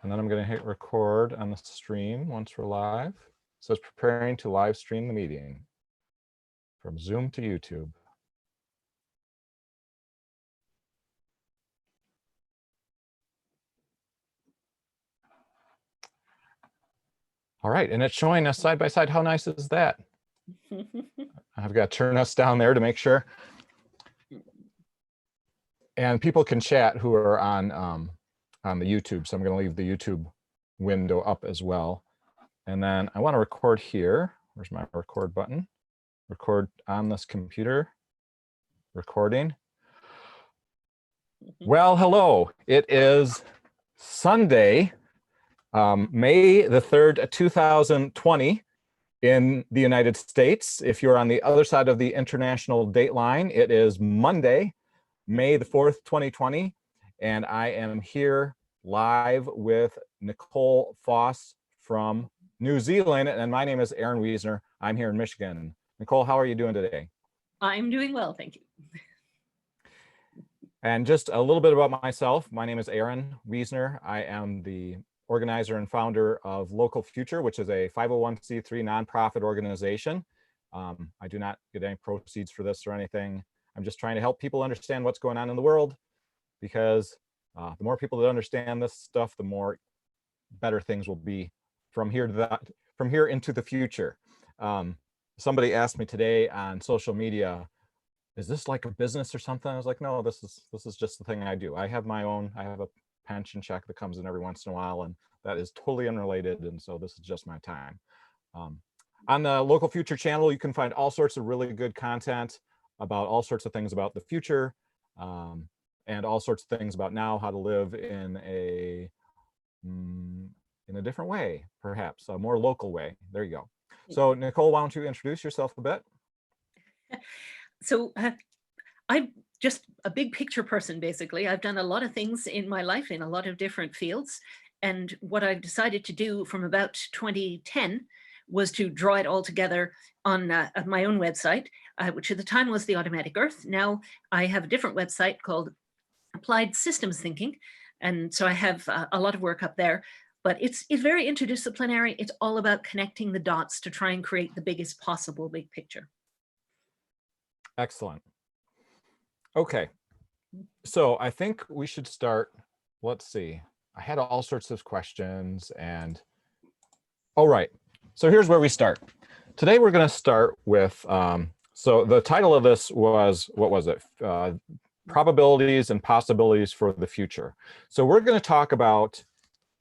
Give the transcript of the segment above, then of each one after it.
And then I'm going to hit record on the stream once we're live. It says preparing to live stream the meeting from Zoom to YouTube. All right, and it's showing us side by side. How nice is that? I've got to turn us down there to make sure. And people can chat who are on the YouTube. So I'm going to leave the YouTube window up as well. And then I want to record here. Where's my record button? Record on this computer. Recording. Well, hello. It is Sunday, May the 3rd, 2020 in the United States. If you're on the other side of the international date line, it is Monday, May the 4th, 2020. And I am here live with Nicole Foss from New Zealand. And my name is Aaron Wissner. I'm here in Michigan. Nicole, how are you doing today? I'm doing well, thank you. And just a little bit about myself. My name is Aaron Wissner. I am the organizer and founder of Local Future, which is a 501c3 nonprofit organization. I do not get any proceeds for this or anything. I'm just trying to help people understand what's going on in the world, because the more people that understand this stuff, the more better things will be from here to that, from here into the future. Somebody asked me today on social media, is this like a business or something? I was like, no, this is just the thing I do. I have my own, I have a pension check that comes in every once in a while, and that is totally unrelated. And so this is just my time. On the Local Future channel, you can find all sorts of really good content about all sorts of things about the future, and all sorts of things about now, how to live in a different way, perhaps a more local way. There you go. So Nicole, why don't you introduce yourself a bit? So I'm just a big picture person, basically. I've done a lot of things in my life in a lot of different fields. And what I've decided to do from about 2010 was to draw it all together on my own website, which at the time was The Automatic Earth. Now I have a different website called Applied Systems Thinking. And so I have a lot of work up there. But it's very interdisciplinary. It's all about connecting the dots to try and create the biggest possible big picture. Excellent. Okay, so I think we should start. Let's see. I had all sorts of questions, and all right. So here's where we start. Today we're going to start with. So the title of this was, what was it? Probabilities and possibilities for the future. So we're going to talk about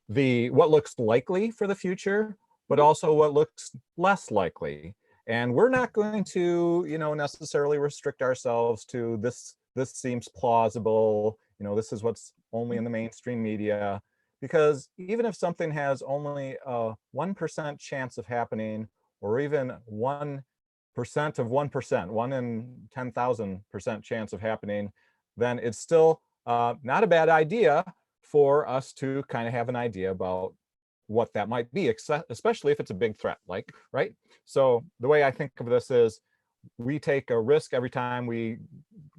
what looks likely for the future, but also what looks less likely. And we're not going to, necessarily restrict ourselves to this seems plausible, this is what's only in the mainstream media, because even if something has only a 1% chance of happening, or even 1% of 1%, 1 in 10,000% chance of happening, then it's still not a bad idea for us to kind of have an idea about what that might be, especially if it's a big threat, right? So the way I think of this is we take a risk every time we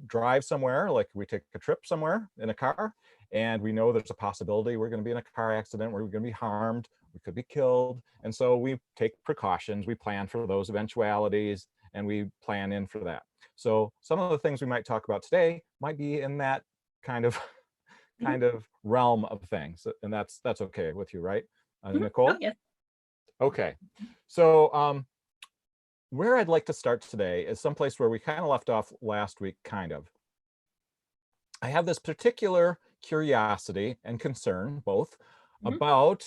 drive somewhere, like we take a trip somewhere in a car, and we know there's a possibility we're going to be in a car accident, we're going to be harmed, we could be killed. And so we take precautions, we plan for those eventualities, and we plan in for that. So some of the things we might talk about today might be in that kind of realm of things, and that's okay with you, right? Nicole? Oh, yeah. Okay, so where I'd like to start today is someplace where we kind of left off last week, kind of. I have this particular curiosity and concern, both, about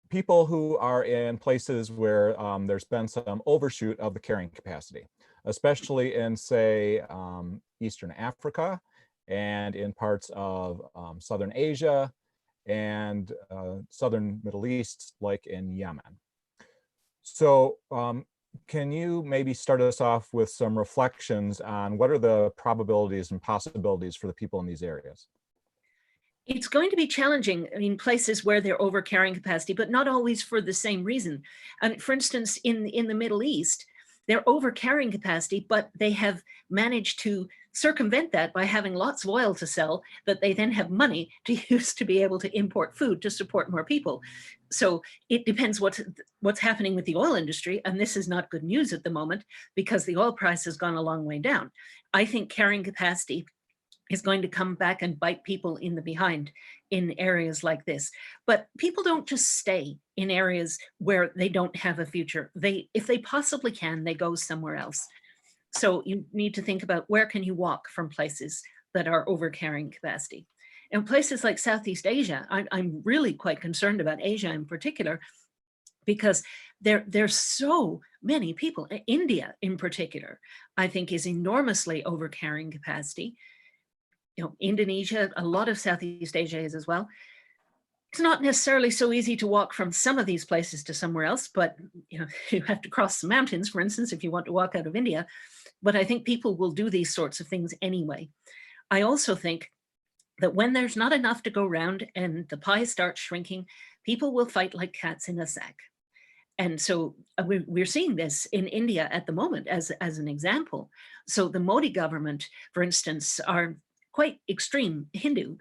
people who are in places where there's been some overshoot of the carrying capacity, especially in, say, Eastern Africa and in parts of Southern Asia and Southern Middle East, like in Yemen. So can you maybe start us off with some reflections on what are the probabilities and possibilities for the people in these areas? It's going to be challenging in places where they're over carrying capacity, but not always for the same reason. And for instance, in the Middle East, they're over carrying capacity, but they have managed to circumvent that by having lots of oil to sell that they then have money to use to be able to import food to support more people. So it depends what's happening with the oil industry. And this is not good news at the moment because the oil price has gone a long way down. I think carrying capacity is going to come back and bite people in the behind in areas like this. But people don't just stay in areas where they don't have a future. If they possibly can, they go somewhere else. So you need to think about where can you walk from places that are over carrying capacity. And places like Southeast Asia, I'm really quite concerned about Asia in particular, because there's so many people. India in particular, I think is enormously over carrying capacity. Indonesia, a lot of Southeast Asia is as well. It's not necessarily so easy to walk from some of these places to somewhere else, but you have to cross the mountains, for instance, if you want to walk out of India. But I think people will do these sorts of things anyway. I also think that when there's not enough to go around and the pie starts shrinking, people will fight like cats in a sack. And so we're seeing this in India at the moment as an example. So the Modi government, for instance, are quite extreme Hindu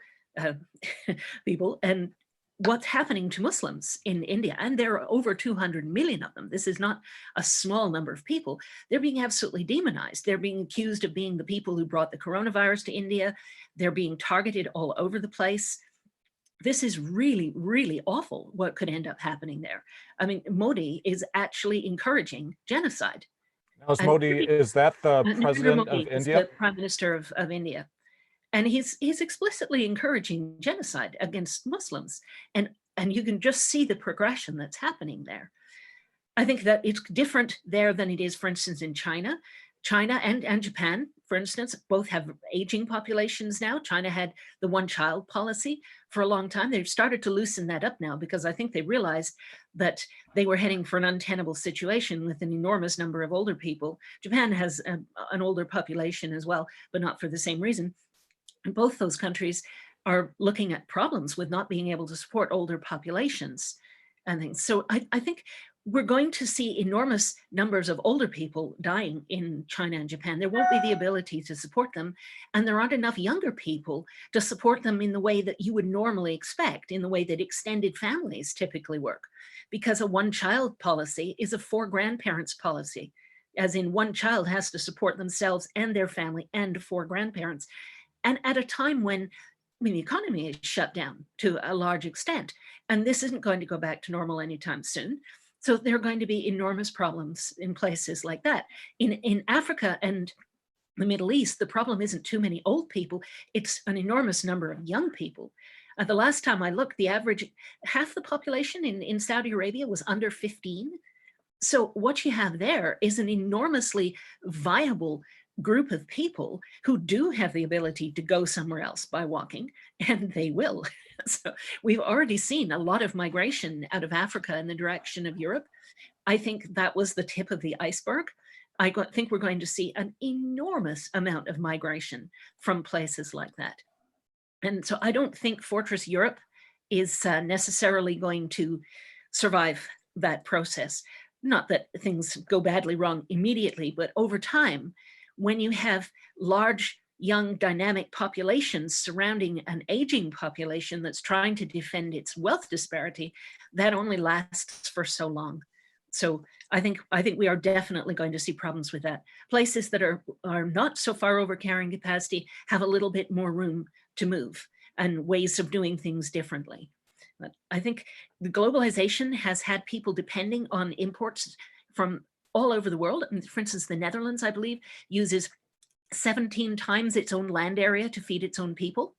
people, and what's happening to Muslims in India, and there are over 200 million of them. This is not a small number of people. They're being absolutely demonized. They're being accused of being the people who brought the coronavirus to India. They're being targeted all over the place. This is really, really awful what could end up happening there. I mean, Modi is actually encouraging genocide. Now, is that the president of India? The Prime Minister of India. And he's explicitly encouraging genocide against Muslims. And you can just see the progression that's happening there. I think that it's different there than it is, for instance, in China. China and Japan, for instance, both have aging populations now. China had the one-child policy for a long time. They've started to loosen that up now because I think they realized that they were heading for an untenable situation with an enormous number of older people. Japan has an older population as well, but not for the same reason. And both those countries are looking at problems with not being able to support older populations and things. So I think we're going to see enormous numbers of older people dying in China and Japan. There won't be the ability to support them, and there aren't enough younger people to support them in the way that you would normally expect, in the way that extended families typically work, because a one-child policy is a four grandparents policy, as in one child has to support themselves and their family and four grandparents. And at a time when the economy is shut down to a large extent, and this isn't going to go back to normal anytime soon. So there are going to be enormous problems in places like that. In Africa and the Middle East, the problem isn't too many old people, it's an enormous number of young people. The last time I looked, the average, half the population in Saudi Arabia was under 15. So what you have there is an enormously viable group of people who do have the ability to go somewhere else by walking, and they will. So we've already seen a lot of migration out of Africa in the direction of Europe. I think that was the tip of the iceberg. I think we're going to see an enormous amount of migration from places like that. And so I don't think Fortress Europe is necessarily going to survive that process. Not that things go badly wrong immediately, but over time, when you have large, young, dynamic populations surrounding an aging population that's trying to defend its wealth disparity, that only lasts for so long. So I think we are definitely going to see problems with that. Places that are not so far over carrying capacity have a little bit more room to move and ways of doing things differently. But I think the globalization has had people depending on imports from all over the world. For instance, the Netherlands, I believe, uses 17 times its own land area to feed its own people.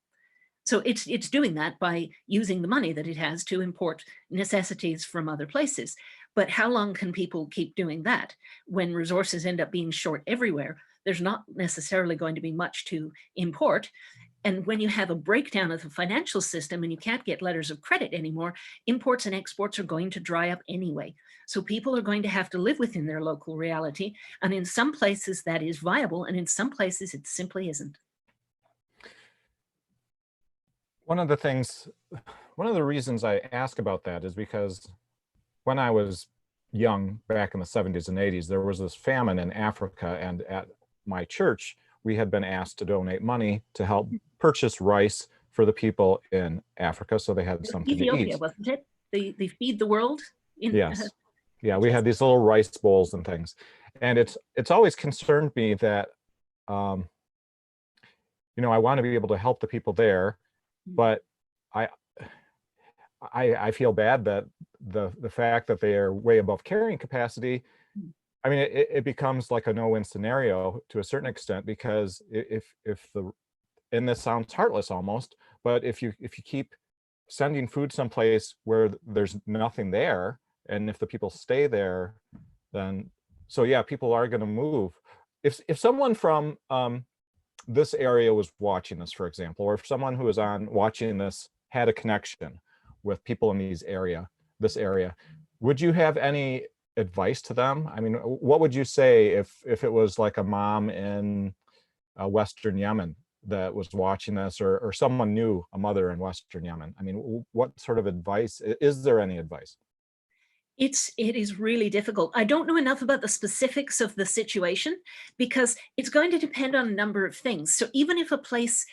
So it's doing that by using the money that it has to import necessities from other places. But how long can people keep doing that when resources end up being short everywhere? There's not necessarily going to be much to import. And when you have a breakdown of the financial system and you can't get letters of credit anymore, imports and exports are going to dry up anyway. So people are going to have to live within their local reality. And in some places that is viable, and in some places it simply isn't. One of the reasons I ask about that is because when I was young, back in the 70s and 80s, there was this famine in Africa, and at my church, we had been asked to donate money to help purchase rice for the people in Africa, so they had something to Ethiopia, eat. wasn't it? They feed the world in. Yes. Yeah, we had these little rice bowls and things. And it's always concerned me that, you know, I want to be able to help the people there, but I I feel bad that the fact that they are way above carrying capacity, I mean, it becomes like a no-win scenario to a certain extent, because if the, and this sounds heartless almost, but if you keep sending food someplace where there's nothing there, and if the people stay there, then, so yeah, people are going to move. If someone from this area was watching this, for example, or if someone who was on watching this had a connection with people in this area, would you have any advice to them? I mean, what would you say if it was like a mom in Western Yemen that was watching this, or someone knew a mother in Western Yemen? I mean, what sort of advice, is there any advice? It is really difficult. I don't know enough about the specifics of the situation, because it's going to depend on a number of things. So even if a place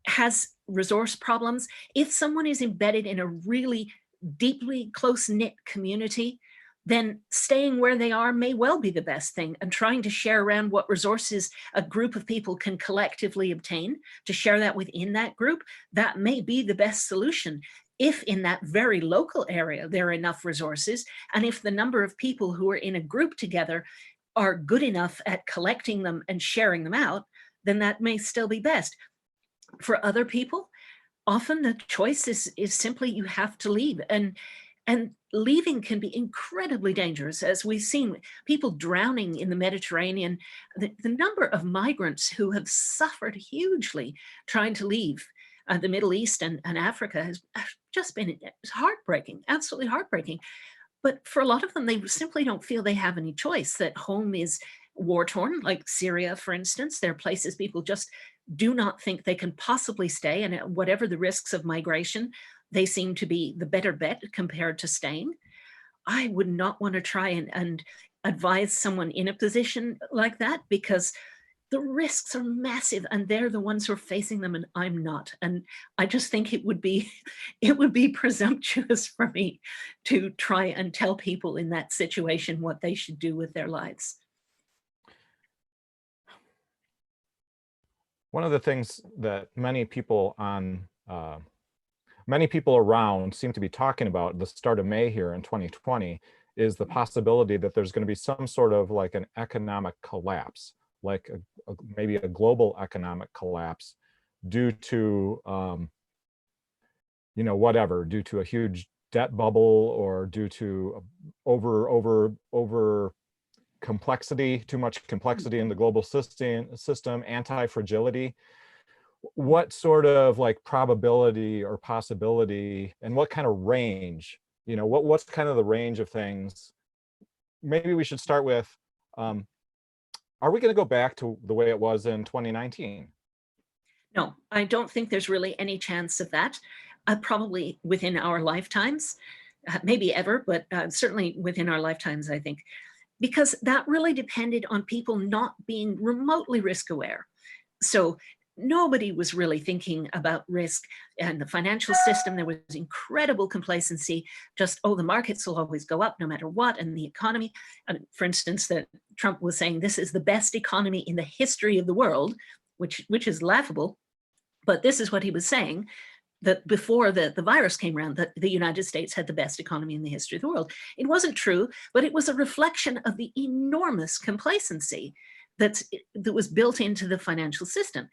has resource problems, if someone is embedded in a really deeply close-knit community, then staying where they are may well be the best thing, and trying to share around what resources a group of people can collectively obtain, to share that within that group, that may be the best solution. If in that very local area there are enough resources, and if the number of people who are in a group together are good enough at collecting them and sharing them out, then that may still be best. For other people, often the choice is simply you have to leave, and leaving can be incredibly dangerous, as we've seen people drowning in the Mediterranean. The number of migrants who have suffered hugely trying to leave the Middle East and Africa has just been heartbreaking, absolutely heartbreaking. But for a lot of them, they simply don't feel they have any choice, that home is war-torn, like Syria, for instance. There are places people just do not think they can possibly stay, and whatever the risks of migration, they seem to be the better bet compared to staying. I would not want to try and advise someone in a position like that, because the risks are massive, and they're the ones who are facing them, and I'm not. And I just think it would be presumptuous for me to try and tell people in that situation what they should do with their lives. One of the things that many people around seem to be talking about at the start of May here in 2020 is the possibility that there's going to be some sort of like an economic collapse, like maybe a global economic collapse due to, you know, whatever, due to a huge debt bubble, or due to over complexity, too much complexity in the global system, anti-fragility. What sort of like probability or possibility, and what kind of range, you know, what's kind of the range of things? Maybe we should start with, are we going to go back to the way it was in 2019? No, I don't think there's really any chance of that. Probably within our lifetimes, maybe ever, but certainly within our lifetimes, I think, because that really depended on people not being remotely risk aware. So nobody was really thinking about risk. And the financial system, there was incredible complacency, just, oh, the markets will always go up no matter what. And the economy, for instance, that Trump was saying, this is the best economy in the history of the world, which is laughable. But this is what he was saying, that before the virus came around, that the United States had the best economy in the history of the world. It wasn't true, but it was a reflection of the enormous complacency that was built into the financial system.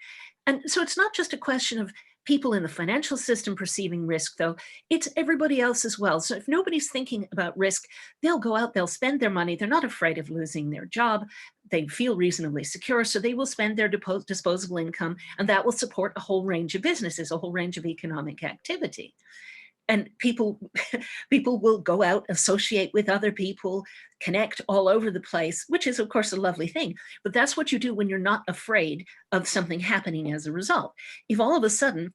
And so it's not just a question of people in the financial system perceiving risk, though, it's everybody else as well. So if nobody's thinking about risk, they'll go out, they'll spend their money, they're not afraid of losing their job, they feel reasonably secure, so they will spend their disposable income, and that will support a whole range of businesses, a whole range of economic activity. And people will go out, associate with other people, connect all over the place, which is, of course, a lovely thing. But that's what you do when you're not afraid of something happening as a result. If all of a sudden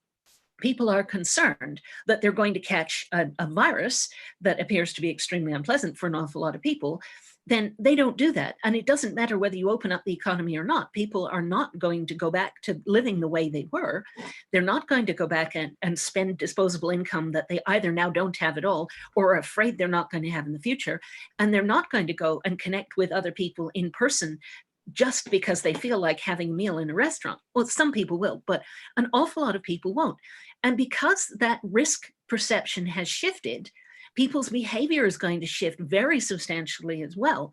people are concerned that they're going to catch a virus that appears to be extremely unpleasant for an awful lot of people, then they don't do that. And it doesn't matter whether you open up the economy or not. People are not going to go back to living the way they were. They're not going to go back and spend disposable income that they either now don't have at all or are afraid they're not going to have in the future. And they're not going to go and connect with other people in person just because they feel like having a meal in a restaurant. Well, some people will, but an awful lot of people won't. And because that risk perception has shifted, people's behavior is going to shift very substantially as well.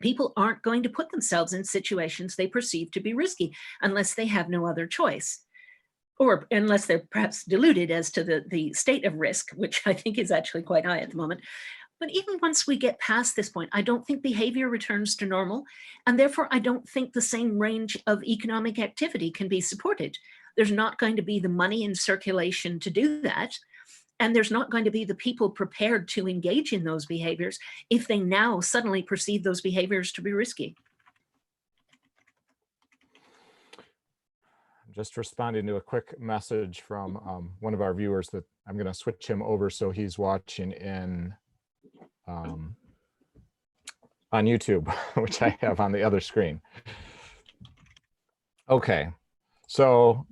People aren't going to put themselves in situations they perceive to be risky unless they have no other choice, or unless they're perhaps deluded as to the state of risk, which I think is actually quite high at the moment. But even once we get past this point, I don't think behavior returns to normal. And therefore, I don't think the same range of economic activity can be supported. There's not going to be the money in circulation to do that. And there's not going to be the people prepared to engage in those behaviors if they now suddenly perceive those behaviors to be risky. Just responding to a quick message from one of our viewers that I'm going to switch him over so he's watching in on YouTube, which I have on the other screen. Okay, so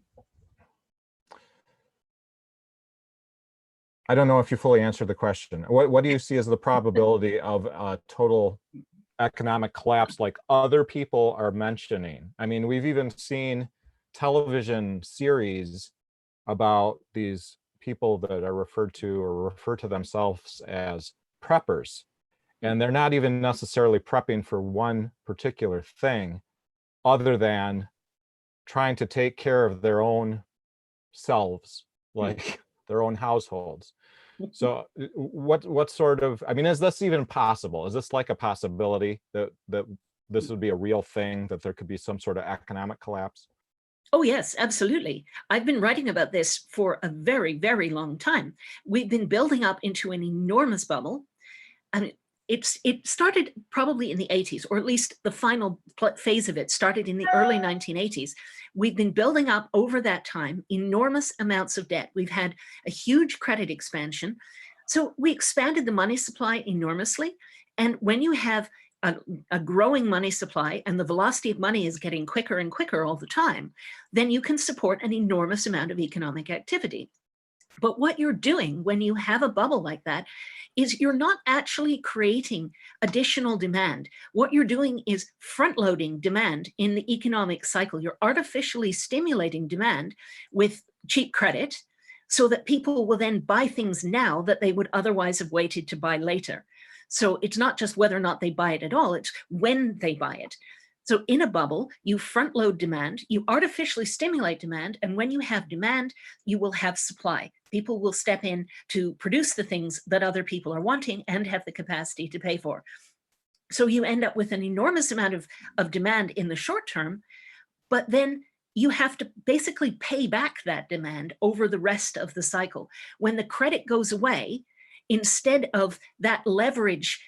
I don't know if you fully answered the question. What do you see as the probability of a total economic collapse like other people are mentioning? I mean, we've even seen television series about these people that are referred to or refer to themselves as preppers. And they're not even necessarily prepping for one particular thing other than trying to take care of their own selves, like their own households. So what sort of, I mean, is this even possible? Is this like a possibility that this would be a real thing, that there could be some sort of economic collapse? Oh, yes, absolutely. I've been writing about this for a very, very long time. We've been building up into an enormous bubble. And it started probably in the 80s, or at least the final phase of it started in the early 1980s. We've been building up over that time enormous amounts of debt. We've had a huge credit expansion. So we expanded the money supply enormously. And when you have a growing money supply and the velocity of money is getting quicker and quicker all the time, then you can support an enormous amount of economic activity. But what you're doing when you have a bubble like that is you're not actually creating additional demand. What you're doing is front-loading demand in the economic cycle. You're artificially stimulating demand with cheap credit so that people will then buy things now that they would otherwise have waited to buy later. So it's not just whether or not they buy it at all, it's when they buy it. So in a bubble, you front load demand, you artificially stimulate demand, and when you have demand, you will have supply. People will step in to produce the things that other people are wanting and have the capacity to pay for. So you end up with an enormous amount of demand in the short term, but then you have to basically pay back that demand over the rest of the cycle. When the credit goes away, instead of that leverage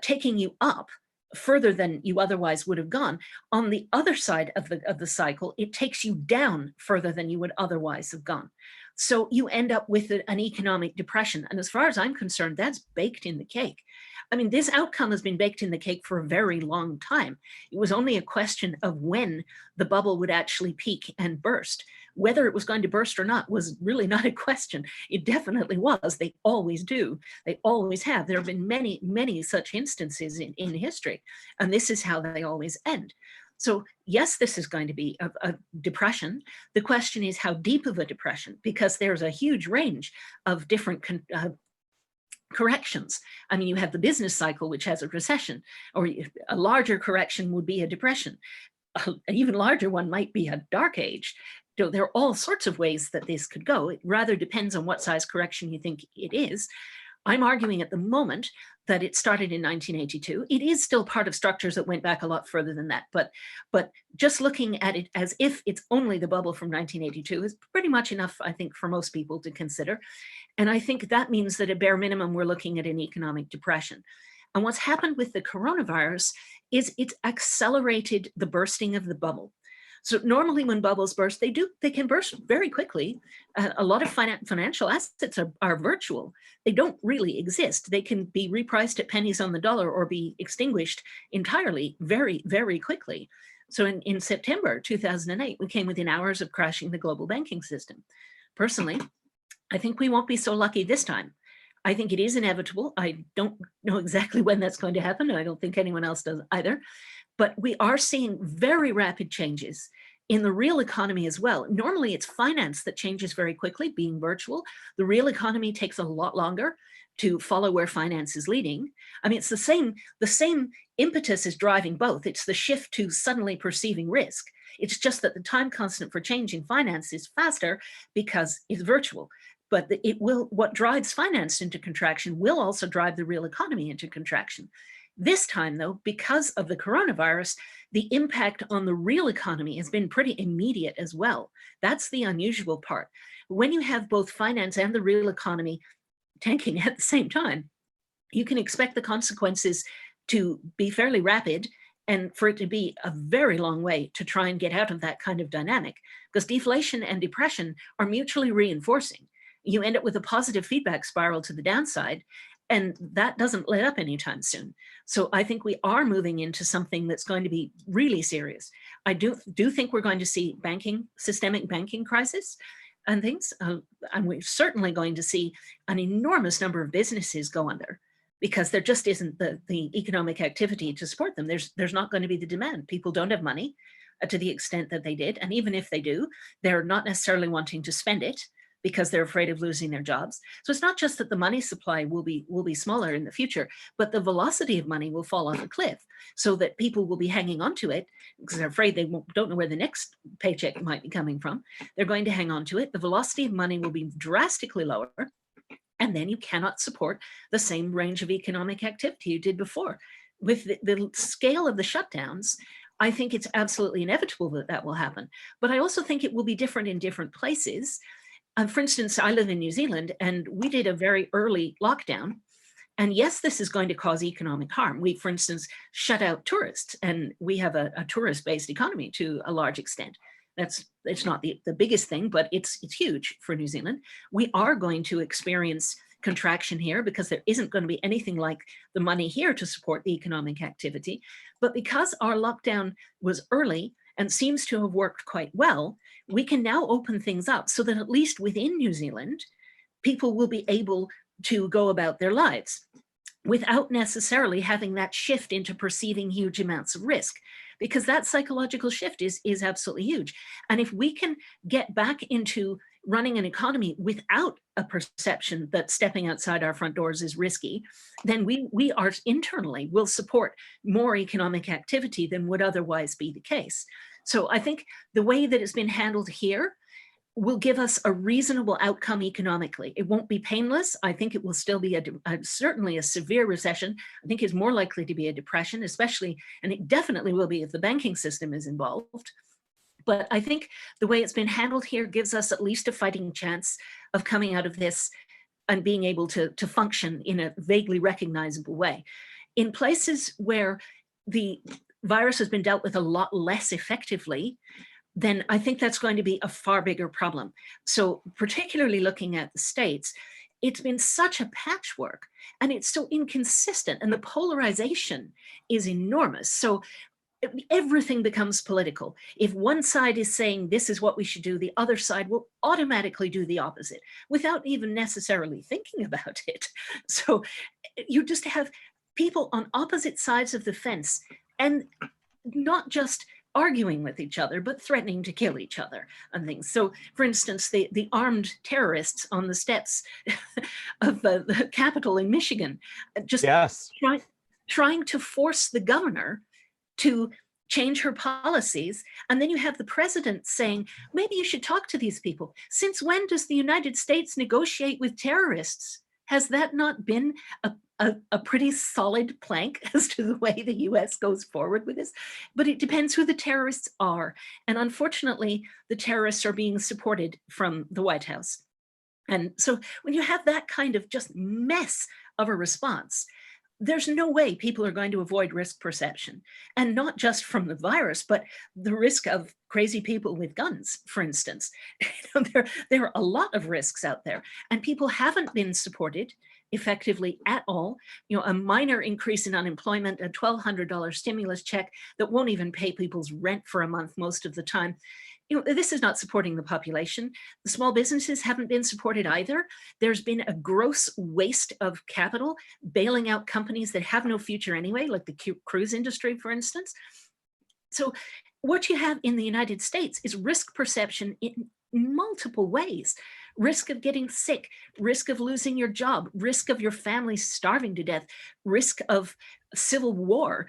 taking you up further than you otherwise would have gone, on the other side of the cycle, it takes you down further than you would otherwise have gone. So you end up with an economic depression. And as far as I'm concerned, that's baked in the cake. I mean, this outcome has been baked in the cake for a very long time. It was only a question of when the bubble would actually peak and burst. Whether it was going to burst or not was really not a question. It definitely was. They always do. They always have. There have been many, many such instances in history, and this is how they always end. So yes, this is going to be a depression. The question is how deep of a depression, because there's a huge range of different corrections. I mean, you have the business cycle, which has a recession, or a larger correction would be a depression. An even larger one might be a dark age. So there are all sorts of ways that this could go. It rather depends on what size correction you think it is. I'm arguing at the moment that it started in 1982. It is still part of structures that went back a lot further than that. But just looking at it as if it's only the bubble from 1982 is pretty much enough, I think, for most people to consider. And I think that means that at bare minimum, we're looking at an economic depression. And what's happened with the coronavirus is it's accelerated the bursting of the bubble. So normally when bubbles burst, they can burst very quickly. A lot of financial assets are virtual. They don't really exist. They can be repriced at pennies on the dollar or be extinguished entirely very, very quickly. So in September 2008, we came within hours of crashing the global banking system. Personally, I think we won't be so lucky this time. I think it is inevitable. I don't know exactly when that's going to happen. I don't think anyone else does either. But we are seeing very rapid changes in the real economy as well. Normally it's finance that changes very quickly, being virtual. The real economy takes a lot longer to follow where finance is leading. I mean, it's the same impetus is driving both. It's the shift to suddenly perceiving risk. It's just that the time constant for changing finance is faster because it's virtual. But what drives finance into contraction will also drive the real economy into contraction. This time, though, because of the coronavirus, the impact on the real economy has been pretty immediate as well. That's the unusual part. When you have both finance and the real economy tanking at the same time, you can expect the consequences to be fairly rapid and for it to be a very long way to try and get out of that kind of dynamic, because deflation and depression are mutually reinforcing. You end up with a positive feedback spiral to the downside, and that doesn't let up anytime soon. So I think we are moving into something that's going to be really serious. I do think we're going to see systemic banking crisis and things. And we're certainly going to see an enormous number of businesses go under because there just isn't the economic activity to support them. There's not going to be the demand. People don't have money to the extent that they did. And even if they do, they're not necessarily wanting to spend it because they're afraid of losing their jobs. So it's not just that the money supply will be smaller in the future, but the velocity of money will fall off a cliff so that people will be hanging on to it because they're afraid they don't know where the next paycheck might be coming from. They're going to hang on to it. The velocity of money will be drastically lower. And then you cannot support the same range of economic activity you did before. With the scale of the shutdowns, I think it's absolutely inevitable that that will happen. But I also think it will be different in different places. For instance, I live in New Zealand and we did a very early lockdown. And yes, this is going to cause economic harm. We, for instance, shut out tourists and we have a tourist-based economy to a large extent. It's not the biggest thing, but it's huge for New Zealand. We are going to experience contraction here because there isn't going to be anything like the money here to support the economic activity. But because our lockdown was early and seems to have worked quite well, we can now open things up so that at least within New Zealand, people will be able to go about their lives without necessarily having that shift into perceiving huge amounts of risk, because that psychological shift is absolutely huge. And if we can get back into running an economy without a perception that stepping outside our front doors is risky, then we are internally will support more economic activity than would otherwise be the case. So I think the way that it's been handled here will give us a reasonable outcome economically. It won't be painless. I think it will still be certainly a severe recession. I think it's more likely to be a depression, especially, and it definitely will be if the banking system is involved. But I think the way it's been handled here gives us at least a fighting chance of coming out of this and being able to function in a vaguely recognizable way. In places where the virus has been dealt with a lot less effectively, then I think that's going to be a far bigger problem. So particularly looking at the States, it's been such a patchwork and it's so inconsistent and the polarization is enormous. So everything becomes political. If one side is saying this is what we should do, the other side will automatically do the opposite without even necessarily thinking about it. So you just have people on opposite sides of the fence and not just arguing with each other, but threatening to kill each other and things. So for instance, the armed terrorists on the steps of the Capitol in Michigan, just Yes. trying to force the governor to change her policies. And then you have the president saying, maybe you should talk to these people. Since when does the United States negotiate with terrorists? Has that not been a pretty solid plank as to the way the US goes forward with this? But it depends who the terrorists are. And unfortunately, the terrorists are being supported from the White House. And so when you have that kind of just mess of a response, there's no way people are going to avoid risk perception, and not just from the virus, but the risk of crazy people with guns, for instance. There are a lot of risks out there, and people haven't been supported effectively at all. A minor increase in unemployment, a $1,200 stimulus check that won't even pay people's rent for a month most of the time. This is not supporting the population. The small businesses haven't been supported either. There's been a gross waste of capital, bailing out companies that have no future anyway, like the cruise industry, for instance. So what you have in the United States is risk perception in multiple ways. Risk of getting sick, risk of losing your job, risk of your family starving to death, risk of civil war,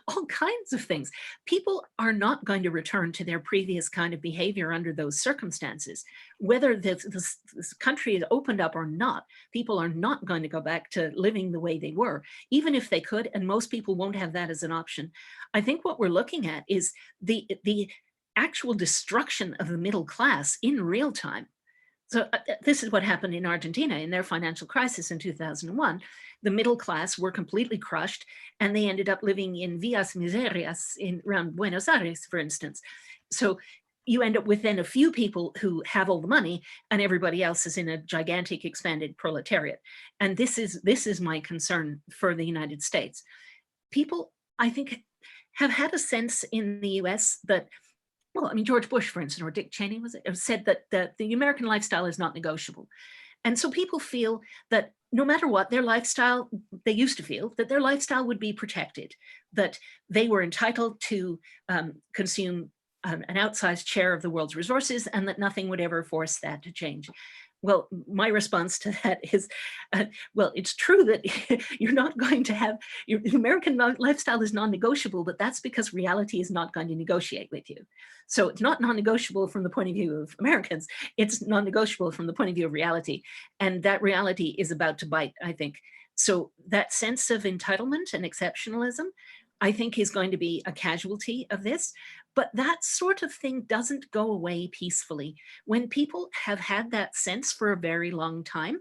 all kinds of things. People are not going to return to their previous kind of behavior under those circumstances. Whether this country is opened up or not, people are not going to go back to living the way they were, even if they could, and most people won't have that as an option. I think what we're looking at is the actual destruction of the middle class in real time. So this is what happened in Argentina in their financial crisis in 2001. The middle class were completely crushed, and they ended up living in villas miserias around Buenos Aires, for instance. So you end up with then a few people who have all the money, and everybody else is in a gigantic expanded proletariat. And this is my concern for the United States. People, I think, have had a sense in the US that, well, I mean, George Bush, for instance, or Dick Cheney, said that the American lifestyle is not negotiable. And so people feel that no matter what, their lifestyle, they used to feel that their lifestyle would be protected, that they were entitled to consume an outsized share of the world's resources, and that nothing would ever force that to change. Well, my response to that is, well, it's true that you're not going to have, your American lifestyle is non-negotiable, but that's because reality is not going to negotiate with you. So it's not non-negotiable from the point of view of Americans, it's non-negotiable from the point of view of reality. And that reality is about to bite, I think. So that sense of entitlement and exceptionalism, I think, is going to be a casualty of this. But that sort of thing doesn't go away peacefully. When people have had that sense for a very long time,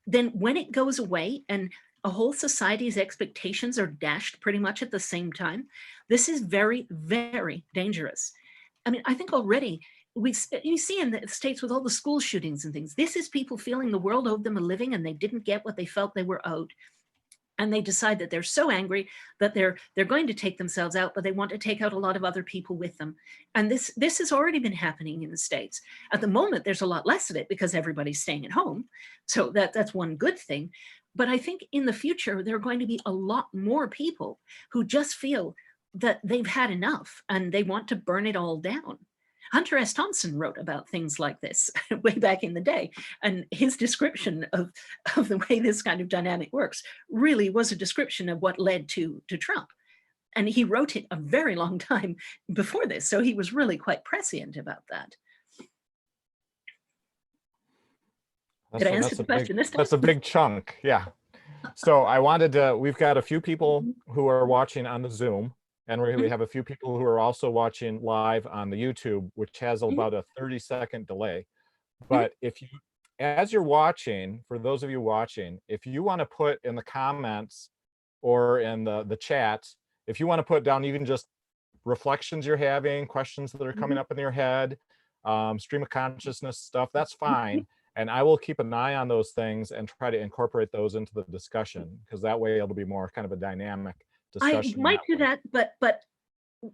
then when it goes away and a whole society's expectations are dashed pretty much at the same time, this is very, very dangerous. I mean, I think already you see in the States with all the school shootings and things, this is people feeling the world owed them a living and they didn't get what they felt they were owed. And they decide that they're so angry that they're going to take themselves out, but they want to take out a lot of other people with them. And this has already been happening in the States. At the moment, there's a lot less of it because everybody's staying at home. So that's one good thing. But I think in the future, there are going to be a lot more people who just feel that they've had enough and they want to burn it all down. Hunter S. Thompson wrote about things like this way back in the day. And his description of the way this kind of dynamic works really was a description of what led to Trump. And he wrote it a very long time before this. So he was really quite prescient about that. Did I answer the question this time? That's a big chunk, yeah. So I wanted to, we've got a few people who are watching on the Zoom. And we have a few people who are also watching live on the YouTube, which has about a 30-second delay. But if you, as you're watching, for those of you watching, if you want to put in the comments or in the chat, if you want to put down even just reflections you're having, questions that are coming up in your head, stream of consciousness stuff, that's fine. And I will keep an eye on those things and try to incorporate those into the discussion, because that way it'll be more kind of a dynamic discussion. I might do that, but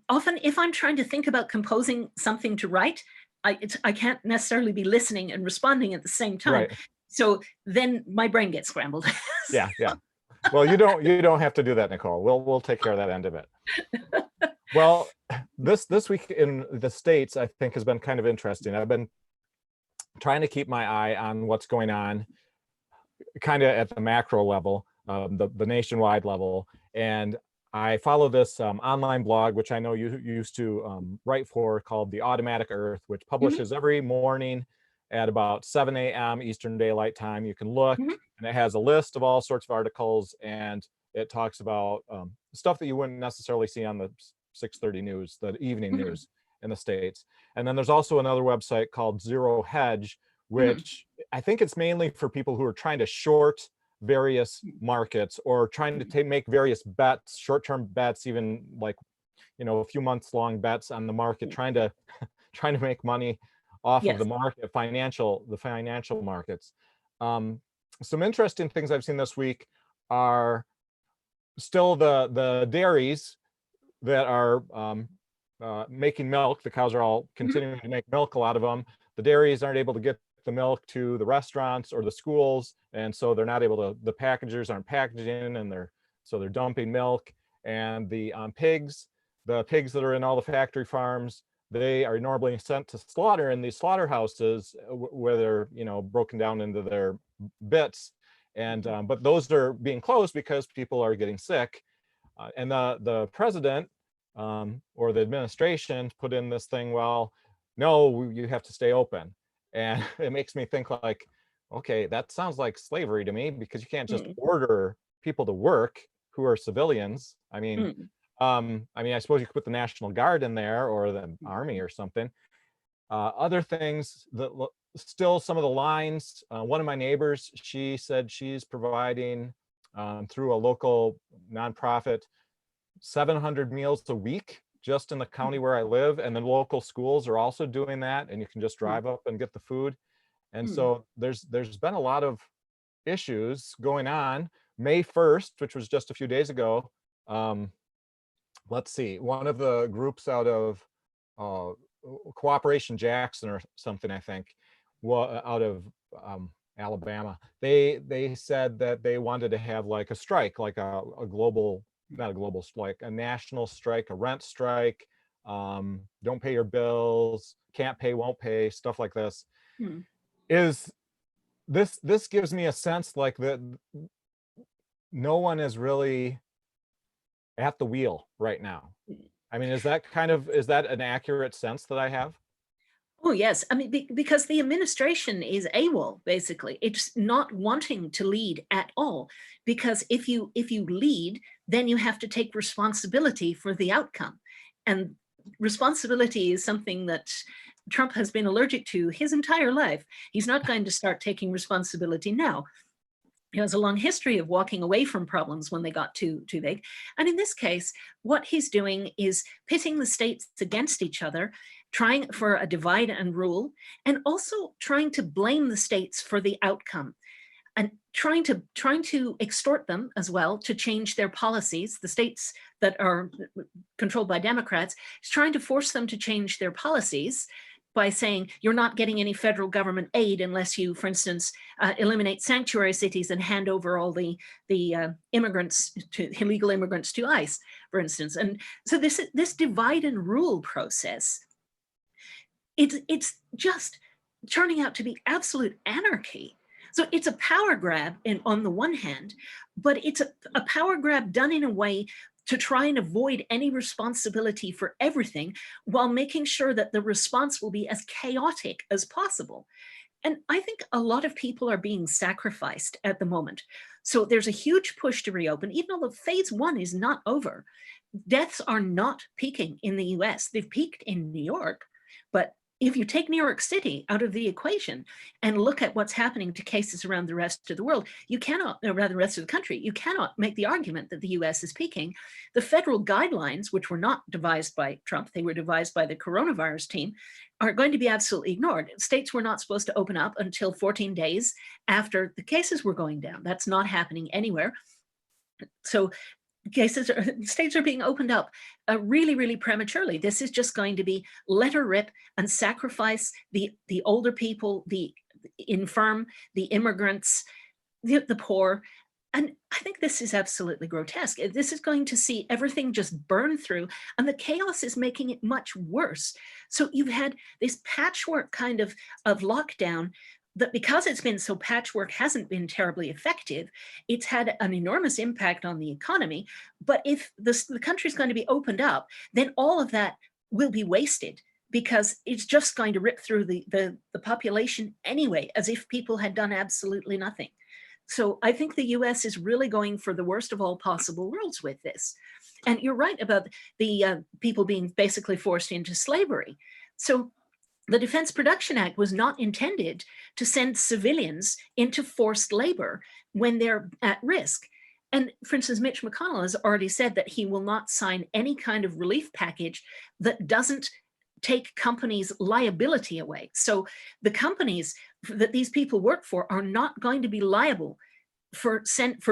often if I'm trying to think about composing something to write, I can't necessarily be listening and responding at the same time. Right. So then my brain gets scrambled. Yeah. Well, you don't have to do that, Nicole. We'll take care of that end of it. Well, this week in the States, I think, has been kind of interesting. I've been trying to keep my eye on what's going on kind of at the macro level, the nationwide level. And I follow this online blog, which I know you used to write for, called The Automatic Earth, which publishes every morning at about 7 a.m. Eastern Daylight Time. You can look, and it has a list of all sorts of articles, and it talks about stuff that you wouldn't necessarily see on the 6:30 news, the evening news in the States. And then there's also another website called Zero Hedge, which I think it's mainly for people who are trying to short various markets or trying to make various bets, short-term bets, even like a few months long bets on the market, trying to trying to make money off of Yes. the market, the financial markets. Some interesting things I've seen this week are still the dairies that are making milk. The cows are all continuing to make milk, a lot of them. The dairies aren't able to get the milk to the restaurants or the schools, and so they're not able to, the packagers aren't packaging, and they're dumping milk. And the pigs that are in all the factory farms, they are normally sent to slaughter in these slaughterhouses where they're broken down into their bits. And but those are being closed because people are getting sick. And the president or the administration put in this thing, well, no, you have to stay open. And it makes me think like, okay, that sounds like slavery to me, because you can't just order people to work who are civilians. I mean, I suppose you could put the National Guard in there or the army or something. Other things that still some of the lines, one of my neighbors, she said she's providing through a local nonprofit 700 meals a week just in the county where I live, and then local schools are also doing that, and you can just drive up and get the food. And so there's been a lot of issues going on. May 1st, which was just a few days ago, let's see, one of the groups out of Cooperation Jackson or something, I think, out of Alabama, they said that they wanted to have like a strike, like a global, not a global strike, a national strike, a rent strike, don't pay your bills, can't pay, won't pay, stuff like this. Is this gives me a sense like that no one is really at the wheel right now. I mean, is that an accurate sense that I have? Oh, yes. I mean, because the administration is AWOL, basically. It's not wanting to lead at all. Because if you lead, then you have to take responsibility for the outcome. And responsibility is something that Trump has been allergic to his entire life. He's not going to start taking responsibility now. He has a long history of walking away from problems when they got too big. And in this case, what he's doing is pitting the states against each other, trying for a divide and rule, and also trying to blame the states for the outcome, and trying to extort them as well to change their policies. The states that are controlled by Democrats, is trying to force them to change their policies by saying you're not getting any federal government aid unless you, for instance, eliminate sanctuary cities and hand over all the illegal immigrants to ICE, for instance. And so this divide and rule process, it's just turning out to be absolute anarchy. So it's a power grab on the one hand, but it's a power grab done in a way to try and avoid any responsibility for everything, while making sure that the response will be as chaotic as possible. And I think a lot of people are being sacrificed at the moment. So there's a huge push to reopen, even though phase 1 is not over. Deaths are not peaking in the US. They've peaked in New York, but if you take New York City out of the equation and look at what's happening to cases around the rest of the world, you cannot, or rather the rest of the country, you cannot make the argument that the US is peaking. The federal guidelines, which were not devised by Trump, they were devised by the coronavirus team, are going to be absolutely ignored. States were not supposed to open up until 14 days after the cases were going down. That's not happening anywhere. So states are being opened up really, really prematurely. This is just going to be let her rip and sacrifice the older people, the infirm, the immigrants, the poor. And I think this is absolutely grotesque. This is going to see everything just burn through, and the chaos is making it much worse. So you've had this patchwork kind of lockdown that, because it's been so patchwork, hasn't been terribly effective. It's had an enormous impact on the economy. But if the country's going to be opened up, then all of that will be wasted, because it's just going to rip through the population anyway, as if people had done absolutely nothing. So I think the US is really going for the worst of all possible worlds with this. And you're right about the people being basically forced into slavery. So the Defense Production Act was not intended to send civilians into forced labor when they're at risk. And for instance, Mitch McConnell has already said that he will not sign any kind of relief package that doesn't take companies' liability away. So the companies that these people work for are not going to be liable for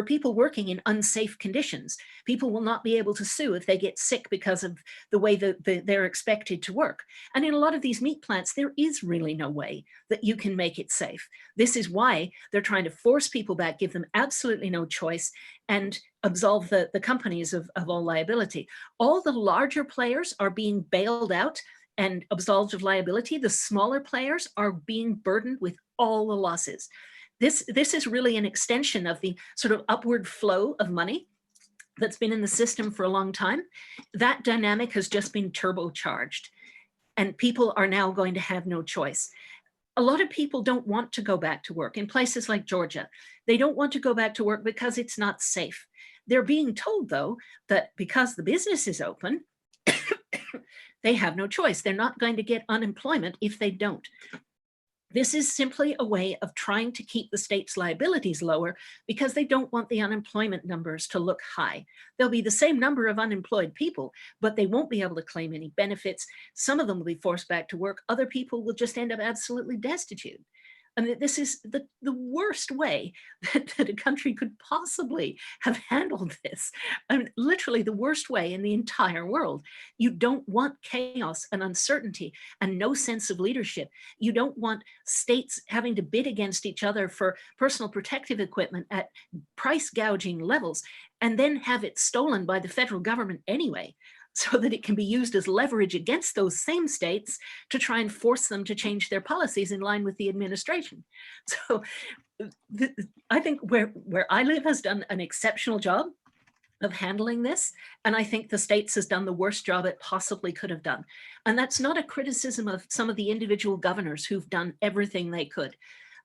people working in unsafe conditions. People will not be able to sue if they get sick because of the way that they're expected to work. And in a lot of these meat plants, there is really no way that you can make it safe. This is why they're trying to force people back, give them absolutely no choice, and absolve the companies of all liability. All the larger players are being bailed out and absolved of liability. The smaller players are being burdened with all the losses. This is really an extension of the sort of upward flow of money that's been in the system for a long time. That dynamic has just been turbocharged, and people are now going to have no choice. A lot of people don't want to go back to work in places like Georgia. They don't want to go back to work because it's not safe. They're being told, though, that because the business is open, they have no choice. They're not going to get unemployment if they don't. This is simply a way of trying to keep the state's liabilities lower because they don't want the unemployment numbers to look high. There'll be the same number of unemployed people, but they won't be able to claim any benefits. Some of them will be forced back to work. Other people will just end up absolutely destitute. I mean, this is the worst way that a country could possibly have handled this. I mean, literally the worst way in the entire world. You don't want chaos and uncertainty and no sense of leadership. You don't want states having to bid against each other for personal protective equipment at price gouging levels and then have it stolen by the federal government anyway, so that it can be used as leverage against those same states to try and force them to change their policies in line with the administration. So I think where I live has done an exceptional job of handling this. And I think the states has done the worst job it possibly could have done. And that's not a criticism of some of the individual governors who've done everything they could.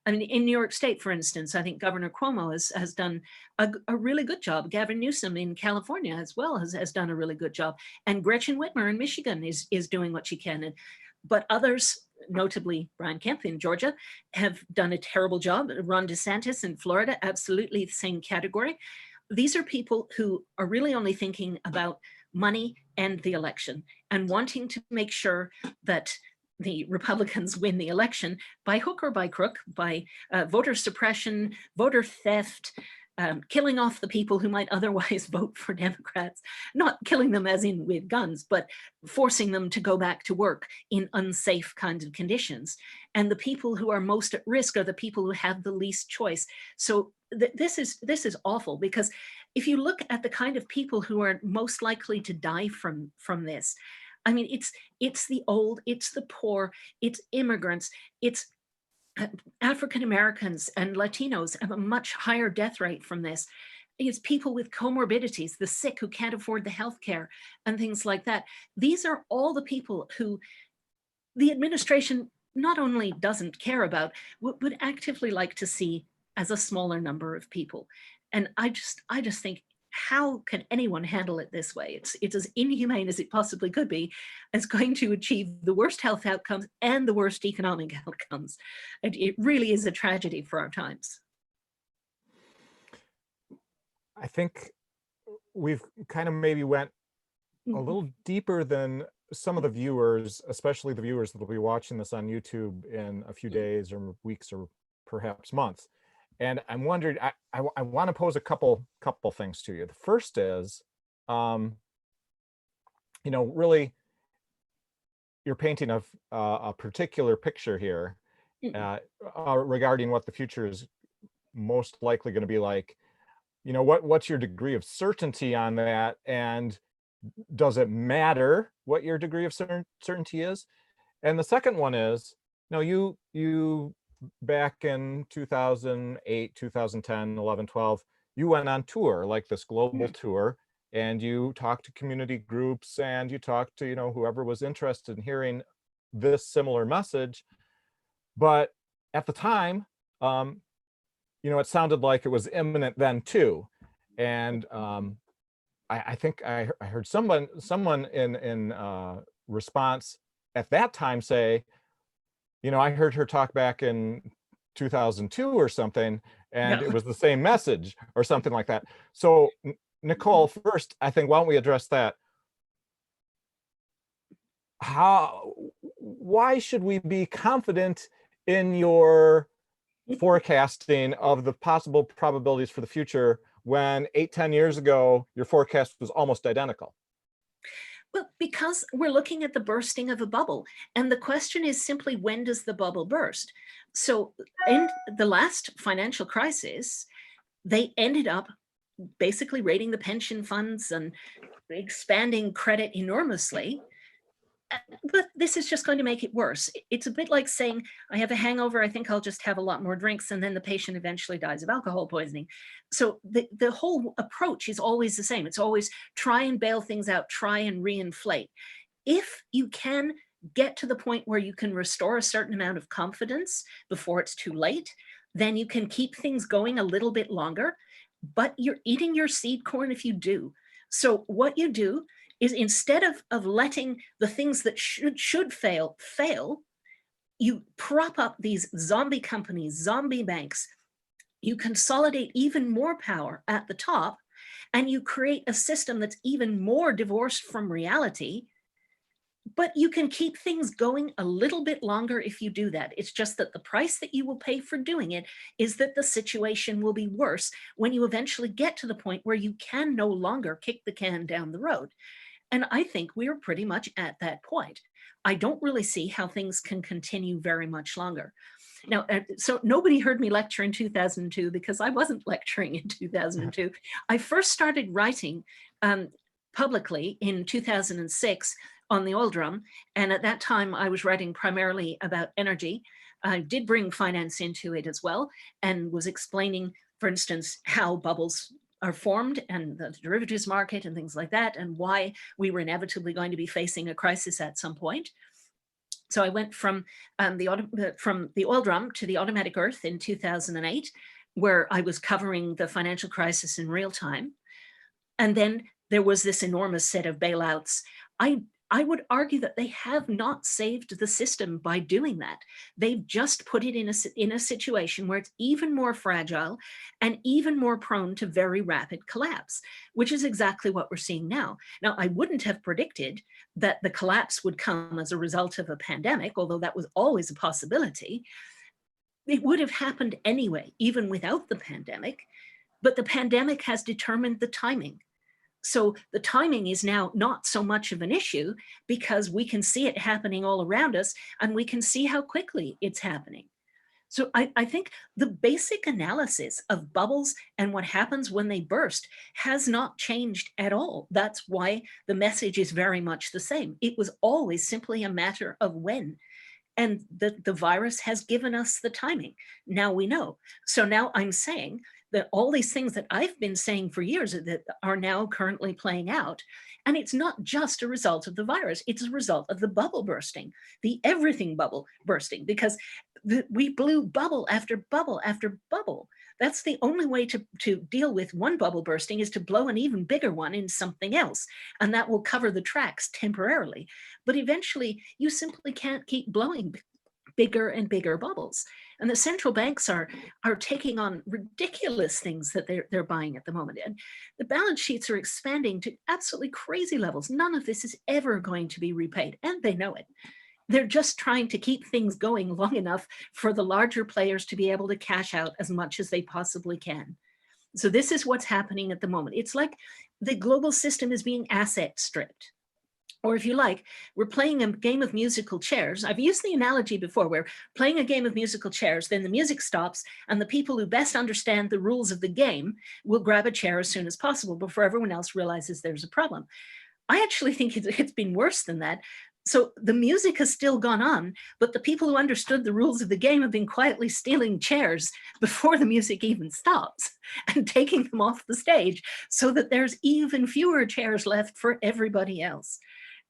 I mean, in New York State, for instance, I think Governor Cuomo has done a really good job. Gavin Newsom in California as well has done a really good job. And Gretchen Whitmer in Michigan is doing what she can. But others, notably Brian Kemp in Georgia, have done a terrible job. Ron DeSantis in Florida, absolutely the same category. These are people who are really only thinking about money and the election and wanting to make sure that the Republicans win the election by hook or by crook, by voter suppression, voter theft, killing off the people who might otherwise vote for Democrats, not killing them as in with guns, but forcing them to go back to work in unsafe kinds of conditions. And the people who are most at risk are the people who have the least choice. So this is awful, because if you look at the kind of people who are most likely to die from this, I mean, it's the old, it's the poor, it's immigrants, it's African Americans and Latinos have a much higher death rate from this. It's people with comorbidities, the sick who can't afford the health care and things like that. These are all the people who the administration not only doesn't care about, would actively like to see as a smaller number of people. And I just think, how can anyone handle it this way? It's as inhumane as it possibly could be. It's going to achieve the worst health outcomes and the worst economic outcomes. And it really is a tragedy for our times. I think we've kind of maybe went a little deeper than some of the viewers, especially the viewers that will be watching this on YouTube in a few days or weeks or perhaps months. And I'm wondering, I want to pose a couple things to you. The first is, really, you're painting a particular picture here regarding what the future is most likely going to be like. What's your degree of certainty on that? And does it matter what your degree of certainty is? And the second one is, you back in 2008, 2010, 11, 12, you went on tour, like this global tour, and you talked to community groups and you talked to, whoever was interested in hearing this similar message. But at the time, it sounded like it was imminent then too. And I think I heard someone in response at that time say, I heard her talk back in 2002 or something, and it No. was the same message or something like that. So Nicole, first, I think, why don't we address that? Why should we be confident in your forecasting of the possible probabilities for the future when 8-10 years ago your forecast was almost identical? Well, because we're looking at the bursting of a bubble. And the question is simply, when does the bubble burst? So in the last financial crisis, they ended up basically raiding the pension funds and expanding credit enormously. But this is just going to make it worse. It's a bit like saying, I have a hangover, I think I'll just have a lot more drinks, and then the patient eventually dies of alcohol poisoning. So the whole approach is always the same. It's always try and bail things out, try and reinflate. If you can get to the point where you can restore a certain amount of confidence before it's too late, then you can keep things going a little bit longer, but you're eating your seed corn if you do. So what you do is, instead of letting the things that should fail, you prop up these zombie companies, zombie banks, you consolidate even more power at the top, and you create a system that's even more divorced from reality. But you can keep things going a little bit longer if you do that. It's just that the price that you will pay for doing it is that the situation will be worse when you eventually get to the point where you can no longer kick the can down the road. And I think we are pretty much at that point. I don't really see how things can continue very much longer. Now, so nobody heard me lecture in 2002 because I wasn't lecturing in 2002. I first started writing publicly in 2006 on the oil drum. And at that time, I was writing primarily about energy. I did bring finance into it as well, and was explaining, for instance, how bubbles are formed and the derivatives market and things like that, and why we were inevitably going to be facing a crisis at some point. So I went from the oil drum to the automatic earth in 2008, where I was covering the financial crisis in real time. And then there was this enormous set of bailouts. I would argue that they have not saved the system by doing that. They've just put it in a situation where it's even more fragile and even more prone to very rapid collapse, which is exactly what we're seeing now. Now, I wouldn't have predicted that the collapse would come as a result of a pandemic, although that was always a possibility. It would have happened anyway, even without the pandemic, but the pandemic has determined the timing. So the timing is now not so much of an issue because we can see it happening all around us, and we can see how quickly it's happening. So I think the basic analysis of bubbles and what happens when they burst has not changed at all. That's why the message is very much the same. It was always simply a matter of when. And the virus has given us the timing. Now we know. So now I'm saying that all these things that I've been saying for years that are now currently playing out. And it's not just a result of the virus, it's a result of the bubble bursting, the everything bubble bursting, because we blew bubble after bubble after bubble. That's the only way to deal with one bubble bursting, is to blow an even bigger one in something else. And that will cover the tracks temporarily. But eventually, you simply can't keep blowing bigger and bigger bubbles. And the central banks are taking on ridiculous things that they're buying at the moment. And the balance sheets are expanding to absolutely crazy levels. None of this is ever going to be repaid, and they know it. They're just trying to keep things going long enough for the larger players to be able to cash out as much as they possibly can. So this is what's happening at the moment. It's like the global system is being asset stripped. Or if you like, we're playing a game of musical chairs. I've used the analogy before. We're playing a game of musical chairs, then the music stops, and the people who best understand the rules of the game will grab a chair as soon as possible before everyone else realizes there's a problem. I actually think it's been worse than that. So the music has still gone on, but the people who understood the rules of the game have been quietly stealing chairs before the music even stops and taking them off the stage, so that there's even fewer chairs left for everybody else.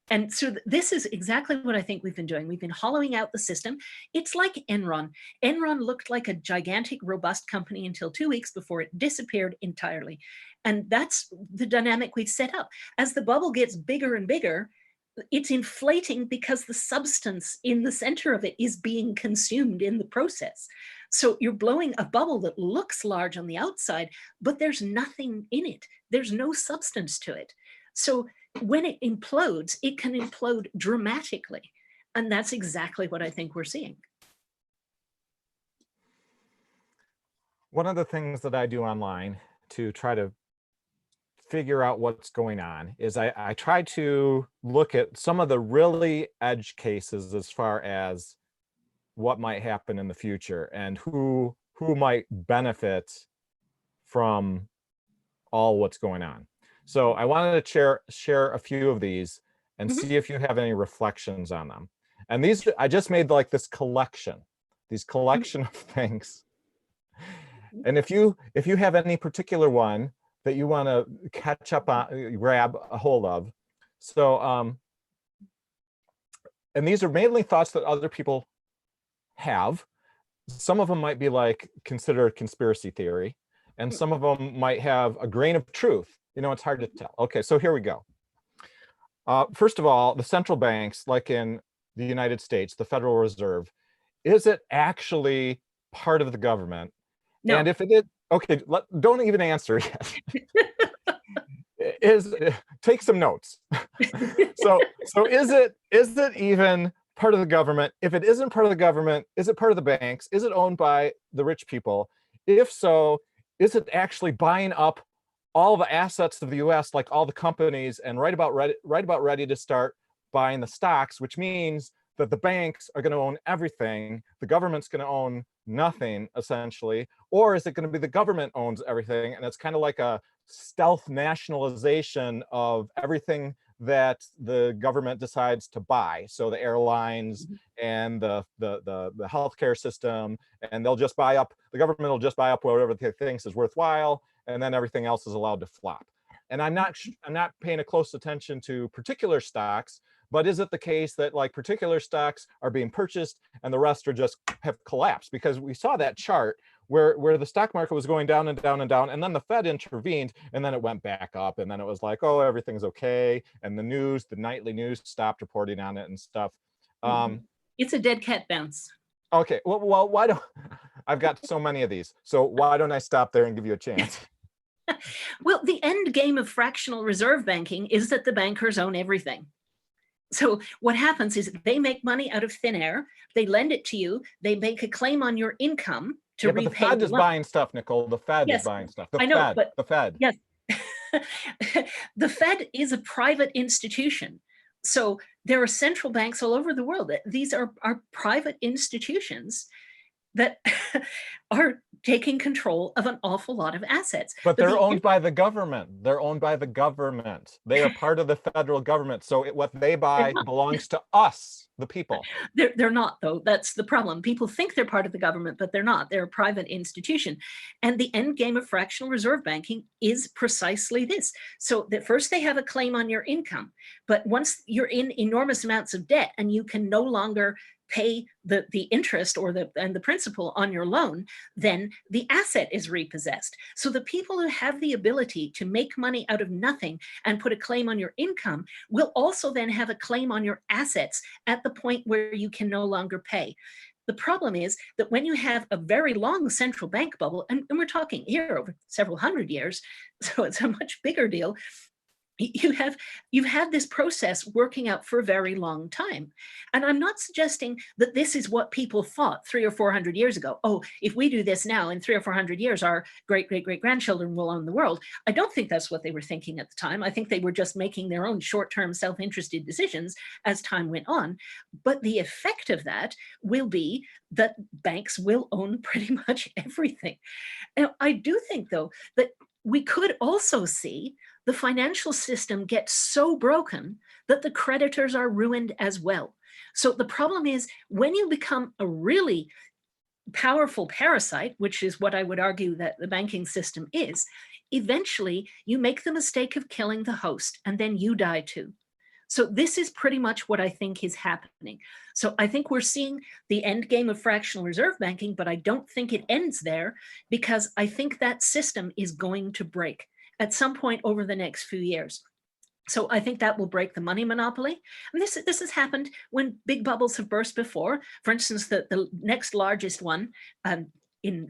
And so this is exactly what I think we've been doing. We've been hollowing out the system. It's like Enron. Enron looked like a gigantic, robust company until 2 weeks before it disappeared entirely. And that's the dynamic we've set up. As the bubble gets bigger and bigger, it's inflating because the substance in the center of it is being consumed in the process. So you're blowing a bubble that looks large on the outside, but there's nothing in it. There's no substance to it. So when it implodes, it can implode dramatically. And that's exactly what I think we're seeing. One of the things that I do online to try to figure out what's going on is I try to look at some of the really edge cases as far as what might happen in the future and who might benefit from all what's going on. So I wanted to share a few of these and Mhm. see if you have any reflections on them. And these, I just made like this collection, these collection of things. And if you have any particular one that you want to catch up on, grab a hold of. So, and these are mainly thoughts that other people have. Some of them might be like considered conspiracy theory, and some of them might have a grain of truth. You know, it's hard to tell. Okay, so here we go. First of all, the central banks, like in the United States, the Federal Reserve, is it actually part of the government? No. And if it is, okay, don't even answer yet. Take some notes. So is it even part of the government? If it isn't part of the government, is it part of the banks? Is it owned by the rich people? If so, is it actually buying up all the assets of the US, like all the companies, and right about ready to start buying the stocks, which means that the banks are going to own everything, the government's going to own nothing, essentially? Or is it going to be the government owns everything, and it's kind of like a stealth nationalization of everything that the government decides to buy? So the airlines and the healthcare system, and they'll just buy up, the government will just buy up whatever they thinks is worthwhile, and then everything else is allowed to flop. And I'm not paying a close attention to particular stocks, but is it the case that like particular stocks are being purchased and the rest are just have collapsed? Because we saw that chart where the stock market was going down and down and down, and then the Fed intervened, and then it went back up, and then it was like, oh, everything's okay, and the nightly news stopped reporting on it and stuff. It's a dead cat bounce. Okay, well, why don't I've got so many of these, so why don't I stop there and give you a chance? Well, the end game of fractional reserve banking is that the bankers own everything. So what happens is they make money out of thin air, they lend it to you, they make a claim on your income to repay the Fed is buying stuff, Nicole. The Fed is buying stuff. I know, Fed, but the Fed. Yes. The Fed is a private institution. So there are central banks all over the world. These are private institutions that are taking control of an awful lot of assets. But they're owned by the government. They're owned by the government. They are part of the federal government. So what they buy belongs to us, the people. They're not, though. That's the problem. People think they're part of the government, but they're not. They're a private institution. And the end game of fractional reserve banking is precisely this. So that first they have a claim on your income, but once you're in enormous amounts of debt and you can no longer pay the interest or the principal on your loan, then the asset is repossessed. So the people who have the ability to make money out of nothing and put a claim on your income will also then have a claim on your assets at the point where you can no longer pay. The problem is that when you have a very long central bank bubble, and we're talking here over several hundred years, so it's a much bigger deal, you've had this process working out for a very long time. And I'm not suggesting that this is what people thought 300 or 400 years ago. Oh, if we do this now, in 300 or 400 years, our great grandchildren will own the world. I don't think that's what they were thinking at the time. I think they were just making their own short-term self-interested decisions as time went on. But the effect of that will be that banks will own pretty much everything. And I do think, though, that we could also see the financial system get so broken that the creditors are ruined as well. So the problem is when you become a really powerful parasite, which is what I would argue that the banking system is, eventually you make the mistake of killing the host and then you die too. So this is pretty much what I think is happening. So I think we're seeing the end game of fractional reserve banking, but I don't think it ends there because I think that system is going to break at some point over the next few years. So I think that will break the money monopoly. And this has happened when big bubbles have burst before. For instance, the next largest one in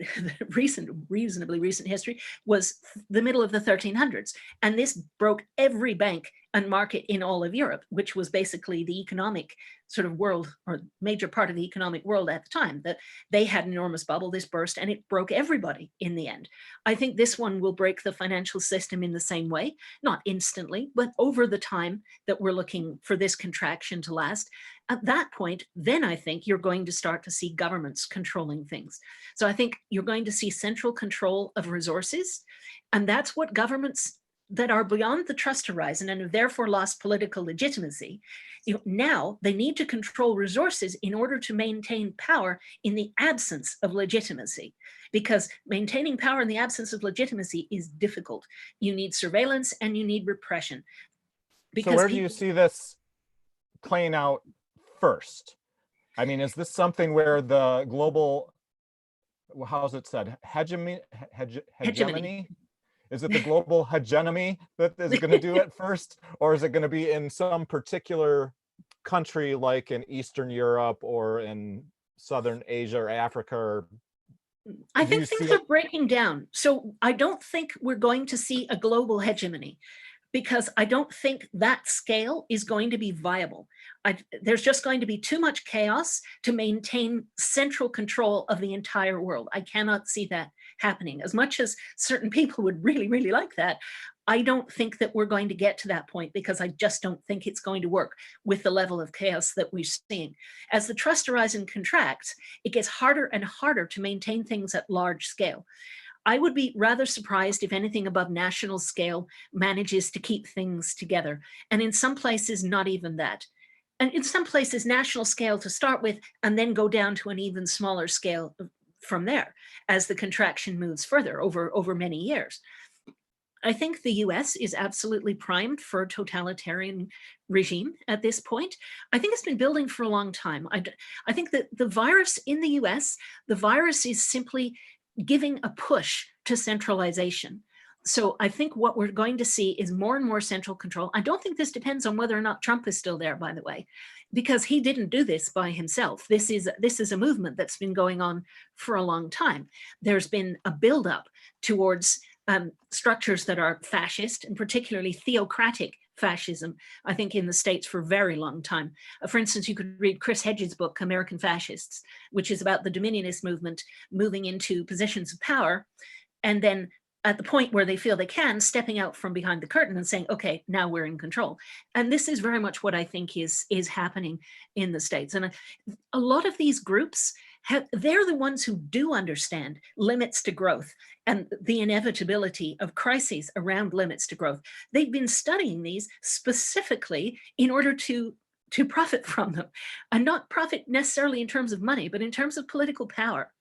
reasonably recent history was the middle of the 1300s. And this broke every bank and market in all of Europe, which was basically the economic sort of world, or major part of the economic world at the time. That they had an enormous bubble, this burst, and it broke everybody in the end. I think this one will break the financial system in the same way, not instantly, but over the time that we're looking for this contraction to last. At that point, then I think you're going to start to see governments controlling things. So I think you're going to see central control of resources, and that's what governments that are beyond the trust horizon and have therefore lost political legitimacy, now they need to control resources in order to maintain power in the absence of legitimacy, because maintaining power in the absence of legitimacy is difficult. You need surveillance and you need repression. So where do you see this playing out first? I mean, is this something where the global, how's it said, hegemony? Is it the global hegemony that is going to do it first? Or is it going to be in some particular country like in Eastern Europe or in Southern Asia or Africa? Or I think things are breaking down. So I don't think we're going to see a global hegemony, because I don't think that scale is going to be viable. There's just going to be too much chaos to maintain central control of the entire world. I cannot see that happening. As much as certain people would really, really like that, I don't think that we're going to get to that point, because I just don't think it's going to work with the level of chaos that we're seeing. As the trust horizon contracts, it gets harder and harder to maintain things at large scale. I would be rather surprised if anything above national scale manages to keep things together. And in some places, not even that. And in some places, national scale to start with, and then go down to an even smaller scale from there as the contraction moves further over many years. I think the US is absolutely primed for a totalitarian regime at this point. I think it's been building for a long time. I think that the virus in the US, the virus is simply giving a push to centralization. So I think what we're going to see is more and more central control. I don't think this depends on whether or not Trump is still there, by the way, because he didn't do this by himself. This is a movement that's been going on for a long time. There's been a buildup towards structures that are fascist, and particularly theocratic fascism, I think, in the States for a very long time. For instance, you could read Chris Hedges' book, American Fascists, which is about the dominionist movement moving into positions of power, and then at the point where they feel they can, stepping out from behind the curtain and saying, okay, now we're in control. And this is very much what I think is happening in the States. And a lot of these groups, they're the ones who do understand limits to growth and the inevitability of crises around limits to growth. They've been studying these specifically in order to profit from them, and not profit necessarily in terms of money, but in terms of political power.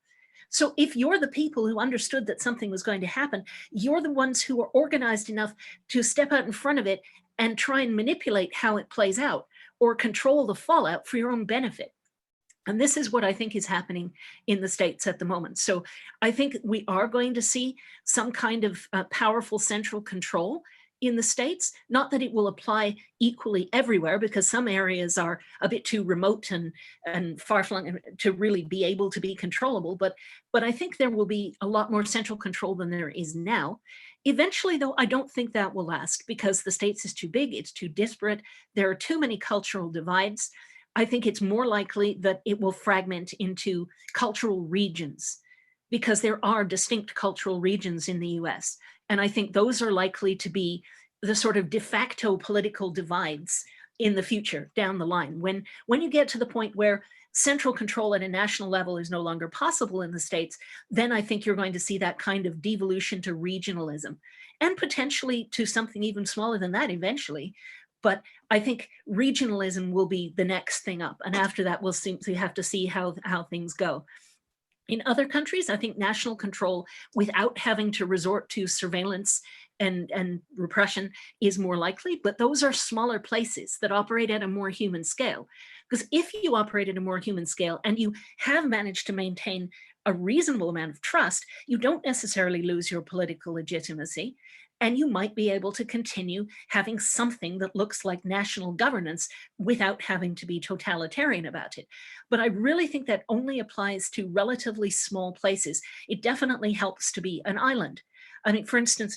So if you're the people who understood that something was going to happen, you're the ones who are organized enough to step out in front of it and try and manipulate how it plays out, or control the fallout for your own benefit. And this is what I think is happening in the States at the moment. So I think we are going to see some kind of powerful central control in the States. Not that it will apply equally everywhere, because some areas are a bit too remote and far-flung to really be able to be controllable. But I think there will be a lot more central control than there is now. Eventually, though, I don't think that will last, because the States is too big, it's too disparate. There are too many cultural divides. I think it's more likely that it will fragment into cultural regions, because there are distinct cultural regions in the US. And I think those are likely to be the sort of de facto political divides in the future down the line. When you get to the point where central control at a national level is no longer possible in the States, then I think you're going to see that kind of devolution to regionalism, and potentially to something even smaller than that eventually. But I think regionalism will be the next thing up. And after that, we'll simply have to see how things go. In other countries, I think national control without having to resort to surveillance and repression is more likely, but those are smaller places that operate at a more human scale. Because if you operate at a more human scale and you have managed to maintain a reasonable amount of trust, you don't necessarily lose your political legitimacy. And you might be able to continue having something that looks like national governance without having to be totalitarian about it. But I really think that only applies to relatively small places. It definitely helps to be an island. I mean, for instance,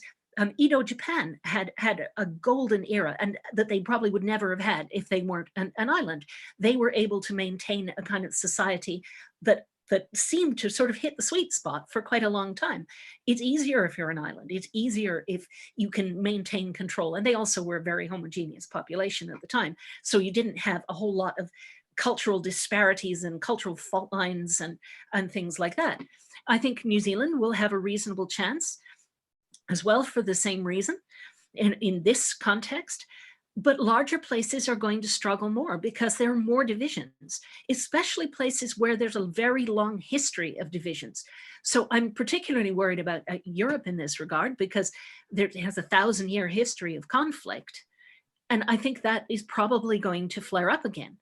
Edo Japan had a golden era, and that they probably would never have had if they weren't an island. They were able to maintain a kind of society that seemed to sort of hit the sweet spot for quite a long time. It's easier if you're an island. It's easier if you can maintain control. And they also were a very homogeneous population at the time. So you didn't have a whole lot of cultural disparities and cultural fault lines and things like that. I think New Zealand will have a reasonable chance as well for the same reason in this context. But larger places are going to struggle more because there are more divisions, especially places where there's a very long history of divisions. So I'm particularly worried about Europe in this regard, because it has a 1,000-year history of conflict. And I think that is probably going to flare up again.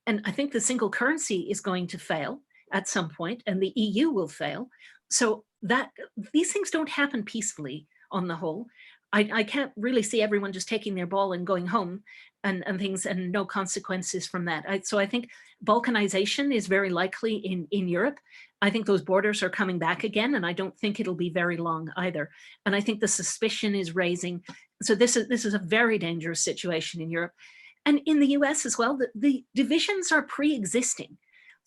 And I think the single currency is going to fail at some point, and the EU will fail. So that these things don't happen peacefully on the whole. I can't really see everyone just taking their ball and going home and things, and no consequences from that. So I think balkanization is very likely in Europe. I think those borders are coming back again, and I don't think it'll be very long either. And I think the suspicion is raising. So this is a very dangerous situation in Europe. And in the US as well, the divisions are pre-existing.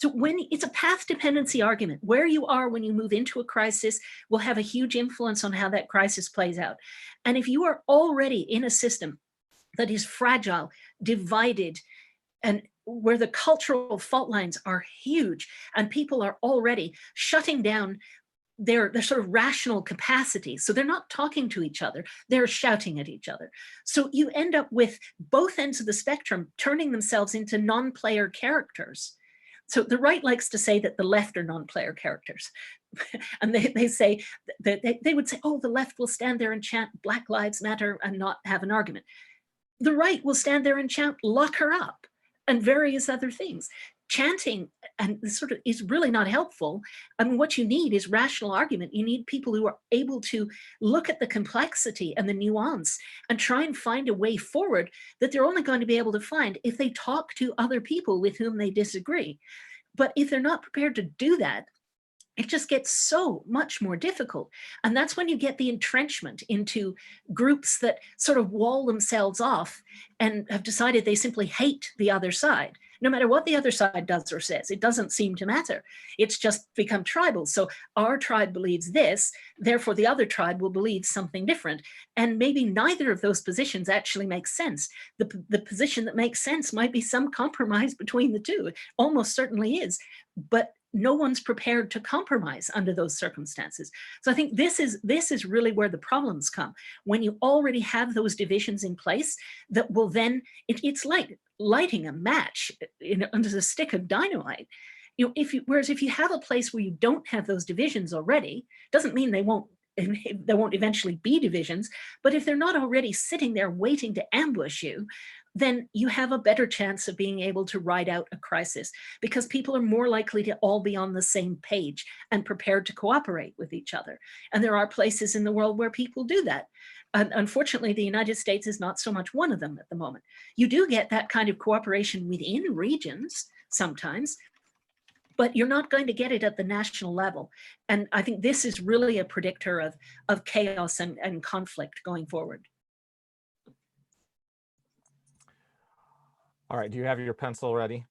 So when it's a path dependency argument, where you are when you move into a crisis will have a huge influence on how that crisis plays out. And if you are already in a system that is fragile, divided, and where the cultural fault lines are huge, and people are already shutting down their sort of rational capacity. So they're not talking to each other, they're shouting at each other. So you end up with both ends of the spectrum turning themselves into non-player characters. So the right likes to say that the left are non-player characters. And they say that they would say, oh, the left will stand there and chant Black Lives Matter and not have an argument. The right will stand there and chant lock her up and various other things. Chanting and sort of is really not helpful. I mean, what you need is rational argument. You need people who are able to look at the complexity and the nuance and try and find a way forward that they're only going to be able to find if they talk to other people with whom they disagree. But if they're not prepared to do that, it just gets so much more difficult. And that's when you get the entrenchment into groups that sort of wall themselves off and have decided they simply hate the other side. No matter what the other side does or says, it doesn't seem to matter. It's just become tribal. So our tribe believes this, therefore the other tribe will believe something different. And maybe neither of those positions actually makes sense. The position that makes sense might be some compromise between the two. It almost certainly is. But no one's prepared to compromise under those circumstances. So I think this is really where the problems come. When you already have those divisions in place that will then, it's like lighting a match under a stick of dynamite. Whereas if you have a place where you don't have those divisions already, doesn't mean there won't eventually be divisions, but if they're not already sitting there waiting to ambush you, then you have a better chance of being able to ride out a crisis, because people are more likely to all be on the same page and prepared to cooperate with each other. And there are places in the world where people do that. Unfortunately, the United States is not so much one of them at the moment. You do get that kind of cooperation within regions sometimes, but you're not going to get it at the national level. And I think this is really a predictor of chaos and conflict going forward. All right, do you have your pencil ready?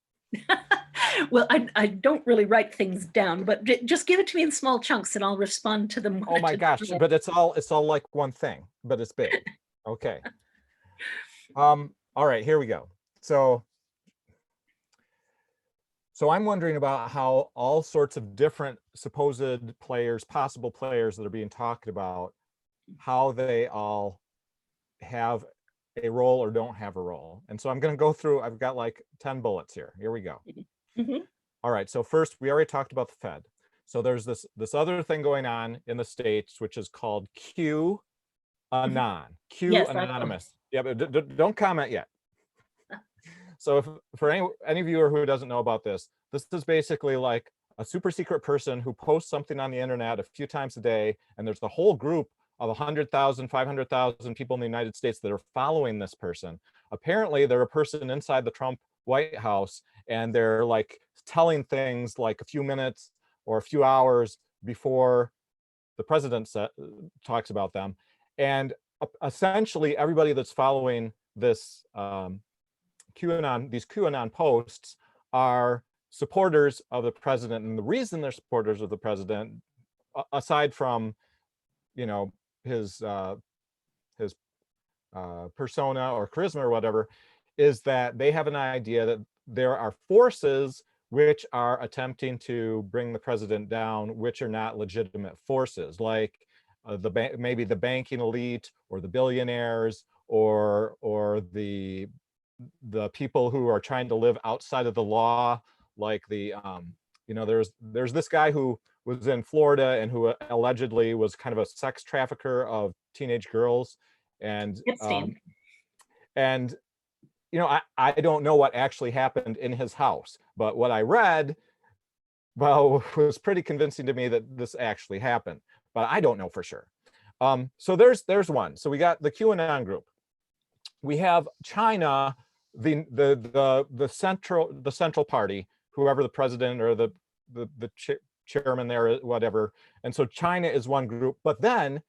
Well, I don't really write things down, but just give it to me in small chunks and I'll respond to them. Oh my gosh, but it's all like one thing, but it's big. Okay. All right, here we go. So I'm wondering about how all sorts of different supposed players, possible players that are being talked about, how they all have a role or don't have a role. And so I'm going to go through, I've got like 10 bullets here. Here we go. Mm-hmm. All right, so first, we already talked about the Fed. So there's this other thing going on in the States, which is called Q Anon, Q Yes, Anonymous. Yeah, but don't comment yet. So if for any viewer who doesn't know about this is basically like a super secret person who posts something on the internet a few times a day, and there's the whole group of 100,000, 500,000 people in the United States that are following this person. Apparently, they're a person inside the Trump White House, and they're like telling things like a few minutes or a few hours before the president talks about them. And essentially, everybody that's following this these QAnon posts are supporters of the president. And the reason they're supporters of the president, aside from, you know, his persona or charisma or whatever, is that they have an idea that there are forces which are attempting to bring the president down, which are not legitimate forces, like maybe the banking elite or the billionaires or the people who are trying to live outside of the law, like the you know, there's this guy who was in Florida and who allegedly was kind of a sex trafficker of teenage girls, and and you know, I don't know what actually happened in his house, but what I read, well, was pretty convincing to me that this actually happened, but I don't know for sure. So there's one. So we got the QAnon group. We have China, the central party, whoever the president or the chairman there, whatever. And so China is one group, but then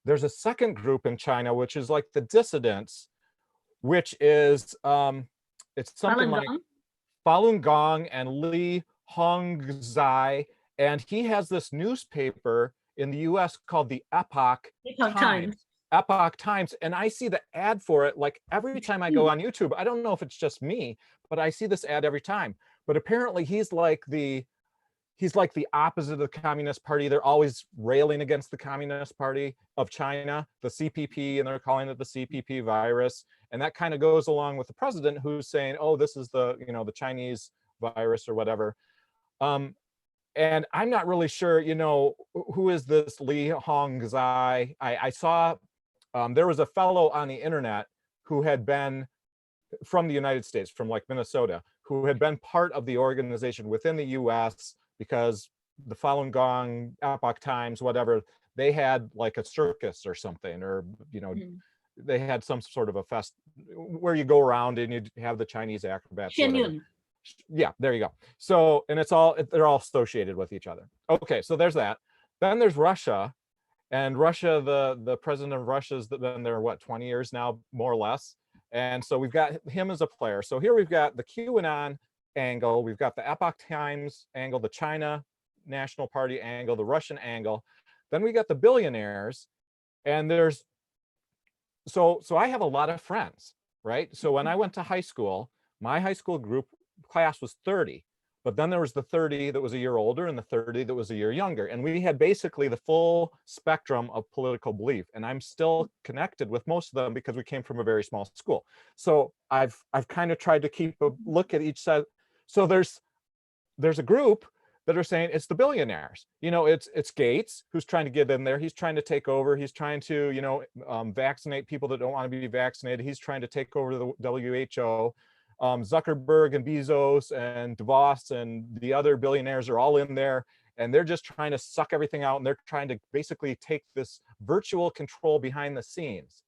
there's a second group in China, which is like the dissidents, which is it's something like Falun Gong and Li Hongzai, and he has this newspaper in the US called the Epoch Times. Epoch Times, and I see the ad for it like every time I go on YouTube. I don't know if it's just me, but I see this ad every time. But apparently he's like the opposite of the Communist Party. They're always railing against the Communist Party of China, the CPP, and they're calling it the CPP virus. And that kind of goes along with the president, who's saying, oh, this is the, you know, the Chinese virus or whatever. And I'm not really sure, you know, who is this Li Hongzai? I saw there was a fellow on the internet who had been from the United States, from like Minnesota, who had been part of the organization within the US because the Falun Gong, Epoch Times, whatever, they had like a circus or something, or, you know, they had some sort of a fest where you go around and you have the Chinese acrobats. Yeah, there you go. So, and they're all associated with each other. Okay, so there's that. Then there's Russia, and Russia, the president of Russia's been there, what, 20 years now, more or less. And so we've got him as a player. So here we've got the QAnon angle, we've got the Epoch Times angle, the China National Party angle, the Russian angle. Then we got the billionaires, and so I have a lot of friends, right? So when I went to high school, my high school class was 30, but then there was the 30 that was a year older and the 30 that was a year younger. And we had basically the full spectrum of political belief. And I'm still connected with most of them because we came from a very small school. So I've kind of tried to keep a look at each side. So there's a group that are saying it's the billionaires. You know, it's Gates who's trying to get in there. He's trying to take over. He's trying to, you know, vaccinate people that don't want to be vaccinated. He's trying to take over the WHO. Zuckerberg and Bezos and DeVos and the other billionaires are all in there, and they're just trying to suck everything out, and they're trying to basically take this virtual control behind the scenes.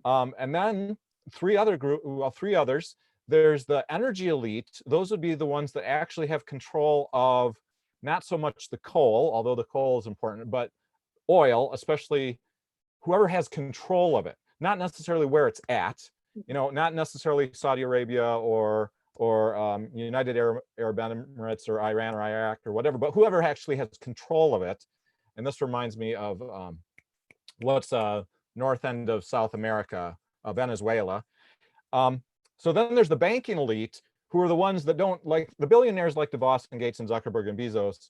And then three others. There's the energy elite. Those would be the ones that actually have control of not so much the coal, although the coal is important, but oil, especially whoever has control of it, not necessarily where it's at. You know, not necessarily Saudi Arabia or United Arab Emirates or Iran or Iraq or whatever, but whoever actually has control of it. And this reminds me of what's north end of South America, Venezuela. So then there's the banking elite, who are the ones that don't, like the billionaires like DeVos and Gates and Zuckerberg and Bezos.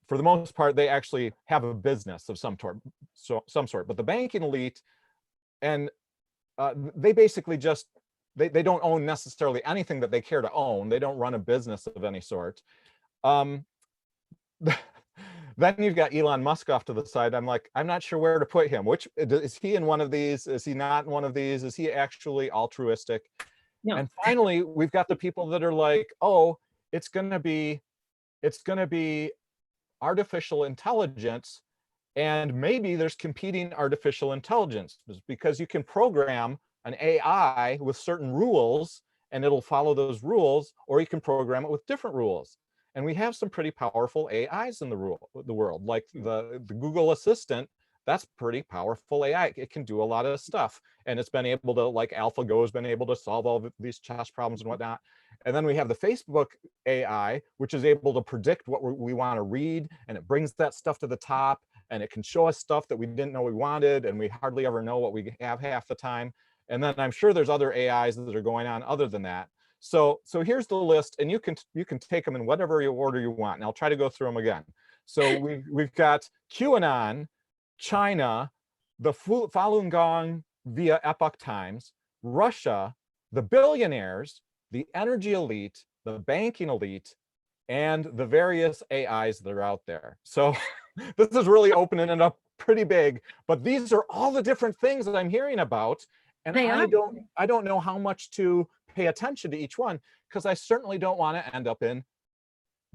For the most part, they actually have a business of some sort. But the banking elite, and they basically just, they don't own necessarily anything that they care to own. They don't run a business of any sort. Then you've got Elon Musk off to the side. I'm like, I'm not sure where to put him. Which is he in one of these? Is he not in one of these? Is he actually altruistic? No. And finally, we've got the people that are like, oh, it's going to be it's going to be artificial intelligence, and maybe there's competing artificial intelligence, because you can program an AI with certain rules and it'll follow those rules, or you can program it with different rules. And we have some pretty powerful AIs in the world, like the Google Assistant. That's pretty powerful AI. It can do a lot of stuff, and it's been able to, like AlphaGo has been able to solve all of these chess problems and whatnot. And then we have the Facebook AI, which is able to predict what we want to read, and it brings that stuff to the top, and it can show us stuff that we didn't know we wanted, and we hardly ever know what we have half the time. And then I'm sure there's other AIs that are going on other than that. So here's the list, and you can take them in whatever order you want, and I'll try to go through them again. So we've got QAnon, China, the Falun Gong via Epoch Times, Russia, the billionaires, the energy elite, the banking elite, and the various AIs that are out there. So this is really opening it up pretty big, but these are all the different things that I'm hearing about. And I don't know how much to pay attention to each one, because I certainly don't want to end up in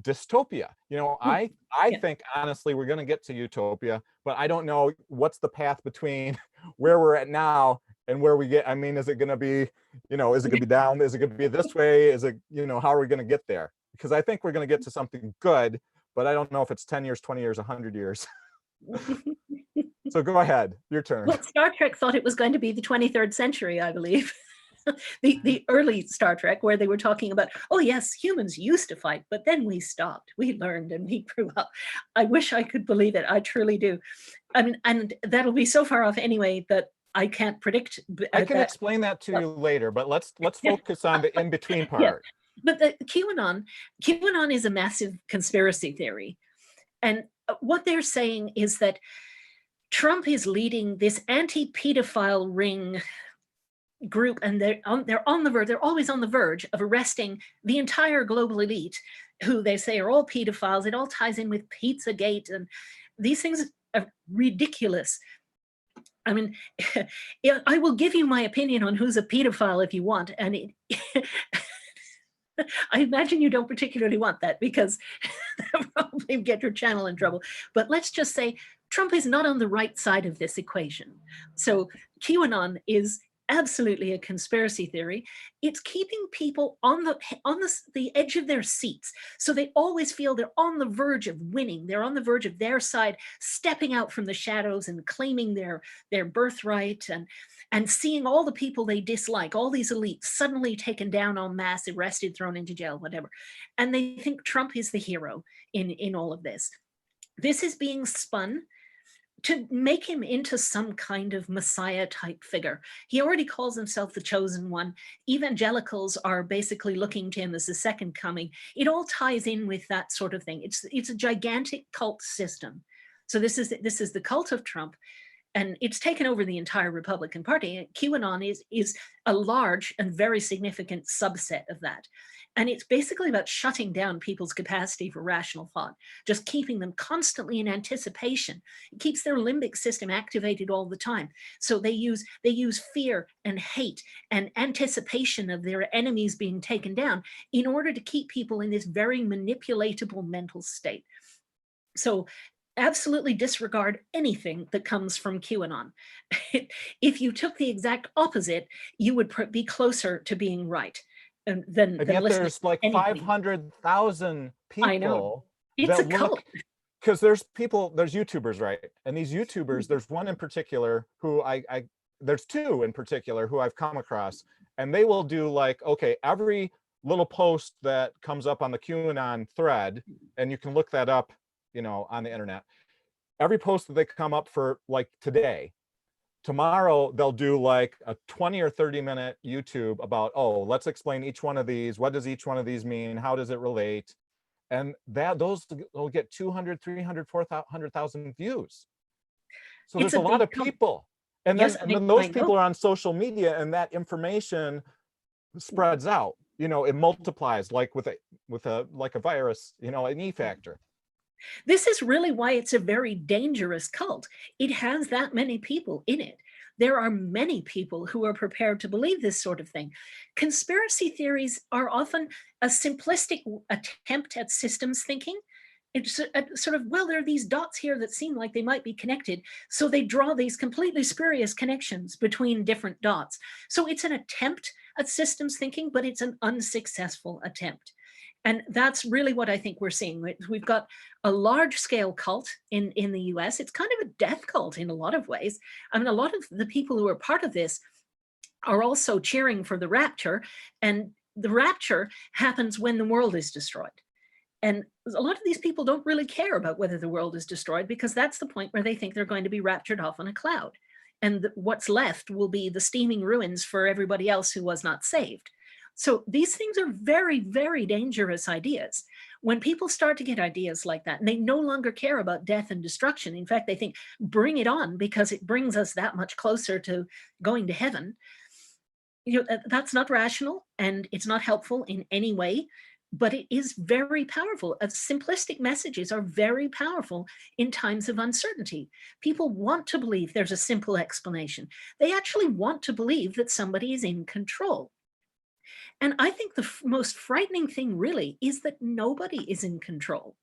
dystopia. You know, I think honestly we're going to get to utopia, but I don't know what's the path between where we're at now and where we get. I mean, is it going to be, you know, is it going to be down? Is it going to be this way? Is it, you know, how are we going to get there? Because I think we're going to get to something good, but I don't know if it's 10 years, 20 years, 100 years. So go ahead, your turn. Well, Star Trek thought it was going to be the 23rd century, I believe. the early Star Trek, where they were talking about, oh yes, humans used to fight, but then we stopped, we learned, and we grew up. I wish I could believe it. I truly do. I mean, and that'll be so far off anyway that I can't predict. I can explain that to you later, but let's focus on the in-between part. Yeah. But the QAnon is a massive conspiracy theory. And what they're saying is that Trump is leading this anti-pedophile ring group, and they're on the verge, they're always on the verge of arresting the entire global elite, who they say are all pedophiles. It all ties in with Pizzagate, and these things are ridiculous. I mean, I will give you my opinion on who's a pedophile if you want, and I imagine you don't particularly want that, because that probably get your channel in trouble. But let's just say Trump is not on the right side of this equation. So QAnon is absolutely a conspiracy theory. It's keeping people on the edge of their seats, so they always feel they're on the verge of winning. They're on the verge of their side stepping out from the shadows and claiming their birthright, and seeing all the people they dislike, all these elites, suddenly taken down en masse, arrested, thrown into jail, whatever. And they think Trump is the hero in all of this. This is being spun to make him into some kind of Messiah type figure. He already calls himself the chosen one. Evangelicals are basically looking to him as the second coming. It all ties in with that sort of thing. It's a gigantic cult system. So this is the cult of Trump, and it's taken over the entire Republican Party. QAnon is a large and very significant subset of that. And it's basically about shutting down people's capacity for rational thought, just keeping them constantly in anticipation. It keeps their limbic system activated all the time. So they use fear and hate and anticipation of their enemies being taken down in order to keep people in this very manipulatable mental state. So absolutely disregard anything that comes from QAnon. If you took the exact opposite, you would be closer to being right. And yet there's like 500,000 people. I know. It's a cult. Because there's YouTubers, right? And these YouTubers, there's one in particular who there's two in particular who I've come across, and they will do like, okay, every little post that comes up on the QAnon thread, and you can look that up, you know, on the internet, every post that they come up for, like today, tomorrow they'll do like a 20 or 30-minute YouTube about, oh, let's explain each one of these. What does each one of these mean? How does it relate? And those will get 200, 300, 400,000 views. So there's a lot of people. And then those people are on social media, and that information spreads out. You know, it multiplies like with a virus, you know, an E factor. This is really why it's a very dangerous cult. It has that many people in it. There are many people who are prepared to believe this sort of thing. Conspiracy theories are often a simplistic attempt at systems thinking. It's a sort of, well, there are these dots here that seem like they might be connected. So they draw these completely spurious connections between different dots. So it's an attempt at systems thinking, but it's an unsuccessful attempt. And that's really what I think we're seeing. We've got a large scale cult in the US. It's kind of a death cult in a lot of ways. I mean, a lot of the people who are part of this are also cheering for the rapture. And the rapture happens when the world is destroyed. And a lot of these people don't really care about whether the world is destroyed, because that's the point where they think they're going to be raptured off on a cloud. And what's left will be the steaming ruins for everybody else who was not saved. So these things are very, very dangerous ideas. When people start to get ideas like that, and they no longer care about death and destruction, in fact, they think, bring it on, because it brings us that much closer to going to heaven. That's not rational, and it's not helpful in any way, but it is very powerful. Simplistic messages are very powerful in times of uncertainty. People want to believe there's a simple explanation. They actually want to believe that somebody is in control. And I think the most frightening thing really is that nobody is in control.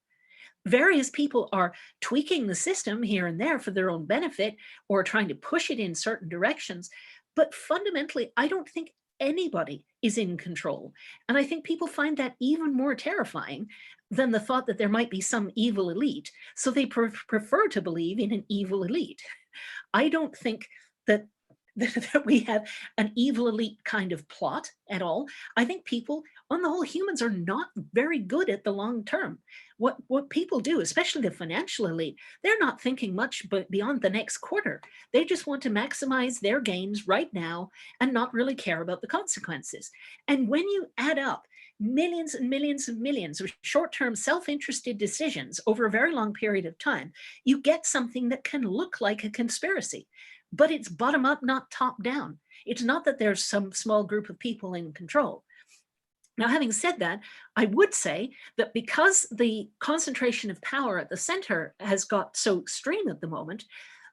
Various people are tweaking the system here and there for their own benefit, or trying to push it in certain directions. But fundamentally, I don't think anybody is in control. And I think people find that even more terrifying than the thought that there might be some evil elite. So they prefer to believe in an evil elite. I don't think that that we have an evil elite kind of plot at all. I think people, on the whole, humans are not very good at the long term. What people do, especially the financial elite, they're not thinking much but beyond the next quarter. They just want to maximize their gains right now and not really care about the consequences. And when you add up millions and millions and millions of short-term self-interested decisions over a very long period of time, you get something that can look like a conspiracy. But it's bottom up, not top down. It's not that there's some small group of people in control. Now, having said that, I would say that because the concentration of power at the center has got so extreme at the moment,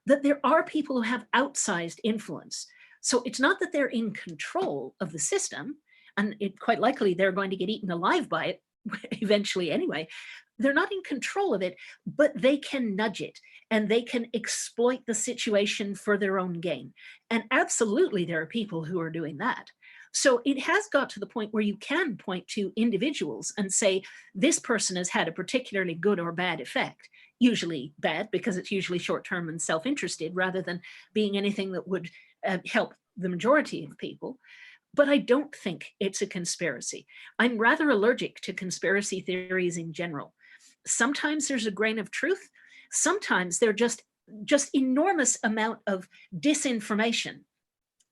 that there are people who have outsized influence. So it's not that they're in control of the system, and quite likely they're going to get eaten alive by it eventually anyway. They're not in control of it, but they can nudge it, and they can exploit the situation for their own gain. And absolutely, there are people who are doing that. So it has got to the point where you can point to individuals and say, this person has had a particularly good or bad effect. Usually bad, because it's usually short-term and self-interested, rather than being anything that would help the majority of people. But I don't think it's a conspiracy. I'm rather allergic to conspiracy theories in general. Sometimes there's a grain of truth. Sometimes they're just enormous amount of disinformation.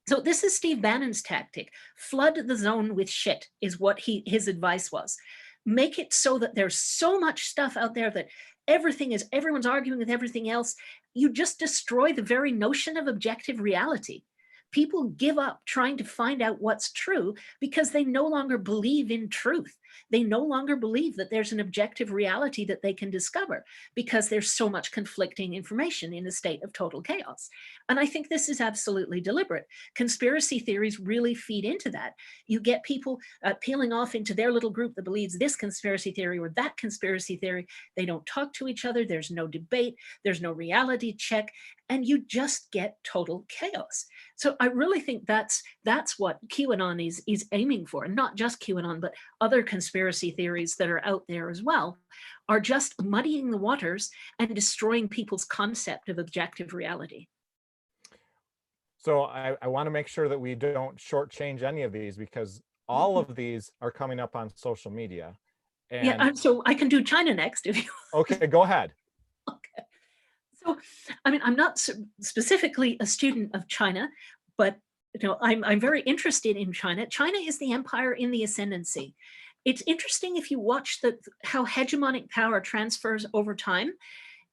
So this is Steve Bannon's tactic. Flood the zone with shit is what his advice was. Make it so that there's so much stuff out there that everyone's arguing with everything else. You just destroy the very notion of objective reality. People give up trying to find out what's true because they no longer believe in truth. They no longer believe that there's an objective reality that they can discover, because there's so much conflicting information in a state of total chaos. And I think this is absolutely deliberate. Conspiracy theories really feed into that. You get people peeling off into their little group that believes this conspiracy theory or that conspiracy theory. They don't talk to each other. There's no debate. There's no reality check. And you just get total chaos. So I really think that's what QAnon is aiming for. And not just QAnon, but other conspiracy theories that are out there as well, are just muddying the waters and destroying people's concept of objective reality. So I want to make sure that we don't shortchange any of these, because all of these are coming up on social media. And yeah, so I can do China next if you okay, go ahead. Okay. So, I mean, I'm not specifically a student of China, but I'm very interested in China. China is the empire in the ascendancy. It's interesting if you watch how hegemonic power transfers over time.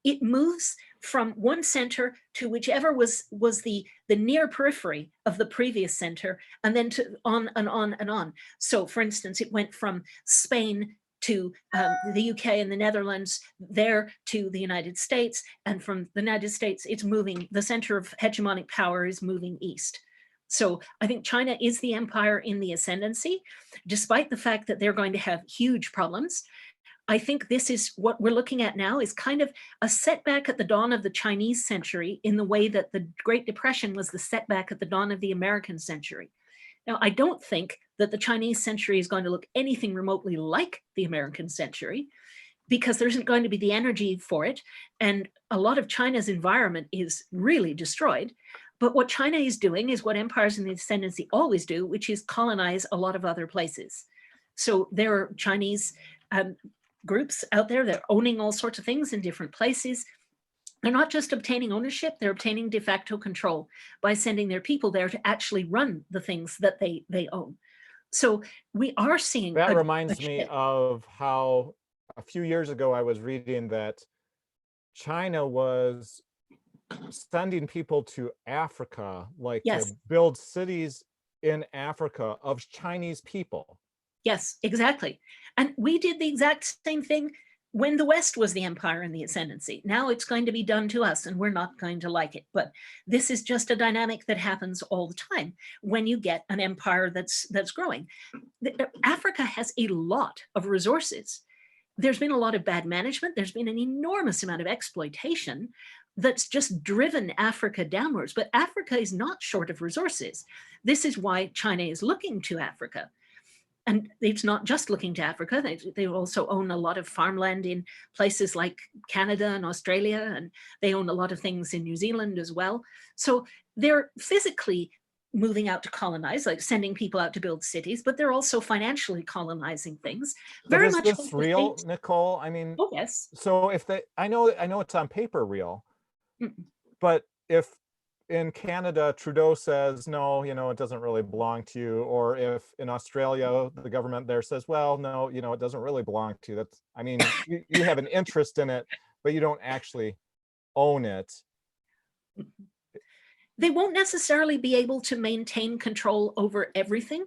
It moves from one center to whichever was the near periphery of the previous center, and then to on and on and on. So, for instance, it went from Spain to the UK and the Netherlands, there to the United States. And from the United States, it's moving, the center of hegemonic power is moving east. So I think China is the empire in the ascendancy, despite the fact that they're going to have huge problems. I think this is what we're looking at now is kind of a setback at the dawn of the Chinese century in the way that the Great Depression was the setback at the dawn of the American century. Now, I don't think that the Chinese century is going to look anything remotely like the American century because there isn't going to be the energy for it. And a lot of China's environment is really destroyed. But what China is doing is what empires in the ascendancy always do, which is colonize a lot of other places. So there are Chinese groups out there that are owning all sorts of things in different places. They're not just obtaining ownership, they're obtaining de facto control by sending their people there to actually run the things that they own. So we are seeing— That reminds me of how a few years ago I was reading that China was sending people to Africa, like Yes. to build cities in Africa of Chinese people. Yes, exactly. And we did the exact same thing when the West was the empire in the ascendancy. Now it's going to be done to us and we're not going to like it. But this is just a dynamic that happens all the time when you get an empire that's growing. Africa has a lot of resources. There's been a lot of bad management. There's been an enormous amount of exploitation that's just driven Africa downwards. But Africa is not short of resources. This is why China is looking to Africa. And it's not just looking to Africa. They also own a lot of farmland in places like Canada and Australia, and they own a lot of things in New Zealand as well. So they're physically moving out to colonize, like sending people out to build cities, but they're also financially colonizing things. Very much. Is this real, Nicole? I mean, oh yes. So if they, I know it's on paper real, but if in Canada, Trudeau says, no, it doesn't really belong to you. Or if in Australia, the government there says, well, no, it doesn't really belong to you. That's, I mean, you have an interest in it, but you don't actually own it. They won't necessarily be able to maintain control over everything.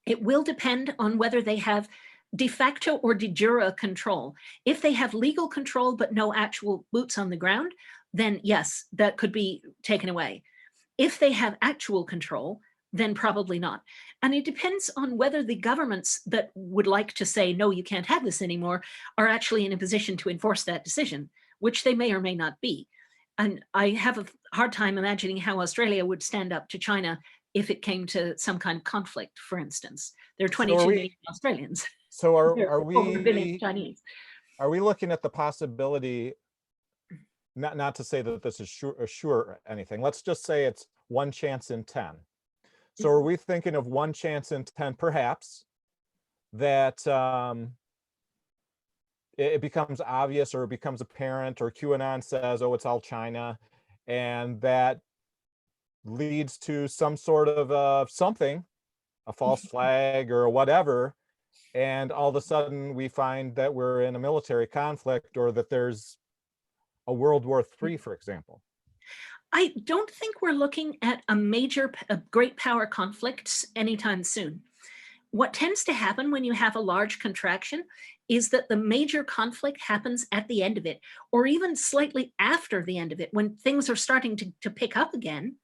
It will depend on whether they have de facto or de jure control. If they have legal control, but no actual boots on the ground, then yes, that could be taken away. If they have actual control, then probably not. And it depends on whether the governments that would like to say, no, you can't have this anymore, are actually in a position to enforce that decision, which they may or may not be. And I have a hard time imagining how Australia would stand up to China if it came to some kind of conflict, for instance. There are 22 million Australians. So are we over a billion Chinese? Are we looking at the possibility, not to say that this is sure anything, let's just say it's 1 chance in 10. So are we thinking of 1 chance in 10 perhaps that it becomes obvious or it becomes apparent, or QAnon says, oh, it's all China, and that leads to some sort of something, a false flag or whatever, and all of a sudden we find that we're in a military conflict, or that there's a World War III, for example? I don't think we're looking at a great power conflicts anytime soon. What tends to happen when you have a large contraction is that the major conflict happens at the end of it, or even slightly after the end of it, when things are starting to pick up again.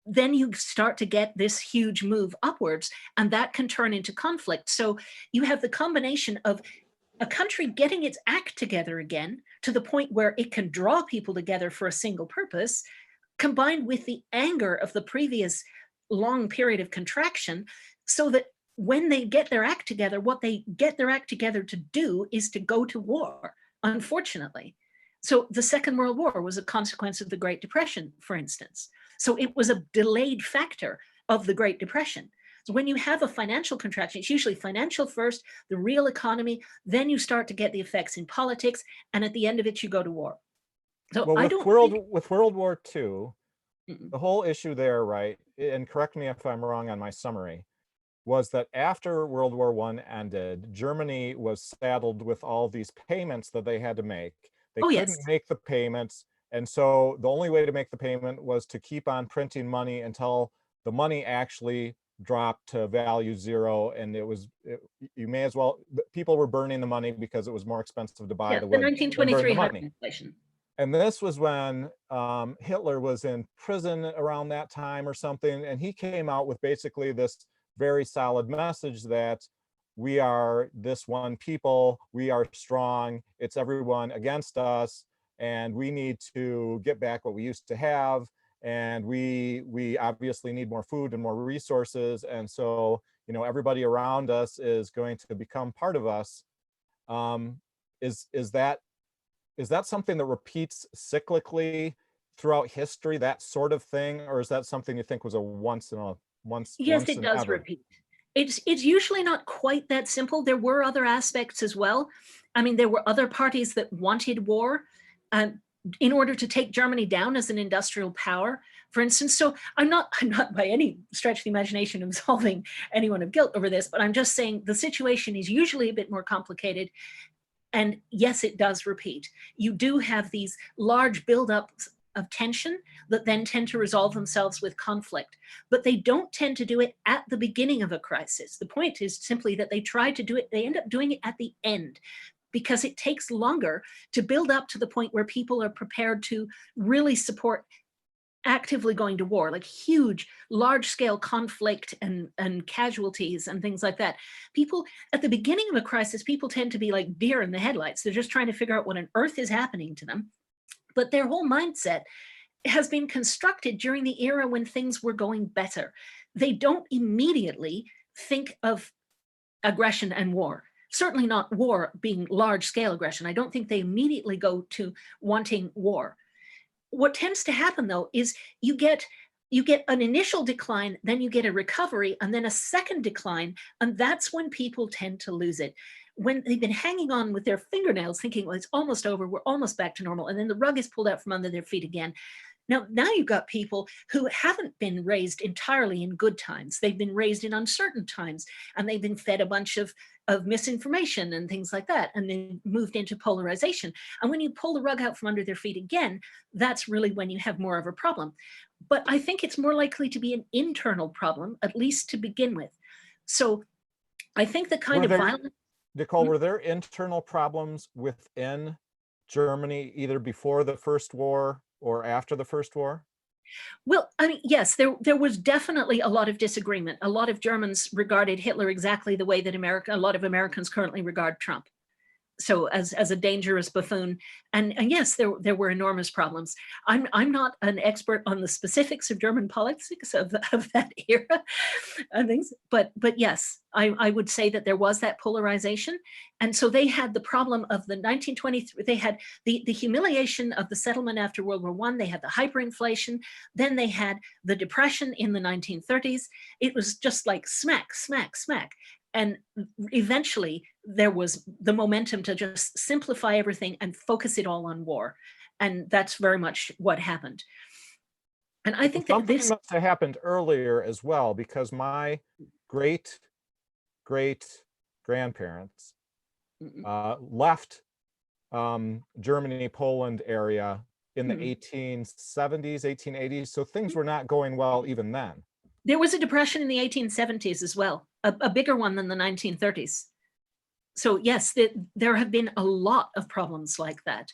Then you start to get this huge move upwards, and that can turn into conflict. So you have the combination of a country getting its act together again to the point where it can draw people together for a single purpose, combined with the anger of the previous long period of contraction, so that when they get their act together, what they get their act together to do is to go to war, unfortunately. So the Second World War was a consequence of the Great Depression, for instance. So it was a delayed factor of the Great Depression. So when you have a financial contraction, it's usually financial first, the real economy, then you start to get the effects in politics, and at the end of it, you go to war. So well, with World War II, the whole issue there, right, and correct me if I'm wrong on my summary, was that after World War I ended, Germany was saddled with all these payments that they had to make. They couldn't make the payments, and so the only way to make the payment was to keep on printing money until the money actually dropped to value 0, and you may as well, people were burning the money because it was more expensive to buy Yeah, the the wood than burn 1923 the money. hyperinflation. And this was when Hitler was in prison around that time or something, and he came out with basically this very solid message that we are this one people, we are strong, it's everyone against us, and we need to get back what we used to have, and we obviously need more food and more resources, and so, you know, everybody around us is going to become part of us. Is that something that repeats cyclically throughout history, that sort of thing, or is that something you think was a once Yes, it and does ever? repeat. It's usually not quite that simple. There were other aspects as well. I mean, there were other parties that wanted war um, in order to take Germany down as an industrial power, for instance. So I'm not by any stretch of the imagination absolving anyone of guilt over this, but I'm just saying the situation is usually a bit more complicated. And yes, it does repeat. You do have these large buildups of tension that then tend to resolve themselves with conflict, but they don't tend to do it at the beginning of a crisis. The point is simply that they try to do it, they end up doing it at the end because it takes longer to build up to the point where people are prepared to really support actively going to war, like huge, large scale conflict and casualties and things like that. People at the beginning of a crisis, people tend to be like deer in the headlights. They're just trying to figure out what on earth is happening to them. But their whole mindset has been constructed during the era when things were going better. They don't immediately think of aggression and war. Certainly not war being large scale aggression. I don't think they immediately go to wanting war. What tends to happen though is you get an initial decline, then you get a recovery, and then a second decline, and that's when people tend to lose it. When they've been hanging on with their fingernails thinking, well, it's almost over, we're almost back to normal, and then the rug is pulled out from under their feet again. Now you've got people who haven't been raised entirely in good times. They've been raised in uncertain times, and they've been fed a bunch of misinformation and things like that, and then moved into polarization. And when you pull the rug out from under their feet again, that's really when you have more of a problem. But I think it's more likely to be an internal problem, at least to begin with. So I think the kind of violence. Nicole, were there internal problems within Germany either before the First War or after the First War? Well, I mean, yes, there was definitely a lot of disagreement. A lot of Germans regarded Hitler exactly the way that a lot of Americans currently regard Trump. So as a dangerous buffoon, and yes, there were enormous problems. I'm not an expert on the specifics of German politics of that era and things, but yes, I would say that there was that polarization, and so they had the problem of the 1923. They had the humiliation of the settlement after World War I. They had the hyperinflation. Then they had the depression in the 1930s. It was just like smack, smack, smack. And eventually there was the momentum to just simplify everything and focus it all on war. And that's very much what happened. And I think that something this must have happened earlier as well, because my great grandparents left Germany, Poland area in the 1870s, 1880s. So things were not going well even then. There was a depression in the 1870s as well, a bigger one than the 1930s. So yes, there have been a lot of problems like that.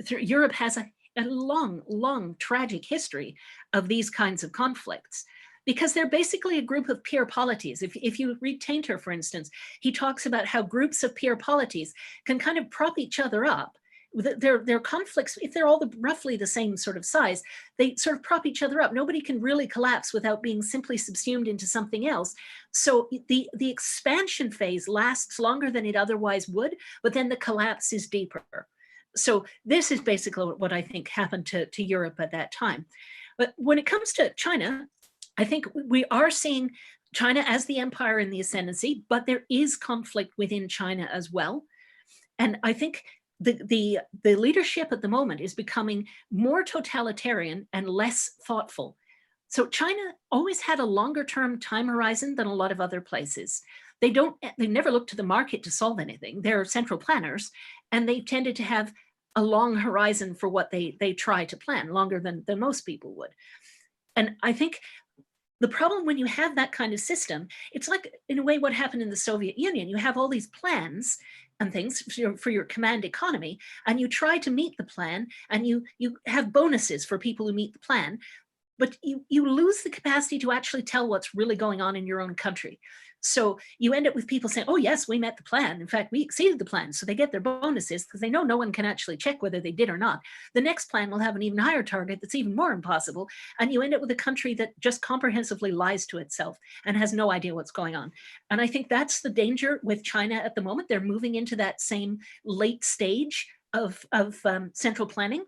Europe has a long, long, tragic history of these kinds of conflicts because they're basically a group of peer polities. If you read Tainter, for instance, he talks about how groups of peer polities can kind of prop each other up. Their conflicts, if they're all roughly the same sort of size, they sort of prop each other up. Nobody can really collapse without being simply subsumed into something else. So the expansion phase lasts longer than it otherwise would, but then the collapse is deeper. So this is basically what I think happened to Europe at that time. But when it comes to China, I think we are seeing China as the empire in the ascendancy, but there is conflict within China as well. And I think the leadership at the moment is becoming more totalitarian and less thoughtful. So China always had a longer term time horizon than a lot of other places. They never look to the market to solve anything. They're central planners, and they tended to have a long horizon for what they try to plan, longer than most people would. And I think The problem when you have that kind of system, it's like in a way what happened in the Soviet Union. You have all these plans and things for your command economy, and you try to meet the plan, and you have bonuses for people who meet the plan, but you lose the capacity to actually tell what's really going on in your own country. So you end up with people saying, oh yes, we met the plan. In fact, we exceeded the plan. So they get their bonuses because they know no one can actually check whether they did or not. The next plan will have an even higher target that's even more impossible. And you end up with a country that just comprehensively lies to itself and has no idea what's going on. And I think that's the danger with China at the moment. They're moving into that same late stage of central planning.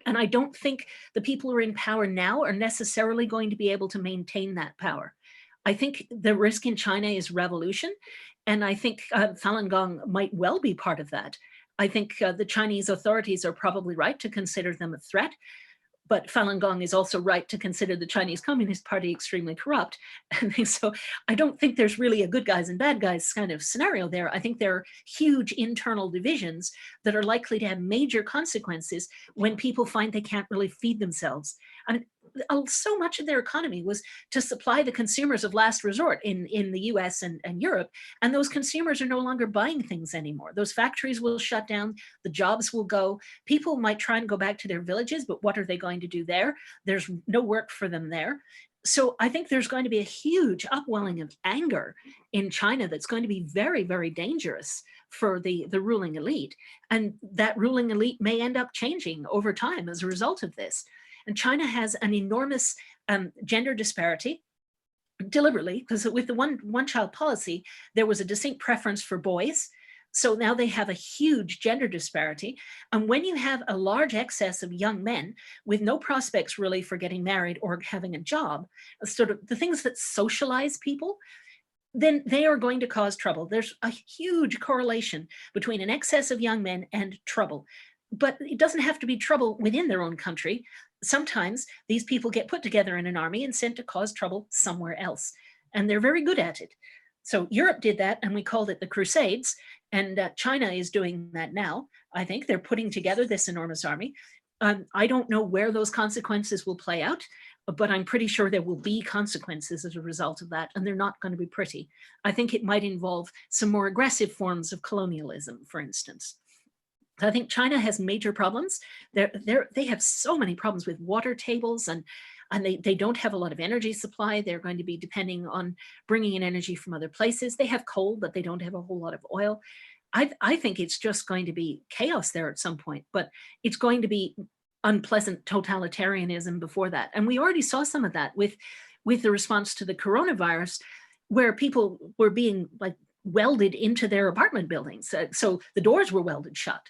And I don't think the people who are in power now are necessarily going to be able to maintain that power. I think the risk in China is revolution. And I think Falun Gong might well be part of that. I think the Chinese authorities are probably right to consider them a threat. But Falun Gong is also right to consider the Chinese Communist Party extremely corrupt. And so I don't think there's really a good guys and bad guys kind of scenario there. I think there are huge internal divisions that are likely to have major consequences when people find they can't really feed themselves. I mean, so much of their economy was to supply the consumers of last resort in the US and Europe. And those consumers are no longer buying things anymore. Those factories will shut down, the jobs will go. People might try and go back to their villages, but what are they going to do there? There's no work for them there. So I think there's going to be a huge upwelling of anger in China that's going to be very, very dangerous for the ruling elite. And that ruling elite may end up changing over time as a result of this. And China has an enormous gender disparity, deliberately, because with the one-child policy, there was a distinct preference for boys. So now they have a huge gender disparity. And when you have a large excess of young men with no prospects really for getting married or having a job, sort of the things that socialize people, then they are going to cause trouble. There's a huge correlation between an excess of young men and trouble. But it doesn't have to be trouble within their own country. Sometimes these people get put together in an army and sent to cause trouble somewhere else. And they're very good at it. So Europe did that, and we called it the Crusades. And China is doing that now. I think they're putting together this enormous army. I don't know where those consequences will play out, but I'm pretty sure there will be consequences as a result of that, and they're not going to be pretty. I think it might involve some more aggressive forms of colonialism, for instance. I think China has major problems. They have so many problems with water tables, and they don't have a lot of energy supply. They're going to be depending on bringing in energy from other places. They have coal, but they don't have a whole lot of oil. I think it's just going to be chaos there at some point, but it's going to be unpleasant totalitarianism before that. And we already saw some of that with the response to the coronavirus, where people were being like welded into their apartment buildings. So the doors were welded shut.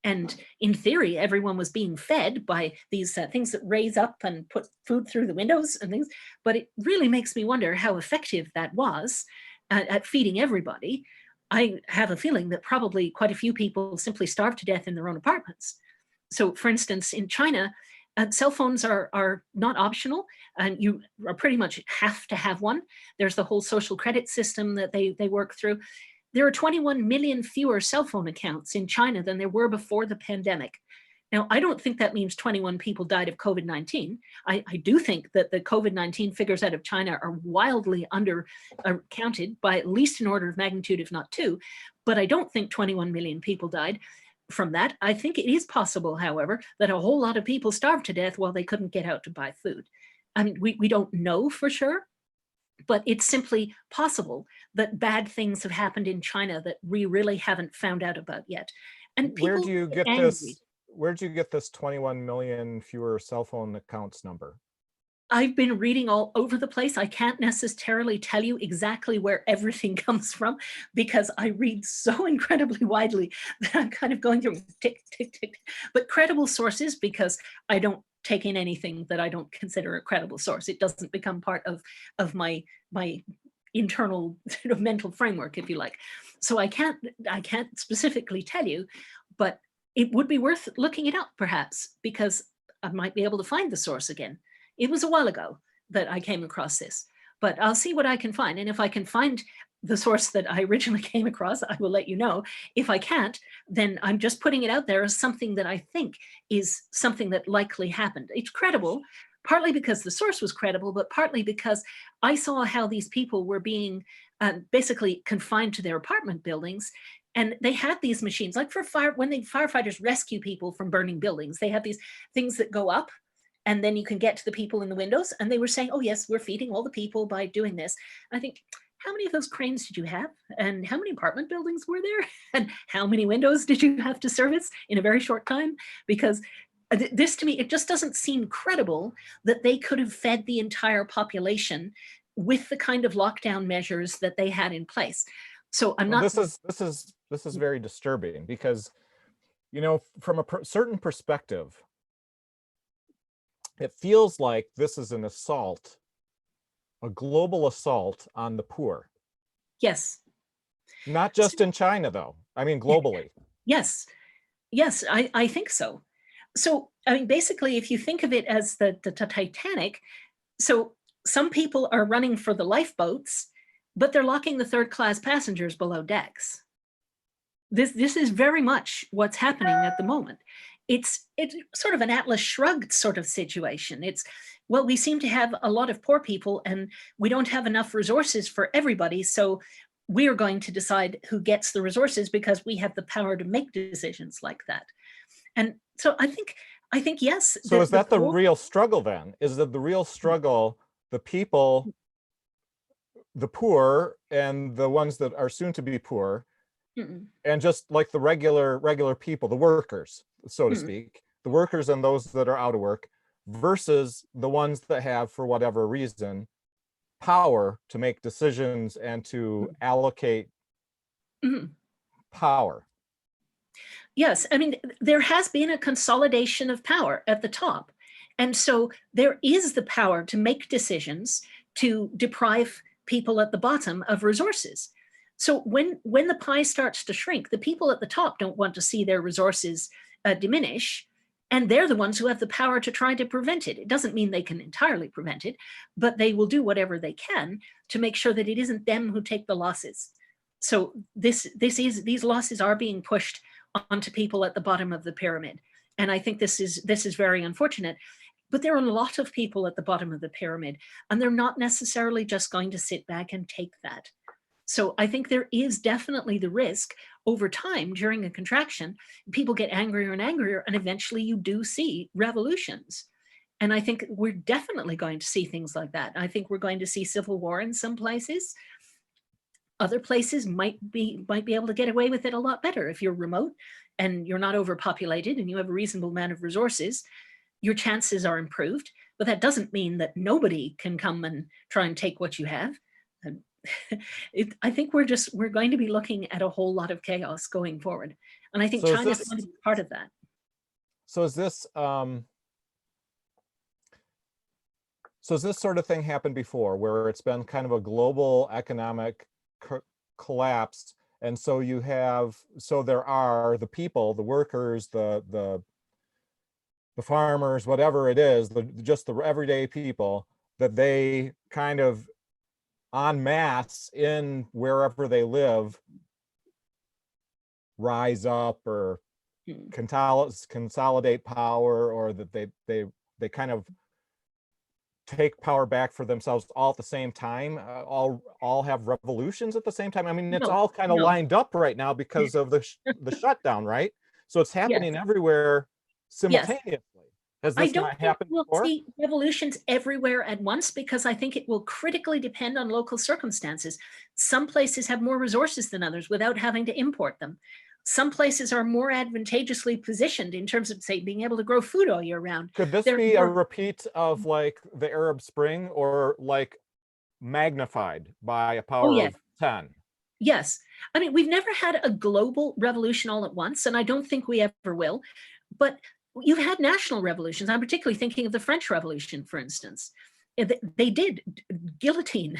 And in theory, everyone was being fed by these things that raise up and put food through the windows and things. But it really makes me wonder how effective that was at feeding everybody. I have a feeling that probably quite a few people simply starved to death in their own apartments. So for instance, in China, cell phones are not optional, and you are pretty much have to have one. There's the whole social credit system that they work through. There are 21 million fewer cell phone accounts in China than there were before the pandemic. Now, I don't think that means 21 people died of COVID-19. I do think that the COVID-19 figures out of China are wildly undercounted by at least an order of magnitude, if not two. But I don't think 21 million people died from that. I think it is possible, however, that a whole lot of people starved to death while they couldn't get out to buy food. I mean, we don't know for sure, but it's simply possible that bad things have happened in China that we really haven't found out about yet. And people Where do you get angry. this? Where do you get this 21 million fewer cell phone accounts number? I've been reading all over the place. I can't necessarily tell you exactly where everything comes from because I read so incredibly widely that I'm kind of going through tick, tick, tick. But credible sources, because I don't take in anything that I don't consider a credible source. It doesn't become part of my internal sort of mental framework, if you like. So I can't specifically tell you, but it would be worth looking it up perhaps, because I might be able to find the source again. It was a while ago that I came across this, but I'll see what I can find. And if I can find the source that I originally came across, I will let you know. If I can't, then I'm just putting it out there as something that I think is something that likely happened. It's credible, partly because the source was credible, but partly because I saw how these people were being basically confined to their apartment buildings. And they had these machines, like for fire, when the firefighters rescue people from burning buildings, they have these things that go up and then you can get to the people in the windows. And they were saying, oh yes, we're feeding all the people by doing this. And I think, how many of those cranes did you have? And how many apartment buildings were there? And how many windows did you have to service in a very short time? Because this, to me, it just doesn't seem credible that they could have fed the entire population with the kind of lockdown measures that they had in place. So I'm not. This is very disturbing because, you know, from a certain perspective, it feels like this is an assault, a global assault on the poor. Yes. Not just in China, though. I mean, globally. Yes. Yes, I think so. So, I mean, basically, if you think of it as the Titanic, so some people are running for the lifeboats, but they're locking the third class passengers below decks. This is very much what's happening at the moment. It's sort of an Atlas Shrugged sort of situation. It's, well, we seem to have a lot of poor people and we don't have enough resources for everybody. So we're going to decide who gets the resources because we have the power to make decisions like that. And so I think yes. So is that the real struggle then? Is that the real struggle, the people, the poor and the ones that are soon to be poor, and just like the regular people, the workers, so to speak, the workers and those that are out of work, versus the ones that have, for whatever reason, power to make decisions and to allocate power? Yes, I mean, there has been a consolidation of power at the top. And so there is the power to make decisions to deprive people at the bottom of resources. So when the pie starts to shrink, the people at the top don't want to see their resources diminish, and they're the ones who have the power to try to prevent it. It doesn't mean they can entirely prevent it, but they will do whatever they can to make sure that it isn't them who take the losses. So these losses are being pushed onto people at the bottom of the pyramid, and I think this is very unfortunate. But there are a lot of people at the bottom of the pyramid, and they're not necessarily just going to sit back and take that. So I think there is definitely the risk over time during a contraction, people get angrier and angrier, and eventually you do see revolutions. And I think we're definitely going to see things like that. I think we're going to see civil war in some places. Other places might be able to get away with it a lot better. If you're remote and you're not overpopulated and you have a reasonable amount of resources, your chances are improved. But that doesn't mean that nobody can come and try and take what you have. I think we're going to be looking at a whole lot of chaos going forward. And I think China is going to be part of that. So is this sort of thing happened before, where it's been kind of a global economic collapse, and so there are the people, the workers, the farmers, whatever it is, just the everyday people, that they kind of en masse in wherever they live rise up or consolidate power, or that they kind of take power back for themselves all at the same time, all have revolutions at the same time. I mean, it's all kind of lined up right now because of the shutdown, right? So it's happening everywhere simultaneously. Has this not happened before? We'll see revolutions everywhere at once, because I think it will critically depend on local circumstances. Some places have more resources than others without having to import them. Some places are more advantageously positioned in terms of, say, being able to grow food all year round. Could this be a repeat of like the Arab Spring, or like magnified by a power of 10? Yes. I mean, we've never had a global revolution all at once, and I don't think we ever will. But you've had national revolutions. I'm particularly thinking of the French Revolution, for instance. They did guillotine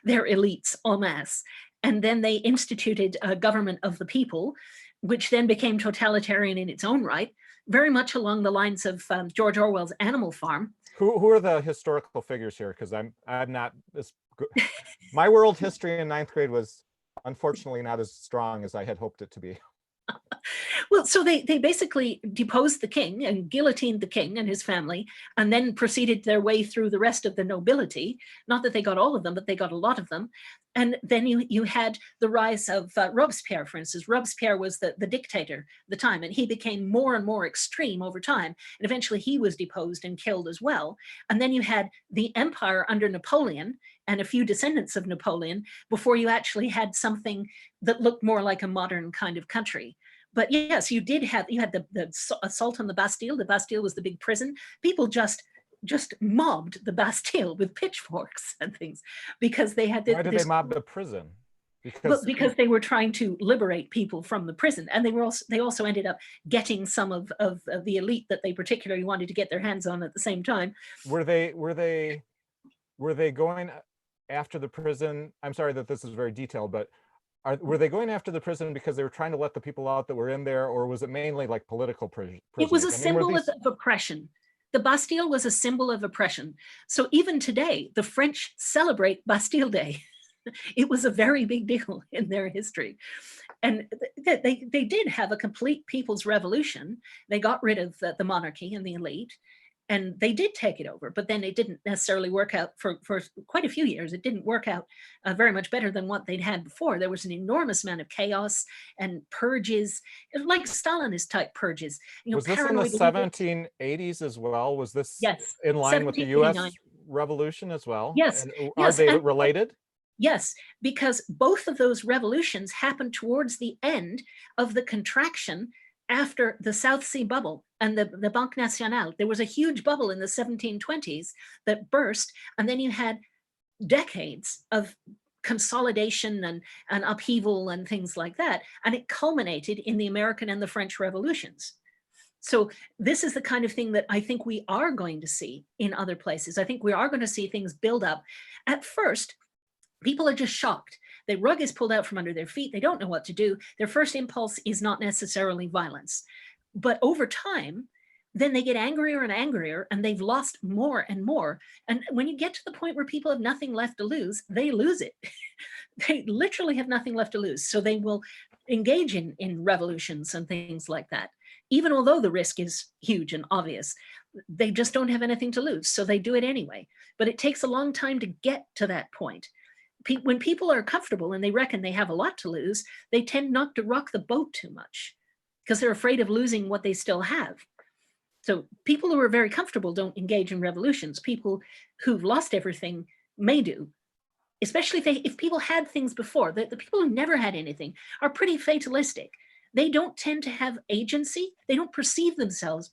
their elites en masse. And then they instituted a government of the people, which then became totalitarian in its own right, very much along the lines of George Orwell's Animal Farm. Who are the historical figures here? Because I'm not this good. My world history in 9th grade was unfortunately not as strong as I had hoped it to be. Well, so they basically deposed the king and guillotined the king and his family, and then proceeded their way through the rest of the nobility. Not that they got all of them, but they got a lot of them. And then you had the rise of Robespierre, for instance. Robespierre was the dictator at the time, and he became more and more extreme over time. And eventually he was deposed and killed as well. And then you had the empire under Napoleon and a few descendants of Napoleon before you actually had something that looked more like a modern kind of country. But yes, you had the assault on the Bastille. The Bastille was the big prison. People just mobbed the Bastille with pitchforks and things because they had Why did they mob the prison? Because they were trying to liberate people from the prison, and they also ended up getting some of the elite that they particularly wanted to get their hands on at the same time. Were they going after the prison? I'm sorry that this is very detailed, but were they going after the prison because they were trying to let the people out that were in there, or was it mainly like political prisoners? It was a symbol of oppression. The Bastille was a symbol of oppression. So even today, the French celebrate Bastille Day. It was a very big deal in their history. And they did have a complete people's revolution. They got rid of the monarchy and the elite, and they did take it over, but then it didn't necessarily work out for quite a few years. It didn't work out very much better than what they'd had before. There was an enormous amount of chaos and purges, like Stalinist type purges. Was this in the 1780s as well? Was this in line with the US Revolution as well? Yes. And are they related? Yes, because both of those revolutions happened towards the end of the contraction after the South Sea bubble and the Banque Nationale. There was a huge bubble in the 1720s that burst, and then you had decades of consolidation and upheaval and things like that, and it culminated in the American and the French revolutions. So this is the kind of thing that I think we are going to see in other places. I think we are going to see things build up. At first, people are just shocked. The rug is pulled out from under their feet. They don't know what to do. Their first impulse is not necessarily violence. But over time, then they get angrier and angrier, and they've lost more and more. And when you get to the point where people have nothing left to lose, they lose it. They literally have nothing left to lose. So they will engage in revolutions and things like that. Even although the risk is huge and obvious, they just don't have anything to lose. So they do it anyway. But it takes a long time to get to that point. When people are comfortable and they reckon they have a lot to lose, they tend not to rock the boat too much because they're afraid of losing what they still have. So people who are very comfortable don't engage in revolutions. People who've lost everything may do, especially if people had things before. The people who never had anything are pretty fatalistic. They don't tend to have agency. They don't perceive themselves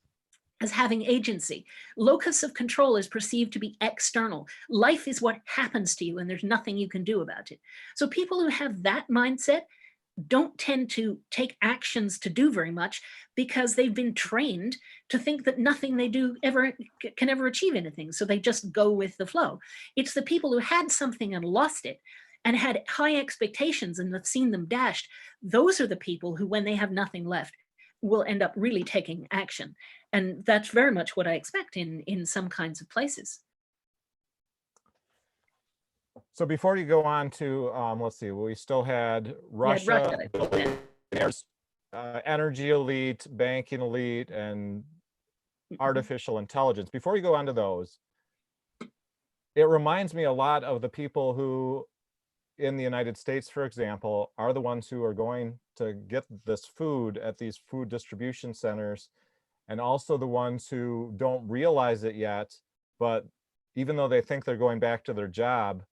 as having agency. Locus of control is perceived to be external. Life is what happens to you, and there's nothing you can do about it. So people who have that mindset don't tend to take actions to do very much because they've been trained to think that nothing they do can ever achieve anything. So they just go with the flow. It's the people who had something and lost it and had high expectations and have seen them dashed. Those are the people who, when they have nothing left, will end up really taking action. And that's very much what I expect in some kinds of places. So before you go on to, let's see, we still had Russia, energy elite, banking elite, and artificial intelligence. Before you go on to those, it reminds me a lot of the people who, in the United States, for example, are the ones who are going to get this food at these food distribution centers, and also the ones who don't realize it yet, but even though they think they're going back to their job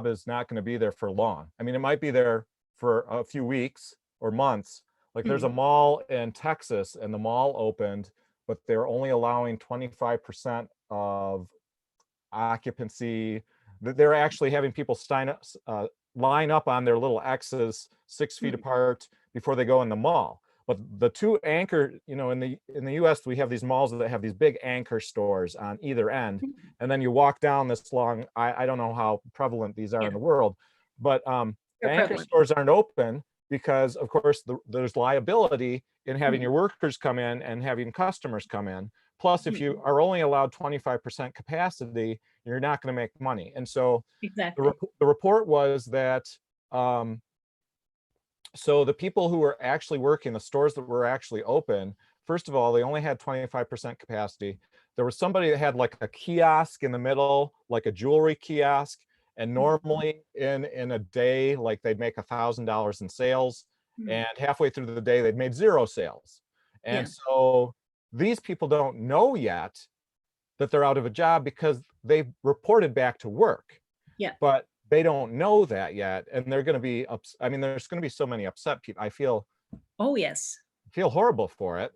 is not going to be there for long. I mean, it might be there for a few weeks or months. Like there's a mall in Texas, and the mall opened, but they're only allowing 25% of occupancy. They're actually having people line up on their little X's 6 feet apart before they go in the mall. But the two anchor, in the US, we have these malls that have these big anchor stores on either end. And then you walk down this long, I don't know how prevalent these are in the world, but the anchor stores aren't open because, of course, there's liability in having your workers come in and having customers come in. Plus, if you are only allowed 25% capacity, you're not going to make money. And so the report was that So the people who were actually working, the stores that were actually open, first of all, they only had 25% capacity. There was somebody that had like a kiosk in the middle, like a jewelry kiosk. And normally in a day, like they'd make $1,000 in sales. Mm. And halfway through the day, they'd made 0 sales. Yeah. And so these people don't know yet that they're out of a job because they've reported back to work. Yeah. But they don't know that yet, and they're going to be I mean, there's going to be so many upset people. I feel Oh, yes. horrible for it.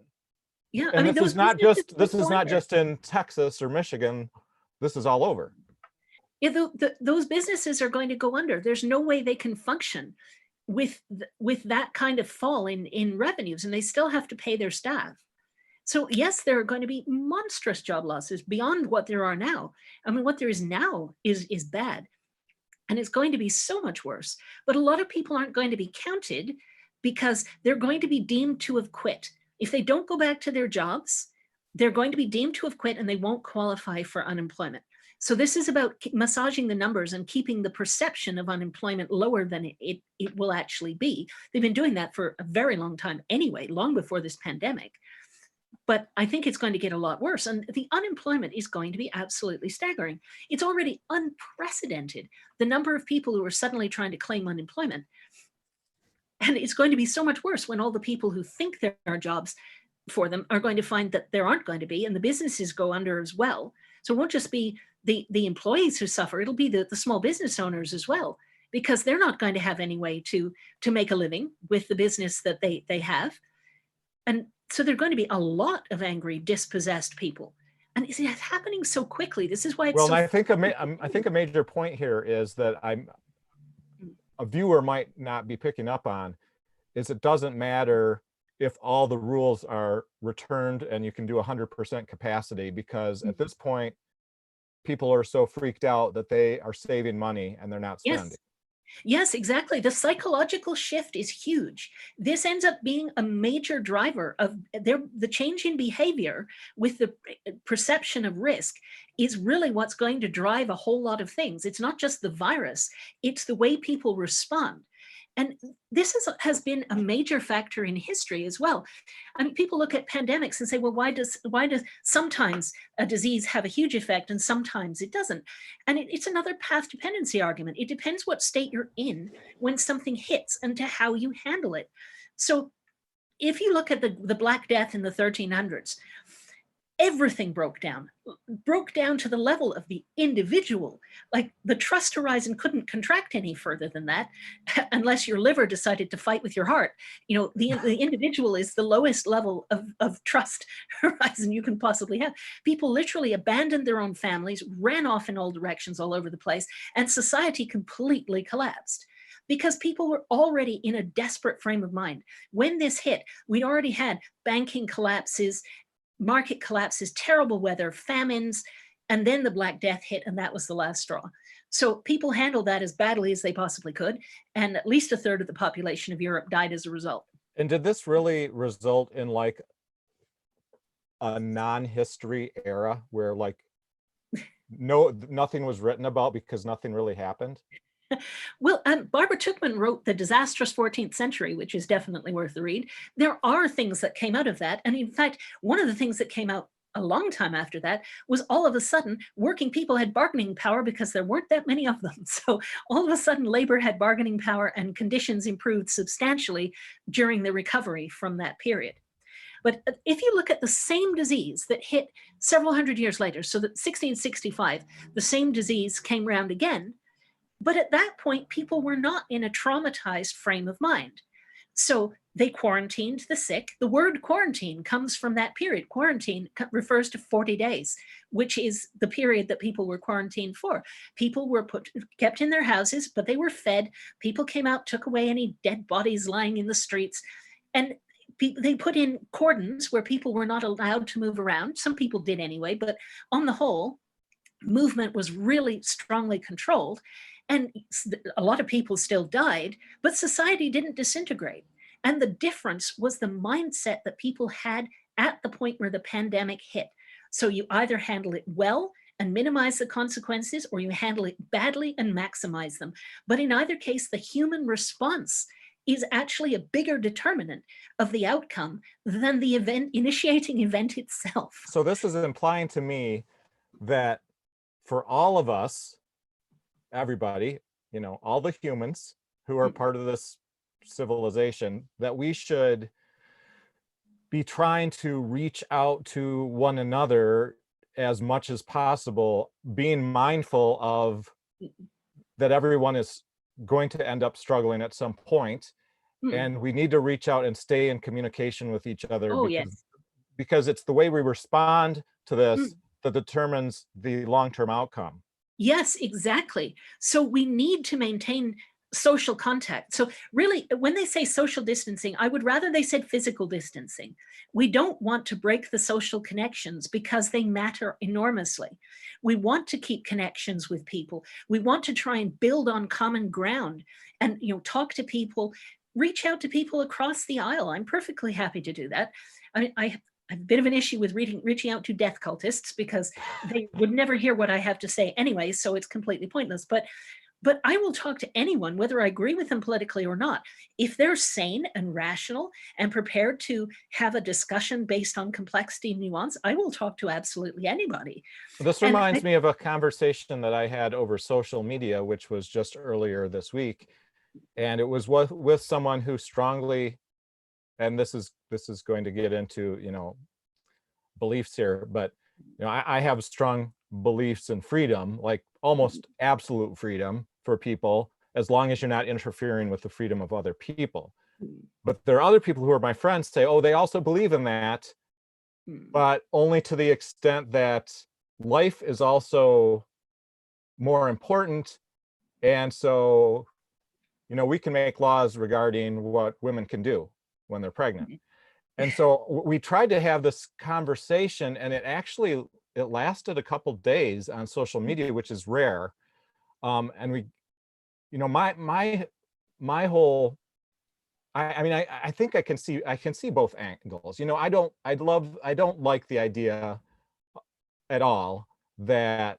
Yeah. I And mean, this those is not businesses just will go under. in Texas or Michigan. This is all over. Yeah, those businesses are going to go under. There's no way they can function with that kind of fall in revenues, and they still have to pay their staff. So yes, there are going to be monstrous job losses beyond what there are now. I mean, what there is now is bad, and it's going to be so much worse. But a lot of people aren't going to be counted because they're going to be deemed to have quit. If they don't go back to their jobs, they're going to be deemed to have quit and they won't qualify for unemployment. So this is about massaging the numbers and keeping the perception of unemployment lower than it will actually be. They've been doing that for a very long time anyway, long before this pandemic. But I think it's going to get a lot worse. And the unemployment is going to be absolutely staggering. It's already unprecedented, the number of people who are suddenly trying to claim unemployment. And it's going to be so much worse when all the people who think there are jobs for them are going to find that there aren't going to be, and the businesses go under as well. So it won't just be the employees who suffer, it'll be the small business owners as well, because they're not going to have any way to make a living with the business that they have. And so there are going to be a lot of angry, dispossessed people. And it's happening so quickly. This is why it's Well, so. and I think a major point here is that a viewer might not be picking up on is it doesn't matter if all the rules are returned and you can do 100% capacity, because at this point, people are so freaked out that they are saving money and they're not spending. Yes. Yes, exactly. The psychological shift is huge. This ends up being a major driver of the change in behavior with the perception of risk is really what's going to drive a whole lot of things. It's not just the virus, it's the way people respond. And this has been a major factor in history as well. I mean, people look at pandemics and say, well, why does sometimes a disease have a huge effect and sometimes it doesn't? And it's another path dependency argument. It depends what state you're in when something hits and to how you handle it. So if you look at the Black Death in the 1300s, everything broke down to the level of the individual. Like the trust horizon couldn't contract any further than that unless your liver decided to fight with your heart. You know, the individual is the lowest level of trust horizon you can possibly have. People literally abandoned their own families, ran off in all directions all over the place, and society completely collapsed because people were already in a desperate frame of mind. When this hit, we'd already had banking collapses, market collapses, terrible weather, famines, and then the Black Death hit, and that was the last straw. So people handled that as badly as they possibly could, and at least a third of the population of Europe died as a result. And did this really result in like a non-history era where like nothing was written about because nothing really happened? Well, Barbara Tuchman wrote The Disastrous 14th Century, which is definitely worth the read. There are things that came out of that. And in fact, one of the things that came out a long time after that was all of a sudden working people had bargaining power because there weren't that many of them. So all of a sudden labor had bargaining power and conditions improved substantially during the recovery from that period. But if you look at the same disease that hit several hundred years later, so that 1665, the same disease came round again. But at that point, people were not in a traumatized frame of mind. So they quarantined the sick. The word quarantine comes from that period. Quarantine refers to 40 days, which is the period that people were quarantined for. People were kept in their houses, but they were fed. People came out, took away any dead bodies lying in the streets. And they put in cordons where people were not allowed to move around. Some people did anyway, but on the whole, movement was really strongly controlled. And a lot of people still died, but society didn't disintegrate. And the difference was the mindset that people had at the point where the pandemic hit. So you either handle it well and minimize the consequences, or you handle it badly and maximize them. But in either case, the human response is actually a bigger determinant of the outcome than the initiating event itself. So this is implying to me that for all of us, everybody, all the humans who are part of this civilization, that we should be trying to reach out to one another as much as possible, being mindful of that everyone is going to end up struggling at some point, and we need to reach out and stay in communication with each other, Oh, yes. because it's the way we respond to this that determines the long-term outcome. Yes, exactly. So we need to maintain social contact. So really, when they say social distancing, I would rather they said physical distancing. We don't want to break the social connections because they matter enormously. We want to keep connections with people. We want to try and build on common ground and, talk to people, reach out to people across the aisle. I'm perfectly happy to do that. I mean, I have a bit of an issue with reaching out to death cultists because they would never hear what I have to say anyway, so it's completely pointless. But I will talk to anyone, whether I agree with them politically or not. If they're sane and rational and prepared to have a discussion based on complexity and nuance, I will talk to absolutely anybody. This reminds me of a conversation that I had over social media, which was just earlier this week. And it was with someone who strongly, and this is going to get into, beliefs here, but I have strong beliefs in freedom, like almost absolute freedom for people, as long as you're not interfering with the freedom of other people. But there are other people who are my friends say, oh, they also believe in that, but only to the extent that life is also more important. And so, we can make laws regarding what women can do when they're pregnant. And so we tried to have this conversation, and it lasted a couple days on social media, which is rare. And we, my whole, I think I can see both angles. I don't like the idea at all that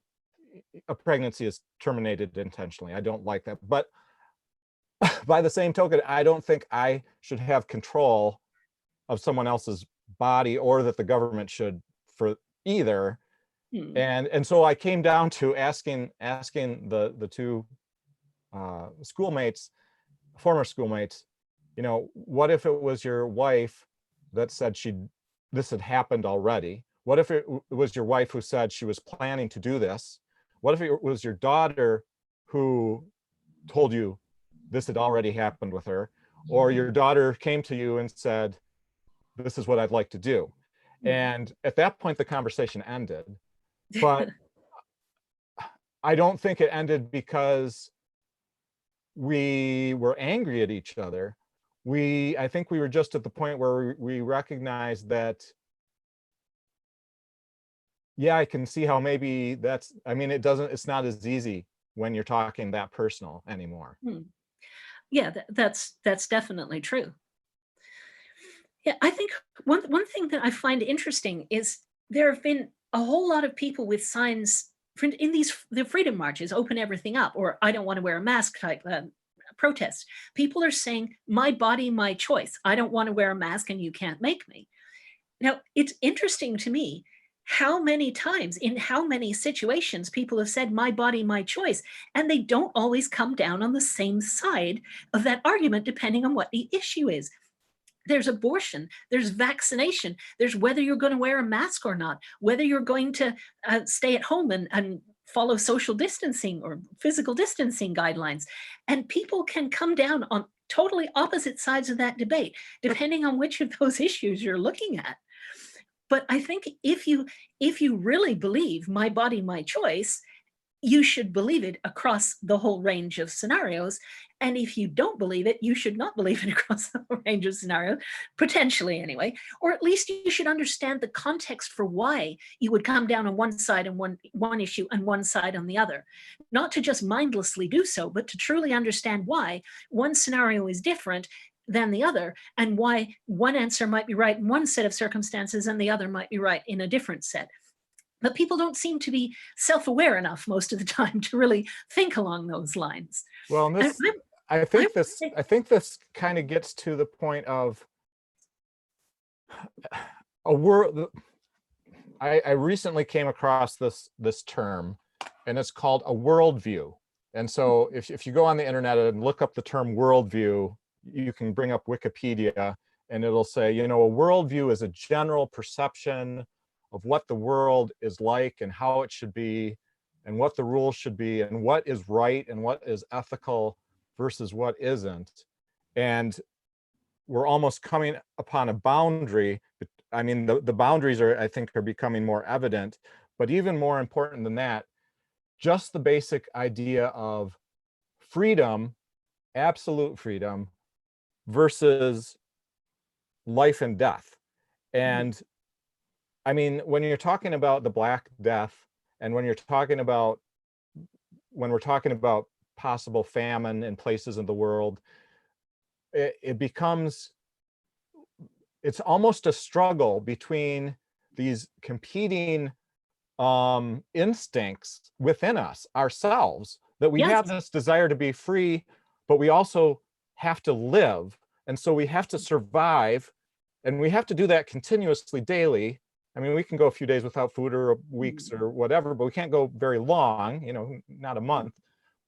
a pregnancy is terminated intentionally. I don't like that. But by the same token, I don't think I should have control of someone else's body, or that the government should for either. And so I came down to asking the two schoolmates, former schoolmates, what if it was your wife that said this had happened already? What if it was your wife who said she was planning to do this? What if it was your daughter who told you this had already happened with her? Or your daughter came to you and said, this is what I'd like to do. And at that point, the conversation ended. But I don't think it ended because we were angry at each other. I think we were just at the point where we recognized that, yeah, I can see how maybe it's not as easy when you're talking that personal anymore. Yeah, that's definitely true. Yeah, I think one thing that I find interesting is there have been a whole lot of people with signs in the freedom marches, open everything up, or I don't want to wear a mask type protests. People are saying, my body, my choice. I don't want to wear a mask and you can't make me. Now, it's interesting to me how many times, in how many situations people have said, my body, my choice, and they don't always come down on the same side of that argument, depending on what the issue is. There's abortion, there's vaccination, there's whether you're going to wear a mask or not, whether you're going to stay at home and follow social distancing or physical distancing guidelines. And people can come down on totally opposite sides of that debate, depending on which of those issues you're looking at. But I think if you really believe my body, my choice, you should believe it across the whole range of scenarios. And if you don't believe it, you should not believe it across the whole range of scenarios, potentially anyway. Or at least you should understand the context for why you would come down on one side and one issue and one side on the other. Not to just mindlessly do so, but to truly understand why one scenario is different than the other, and why one answer might be right in one set of circumstances and the other might be right in a different set. But people don't seem to be self-aware enough most of the time to really think along those lines. Well, I think this kind of gets to the point of a world. I recently came across this term, and it's called a worldview. And so if you go on the internet and look up the term worldview, you can bring up Wikipedia, and it'll say, you know, a worldview is a general perception of what the world is like and how it should be, and what the rules should be, and what is right and what is ethical versus what isn't. And we're almost coming upon a boundary. I mean, the boundaries are, I think, are becoming more evident, but even more important than that, just the basic idea of freedom, absolute freedom, versus life and death. And I mean, when you're talking about the Black Death, and when we're talking about possible famine in places in the world, it becomes, it's almost a struggle between these competing instincts within us, ourselves, that we have this desire to be free, but we also have to live. And so we have to survive, and we have to do that continuously, daily. I mean, we can go a few days without food or weeks or whatever, but we can't go very long, you know, not a month.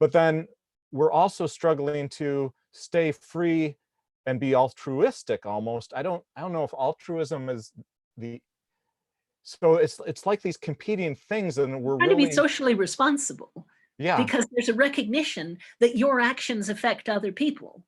But then we're also struggling to stay free and be altruistic almost. I don't know if altruism is the, so it's like these competing things, and we're trying really to be socially responsible. Yeah. Because there's a recognition that your actions affect other people.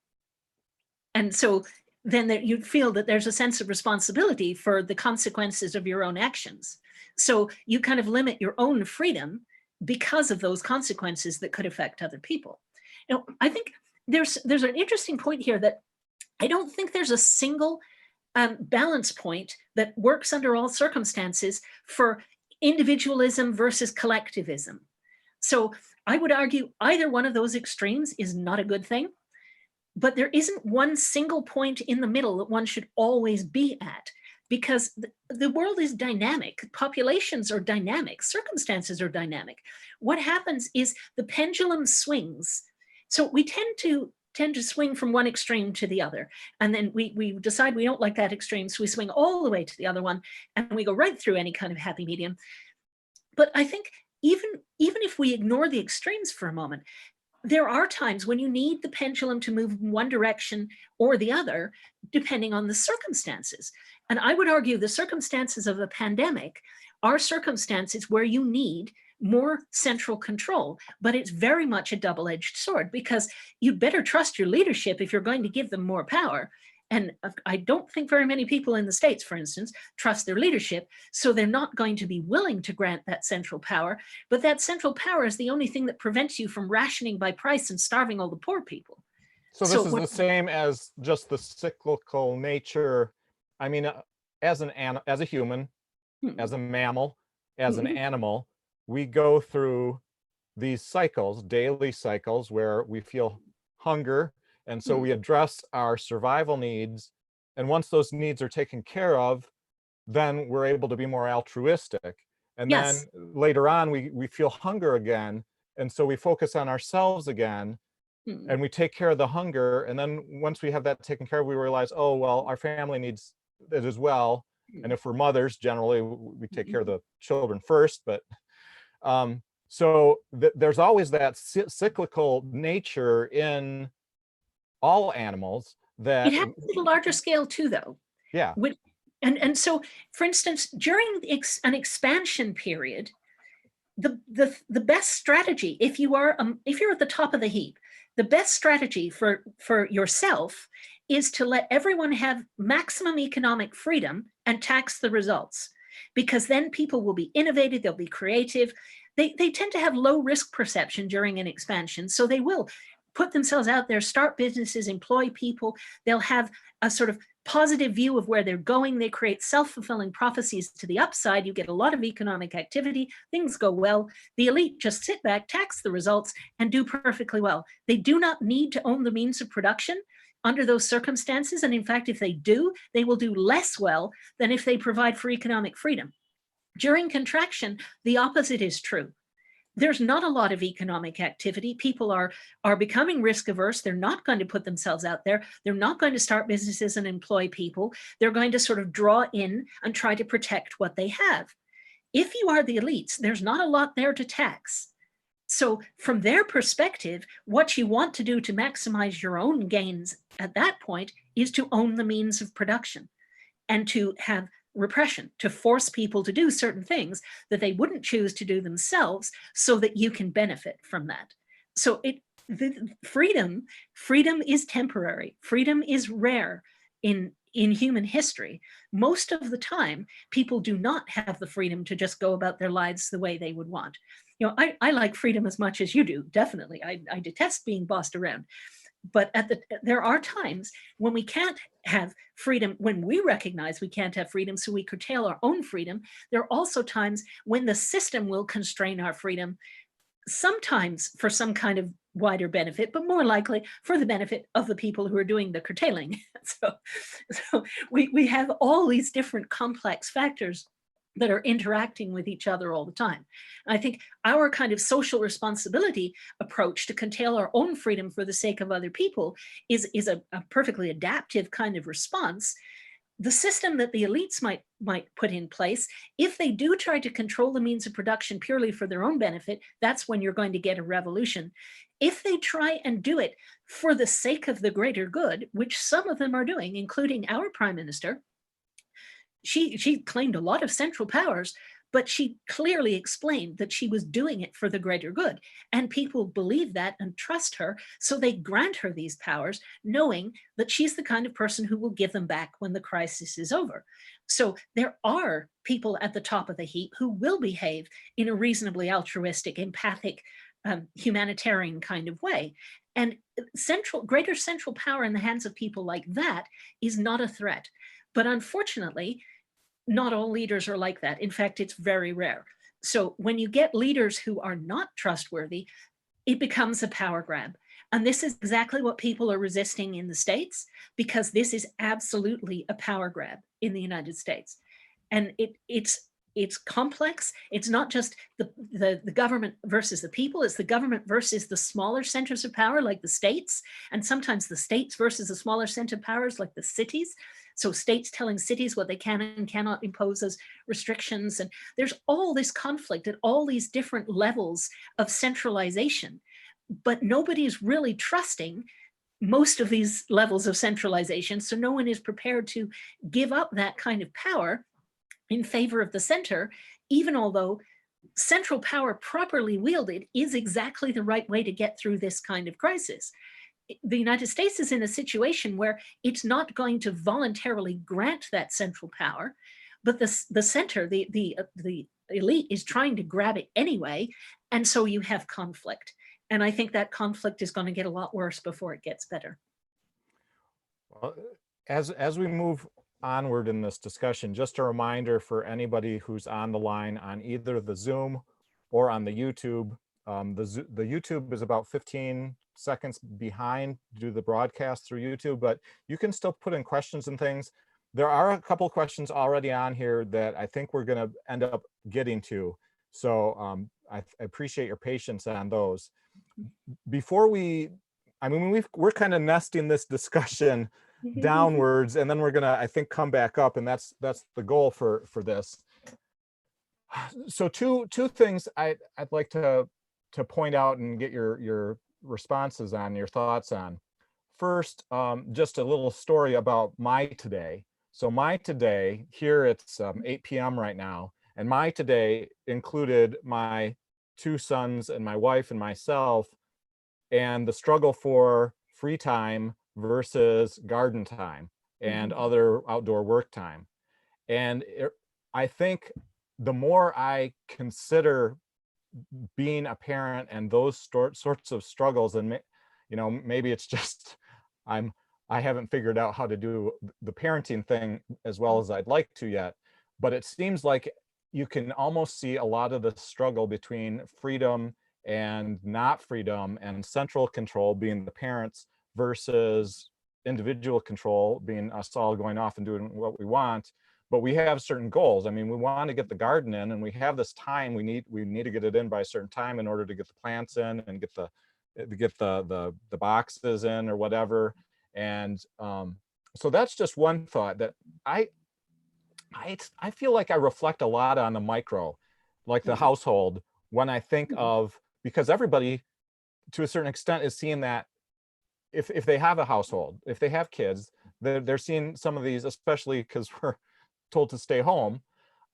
And so then that you feel that there's a sense of responsibility for the consequences of your own actions. So you kind of limit your own freedom because of those consequences that could affect other people. Now, I think there's an interesting point here that I don't think there's a single balance point that works under all circumstances for individualism versus collectivism. So I would argue either one of those extremes is not a good thing, but there isn't one single point in the middle that one should always be at, because the world is dynamic. Populations are dynamic. Circumstances are dynamic. What happens is the pendulum swings. So we tend to swing from one extreme to the other. And then we decide we don't like that extreme, so we swing all the way to the other one, and we go right through any kind of happy medium. But I think even if we ignore the extremes for a moment, there are times when you need the pendulum to move in one direction or the other, depending on the circumstances. And I would argue the circumstances of a pandemic are circumstances where you need more central control, but it's very much a double-edged sword, because you better trust your leadership if you're going to give them more power. And I don't think very many people in the States, for instance, trust their leadership, so they're not going to be willing to grant that central power. But that central power is the only thing that prevents you from rationing by price and starving all the poor people. So this is the same as just the cyclical nature. I mean, as a human, as a mammal, as an animal, we go through these cycles, daily cycles, where we feel hunger. And so we address our survival needs. And once those needs are taken care of, then we're able to be more altruistic. And then later on, we feel hunger again. And so we focus on ourselves again, and we take care of the hunger. And then once we have that taken care of, we realize, oh, well, our family needs it as well. And if we're mothers, generally, we take care of the children first. But so there's always that cyclical nature in all animals. That it happens at a larger scale too, though. Yeah. And so, for instance, during an expansion period, the best strategy, if you're at the top of the heap, the best strategy for yourself is to let everyone have maximum economic freedom and tax the results, because then people will be innovative, they'll be creative. They tend to have low risk perception during an expansion, so they will put themselves out there, start businesses, employ people. They'll have a sort of positive view of where they're going. They create self-fulfilling prophecies to the upside. You get a lot of economic activity, things go well. The elite just sit back, tax the results, and do perfectly well. They do not need to own the means of production under those circumstances. And in fact, if they do, they will do less well than if they provide for economic freedom. During contraction, the opposite is true. there's not a lot of economic activity. People are becoming risk averse. They're not going to put themselves out there. They're not going to start businesses and employ people. They're going to sort of draw in and try to protect what they have. If you are the elites, there's not a lot there to tax. So from their perspective, what you want to do to maximize your own gains at that point is to own the means of production and to have repression, to force people to do certain things that they wouldn't choose to do themselves so that you can benefit from that. So freedom is temporary. Freedom is rare in human history. Most of the time, people do not have the freedom to just go about their lives the way they would want. You know, I like freedom as much as you do, definitely. I detest being bossed around. But there are times when we can't have freedom, when we recognize we can't have freedom, so we curtail our own freedom. There are also times when the system will constrain our freedom, sometimes for some kind of wider benefit, but more likely for the benefit of the people who are doing the curtailing. So we have all these different complex factors that are interacting with each other all the time. And I think our kind of social responsibility approach to curtail our own freedom for the sake of other people is a perfectly adaptive kind of response. The system that the elites might put in place, if they do try to control the means of production purely for their own benefit, that's when you're going to get a revolution. If they try and do it for the sake of the greater good, which some of them are doing, including our prime minister, she claimed a lot of central powers, but she clearly explained that she was doing it for the greater good. And people believe that and trust her. So they grant her these powers, knowing that she's the kind of person who will give them back when the crisis is over. So there are people at the top of the heap who will behave in a reasonably altruistic, empathic, humanitarian kind of way. And greater central power in the hands of people like that is not a threat. But unfortunately, not all leaders are like that. In fact, it's very rare. So when you get leaders who are not trustworthy, it becomes a power grab. And this is exactly what people are resisting in the States, because this is absolutely a power grab in the United States. And it's complex. It's not just the government versus the people. It's the government versus the smaller centers of power like the states, and sometimes the states versus the smaller center of powers like the cities. So states telling cities what they can and cannot impose as restrictions. And there's all this conflict at all these different levels of centralization, but nobody is really trusting most of these levels of centralization. So no one is prepared to give up that kind of power in favor of the center, even although central power properly wielded is exactly the right way to get through this kind of crisis. The United States is in a situation where it's not going to voluntarily grant that central power, but the center, the elite is trying to grab it anyway. And so you have conflict. And I think that conflict is going to get a lot worse before it gets better. Well, as we move onward in this discussion, just a reminder for anybody who's on the line on either the Zoom or on the YouTube. The YouTube is about 15 seconds behind due to the broadcast through YouTube, but you can still put in questions and things. There are a couple questions already on here that I think we're going to end up getting to. So I appreciate your patience on those. Before we're kind of nesting this discussion downwards, and then we're gonna, I think, come back up, and that's the goal for this. So two things I'd like to point out and get your responses on, your thoughts on. First, just a little story about my today. So my today, here it's 8 p.m. right now, and my today included my 2 sons and my wife and myself, and the struggle for free time versus garden time and other outdoor work time. And I think the more I consider being a parent and those sorts of struggles, and maybe it's just I haven't figured out how to do the parenting thing as well as I'd like to yet, but it seems like you can almost see a lot of the struggle between freedom and not freedom, and central control being the parents versus individual control being us all going off and doing what we want. but we have certain goals. I mean, we want to get the garden in, and we have this time. We need to get it in by a certain time in order to get the plants in and get the boxes in or whatever. And so that's just one thought that I feel like I reflect a lot on the micro, like the household, when I think of, because everybody to a certain extent is seeing that if they have a household, if they have kids, they're seeing some of these, especially because we're told to stay home.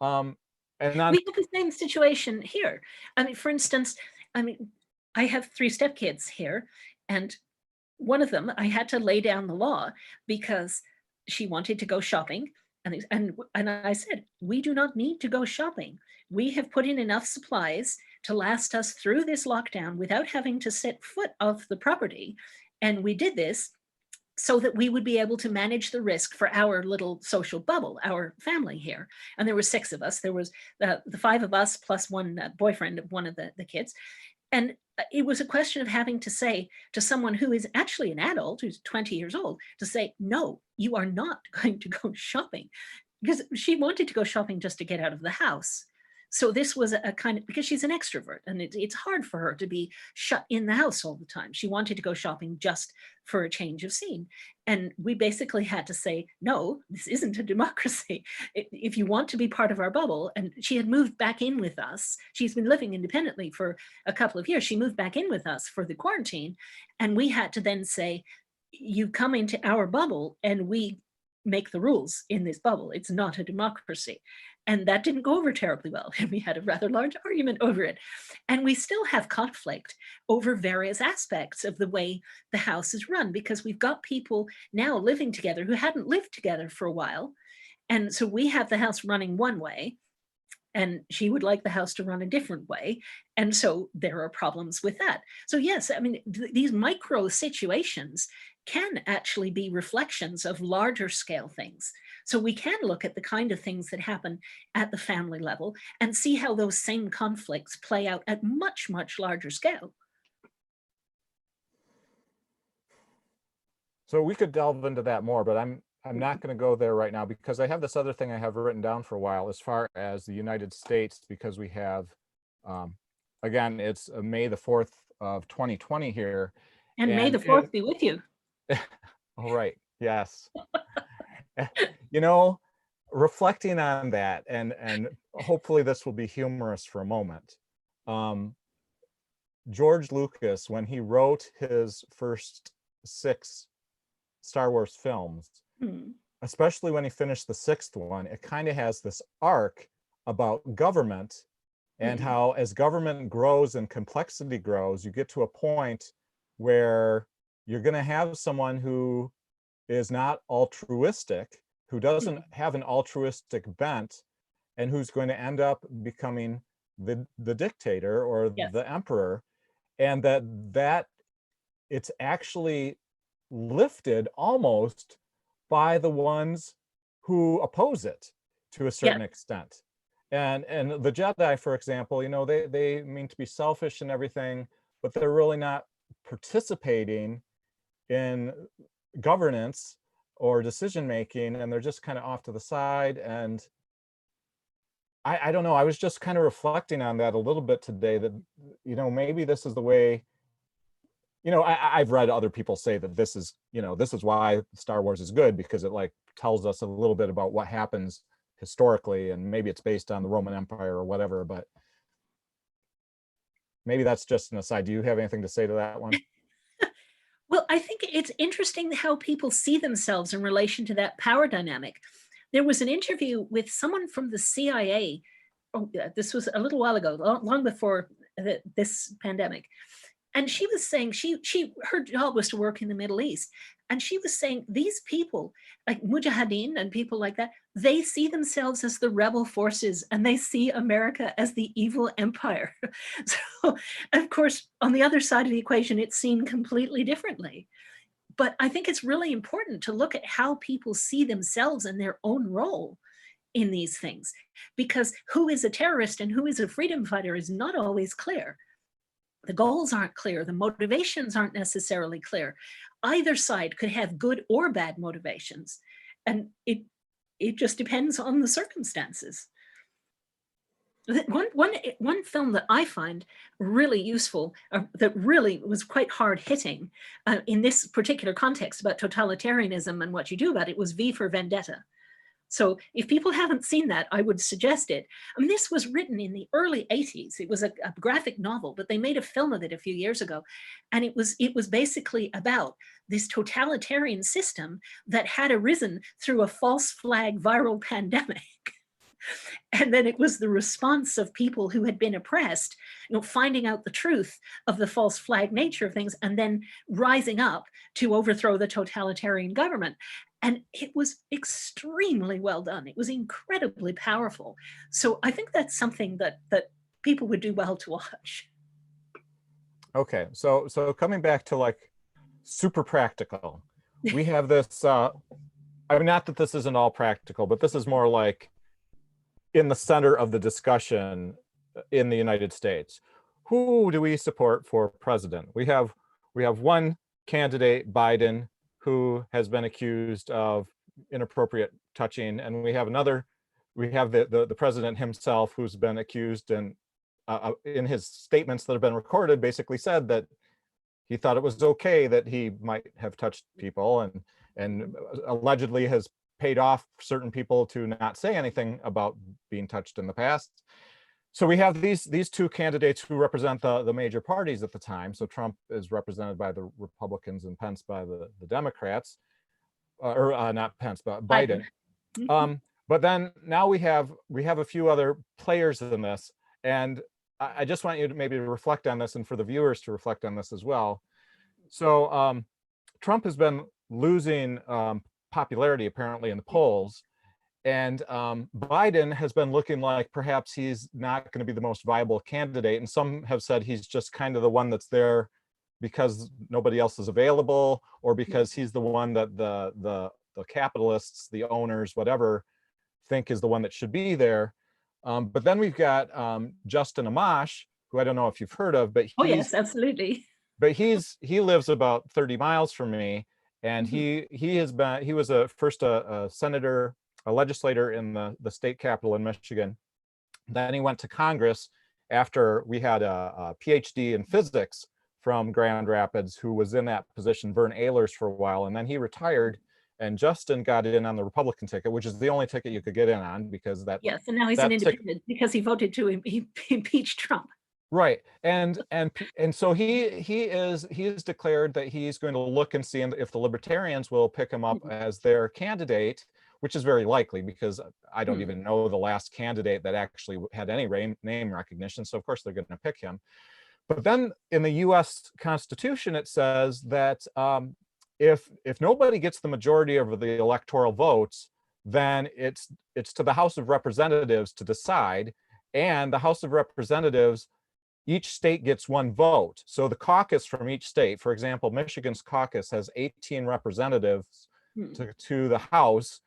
And then We have the same situation here. I mean, for instance, I mean, I have 3 stepkids here, and one of them, I had to lay down the law because she wanted to go shopping. And I said, we do not need to go shopping. We have put in enough supplies to last us through this lockdown without having to set foot off the property. And we did this so that we would be able to manage the risk for our little social bubble, our family here. And there were 6 of us. There was the 5 of us plus one boyfriend of one of the kids. And it was a question of having to say to someone who is actually an adult, who's 20 years old, to say, no, you are not going to go shopping. Because she wanted to go shopping just to get out of the house. So this was a kind of, because she's an extrovert, and it's hard for her to be shut in the house all the time. She wanted to go shopping just for a change of scene. And we basically had to say, no, this isn't a democracy. If you want to be part of our bubble, and she had moved back in with us, she's been living independently for a couple of years. She moved back in with us for the quarantine. And we had to then say, you come into our bubble and we make the rules in this bubble. It's not a democracy. And that didn't go over terribly well. And we had a rather large argument over it. And we still have conflict over various aspects of the way the house is run, because we've got people now living together who hadn't lived together for a while. And so we have the house running one way, and she would like the house to run a different way. And so there are problems with that. So yes, I mean, these micro situations can actually be reflections of larger scale things. So we can look at the kind of things that happen at the family level and see how those same conflicts play out at much, much larger scale. so we could delve into that more, but I'm not going to go there right now, because I have this other thing I have written down for a while as far as the United States, because we have, again, it's May the 4th of 2020 here. And may the 4th be with you. All right. Yes. You know, reflecting on that, and hopefully this will be humorous for a moment. George Lucas, when he wrote his first 6 Star Wars films, especially when he finished the 6th one, it kind of has this arc about government and how as government grows and complexity grows, you get to a point where you're going to have someone who is not altruistic, who doesn't have an altruistic bent, and who's going to end up becoming the dictator or the emperor. And that it's actually lifted almost by the ones who oppose it to a certain extent. And the Jedi, for example, you know, they mean to be selfish and everything, but they're really not participating in governance or decision making, and they're just kind of off to the side. And I don't know, I was just kind of reflecting on that a little bit today, that, you know, maybe this is the way, you know, I've read other people say that this is, you know, this is why Star Wars is good, because it like tells us a little bit about what happens historically, and maybe it's based on the Roman Empire or whatever, but maybe that's just an aside. Do you have anything to say to that one? Well, I think it's interesting how people see themselves in relation to that power dynamic. There was an interview with someone from the CIA. Oh, this was a little while ago, long before this pandemic. And she was saying her job was to work in the Middle East. And she was saying these people, like Mujahideen and people like that, they see themselves as the rebel forces, and they see America as the evil empire. So, of course, on the other side of the equation, it's seen completely differently. But I think it's really important to look at how people see themselves and their own role in these things, because who is a terrorist and who is a freedom fighter is not always clear. The goals aren't clear. The motivations aren't necessarily clear. Either side could have good or bad motivations. And it just depends on the circumstances. One film that I find really useful, that really was quite hard hitting in this particular context about totalitarianism and what you do about it, was V for Vendetta. So if people haven't seen that, I would suggest it. I mean, this was written in the early 80s. It was a graphic novel, but they made a film of it a few years ago. And it was basically about this totalitarian system that had arisen through a false flag viral pandemic. And then it was the response of people who had been oppressed, finding out the truth of the false flag nature of things, and then rising up to overthrow the totalitarian government. And it was extremely well done. It was incredibly powerful. So I think that's something that people would do well to watch. Okay, so coming back to like super practical, we have this, I mean, not that this isn't all practical, but this is more like in the center of the discussion in the United States. Who do we support for president? We have one candidate, Biden, who has been accused of inappropriate touching, and we have the president himself, who's been accused, and in his statements that have been recorded, basically said that he thought it was okay that he might have touched people, and allegedly has paid off certain people to not say anything about being touched in the past. So we have these two candidates who represent the major parties at the time. So Trump is represented by the Republicans and Pence by the Democrats, or not Pence, but Biden. But then now we have a few other players in this, and I just want you to maybe reflect on this, and for the viewers to reflect on this as well. So Trump has been losing popularity apparently in the polls, and Biden has been looking like perhaps he's not going to be the most viable candidate, and some have said he's just kind of the one that's there because nobody else is available, or because he's the one that the capitalists, the owners, whatever, think is the one that should be there. But then we've got Justin Amash, who I don't know if you've heard of, but oh yes, absolutely. But he lives about 30 miles from me, and he was first a senator, a legislator in the state capitol in Michigan. Then he went to Congress after we had a PhD in physics from Grand Rapids who was in that position, Vern Ehlers, for a while, and then he retired. And Justin got in on the Republican ticket, which is the only ticket you could get in on, because that, yes, and now he's an independent because he voted to impeach Trump. Right, and so he is declared that he's going to look and see if the Libertarians will pick him up as their candidate, which is very likely, because I don't even know the last candidate that actually had any name recognition. So of course they're going to pick him. But then in the U.S. Constitution, it says that if nobody gets the majority of the electoral votes, then it's to the House of Representatives to decide, and the House of Representatives, each state gets one vote. So the caucus from each state, for example, Michigan's caucus has 18 representatives to the House.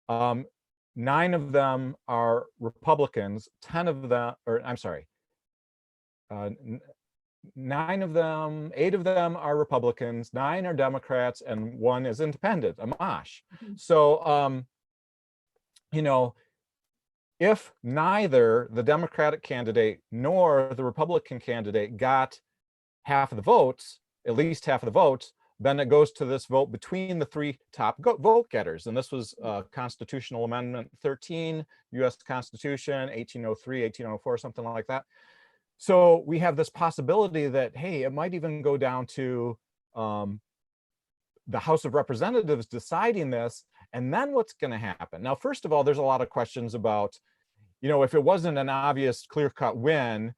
9 of them are Republicans, 10 of them, or I'm sorry, 9 of them, 8 of them are Republicans, 9 are Democrats, and 1 is independent, Amash. So, if neither the Democratic candidate nor the Republican candidate got half of the votes, at least half of the votes, then it goes to this vote between the 3 top vote getters. And this was Constitutional Amendment 13, US Constitution, 1803, 1804, something like that. So we have this possibility that, hey, it might even go down to the House of Representatives deciding this. And then what's going to happen? Now, first of all, there's a lot of questions about, if it wasn't an obvious clear-cut win,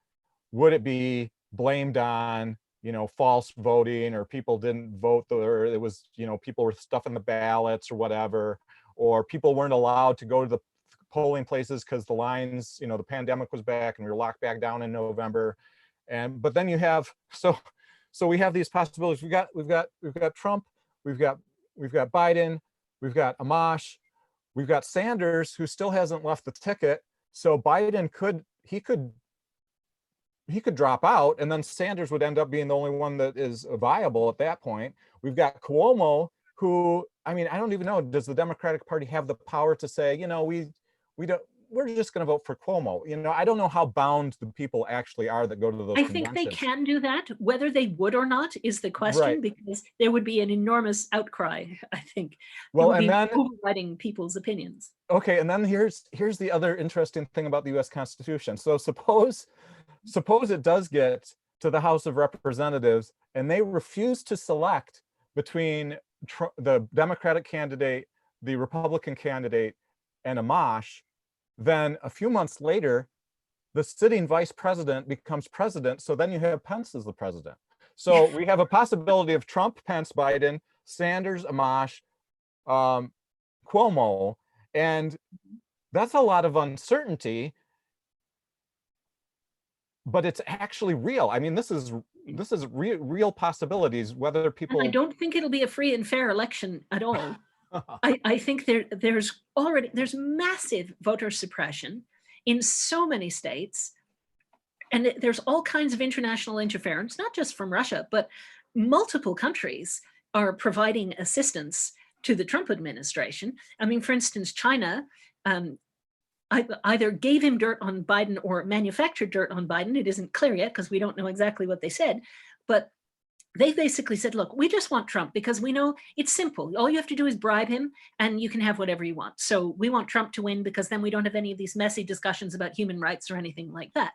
would it be blamed on, false voting, or people didn't vote, or it was, people were stuffing the ballots or whatever, or people weren't allowed to go to the polling places because the lines, the pandemic was back and we were locked back down in November. But then you have, so we have these possibilities. We've got Trump, we've got Biden, we've got Amash, we've got Sanders, who still hasn't left the ticket. So Biden could drop out, and then Sanders would end up being the only one that is viable at that point. We've got Cuomo, who, I mean, I don't even know, does the Democratic Party have the power to say, you know, we don't, we're just going to vote for Cuomo? You know, I don't know how bound the people actually are that go to those I think they conventions. can do that. Whether they would or not is the question, Right. because there would be an enormous outcry, I think. It Well, would and be then, overriding people's opinions. okay, and then here's the other interesting thing about the US Constitution. So suppose it does get to the House of Representatives and they refuse to select between the Democratic candidate, the Republican candidate, and Amash, then a few months later, the sitting vice president becomes president. So then you have Pence as the president. So we have a possibility of Trump, Pence, Biden, Sanders, Amash, Cuomo, and that's a lot of uncertainty, but it's actually real. I mean, this is real possibilities, whether people. And I don't think it'll be a free and fair election at all. I think there's massive voter suppression in so many states, and there's all kinds of international interference, not just from Russia, but multiple countries are providing assistance to the Trump administration. I mean, for instance, China either gave him dirt on Biden or manufactured dirt on Biden. It isn't clear yet because we don't know exactly what they said, but they basically said, look, we just want Trump because we know it's simple. All you have to do is bribe him and you can have whatever you want. So we want Trump to win because then we don't have any of these messy discussions about human rights or anything like that.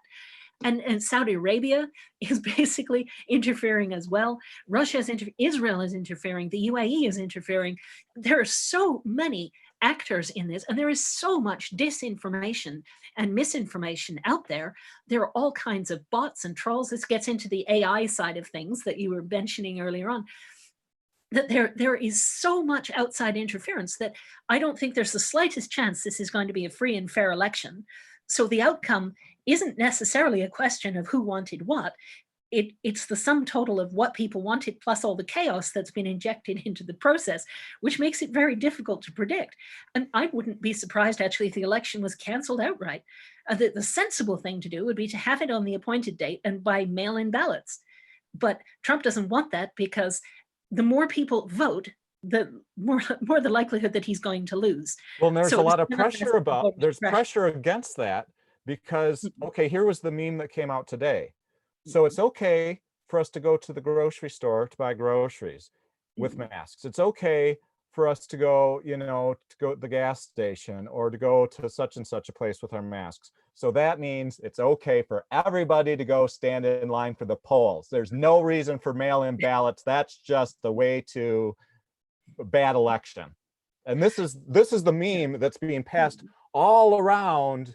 And Saudi Arabia is basically interfering as well. Israel is interfering. The UAE is interfering. There are so many actors in this, and there is so much disinformation and misinformation out there. There are all kinds of bots and trolls. This gets into the AI side of things that you were mentioning earlier on. That there is so much outside interference that I don't think there's the slightest chance this is going to be a free and fair election. So the outcome isn't necessarily a question of who wanted what. It's the sum total of what people wanted plus all the chaos that's been injected into the process, which makes it very difficult to predict. And I wouldn't be surprised, actually, if the election was canceled outright. The sensible thing to do would be to have it on the appointed date and by mail-in ballots. But Trump doesn't want that because the more people vote, the more the likelihood that he's going to lose. Well, and there's So a lot of pressure there's pressure against that because, okay, here was the meme that came out today. So it's okay for us to go to the grocery store to buy groceries with masks. It's okay for us to go, you know, to go to the gas station or to go to such and such a place with our masks. So that means it's okay for everybody to go stand in line for the polls. There's no reason for mail-in ballots. That's just the way to a bad election. And this is the meme that's being passed all around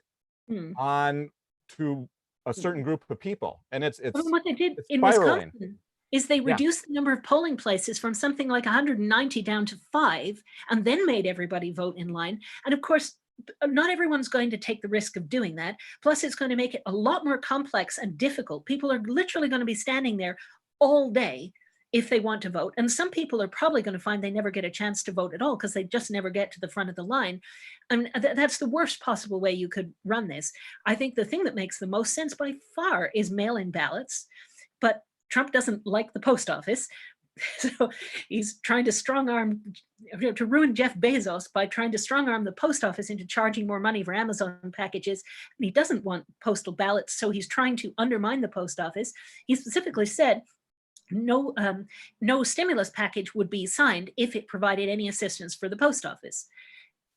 on to a certain group of people, and it's what they did in spiraling. Wisconsin is they reduced the number of polling places from something like 190 down to 5, and then made everybody vote in line. And of course, not everyone's going to take the risk of doing that. Plus, it's going to make it a lot more complex and difficult. People are literally going to be standing there all day if they want to vote. And some people are probably going to find they never get a chance to vote at all because they just never get to the front of the line. And that's the worst possible way you could run this. I think the thing that makes the most sense by far is mail-in ballots, but Trump doesn't like the post office. So he's trying to to ruin Jeff Bezos by trying to strong arm the post office into charging more money for Amazon packages. And he doesn't want postal ballots, so he's trying to undermine the post office. He specifically said no stimulus package would be signed if it provided any assistance for the post office.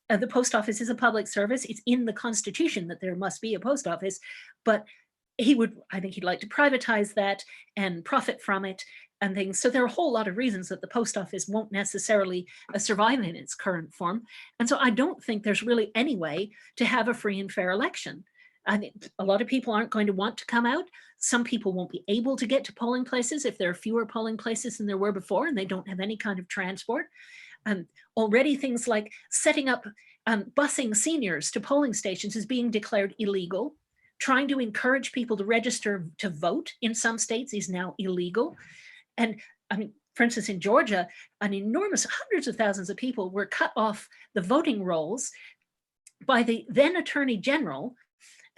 The post office is a public service. It's in the Constitution that there must be a post office, but I think he'd like to privatize that and profit from it and things. So there are a whole lot of reasons that the post office won't necessarily survive in its current form. And so I don't think there's really any way to have a free and fair election. I think a lot of people aren't going to want to come out. Some people won't be able to get to polling places if there are fewer polling places than there were before and they don't have any kind of transport. Already things like setting up busing seniors to polling stations is being declared illegal. Trying to encourage people to register to vote in some states is now illegal. And I mean, for instance, in Georgia, an enormous hundreds of thousands of people were cut off the voting rolls by the then Attorney General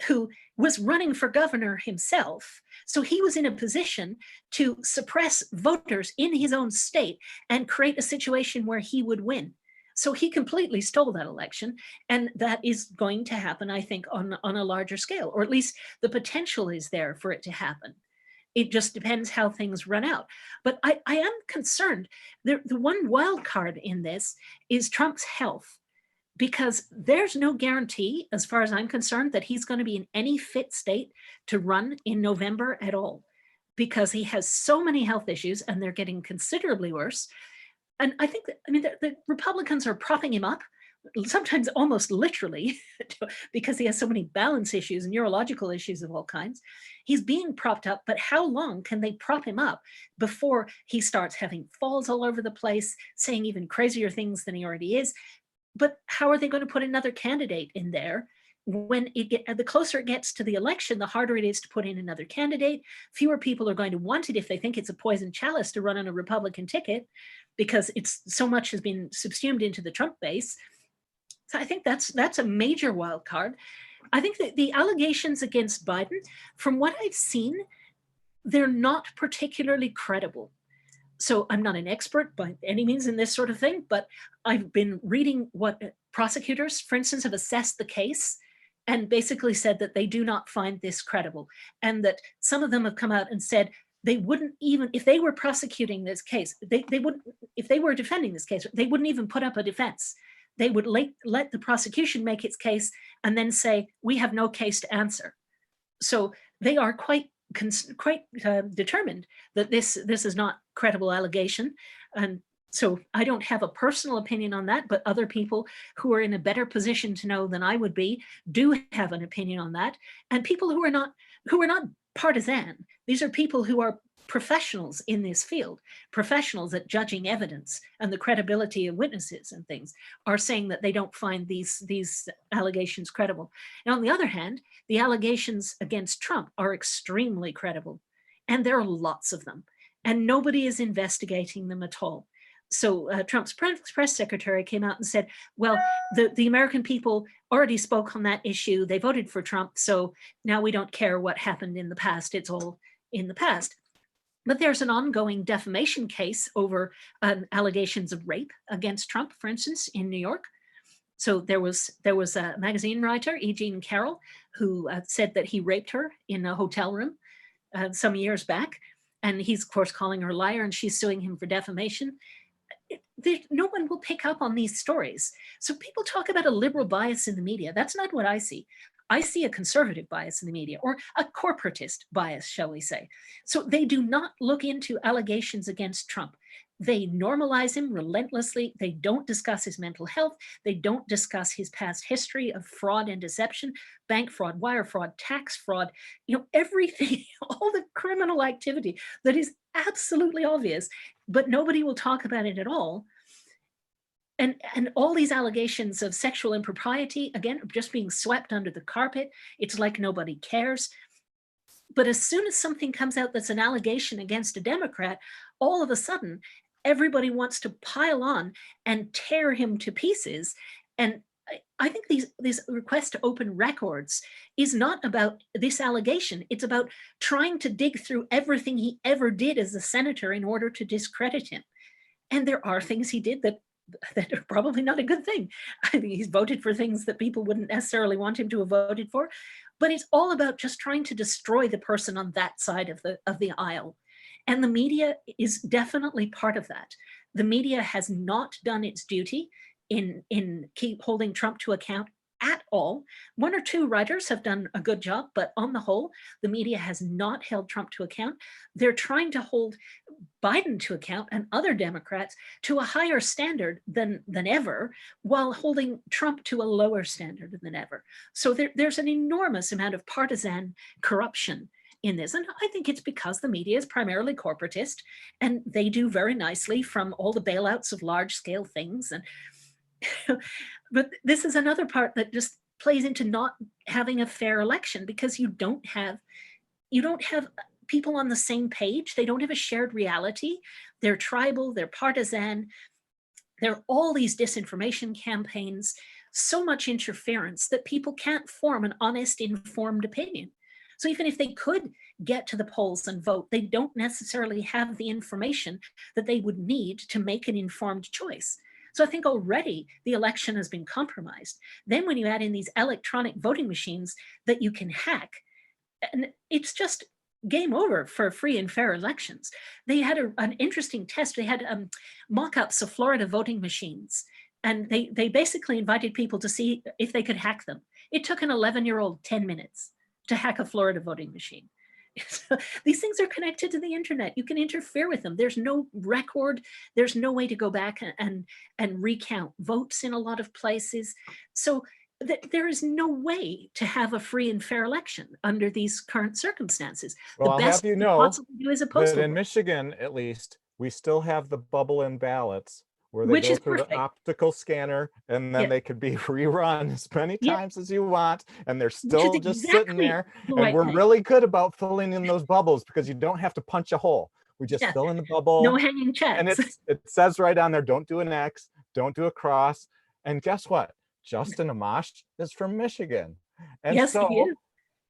who was running for governor himself. So he was in a position to suppress voters in his own state and create a situation where he would win. So he completely stole that election. And that is going to happen, I think, on a larger scale, or at least the potential is there for it to happen. It just depends how things run out. But I am concerned. The one wild card in this is Trump's health, because there's no guarantee, as far as I'm concerned, that he's going to be in any fit state to run in November at all, because he has so many health issues and they're getting considerably worse. And I think that, I mean, the Republicans are propping him up, sometimes almost literally, because he has so many balance issues and neurological issues of all kinds. He's being propped up, but how long can they prop him up before he starts having falls all over the place, saying even crazier things than he already is? But how are they going to put another candidate in there when the closer it gets to the election, the harder it is to put in another candidate? Fewer people are going to want it if they think it's a poison chalice to run on a Republican ticket, because it's so much has been subsumed into the Trump base. So I think that's a major wild card. I think that the allegations against Biden, from what I've seen, they're not particularly credible. So I'm not an expert by any means in this sort of thing, but I've been reading what prosecutors, for instance, have assessed the case and basically said that they do not find this credible. And that some of them have come out and said they wouldn't even, if they were prosecuting this case, they wouldn't, if they were defending this case, they wouldn't even put up a defense. They would let the prosecution make its case and then say, we have no case to answer. So they are quite determined that this is not credible allegation. And so I don't have a personal opinion on that, but other people who are in a better position to know than I would be do have an opinion on that. And people who are not partisan. These are people who are professionals in this field, professionals at judging evidence and the credibility of witnesses and things, are saying that they don't find these allegations credible. And on the other hand, the allegations against Trump are extremely credible, and there are lots of them, and nobody is investigating them at all. So Trump's press secretary came out and said, well, the American people already spoke on that issue. They voted for Trump, so now we don't care what happened in the past. It's all in the past. But there's an ongoing defamation case over allegations of rape against Trump, for instance, in New York. So there was a magazine writer, E. Jean Carroll, who said that he raped her in a hotel room some years back. And he's, of course, calling her a liar, and she's suing him for defamation. No one will pick up on these stories. So people talk about a liberal bias in the media. That's not what I see. I see a conservative bias in the media, or a corporatist bias, shall we say. So they do not look into allegations against Trump. They normalize him relentlessly. They don't discuss his mental health. They don't discuss his past history of fraud and deception, bank fraud, wire fraud, tax fraud, everything, all the criminal activity that is absolutely obvious, but nobody will talk about it at all. And all these allegations of sexual impropriety, again, just being swept under the carpet. It's like nobody cares. But as soon as something comes out that's an allegation against a Democrat, all of a sudden, everybody wants to pile on and tear him to pieces. And I think this request to open records is not about this allegation. It's about trying to dig through everything he ever did as a senator in order to discredit him. And there are things he did that are probably not a good thing. I think he's voted for things that people wouldn't necessarily want him to have voted for, but it's all about just trying to destroy the person on that side of the aisle. And the media is definitely part of that. The media has not done its duty in keep holding Trump to account at all. One or two writers have done a good job, but on the whole, the media has not held Trump to account. They're trying to hold Biden to account and other Democrats to a higher standard than ever, while holding Trump to a lower standard than ever. So there's an enormous amount of partisan corruption in this. And I think it's because the media is primarily corporatist, and they do very nicely from all the bailouts of large scale things. And but this is another part that just plays into not having a fair election, because you don't have people on the same page. They don't have a shared reality. They're tribal, they're partisan. There are all these disinformation campaigns. so much interference that people can't form an honest, informed opinion. So even if they could get to the polls and vote, they don't necessarily have the information that they would need to make an informed choice. So I think already the election has been compromised. Then when you add in these electronic voting machines that you can hack, and it's just game over for free and fair elections. They had an interesting test. They had mock-ups of Florida voting machines, and they basically invited people to see if they could hack them. It took an 11-year-old 10 minutes to hack a Florida voting machine. So these things are connected to the internet. You can interfere with them. There's no record. There's no way to go back and recount votes in a lot of places. So there is no way to have a free and fair election under these current circumstances. Well, I'll best have you we know possibly do is a that postal in vote, Michigan, at least, we still have the bubble-in ballots where they which go is through perfect. the optical scanner, and then Yeah. they could be rerun as many Yeah. times as you want, and they're Which is still just sitting exactly there. the And right we're thing. really good about filling in those bubbles because you don't have to punch a hole. We just Yeah. fill in the bubble, No hanging and checks. it says right on there, don't do an X, don't do a cross. And guess what? Justin Amash is from Michigan. And Yes, he so is.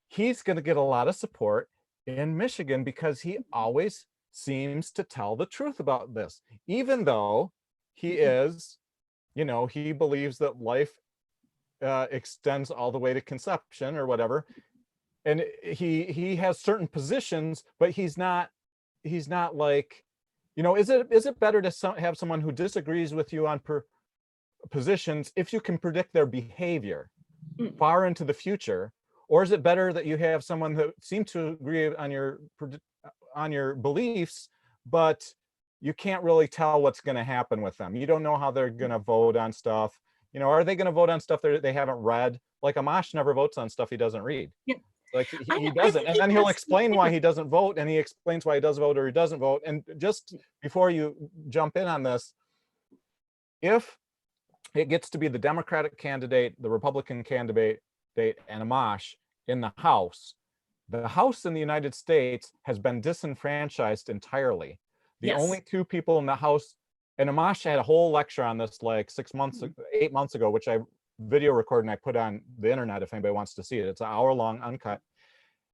he's going to get a lot of support in Michigan because he always seems to tell the truth about this, even though he is, you know, he believes that life extends all the way to conception or whatever. And he has certain positions, but he's not like, you know, is it better to have someone who disagrees with you on positions if you can predict their behavior far into the future? Or is it better that you have someone who seems to agree on your beliefs, but you can't really tell what's going to happen with them? You don't know how they're going to vote on stuff. You know, are they going to vote on stuff that they haven't read? Like Amash never votes on stuff he doesn't read. Yeah. Like I he doesn't, think and he then he'll has explain why he doesn't vote, and he explains why he does vote or he doesn't vote. And just before you jump in on this, if it gets to be the Democratic candidate, the Republican candidate, and Amash in the House in the United States has been disenfranchised entirely. The Yes. only two people in the House, and Amash had a whole lecture on this like 8 months ago, which I video recorded and I put on the internet if anybody wants to see it. It's an hour-long uncut.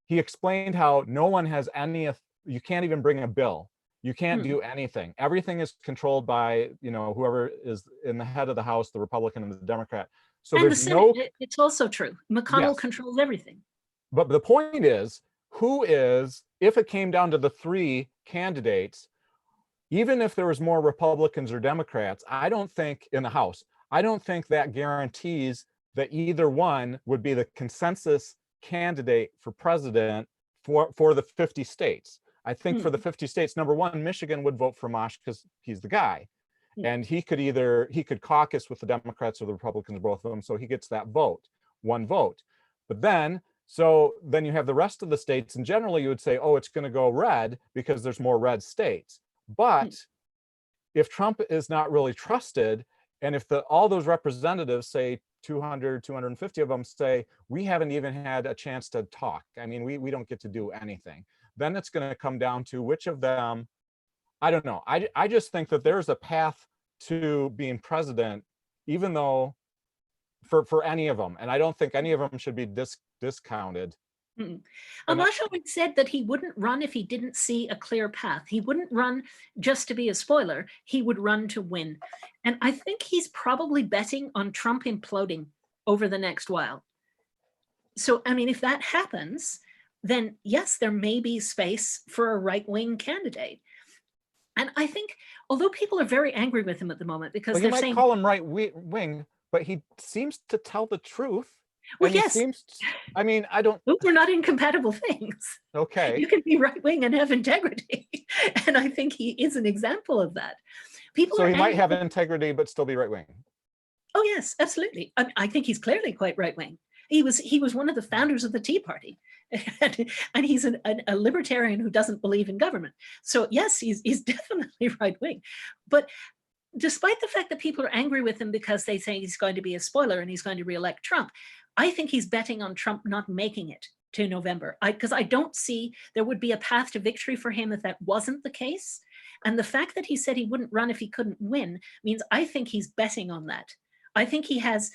He explained how no one has any, you can't even bring a bill. You can't do anything. Everything is controlled by, you know, whoever is in the head of the House, the Republican and the Democrat. So and the there's Senate, no, it's also true. McConnell yes. controls everything. But the point is, who is, if it came down to the three candidates, even if there was more Republicans or Democrats, I don't think in the House, I don't think that guarantees that either one would be the consensus candidate for president for the 50 states. I think for the 50 states, number one, Michigan would vote for Amash because he's the guy. And he could caucus with the Democrats or the Republicans, both of them, so he gets that vote, one vote. But then, so then you have the rest of the states, and generally you would say, oh, it's going to go red because there's more red states. But if Trump is not really trusted, and if all those representatives, say 200, 250 of them, say, we haven't even had a chance to talk, I mean, we don't get to do anything, then it's going to come down to which of them, I don't know. I just think that there's a path to being president, even though for any of them, and I don't think any of them should be discounted. Amash always said that he wouldn't run if he didn't see a clear path. He wouldn't run just to be a spoiler. He would run to win. And I think he's probably betting on Trump imploding over the next while. So, I mean, if that happens, then yes, there may be space for a right-wing candidate. And I think, although people are very angry with him at the moment because Well, they're you might saying, call him right wing, but he seems to tell the truth. well, And he yes, seems, I mean, I don't, those are not incompatible things. okay. You can be right-wing and have integrity. And I think he is an example of that. People So are he might have angry. integrity, but still be right wing. Oh, yes, absolutely. I think he's clearly quite right-wing. He was one of the founders of the Tea Party. And he's a libertarian who doesn't believe in government. So yes, he's definitely right-wing. But despite the fact that people are angry with him because they say he's going to be a spoiler and he's going to re-elect Trump, I think he's betting on Trump not making it to November. Because I don't see there would be a path to victory for him if that wasn't the case. And the fact that he said he wouldn't run if he couldn't win means I think he's betting on that. I think he has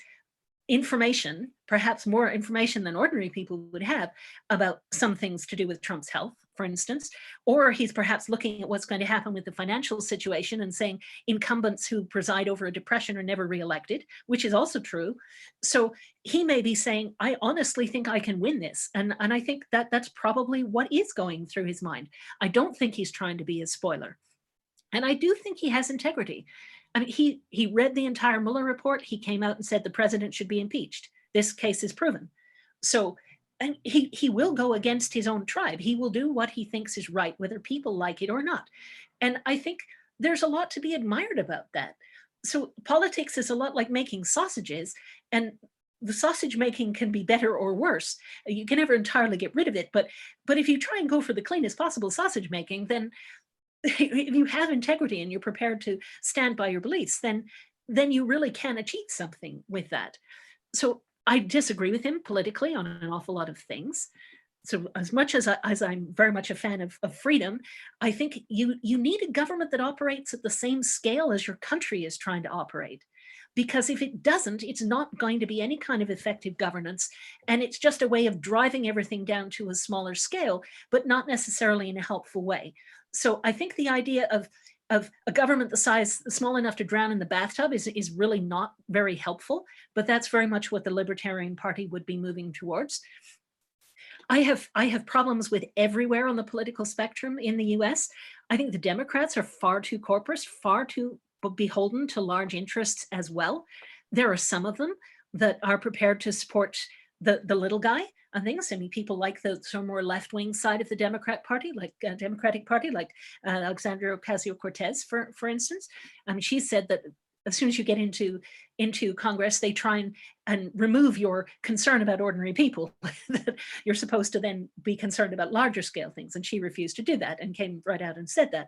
information, perhaps more information than ordinary people would have about some things to do with Trump's health, for instance, or he's perhaps looking at what's going to happen with the financial situation and saying incumbents who preside over a depression are never reelected, which is also true. So he may be saying, I honestly think I can win this. And I think that that's probably what is going through his mind. I don't think he's trying to be a spoiler. And I do think he has integrity. I mean, he read the entire Mueller report. He came out and said the president should be impeached. This case is proven. So, and he will go against his own tribe. He will do what he thinks is right, whether people like it or not. And I think there's a lot to be admired about that. So politics is a lot like making sausages, and the sausage making can be better or worse. You can never entirely get rid of it, but if you try and go for the cleanest possible sausage making, then if you have integrity and you're prepared to stand by your beliefs, then you really can achieve something with that. So I disagree with him politically on an awful lot of things. So as much as I'm very much a fan of freedom, I think you need a government that operates at the same scale as your country is trying to operate. Because if it doesn't, it's not going to be any kind of effective governance. And it's just a way of driving everything down to a smaller scale, but not necessarily in a helpful way. So I think the idea of a government the size small enough to drown in the bathtub is really not very helpful, but that's very much what the Libertarian Party would be moving towards. I have problems with everywhere on the political spectrum in the US. I think the Democrats are far too corporate, far too beholden to large interests as well. There are some of them that are prepared to support the little guy on things. I mean, people like the sort of more left-wing side of the Democratic Party, like Alexandria Ocasio-Cortez, for instance. I mean, she said that as soon as you get into Congress, they try and remove your concern about ordinary people, that you're supposed to then be concerned about larger scale things. And she refused to do that and came right out and said that.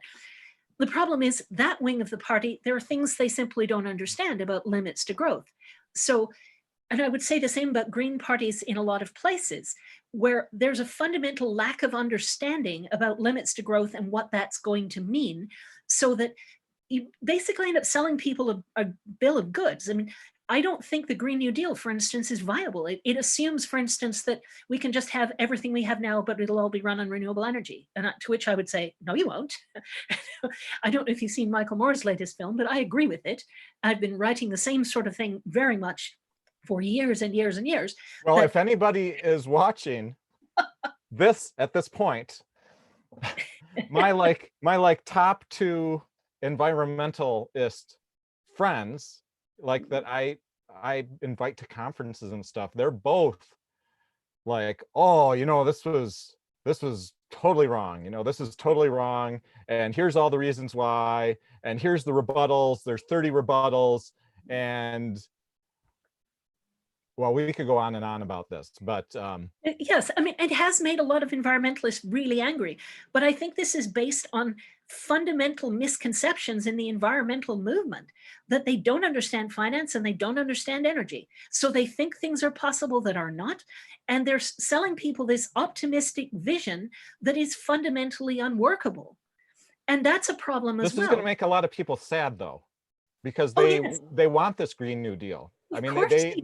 The problem is that wing of the party, there are things they simply don't understand about limits to growth. So, and I would say the same about Green parties in a lot of places, where there's a fundamental lack of understanding about limits to growth and what that's going to mean, so that you basically end up selling people a bill of goods. I mean, I don't think the Green New Deal, for instance, is viable. It assumes, for instance, that we can just have everything we have now, but it'll all be run on renewable energy. And to which I would say, no, you won't. I don't know if you've seen Michael Moore's latest film, but I agree with it. I've been writing the same sort of thing very much for years and years and years. Well, if anybody is watching this at this point, my top two environmentalist friends, like that I invite to conferences and stuff, they're both like, oh, this was totally wrong. This is totally wrong. And here's all the reasons why. And here's the rebuttals. There's 30 rebuttals. And well, we could go on and on about this, but yes, I mean, it has made a lot of environmentalists really angry, but I think this is based on fundamental misconceptions in the environmental movement, that they don't understand finance and they don't understand energy. So they think things are possible that are not, and they're selling people this optimistic vision that is fundamentally unworkable. And that's a problem as well. This is going to make a lot of people sad, though, because they want this Green New Deal. I mean,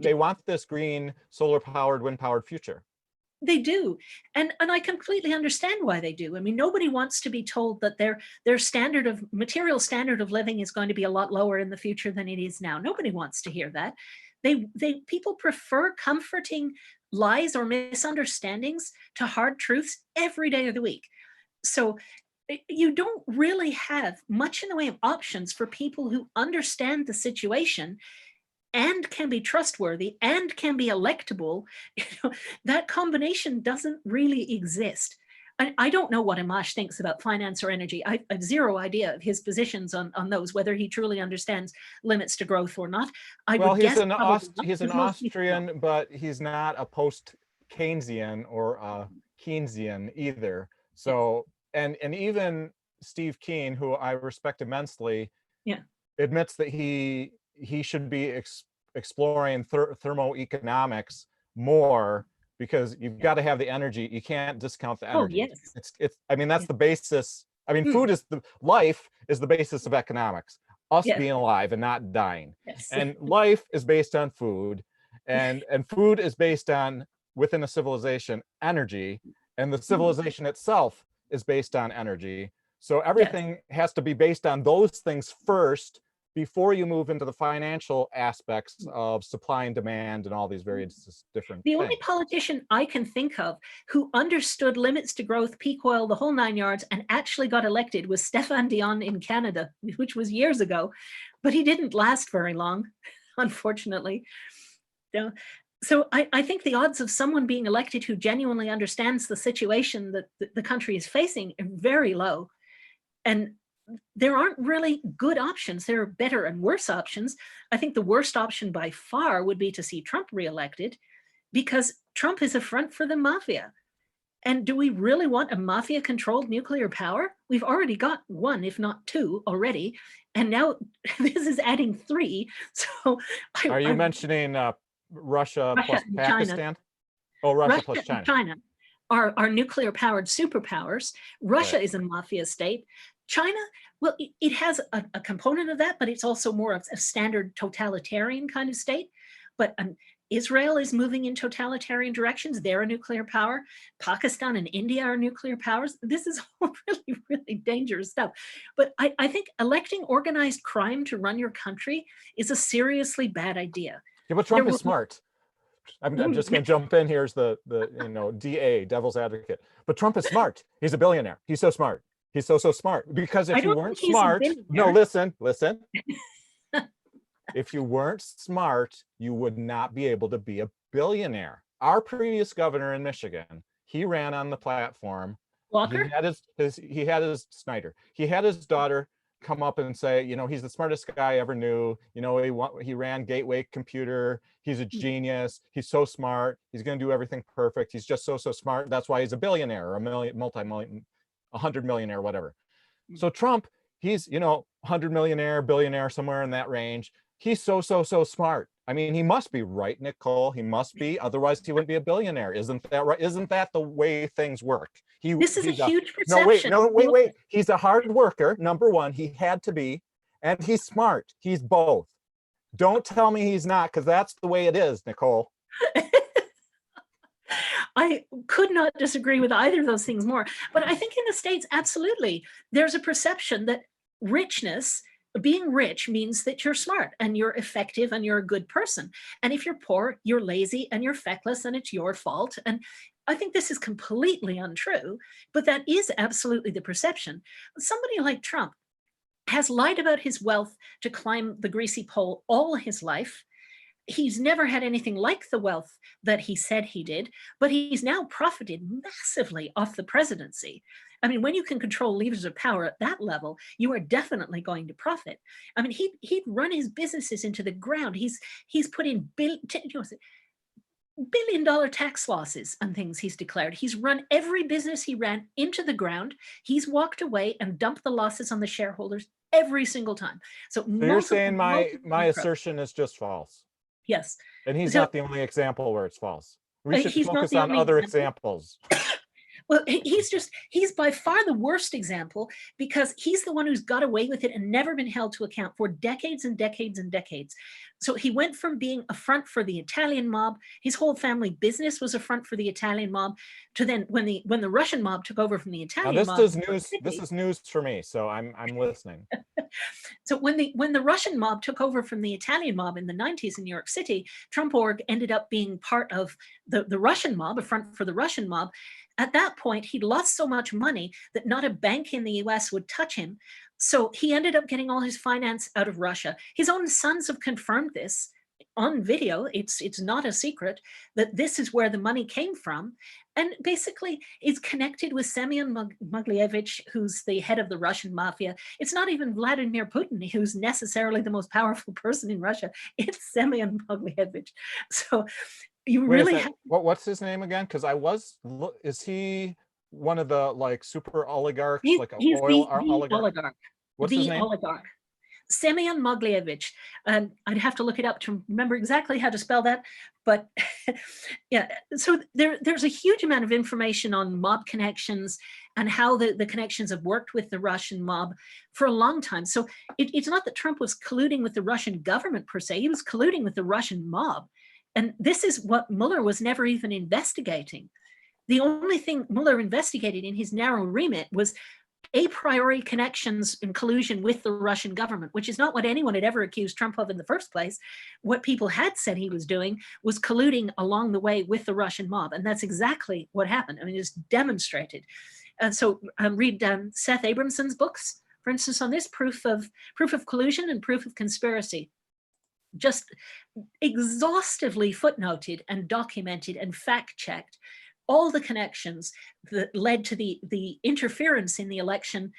they want this green, solar-powered, wind-powered future. They do. And I completely understand why they do. I mean, nobody wants to be told that their material standard of living is going to be a lot lower in the future than it is now. Nobody wants to hear that. People prefer comforting lies or misunderstandings to hard truths every day of the week. So you don't really have much in the way of options for people who understand the situation and can be trustworthy and can be electable. That combination doesn't really exist. I don't know what Amash thinks about finance or energy. I have zero idea of his positions on those, whether he truly understands limits to growth or not. He's an Austrian, but he's not a post-Keynesian or a Keynesian either. So, and even Steve Keen, who I respect immensely, admits that he should be exploring thermoeconomics more, because you've got to have the energy. You can't discount the energy. Oh, yes. It's I mean, that's the basis. I mean, food is life is the basis of economics. Us being alive and not dying. Yes. And life is based on food. and food is based on, within a civilization, energy, and the civilization itself is based on energy. So everything has to be based on those things first before you move into the financial aspects of supply and demand and all these various different The things. only politician I can think of who understood limits to growth, peak oil, the whole 9 yards, and actually got elected was Stéphane Dion in Canada, which was years ago, but he didn't last very long, unfortunately. So I think the odds of someone being elected who genuinely understands the situation that the country is facing are very low. And there aren't really good options. There are better and worse options. I think the worst option by far would be to see Trump reelected, because Trump is a front for the mafia. And do we really want a mafia-controlled nuclear power? We've already got one, if not two, already. And now this is adding three. So are you mentioning Russia plus Pakistan? China. Oh, Russia plus China. And China are nuclear-powered superpowers. Russia is a mafia state. China, well, it has a component of that, but it's also more of a standard totalitarian kind of state. But Israel is moving in totalitarian directions. They're a nuclear power. Pakistan and India are nuclear powers. This is all really, really dangerous stuff. But I think electing organized crime to run your country is a seriously bad idea. Yeah, but Trump is smart. I'm just going to jump in. Here's the DA, devil's advocate. But Trump is smart. He's a billionaire. He's so smart. He's so smart. Because if you weren't smart, no, listen. If you weren't smart, you would not be able to be a billionaire. Our previous governor in Michigan, he ran on the platform. Walker? He had his Snyder. He had his daughter come up and say, he's the smartest guy I ever knew. He ran Gateway Computer. He's a genius. He's so smart. He's going to do everything perfect. He's just so smart. That's why he's a billionaire or a multi-million, 100 millionaire, whatever. So Trump, he's 100 millionaire, billionaire, somewhere in that range. He's so smart. I mean, he must be right, Nicole. He must be. Otherwise, he wouldn't be a billionaire. Isn't that right? Isn't that the way things work? This is a huge perception. No, wait. He's a hard worker, number one. He had to be. And he's smart. He's both. Don't tell me he's not, because that's the way it is, Nicole. I could not disagree with either of those things more. But I think in the States, absolutely, there's a perception that being rich means that you're smart and you're effective and you're a good person. And if you're poor, you're lazy and you're feckless and it's your fault. And I think this is completely untrue, but that is absolutely the perception. Somebody like Trump has lied about his wealth to climb the greasy pole all his life. He's never had anything like the wealth that he said he did, but he's now profited massively off the presidency. I mean, when you can control levers of power at that level, you are definitely going to profit. I mean, he'd run his businesses into the ground. He's put in billion-dollar tax losses and things he's declared. He's run every business he ran into the ground. He's walked away and dumped the losses on the shareholders every single time. So you're saying my assertion is just false? Yes. And he's not the only example where it's false. We should focus on other examples. Well, he's by far the worst example, because he's the one who's got away with it and never been held to account for decades and decades and decades. So he went from being a front for the Italian mob, his whole family business was a front for the Italian mob, to then when the Russian mob took over from the Italian mob. This is news for me, so I'm listening. So when the Russian mob took over from the Italian mob in the 90s in New York City, Trump Org ended up being part of the Russian mob, a front for the Russian mob. At that point, he'd lost so much money that not a bank in the US would touch him. So he ended up getting all his finance out of Russia. His own sons have confirmed this on video. It's not a secret that this is where the money came from. And basically is connected with Semyon Mogilevich, who's the head of the Russian mafia. It's not even Vladimir Putin, who's necessarily the most powerful person in Russia. It's Semyon Mogilevich. So you really have... What's his name again? Because is he one of the super oligarchs, he's an oil oligarch? What's his name? Oligarch. Semyon Mogilevich. And I'd have to look it up to remember exactly how to spell that. But yeah, so there's a huge amount of information on mob connections and how the connections have worked with the Russian mob for a long time. So it's not that Trump was colluding with the Russian government per se, he was colluding with the Russian mob. And this is what Mueller was never even investigating. The only thing Mueller investigated in his narrow remit was a priori connections and collusion with the Russian government, which is not what anyone had ever accused Trump of in the first place. What people had said he was doing was colluding along the way with the Russian mob. And that's exactly what happened. I mean, it's demonstrated. And so read Seth Abramson's books, for instance, on this proof of collusion and proof of conspiracy. Just exhaustively footnoted and documented and fact-checked all the connections that led to the interference in the election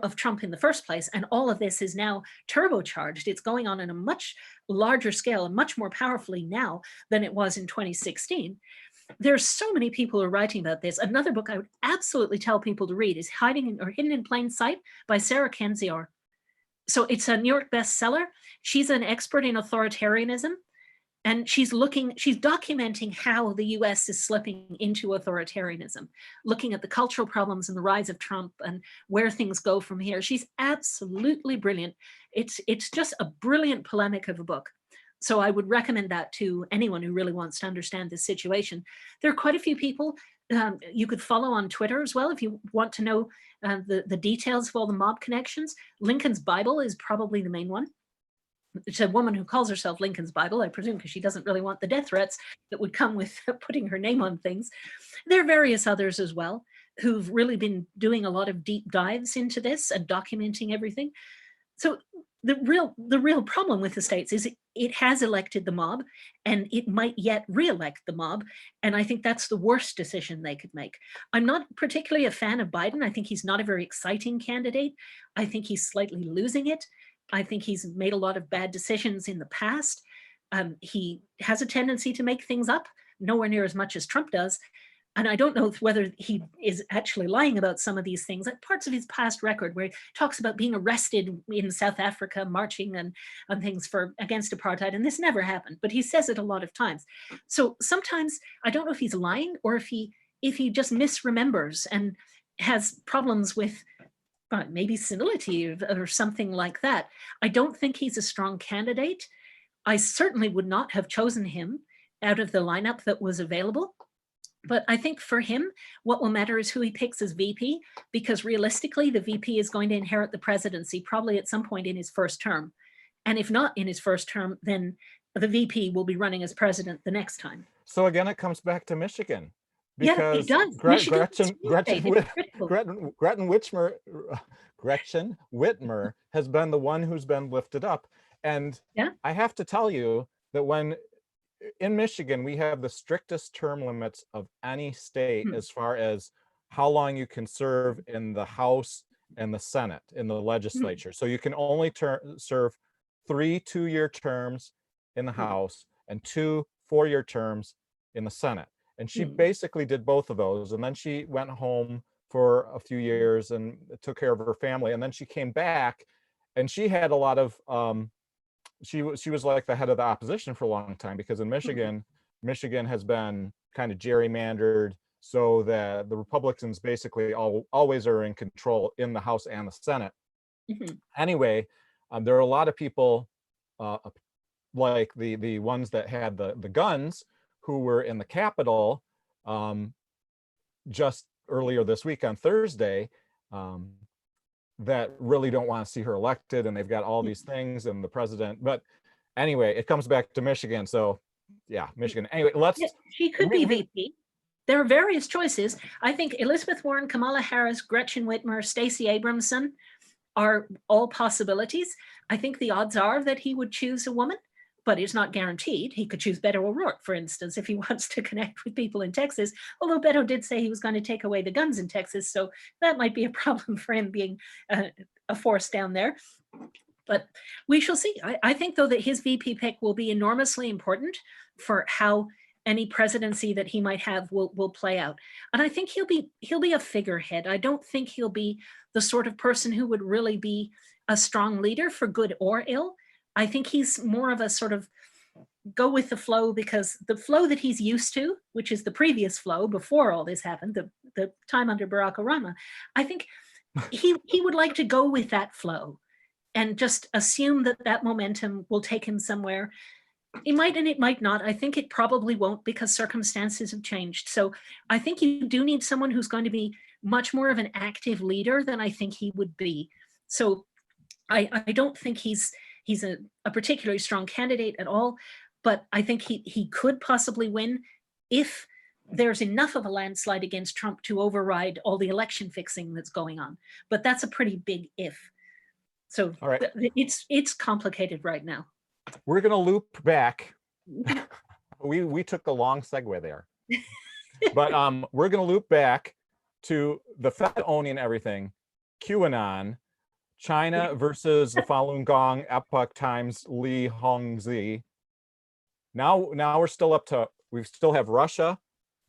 of Trump in the first place. And all of this is now turbocharged. It's going on in a much larger scale and much more powerfully now than it was in 2016. There's so many people who are writing about this. Another book I would absolutely tell people to read is Hidden in Plain Sight by Sarah Kendzior. So it's a New York bestseller. She's an expert in authoritarianism. And she's documenting how the US is slipping into authoritarianism, looking at the cultural problems and the rise of Trump and where things go from here. She's absolutely brilliant. It's just a brilliant polemic of a book. So I would recommend that to anyone who really wants to understand this situation. There are quite a few people you could follow on Twitter as well if you want to know the details of all the mob connections. Lincoln's Bible is probably the main one. It's a woman who calls herself Lincoln's Bible, I presume, because she doesn't really want the death threats that would come with putting her name on things. There are various others as well who've really been doing a lot of deep dives into this and documenting everything. So the real problem with the States is it has elected the mob, and it might yet re-elect the mob. And I think that's the worst decision they could make. I'm not particularly a fan of Biden. I think he's not a very exciting candidate. I think he's slightly losing it. I think he's made a lot of bad decisions in the past. He has a tendency to make things up, nowhere near as much as Trump does. And I don't know whether he is actually lying about some of these things, like parts of his past record where he talks about being arrested in South Africa, marching and things against apartheid. And this never happened, but he says it a lot of times. So sometimes I don't know if he's lying or if he just misremembers and has problems with maybe senility or something like that. I don't think he's a strong candidate. I certainly would not have chosen him out of the lineup that was available. But I think for him, what will matter is who he picks as VP, because realistically, the VP is going to inherit the presidency probably at some point in his first term. And if not in his first term, then the VP will be running as president the next time. So again, it comes back to Michigan. Because yeah, it does. Gretchen Whitmer has been the one who's been lifted up. And yeah. I have to tell you that when in Michigan, we have the strictest term limits of any state as far as how long you can serve in the House and the Senate, in the legislature. So you can only serve 3 2-year terms in the House and 2 4-year terms in the Senate. And she basically did both of those. And then she went home for a few years and took care of her family. And then she came back and she had a lot of, she was like the head of the opposition for a long time, because in Michigan, Michigan has been kind of gerrymandered so that the Republicans basically always are in control in the House and the Senate. Anyway, there are a lot of people like the ones that had the guns who were in the Capitol just earlier this week on Thursday, that really don't want to see her elected, and they've got all these things and the president. But anyway, it comes back to Michigan. So yeah, Michigan. Anyway, she could be VP. There are various choices. I think Elizabeth Warren, Kamala Harris, Gretchen Whitmer, Stacey Abramson are all possibilities. I think the odds are that he would choose a woman, but it's not guaranteed. He could choose Beto O'Rourke, for instance, if he wants to connect with people in Texas, although Beto did say he was going to take away the guns in Texas, so that might be a problem for him being a force down there. But we shall see. I think, though, that his VP pick will be enormously important for how any presidency that he might have will play out. And I think he'll be a figurehead. I don't think he'll be the sort of person who would really be a strong leader for good or ill. I think he's more of a sort of go with the flow, because the flow that he's used to, which is the previous flow before all this happened, the time under Barack Obama, I think he would like to go with that flow and just assume that momentum will take him somewhere. It might and it might not. I think it probably won't because circumstances have changed. So I think you do need someone who's going to be much more of an active leader than I think he would be. So I don't think he's a particularly strong candidate at all, but I think he could possibly win if there's enough of a landslide against Trump to override all the election fixing that's going on. But that's a pretty big if. So All right. it's complicated right now. We're going to loop back. We took a long segue there. But we're going to loop back to the Fed owning everything, QAnon, China versus the Falun Gong, Epoch Times, Li Hongzhi. Now we're still up to, we still have Russia,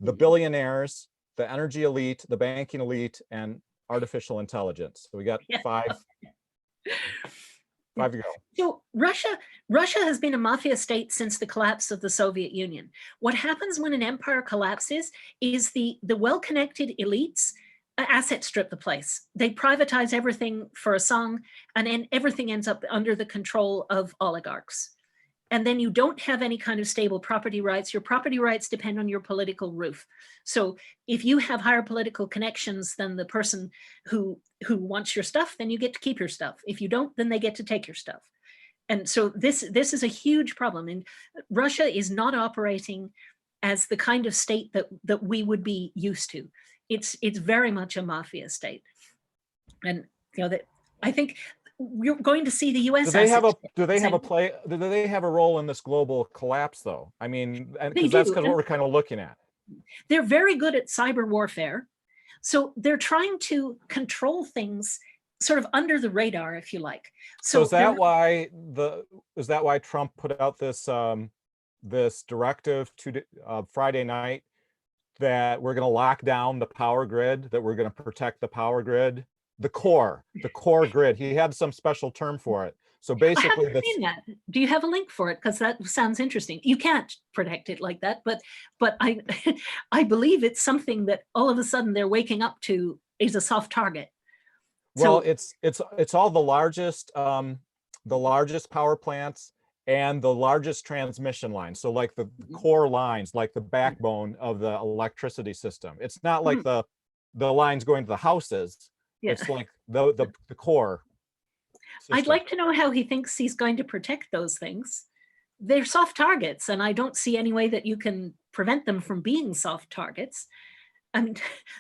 the billionaires, the energy elite, the banking elite, and artificial intelligence. So we got five to go. So Russia has been a mafia state since the collapse of the Soviet Union. What happens when an empire collapses is the well-connected elites asset strip the place. They privatize everything for a song, and then everything ends up under the control of oligarchs. And then you don't have any kind of stable property rights. Your property rights depend on your political roof. So if you have higher political connections than the person who wants your stuff, then you get to keep your stuff. If you don't, then they get to take your stuff. And so this is a huge problem. And Russia is not operating as the kind of state that we would be used to. It's very much a mafia state. And that I think we're going to see the U.S. Do they have a role in this global collapse, though? I mean, because that's what we're kind of looking at. They're very good at cyber warfare, so they're trying to control things sort of under the radar, if you like. So is that why Trump put out this this directive Friday night that we're going to lock down the power grid, that we're going to protect the power grid? The core grid. He had some special term for it. So basically, I haven't seen that. Do you have a link for it? Because that sounds interesting. You can't protect it like that, but I believe it's something that all of a sudden they're waking up to is a soft target. Well, it's all the largest power plants and the largest transmission lines. So like the core lines, like the backbone of the electricity system. It's not like the lines going to the houses. Yeah. It's like the core system. I'd like to know how he thinks he's going to protect those things. They're soft targets, and I don't see any way that you can prevent them from being soft targets. I mean,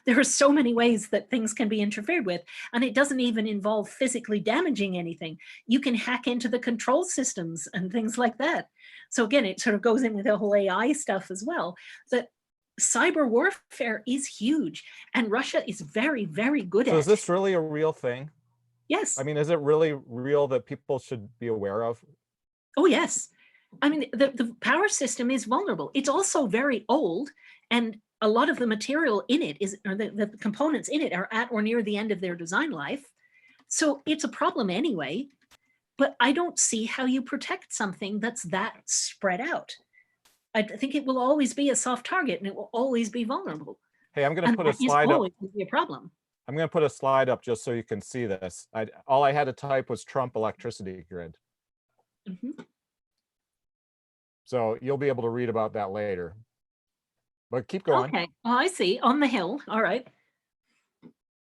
there are so many ways that things can be interfered with, and it doesn't even involve physically damaging anything. You can hack into the control systems and things like that. So again, it sort of goes in with the whole AI stuff as well. That cyber warfare is huge, and Russia is very, very good at it. So is this really a real thing? Yes. I mean, is it really real that people should be aware of? Oh, yes. I mean, the power system is vulnerable. It's also very old, and a lot of the material in it or the components in it are at or near the end of their design life. So it's a problem anyway, but I don't see how you protect something that's that spread out. I think it will always be a soft target, and it will always be vulnerable. Hey, I'm going to put a slide up. Will be a problem. I'm going to put a slide up just so you can see this. All I had to type was Trump electricity grid. Mm-hmm. So you'll be able to read about that later. But keep going. Okay. Oh, I see. On the Hill. All right.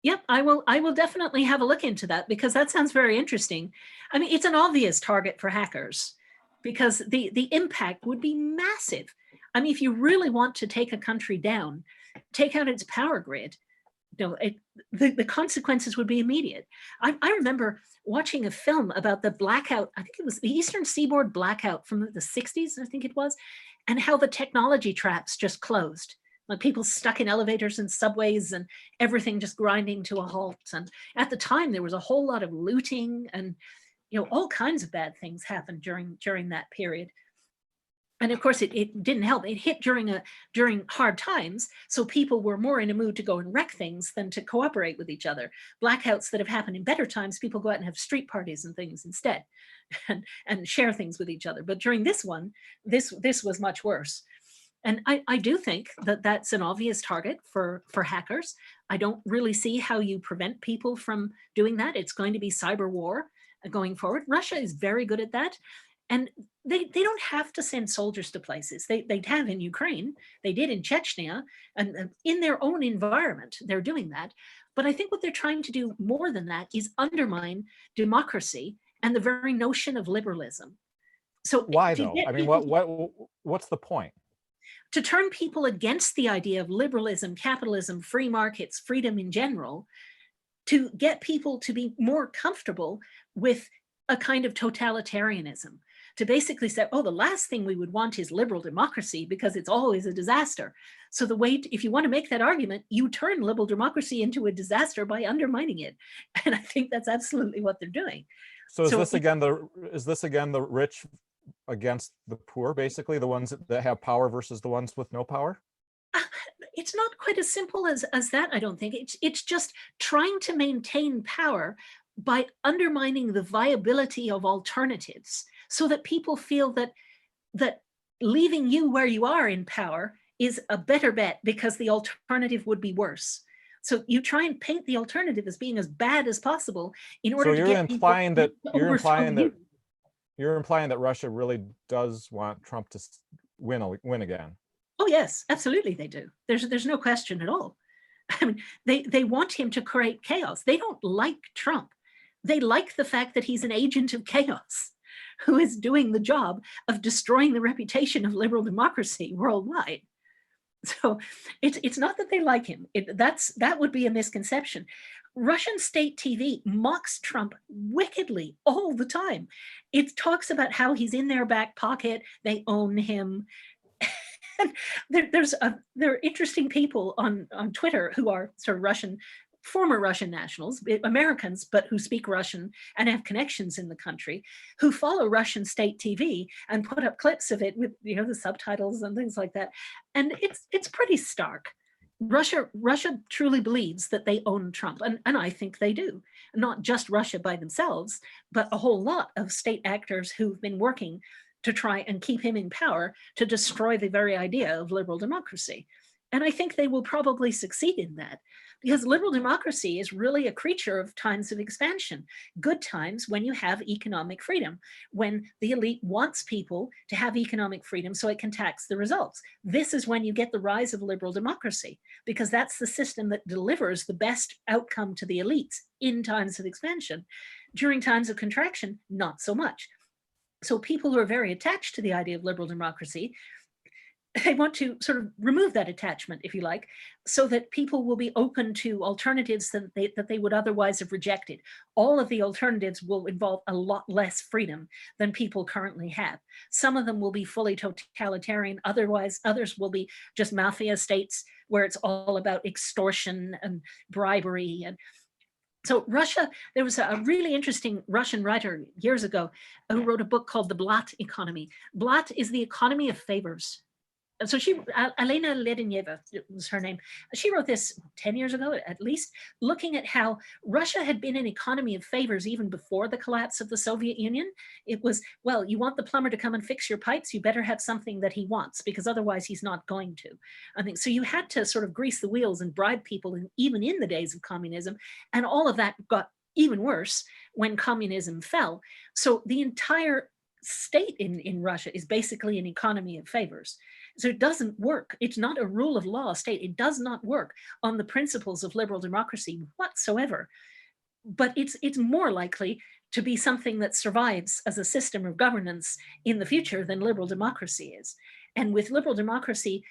Yep, I will definitely have a look into that, because that sounds very interesting. I mean, it's an obvious target for hackers, because the impact would be massive. I mean, if you really want to take a country down, take out its power grid, the consequences would be immediate. I remember watching a film about the blackout. I think it was the Eastern Seaboard blackout from the 60s, I think it was, and how the technology traps just closed. Like people stuck in elevators and subways and everything just grinding to a halt. And at the time, there was a whole lot of looting and all kinds of bad things happened during that period. And of course, it didn't help. It hit during hard times, so people were more in a mood to go and wreck things than to cooperate with each other. Blackouts that have happened in better times, people go out and have street parties and things instead, and share things with each other. But during this one, this was much worse. And I do think that that's an obvious target for hackers. I don't really see how you prevent people from doing that. It's going to be cyber war going forward. Russia is very good at that. And they don't have to send soldiers to places. They have in Ukraine, they did in Chechnya, and in their own environment, they're doing that. But I think what they're trying to do more than that is undermine democracy and the very notion of liberalism. So Why to though? get I mean, people what's the point? to turn people against the idea of liberalism, capitalism, free markets, freedom in general, to get people to be more comfortable with a kind of totalitarianism, to basically say, oh, the last thing we would want is liberal democracy because it's always a disaster. So the way, if you want to make that argument, you turn liberal democracy into a disaster by undermining it. And I think that's absolutely what they're doing. So So is this again the rich against the poor, basically the ones that have power versus the ones with no power? it's not quite as simple as that, I don't think. It's just trying to maintain power by undermining the viability of alternatives so that people feel that leaving you where you are in power is a better bet because the alternative would be worse. So you try and paint the alternative as being as bad as possible in order So to you're get implying that you. you're implying that Russia really does want Trump to win again. Oh yes, absolutely they do. There's no question at all. I mean, they want him to create chaos. They don't like Trump. They like the fact that he's an agent of chaos who is doing the job of destroying the reputation of liberal democracy worldwide. So it's not that they like him. That would be a misconception. Russian state TV mocks Trump wickedly all the time. It talks about how he's in their back pocket, they own him. And there are interesting people on Twitter who are sort of former Russian nationals, Americans, but who speak Russian and have connections in the country, who follow Russian state TV and put up clips of it with the subtitles and things like that. And it's pretty stark. Russia truly believes that they own Trump, and I think they do. Not just Russia by themselves, but a whole lot of state actors who've been working to try and keep him in power to destroy the very idea of liberal democracy. And I think they will probably succeed in that because liberal democracy is really a creature of times of expansion. Good times when you have economic freedom, when the elite wants people to have economic freedom so it can tax the results. This is when you get the rise of liberal democracy because that's the system that delivers the best outcome to the elites in times of expansion. During times of contraction, not so much. So people who are very attached to the idea of liberal democracy, they want to sort of remove that attachment, if you like, so that people will be open to alternatives that they would otherwise have rejected. All of the alternatives will involve a lot less freedom than people currently have. Some of them will be fully totalitarian, others will be just mafia states where it's all about extortion and bribery. And so Russia, there was a really interesting Russian writer years ago who wrote a book called The Blat Economy. Blat is the economy of favors. And so Elena Ledenyeva was her name. She wrote this 10 years ago, at least, looking at how Russia had been an economy of favors even before the collapse of the Soviet Union. It was, well, you want the plumber to come and fix your pipes, you better have something that he wants because otherwise he's not going to. I think so you had to sort of grease the wheels and bribe people even in the days of communism. And all of that got even worse when communism fell. So the entire state in Russia is basically an economy of favors. So it doesn't work. It's not a rule of law state. It does not work on the principles of liberal democracy whatsoever. But it's more likely to be something that survives as a system of governance in the future than liberal democracy is. And with liberal democracy,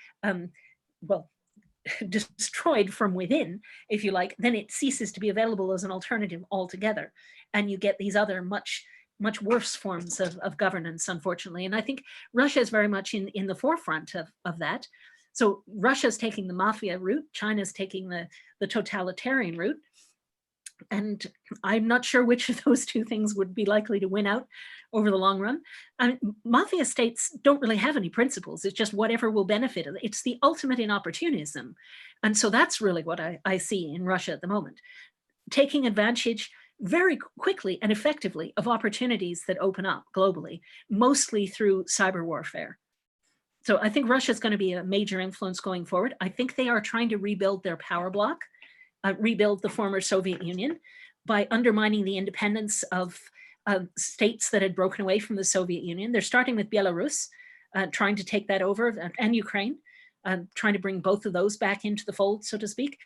destroyed from within, if you like, then it ceases to be available as an alternative altogether. And you get these other much worse forms of governance, unfortunately. And I think Russia is very much in the forefront of that. So Russia's taking the mafia route, China's taking the totalitarian route. And I'm not sure which of those two things would be likely to win out over the long run. I mean, mafia states don't really have any principles. It's just whatever will benefit. It's the ultimate in opportunism. And so that's really what I see in Russia at the moment. Taking advantage very quickly and effectively of opportunities that open up globally, mostly through cyber warfare. So I think Russia is going to be a major influence going forward. I think they are trying to rebuild their power bloc, rebuild the former Soviet Union by undermining the independence of states that had broken away from the Soviet Union. They're starting with Belarus, trying to take that over, and Ukraine, trying to bring both of those back into the fold, so to speak.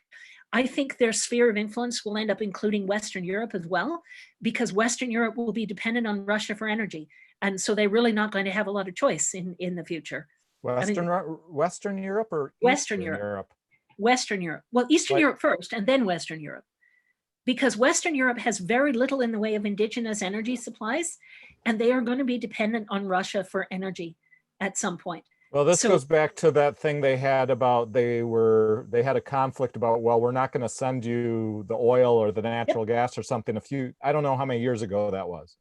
I think their sphere of influence will end up including Western Europe as well, because Western Europe will be dependent on Russia for energy. And so they're really not going to have a lot of choice in the future. Western Europe or Western Eastern Europe. Europe? Western Europe. Well, Eastern Europe first and then Western Europe. Because Western Europe has very little in the way of indigenous energy supplies, and they are going to be dependent on Russia for energy at some point. Well, this goes back to that thing they had about they had a conflict about, well, we're not going to send you the oil or the natural gas or something I don't know how many years ago that was.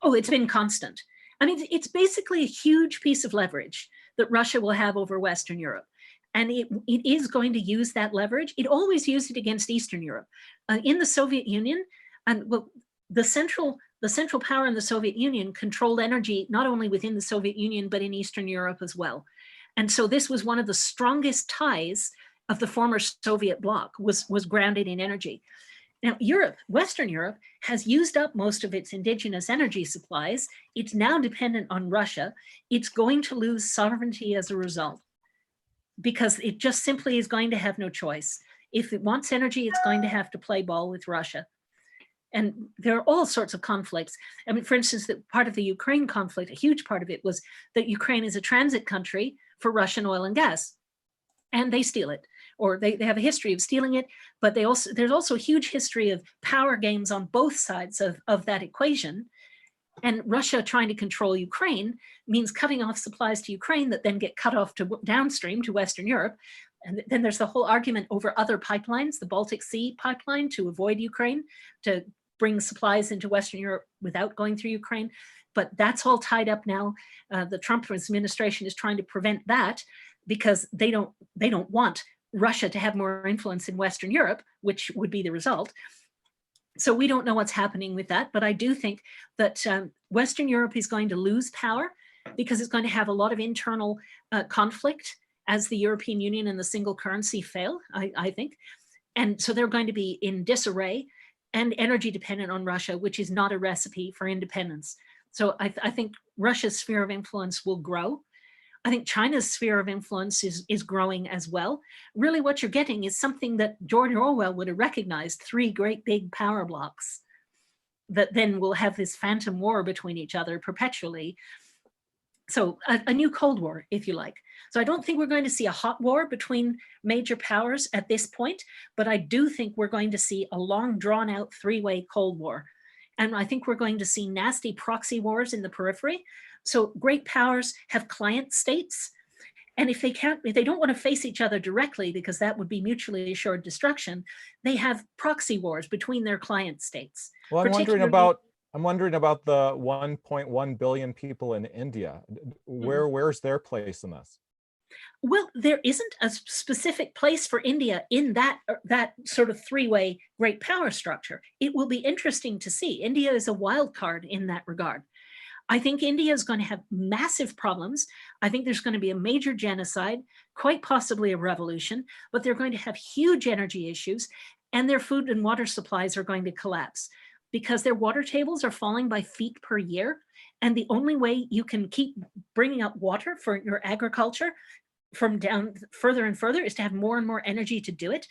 Oh, it's been constant. I mean, it's basically a huge piece of leverage that Russia will have over Western Europe. And it is going to use that leverage. It always used it against Eastern Europe. In the Soviet Union, and well, the central power in the Soviet Union controlled energy not only within the Soviet Union, but in Eastern Europe as well. And so this was one of the strongest ties of the former Soviet bloc, was grounded in energy. Now, Western Europe has used up most of its indigenous energy supplies. It's now dependent on Russia. It's going to lose sovereignty as a result, because it just simply is going to have no choice. If it wants energy, it's going to have to play ball with Russia. And there are all sorts of conflicts. I mean, for instance, that part of the Ukraine conflict, a huge part of it was that Ukraine is a transit country for Russian oil and gas, and they steal it, or they have a history of stealing it, but there's also a huge history of power games on both sides of that equation. And Russia trying to control Ukraine means cutting off supplies to Ukraine that then get cut off to downstream to Western Europe. And then there's the whole argument over other pipelines, the Baltic Sea pipeline to avoid Ukraine, to bring supplies into Western Europe without going through Ukraine. But that's all tied up now. The Trump administration is trying to prevent that, because they don't want Russia to have more influence in Western Europe, which would be the result. So we don't know what's happening with that, but I do think that Western Europe is going to lose power, because it's going to have a lot of internal conflict as the European Union and the single currency fail, I think. And so they're going to be in disarray and energy dependent on Russia, which is not a recipe for independence. So I think Russia's sphere of influence will grow. I think China's sphere of influence is growing as well. Really what you're getting is something that George Orwell would have recognized, 3 great big power blocks that then will have this phantom war between each other perpetually. So a new Cold War, if you like. So I don't think we're going to see a hot war between major powers at this point, but I do think we're going to see a long drawn out 3-way Cold War. And I think we're going to see nasty proxy wars in the periphery. So great powers have client states. And if they don't want to face each other directly, because that would be mutually assured destruction, they have proxy wars between their client states. Well, I'm wondering about the 1.1 billion people in India. Where's their place in this? Well, there isn't a specific place for India in that sort of 3-way great power structure. It will be interesting to see. India is a wild card in that regard. I think India is going to have massive problems. I think there's going to be a major genocide, quite possibly a revolution, but they're going to have huge energy issues, and their food and water supplies are going to collapse, because their water tables are falling by feet per year. And the only way you can keep bringing up water for your agriculture from down further and further is to have more and more energy to do it.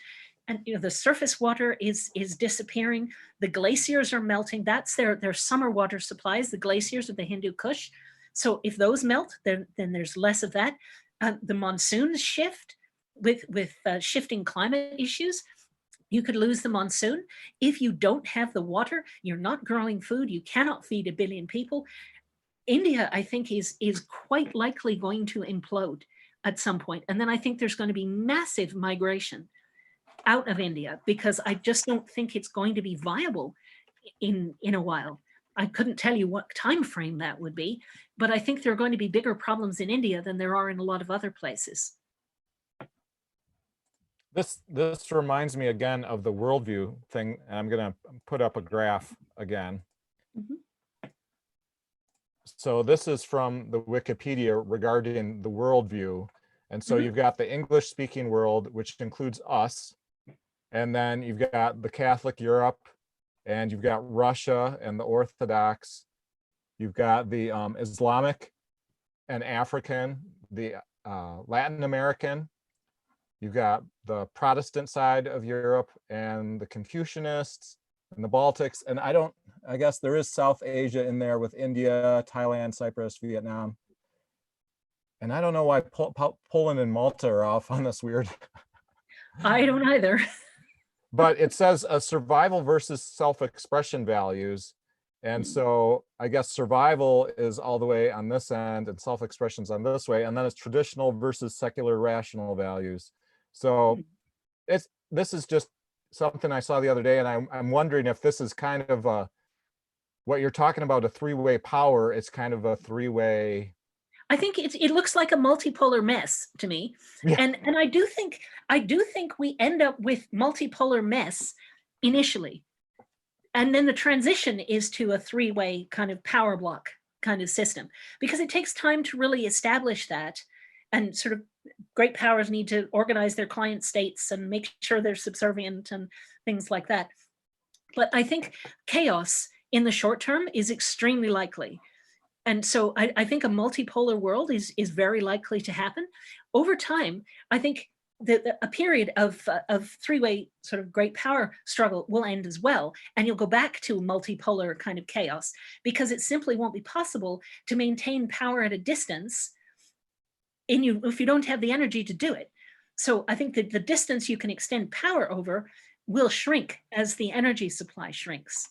And the surface water is disappearing. The glaciers are melting. That's their summer water supplies, the glaciers of the Hindu Kush. So if those melt, then there's less of that. The monsoons shift with shifting climate issues. You could lose the monsoon. If you don't have the water, you're not growing food. You cannot feed 1 billion people. India, I think, is quite likely going to implode at some point. And then I think there's going to be massive migration out of India, because I just don't think it's going to be viable in a while. I couldn't tell you what time frame that would be, but I think there are going to be bigger problems in India than there are in a lot of other places. This reminds me again of the worldview thing, and I'm going to put up a graph again. So this is from the Wikipedia regarding the worldview. And so you've got the English-speaking world, which includes us. And then you've got the Catholic Europe, and you've got Russia and the Orthodox, You've got the Islamic and African, the Latin American. You've got the Protestant side of Europe and the Confucianists and the Baltics. And I guess there is South Asia in there with India, Thailand, Cyprus, Vietnam. And I don't know why Poland and Malta are off on this weird. I don't either. But it says a survival versus self-expression values. And so I guess survival is all the way on this end and self-expression's on this way. And then it's traditional versus secular rational values. So this is just something I saw the other day. And I'm wondering if this is kind of what you're talking about, a three-way power. It's kind of a three-way. I think it looks like a multipolar mess to me. Yeah. And I do think we end up with multipolar mess initially. And then the transition is to a three-way kind of power block kind of system, because it takes time to really establish that. And sort of great powers need to organize their client states and make sure they're subservient and things like that. But I think chaos in the short term is extremely likely. And so I think a multipolar world is very likely to happen. Over time, I think that a period of three-way sort of great power struggle will end as well. And you'll go back to multipolar kind of chaos, because it simply won't be possible to maintain power at a distance if you don't have the energy to do it. So I think that the distance you can extend power over will shrink as the energy supply shrinks.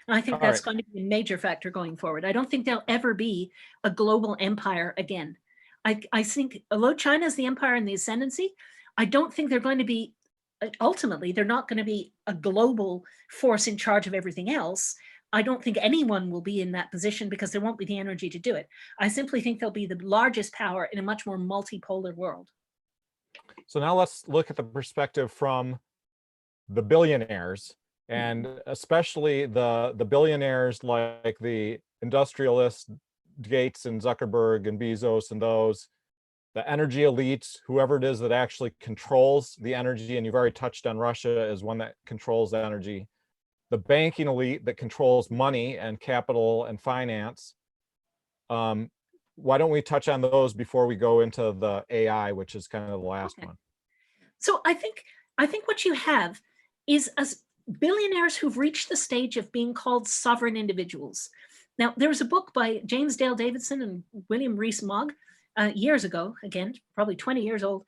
And I think that's going to be a major factor going forward. I don't think there'll ever be a global empire again. I think, although China is the empire in the ascendancy, I don't think they're going to be, ultimately, they're not going to be a global force in charge of everything else. I don't think anyone will be in that position because there won't be the energy to do it. I simply think they'll be the largest power in a much more multipolar world. So now let's look at the perspective from the billionaires, and especially the billionaires like the industrialists, Gates and Zuckerberg and Bezos and those, the energy elites, whoever it is that actually controls the energy. And you've already touched on Russia as one that controls the energy. The banking elite that controls money and capital and finance. Why don't we touch on those before we go into the AI, which is kind of the last one? So I think what you have is as billionaires who've reached the stage of being called sovereign individuals. Now, there was a book by James Dale Davidson and William Rees-Mogg years ago, again, probably 20 years old,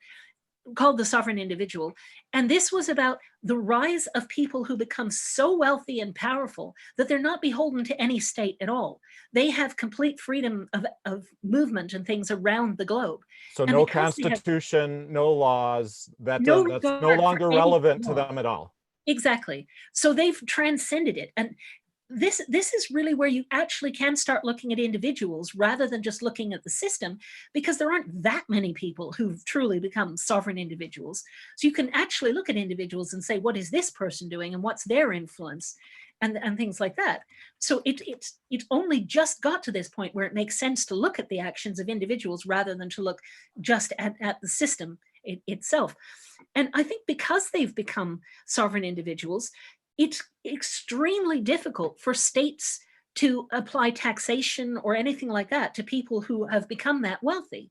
called The Sovereign Individual. And this was about the rise of people who become so wealthy and powerful that they're not beholden to any state at all. They have complete freedom of movement and things around the globe. So no constitution, no laws, that's no longer relevant to them at all. Exactly. So they've transcended it. And this is really where you actually can start looking at individuals rather than just looking at the system, because there aren't that many people who've truly become sovereign individuals. So you can actually look at individuals and say, what is this person doing and what's their influence and things like that. So it's only just got to this point where it makes sense to look at the actions of individuals rather than to look just at the system itself. And I think because they've become sovereign individuals, it's extremely difficult for states to apply taxation or anything like that to people who have become that wealthy.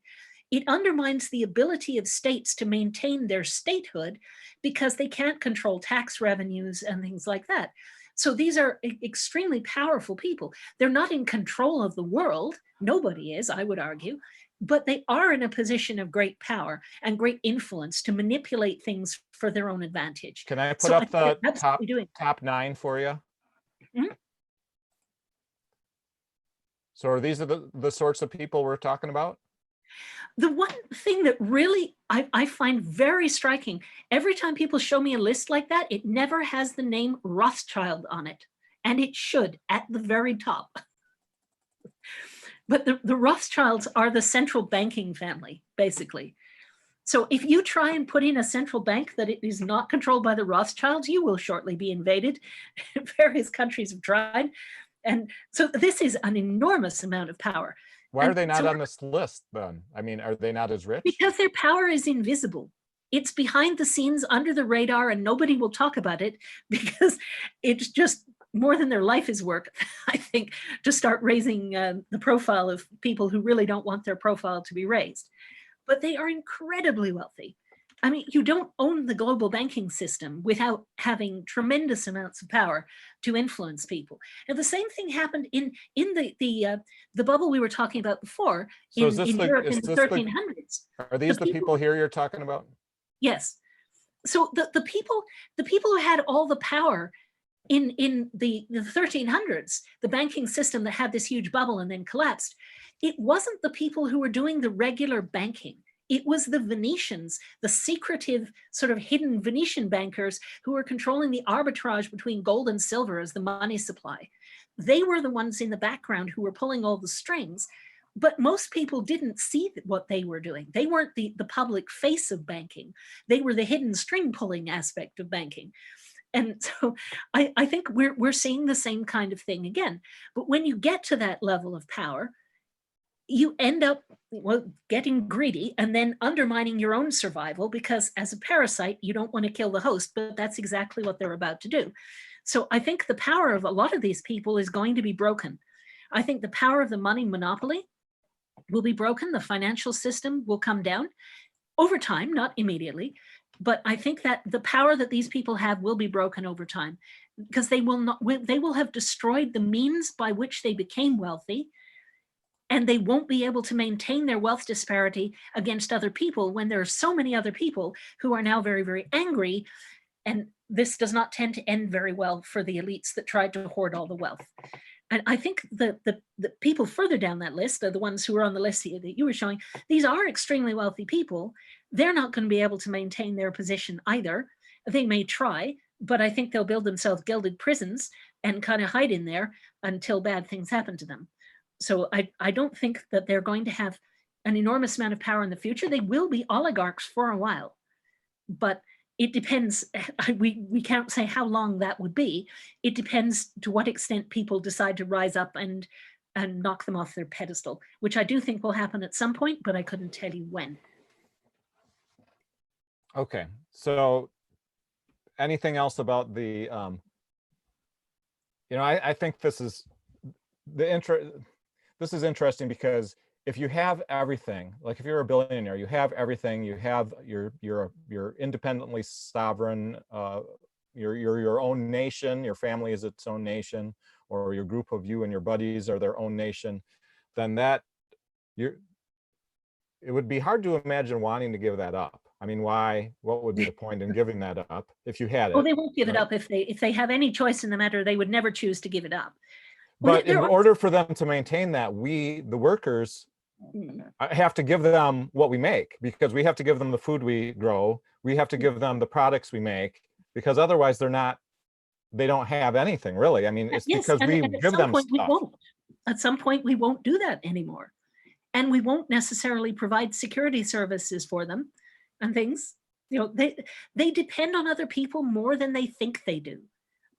It undermines the ability of states to maintain their statehood because they can't control tax revenues and things like that. So these are extremely powerful people. They're not in control of the world. Nobody is, I would argue. But they are in a position of great power and great influence to manipulate things for their own advantage. Can I put up the top 9 for you? Mm-hmm. So are these the sorts of people we're talking about? The one thing that really I find very striking, every time people show me a list like that, it never has the name Rothschild on it. And it should at the very top. But the Rothschilds are the central banking family, basically. So if you try and put in a central bank that it is not controlled by the Rothschilds, you will shortly be invaded. Various countries have tried. And so this is an enormous amount of power. Why are they not on this list then? I mean, are they not as rich? Because their power is invisible. It's behind the scenes, under the radar, and nobody will talk about it because it's just more than their life is work, I think, to start raising the profile of people who really don't want their profile to be raised. But they are incredibly wealthy. I mean, you don't own the global banking system without having tremendous amounts of power to influence people. And the same thing happened in the bubble we were talking about before So is in Europe in the 1300s. Are these the people here you're talking about? Yes. So the people who had all the power in the 1300s, the banking system that had this huge bubble and then collapsed, it wasn't the people who were doing the regular banking. It was the Venetians, the secretive sort of hidden Venetian bankers who were controlling the arbitrage between gold and silver as the money supply. They were the ones in the background who were pulling all the strings, but most people didn't see what they were doing. They weren't the public face of banking. They were the hidden string pulling aspect of banking. And so I think we're seeing the same kind of thing again. But when you get to that level of power, you end up getting greedy and then undermining your own survival, because as a parasite, you don't want to kill the host, but that's exactly what they're about to do. So I think the power of a lot of these people is going to be broken. I think the power of the money monopoly will be broken. The financial system will come down over time, not immediately. But I think that the power that these people have will be broken over time, because they will have destroyed the means by which they became wealthy, and they won't be able to maintain their wealth disparity against other people when there are so many other people who are now very, very angry. And this does not tend to end very well for the elites that tried to hoard all the wealth. And I think the people further down that list are the ones who are on the list here that you were showing. These are extremely wealthy people. They're not going to be able to maintain their position either. They may try, but I think they'll build themselves gilded prisons and kind of hide in there until bad things happen to them. So I don't think that they're going to have an enormous amount of power in the future. They will be oligarchs for a while, but it depends. We can't say how long that would be. It depends to what extent people decide to rise up and knock them off their pedestal, which I do think will happen at some point, but I couldn't tell you when. Okay, so anything else about the, I think this is this is interesting, because if you have everything, like if you're a billionaire, you have everything, you have you're independently sovereign, you're your own nation, your family is its own nation, or your group of you and your buddies are their own nation, then it would be hard to imagine wanting to give that up. I mean, why? What would be the point in giving that up if you had it? Well, they won't give it up if they have any choice in the matter. They would never choose to give it up. But in order for them to maintain that, we, the workers, have to give them what we make, because we have to give them the food we grow. We have to give them the products we make, because otherwise they don't have anything really. I mean, it's because we give them stuff. At some point, we won't do that anymore. And we won't necessarily provide security services for them and things. They depend on other people more than they think they do.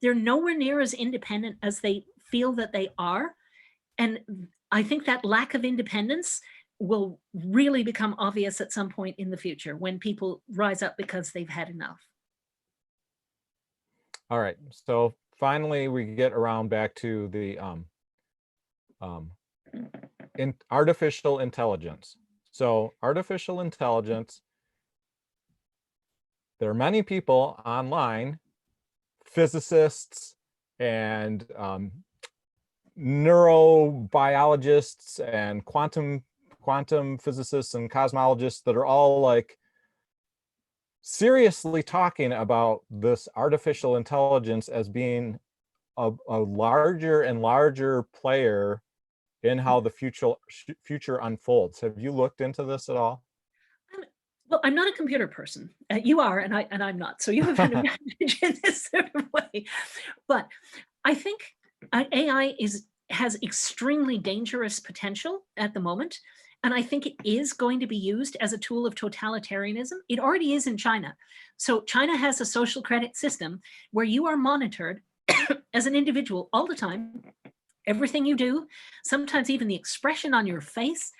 They're nowhere near as independent as they feel that they are. And I think that lack of independence will really become obvious at some point in the future when people rise up because they've had enough. All right, so finally we get around back to the artificial intelligence. So artificial intelligence, there are many people online, physicists and neurobiologists and quantum physicists and cosmologists that are all like seriously talking about this artificial intelligence as being a larger and larger player in how the future unfolds. Have you looked into this at all? Well, I'm not a computer person. You are, and I'm not. So you have an advantage in this sort of way. But I think AI has extremely dangerous potential at the moment. And I think it is going to be used as a tool of totalitarianism. It already is in China. So China has a social credit system where you are monitored as an individual all the time. Everything you do, sometimes even the expression on your face,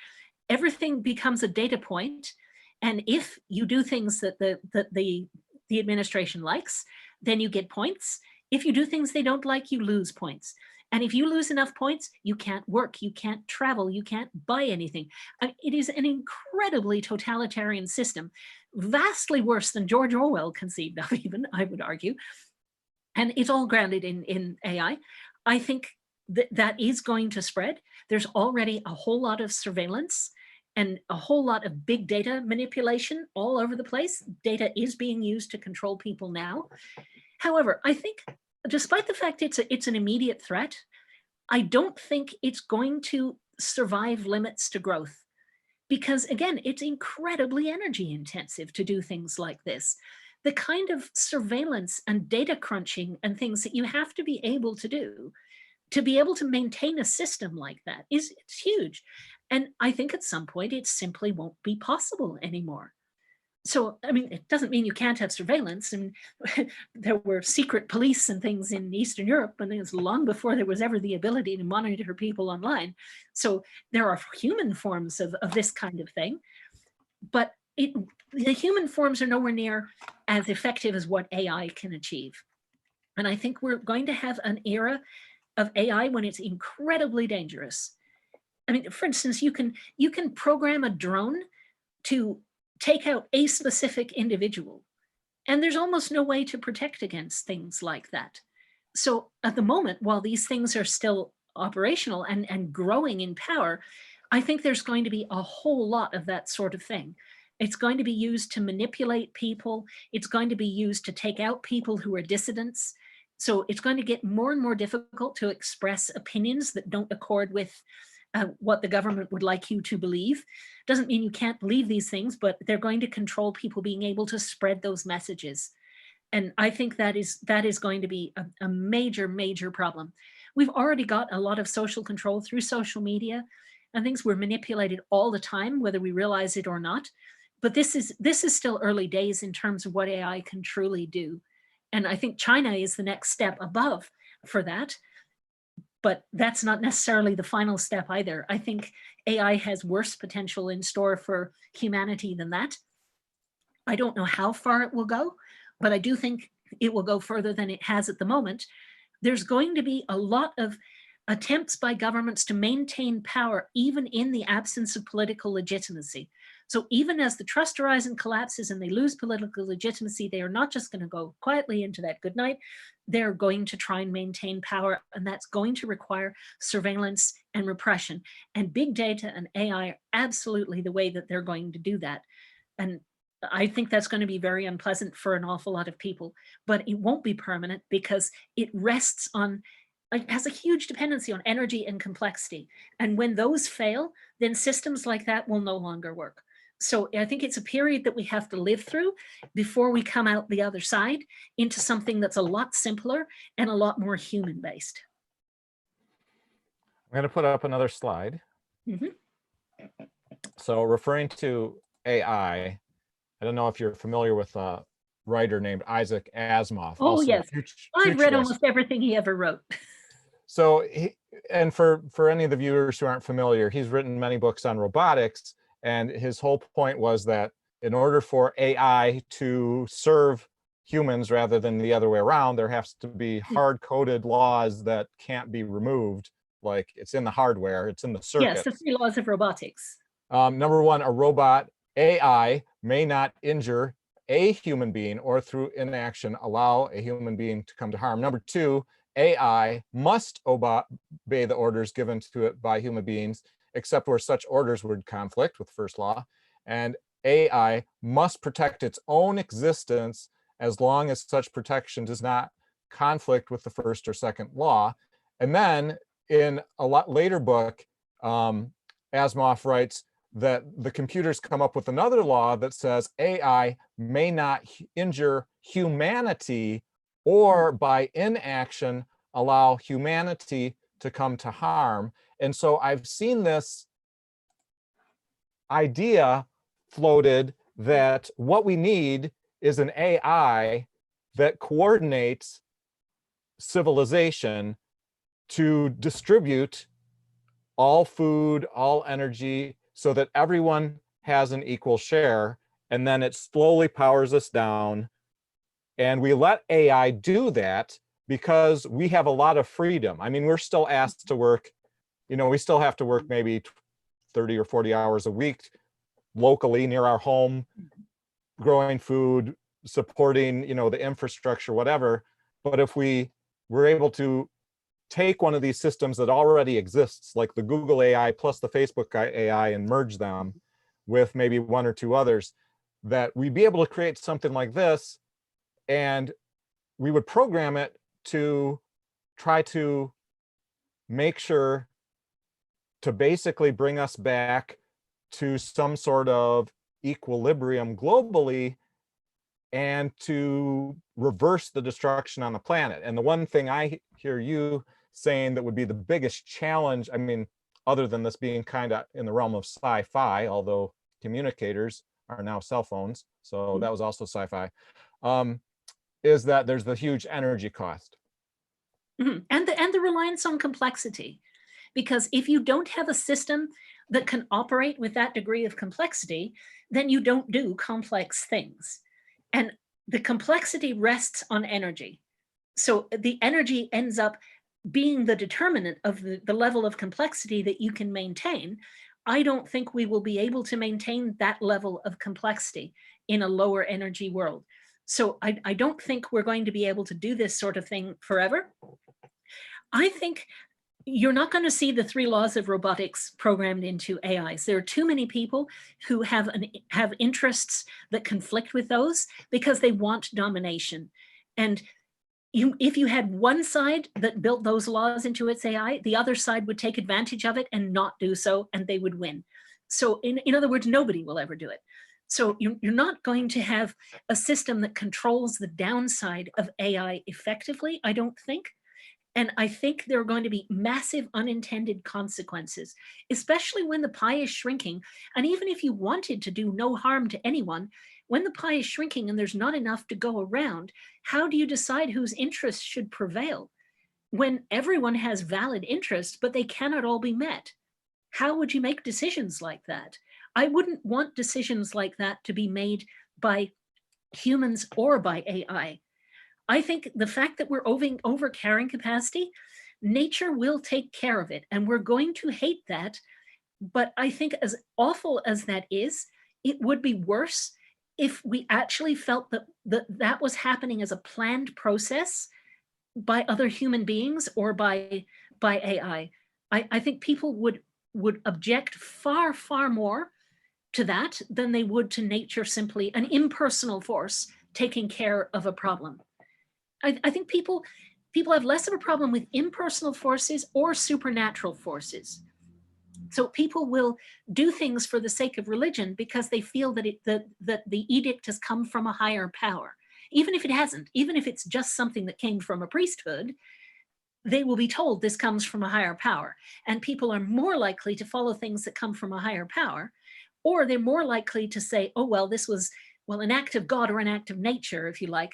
everything becomes a data point. And if you do things that the administration likes, then you get points. If you do things they don't like, you lose points. And if you lose enough points, you can't work, you can't travel, you can't buy anything. It is an incredibly totalitarian system, vastly worse than George Orwell conceived of, even, I would argue. And it's all grounded in AI. I think that is going to spread. There's already a whole lot of surveillance and a whole lot of big data manipulation all over the place. Data is being used to control people now. However, I think despite the fact it's an immediate threat, I don't think it's going to survive limits to growth. Because again, it's incredibly energy intensive to do things like this. The kind of surveillance and data crunching and things that you have to be able to do to be able to maintain a system like that it's huge. And I think at some point it simply won't be possible anymore. So, I mean, it doesn't mean you can't have surveillance. And there were secret police and things in Eastern Europe, and it was long before there was ever the ability to monitor people online. So there are human forms of this kind of thing, but the human forms are nowhere near as effective as what AI can achieve. And I think we're going to have an era of AI when it's incredibly dangerous. I mean, for instance, you can program a drone to take out a specific individual, and there's almost no way to protect against things like that. So at the moment, while these things are still operational and growing in power, I think there's going to be a whole lot of that sort of thing. It's going to be used to manipulate people. It's going to be used to take out people who are dissidents. So it's going to get more and more difficult to express opinions that don't accord with what the government would like you to believe. Doesn't mean you can't believe these things, but they're going to control people being able to spread those messages. And I think that is going to be a major, major problem. We've already got a lot of social control through social media, and things we're manipulated all the time, whether we realize it or not. But this is still early days in terms of what AI can truly do. And I think China is the next step above for that. But that's not necessarily the final step either. I think AI has worse potential in store for humanity than that. I don't know how far it will go, but I do think it will go further than it has at the moment. There's going to be a lot of attempts by governments to maintain power, even in the absence of political legitimacy. So even as the trust horizon collapses and they lose political legitimacy, they are not just going to go quietly into that good night. They're going to try and maintain power, and that's going to require surveillance and repression. And big data and AI are absolutely the way that they're going to do that. And I think that's going to be very unpleasant for an awful lot of people, but it won't be permanent because it rests on, it has a huge dependency on energy and complexity. And when those fail, then systems like that will no longer work. So I think it's a period that we have to live through before we come out the other side into something that's a lot simpler and a lot more human-based. I'm going to put up another slide. Mhm. So referring to AI, I don't know if you're familiar with a writer named Isaac Asimov. Oh, yes. I've read futurist. almost everything he ever wrote. So, and for any of the viewers who aren't familiar, he's written many books on robotics, and his whole point was that in order for AI to serve humans rather than the other way around, there has to be hard-coded laws that can't be removed. Like it's in the hardware, it's in the circuit. Yes, the 3 laws of robotics. Number one, a robot AI may not injure a human being or through inaction allow a human being to come to harm. Number two, AI must obey the orders given to it by human beings, except where such orders would conflict with first law. And AI must protect its own existence as long as such protection does not conflict with the first or second law. And then in a lot later book, Asimov writes that the computers come up with another law that says AI may not injure humanity or by inaction allow humanity to come to harm. And so I've seen this idea floated that what we need is an AI that coordinates civilization to distribute all food, all energy, so that everyone has an equal share, and then it slowly powers us down. And we let AI do that, because we have a lot of freedom. I mean, we're still asked to work, we still have to work maybe 30 or 40 hours a week locally near our home, growing food, supporting, the infrastructure, whatever. But if we were able to take one of these systems that already exists, like the Google AI plus the Facebook AI, and merge them with maybe one or two others, that we'd be able to create something like this, and we would program it to try to make sure to basically bring us back to some sort of equilibrium globally, and to reverse the destruction on the planet. And the one thing I hear you saying that would be the biggest challenge, I mean, other than this being kind of in the realm of sci-fi, although communicators are now cell phones, so that was also sci-fi, is that there's the huge energy cost. And the reliance on complexity. Because if you don't have a system that can operate with that degree of complexity, then you don't do complex things. And the complexity rests on energy. So the energy ends up being the determinant of the level of complexity that you can maintain. I don't think we will be able to maintain that level of complexity in a lower energy world. So I don't think we're going to be able to do this sort of thing forever. I think you're not going to see the 3 laws of robotics programmed into AIs. There are too many people who have interests that conflict with those because they want domination. And if you had one side that built those laws into its AI, the other side would take advantage of it and not do so, and they would win. So in other words, nobody will ever do it. So you're not going to have a system that controls the downside of AI effectively, I don't think. And I think there are going to be massive unintended consequences, especially when the pie is shrinking. And even if you wanted to do no harm to anyone, when the pie is shrinking and there's not enough to go around, how do you decide whose interests should prevail? When everyone has valid interests, but they cannot all be met, how would you make decisions like that? I wouldn't want decisions like that to be made by humans or by AI. I think the fact that we're over carrying capacity, nature will take care of it, and we're going to hate that. But I think as awful as that is, it would be worse if we actually felt that was happening as a planned process by other human beings or by AI. I think people would object far, far more to that than they would to nature, simply an impersonal force taking care of a problem. I think people have less of a problem with impersonal forces or supernatural forces. So people will do things for the sake of religion because they feel that that the edict has come from a higher power. Even if it hasn't, even if it's just something that came from a priesthood, they will be told this comes from a higher power. And people are more likely to follow things that come from a higher power, or they're more likely to say, oh, well, this was, well, an act of God or an act of nature, if you like.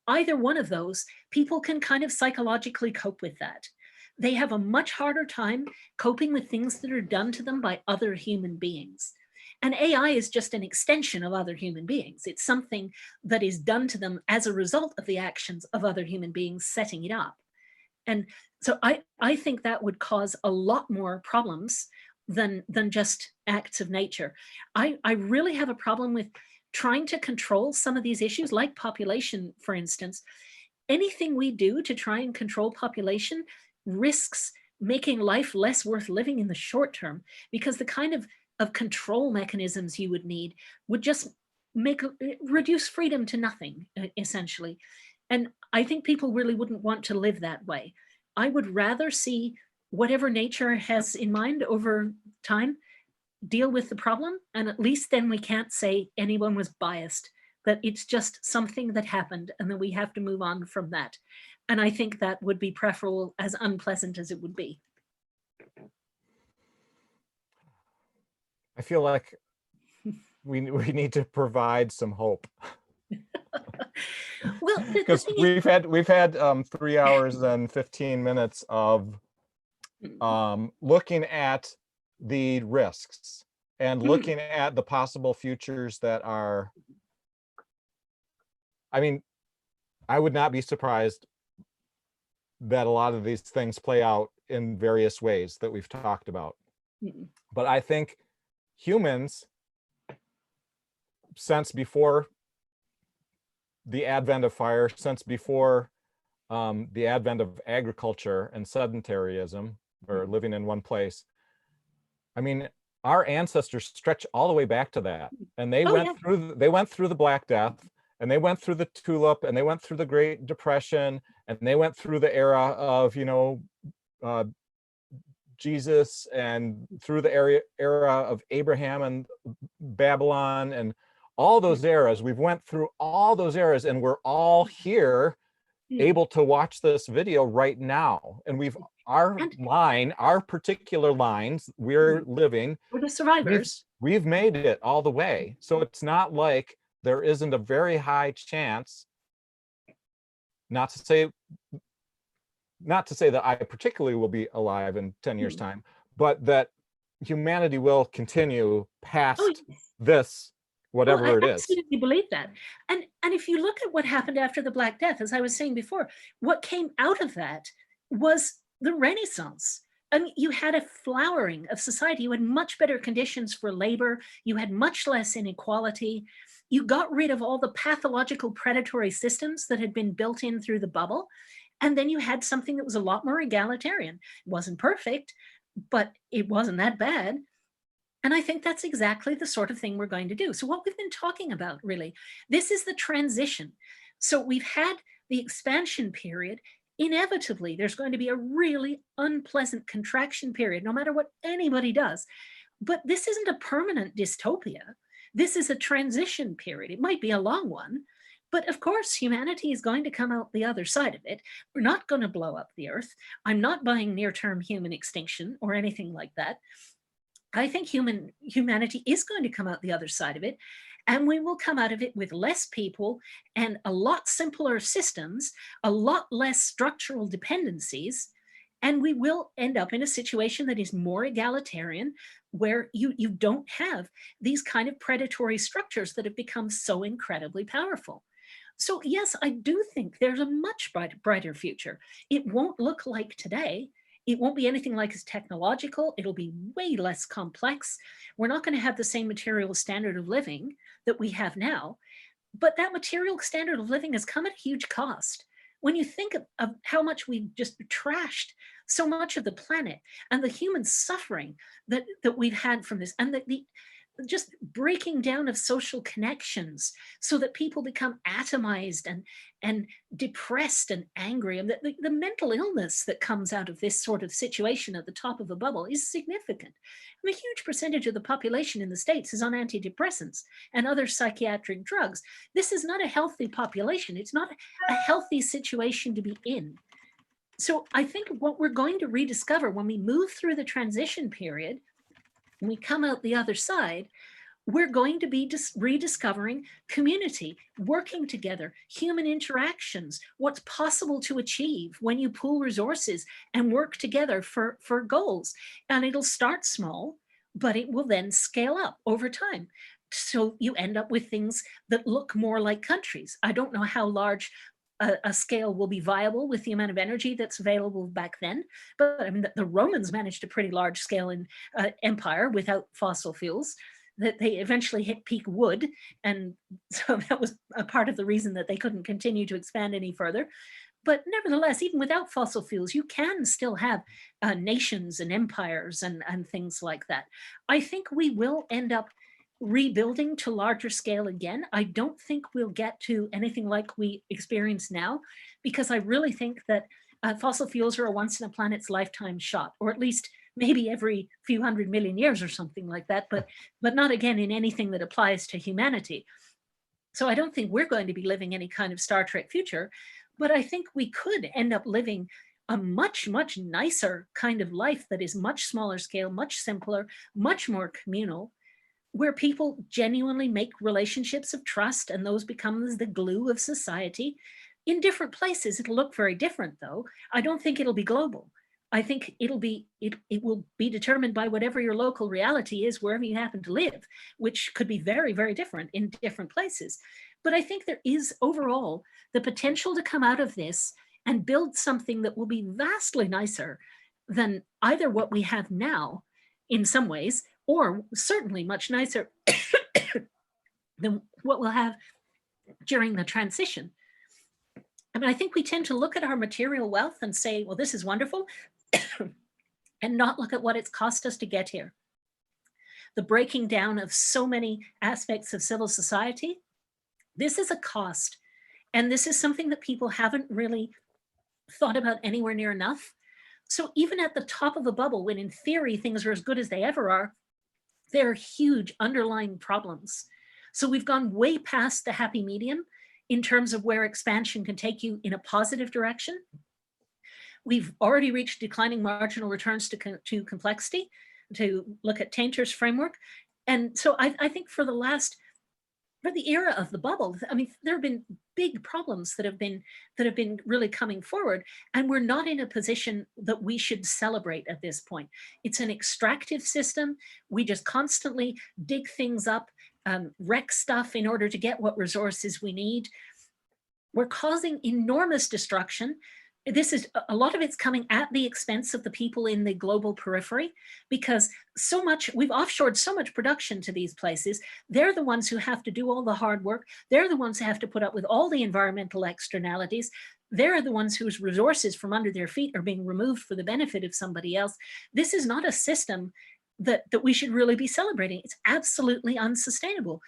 Either one of those, people can kind of psychologically cope with that. They have a much harder time coping with things that are done to them by other human beings. And AI is just an extension of other human beings. It's something that is done to them as a result of the actions of other human beings setting it up. And so I think that would cause a lot more problems than just acts of nature. I really have a problem with trying to control some of these issues, like population, for instance. Anything we do to try and control population risks making life less worth living in the short term, because the kind of control mechanisms you would need would just reduce freedom to nothing, essentially. And I think people really wouldn't want to live that way. I would rather see whatever nature has in mind over time deal with the problem, and at least then we can't say anyone was biased, that it's just something that happened and then we have to move on from that. And I think that would be preferable, as unpleasant as it would be. I feel like we need to provide some hope. Well, because we've had 3 hours and 15 minutes of looking at the risks and looking at the possible futures that are, I mean, I would not be surprised that a lot of these things play out in various ways that we've talked about. But I think humans, since before the advent of fire, since before the advent of agriculture and sedentarism, or living in one place, I mean, our ancestors stretch all the way back to that, and they went through the Black Death, and they went through the tulip, and they went through the Great Depression, and they went through the era of, you know, Jesus, and through the era of Abraham and Babylon, and all those eras. We've went through all those eras, and we're all here able to watch this video right now. And our particular lines, we're living, we're the survivors. We've made it all the way. So it's not like there isn't a very high chance, not to say that I particularly will be alive in 10 years time, but that humanity will continue past this, whatever it is. I absolutely believe that. And if you look at what happened after the Black Death, as I was saying before, what came out of that was the Renaissance. I mean, you had a flowering of society. You had much better conditions for labor. You had much less inequality. You got rid of all the pathological predatory systems that had been built in through the bubble. And then you had something that was a lot more egalitarian. It wasn't perfect, but it wasn't that bad. And I think that's exactly the sort of thing we're going to do. So what we've been talking about, really, this is the transition. So we've had the expansion period. Inevitably, there's going to be a really unpleasant contraction period, no matter what anybody does. But this isn't a permanent dystopia. This is a transition period. It might be a long one, but of course, humanity is going to come out the other side of it. We're not going to blow up the Earth. I'm not buying near-term human extinction or anything like that. I think humanity is going to come out the other side of it, and we will come out of it with less people and a lot simpler systems, a lot less structural dependencies, and we will end up in a situation that is more egalitarian, where you don't have these kind of predatory structures that have become so incredibly powerful. So yes, I do think there's a much brighter future. It won't look like today. It won't be anything like as technological. It'll be way less complex. We're not going to have the same material standard of living that we have now, but that material standard of living has come at a huge cost. When you think of how much we've just trashed so much of the planet, and the human suffering that we've had from this, and the just breaking down of social connections so that people become atomized and depressed and angry, and the mental illness that comes out of this sort of situation at the top of a bubble is significant. I mean, a huge percentage of the population in the States is on antidepressants and other psychiatric drugs. This is not a healthy population. It's not a healthy situation to be in. So I think what we're going to rediscover when we move through the transition period, when we come out the other side, we're going to be rediscovering community, working together, human interactions, what's possible to achieve when you pool resources and work together for goals. And it'll start small, but it will then scale up over time. So you end up with things that look more like countries. I don't know how large a scale will be viable with the amount of energy that's available back then. But I mean, the Romans managed a pretty large scale in empire without fossil fuels, that they eventually hit peak wood. And so that was a part of the reason that they couldn't continue to expand any further. But nevertheless, even without fossil fuels, you can still have nations and empires and things like that. I think we will end up rebuilding to larger scale again. I don't think we'll get to anything like we experience now, because I really think that fossil fuels are a once in a planet's lifetime shot, or at least maybe every few 100 million years or something like that, but not again in anything that applies to humanity. So I don't think we're going to be living any kind of Star Trek future, but I think we could end up living a much, much nicer kind of life that is much smaller scale, much simpler, much more communal, where people genuinely make relationships of trust, and those become the glue of society. In different places, it'll look very different, though. I don't think it'll be global. I think it will be determined by whatever your local reality is, wherever you happen to live, which could be very, very different in different places. But I think there is overall the potential to come out of this and build something that will be vastly nicer than either what we have now in some ways, or certainly much nicer than what we'll have during the transition. I mean, I think we tend to look at our material wealth and say, well, this is wonderful, and not look at what it's cost us to get here. The breaking down of so many aspects of civil society, this is a cost. And this is something that people haven't really thought about anywhere near enough. So even at the top of the bubble, when in theory things are as good as they ever are, there are huge underlying problems. So we've gone way past the happy medium in terms of where expansion can take you in a positive direction. We've already reached declining marginal returns to complexity, to look at Tainter's framework. And so I think for the era of the bubble, I mean, there have been big problems that have been really coming forward, and we're not in a position that we should celebrate at this point. It's an extractive system. We just constantly dig things up, wreck stuff in order to get what resources we need. We're causing enormous destruction. This is a lot of it's coming at the expense of the people in the global periphery, because so much we've offshored so much production to these places. They're the ones who have to do all the hard work. They're the ones who have to put up with all the environmental externalities. They're the ones whose resources from under their feet are being removed for the benefit of somebody else. This is not a system that we should really be celebrating. It's absolutely unsustainable.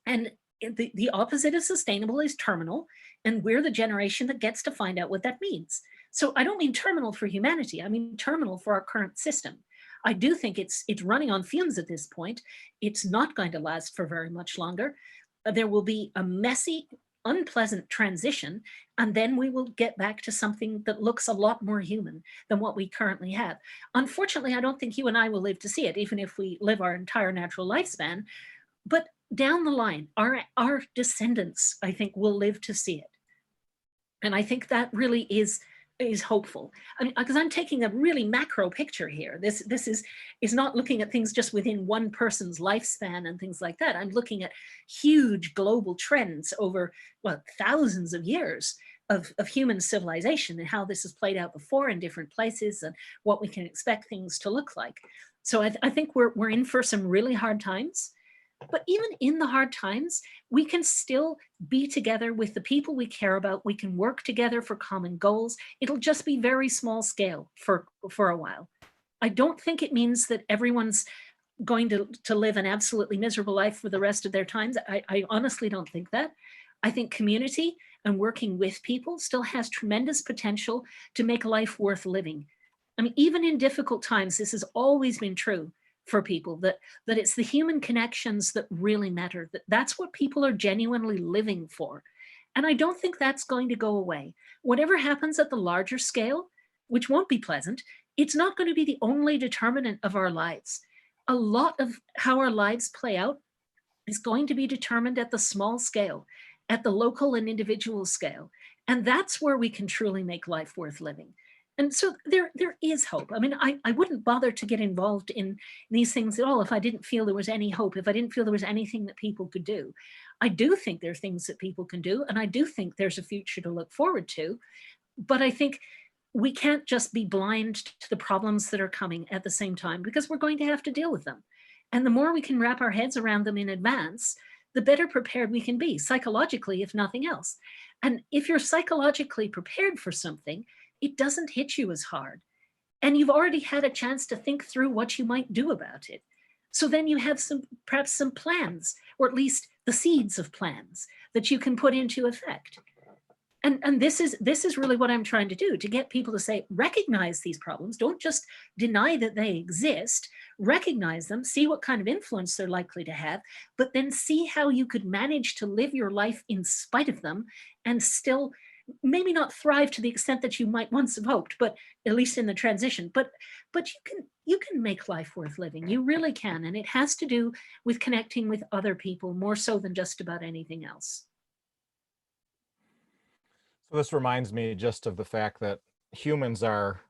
And the opposite of sustainable is terminal, and we're the generation that gets to find out what that means. So I don't mean terminal for humanity. I mean terminal for our current system. I do think it's running on fumes at this point. It's not going to last for very much longer. There will be a messy, unpleasant transition, and then we will get back to something that looks a lot more human than what we currently have. Unfortunately, I don't think you and I will live to see it, even if we live our entire natural lifespan. But down the line, our descendants, I think, will live to see it. And I think that really is hopeful. I mean, because I'm taking a really macro picture here. This is not looking at things just within one person's lifespan and things like that. I'm looking at huge global trends over, well, thousands of years of human civilization, and how this has played out before in different places, and what we can expect things to look like. So I think we're in for some really hard times. But even in the hard times, we can still be together with the people we care about. We can work together for common goals. It'll just be very small scale for a while. I don't think it means that everyone's going to live an absolutely miserable life for the rest of their times. I honestly don't think that. I think community and working with people still has tremendous potential to make life worth living. I mean, even in difficult times, this has always been true for people, that it's the human connections that really matter, that's what people are genuinely living for. And I don't think that's going to go away. Whatever happens at the larger scale, which won't be pleasant, it's not going to be the only determinant of our lives. A lot of how our lives play out is going to be determined at the small scale, at the local and individual scale. And that's where we can truly make life worth living. And so there is hope. I mean, I wouldn't bother to get involved in these things at all if I didn't feel there was any hope, if I didn't feel there was anything that people could do. I do think there are things that people can do, and I do think there's a future to look forward to. But I think we can't just be blind to the problems that are coming at the same time, because we're going to have to deal with them. And the more we can wrap our heads around them in advance, the better prepared we can be, psychologically, if nothing else. And if you're psychologically prepared for something, it doesn't hit you as hard. And you've already had a chance to think through what you might do about it. So then you have perhaps some plans, or at least the seeds of plans that you can put into effect. And this is really what I'm trying to do, to get people to say, recognize these problems. Don't just deny that they exist, recognize them, see what kind of influence they're likely to have, but then see how you could manage to live your life in spite of them, and still maybe not thrive to the extent that you might once have hoped, but at least in the transition. But you can make life worth living. You really can. And it has to do with connecting with other people more so than just about anything else. So this reminds me just of the fact that humans are,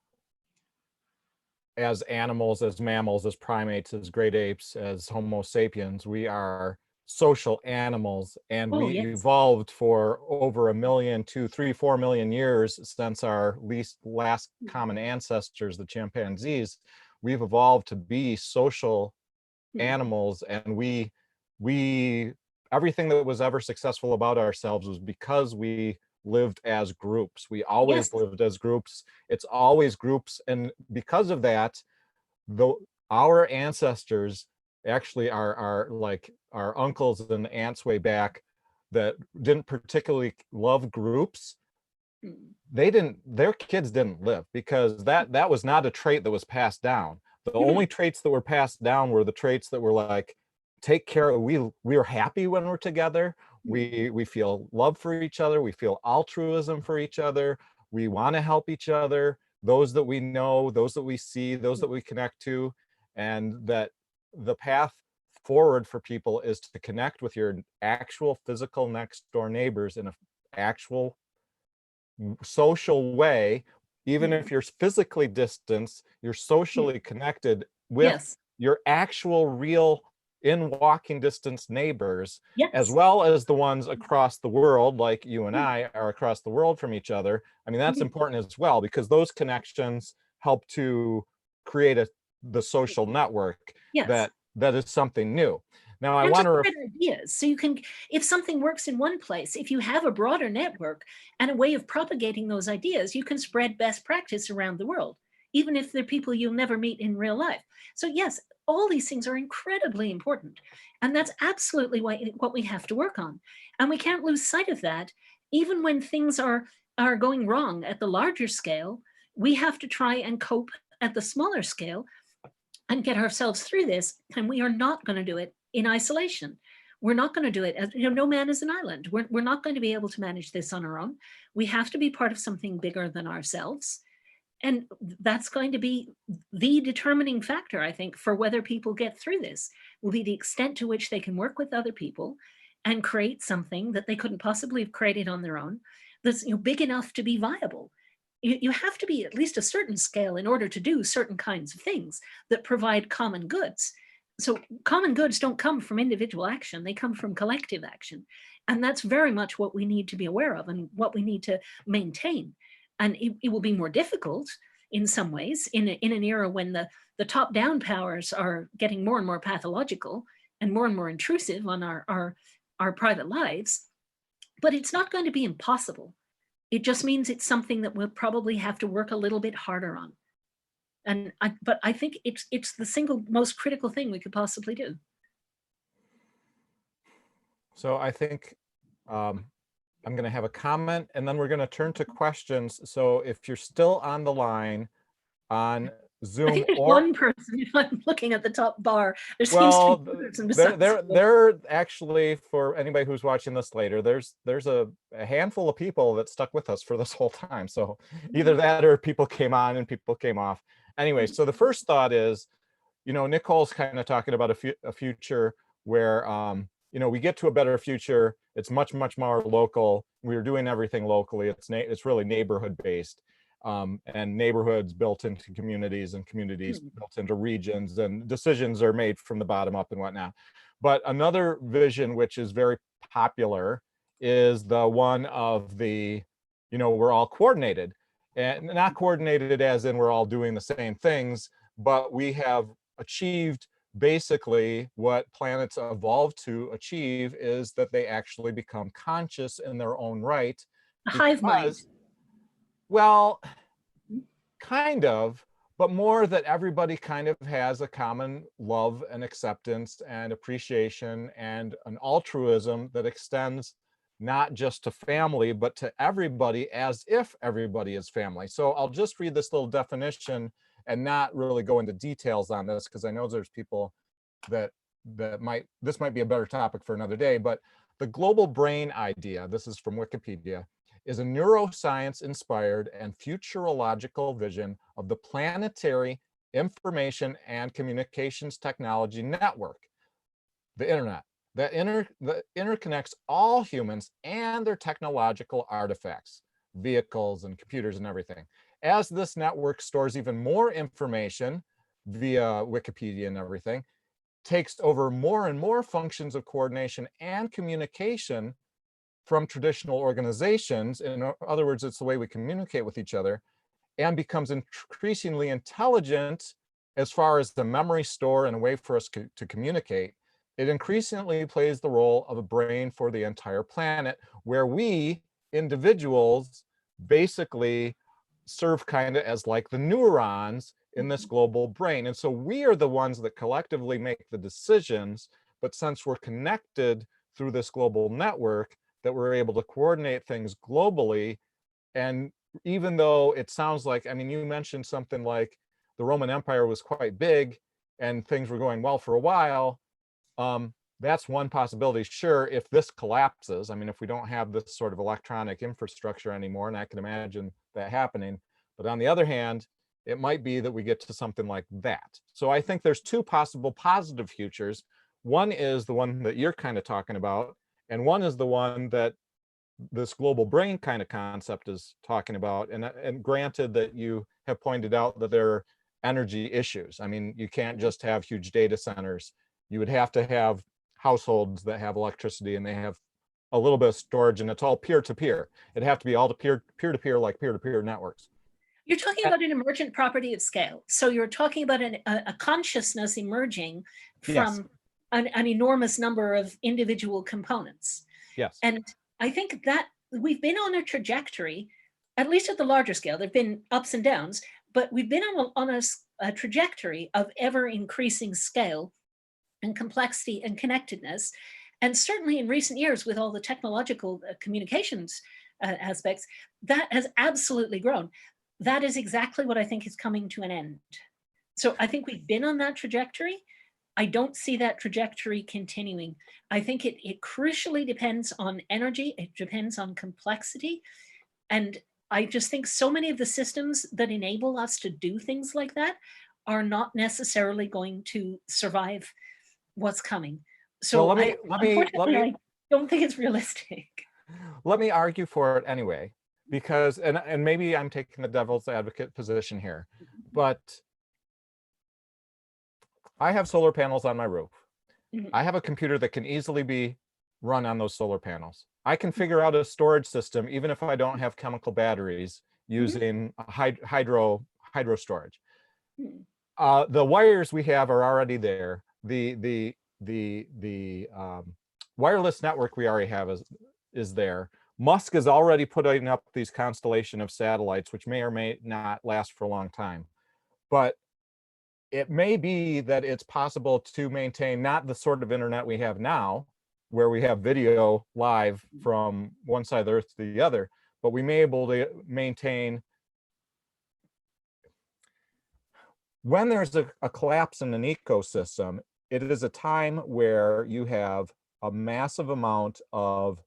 as animals, as mammals, as primates, as great apes, as Homo sapiens, we are social animals, and Oh, we yes. evolved for over 1 million to 3-4 million years since our last common ancestors, the chimpanzees. We've evolved to be social Mm. animals, and we everything that was ever successful about ourselves was because we lived as groups. We always Yes. lived as groups. It's always groups, and because of that, the our ancestors actually are like our uncles and aunts way back that didn't particularly love groups. Mm. Their kids didn't live because that was not a trait that was passed down. The only traits that were passed down were the traits that were like, take care, we're happy when we're together, Mm. we feel love for each other, we feel altruism for each other, we want to help each other, those that we know, those that we see, those that we connect to, and that the path forward for people is to connect with your actual physical next door neighbors in an actual social way. Even Mm. if you're physically distanced, you're Mm. socially connected with Yes. your actual real in walking distance neighbors, as Yes. well as the ones across the world, like you and I are across the world from each other. I mean, that's Mm. important as well, because those connections help to create the social network Yes. that is something new. Now I And want to to spread ideas. So you can, if something works in one place, if you have a broader network and a way of propagating those ideas, you can spread best practice around the world, even if they're people you'll never meet in real life. So yes, all these things are incredibly important. And that's absolutely what we have to work on. And we can't lose sight of that. Even when things are going wrong at the larger scale, we have to try and cope at the smaller scale and get ourselves through this. And we are not going to do it in isolation. We're not going to do it as, no man is an island. We're not going to be able to manage this on our own. We have to be part of something bigger than ourselves. And that's going to be the determining factor, I think, for whether people get through this, will be the extent to which they can work with other people and create something that they couldn't possibly have created on their own, that's big enough to be viable. You have to be at least a certain scale in order to do certain kinds of things that provide common goods. So common goods don't come from individual action, they come from collective action. And that's very much what we need to be aware of and what we need to maintain. And it will be more difficult in some ways in an era when the top down powers are getting more and more pathological and more intrusive on our private lives. But it's not going to be impossible. It just means it's something that we'll probably have to work a little bit harder on. But I think it's the single most critical thing we could possibly do. So I think I'm going to have a comment, and then we're going to turn to questions. So if you're still on the line on I Zoom, think there's or one person, if I'm looking at the top bar, there seems to be well, one person there besides. there there actually, for anybody who's watching this later, there's a handful of people that stuck with us for this whole time. So either that or people came on and people came off. Anyway, so the first thought is, Nicole's kind of talking about a future where, we get to a better future. It's much, much more local. We're doing everything locally. It's really neighborhood based, and neighborhoods built into communities, and communities built into regions, and decisions are made from the bottom up and whatnot. But another vision, which is very popular, is the one of we're all coordinated, and not coordinated as in we're all doing the same things, but we have achieved basically what planets evolved to achieve, is that they actually become conscious in their own right. A hive mind. Because, well, kind of, but more that everybody kind of has a common love and acceptance and appreciation and an altruism that extends not just to family, but to everybody, as if everybody is family. So I'll just read this little definition and not really go into details on this, because I know there's people that this might be a better topic for another day. But the global brain idea, this is from Wikipedia, is a neuroscience inspired and futurological vision of the planetary information and communications technology network, the internet, that interconnects all humans and their technological artifacts, vehicles and computers and everything. As this network stores even more information via Wikipedia and everything, takes over more and more functions of coordination and communication from traditional organizations. In other words, it's the way we communicate with each other, and becomes increasingly intelligent as far as the memory store and a way for us to communicate. It increasingly plays the role of a brain for the entire planet, where we individuals basically serve kind of as like the neurons in this global brain. And so we are the ones that collectively make the decisions, but since we're connected through this global network, that we're able to coordinate things globally. And even though it sounds like, I mean, you mentioned something like the Roman Empire was quite big and things were going well for a while. That's one possibility. Sure, if this collapses, I mean, if we don't have this sort of electronic infrastructure anymore, and I can imagine that happening, but on the other hand, it might be that we get to something like that. So I think there's two possible positive futures. One is the one that you're kind of talking about, and one is the one that this global brain kind of concept is talking about. And granted that you have pointed out that there are energy issues. I mean, you can't just have huge data centers. You would have to have households that have electricity and they have a little bit of storage, and it's all peer-to-peer. It'd have to be all to peer-to-peer, like peer-to-peer networks. You're talking about an emergent property of scale. So you're talking about a consciousness emerging from Yes. an enormous number of individual components. Yes. And I think that we've been on a trajectory, at least at the larger scale. There've been ups and downs, but we've been on a trajectory of ever increasing scale and complexity and connectedness. And certainly in recent years, with all the technological communications aspects, that has absolutely grown. That is exactly what I think is coming to an end. So I think we've been on that trajectory. I don't see that trajectory continuing. I think it crucially depends on energy. It depends on complexity. And I just think so many of the systems that enable us to do things like that are not necessarily going to survive what's coming. So well, unfortunately, I don't think it's realistic. Let me argue for it anyway, because, and maybe I'm taking the devil's advocate position here, but I have solar panels on my roof. Mhm. I have a computer that can easily be run on those solar panels. I can figure out a storage system, even if I don't have chemical batteries, using hydro storage. The wires we have are already there. The wireless network we already have is there. Musk is already putting up these constellation of satellites, which may or may not last for a long time. But it may be that it's possible to maintain not the sort of internet we have now, where we have video live from one side of the earth to the other, but we may be able to maintain, when there's a collapse in an ecosystem, it is a time where you have a massive amount of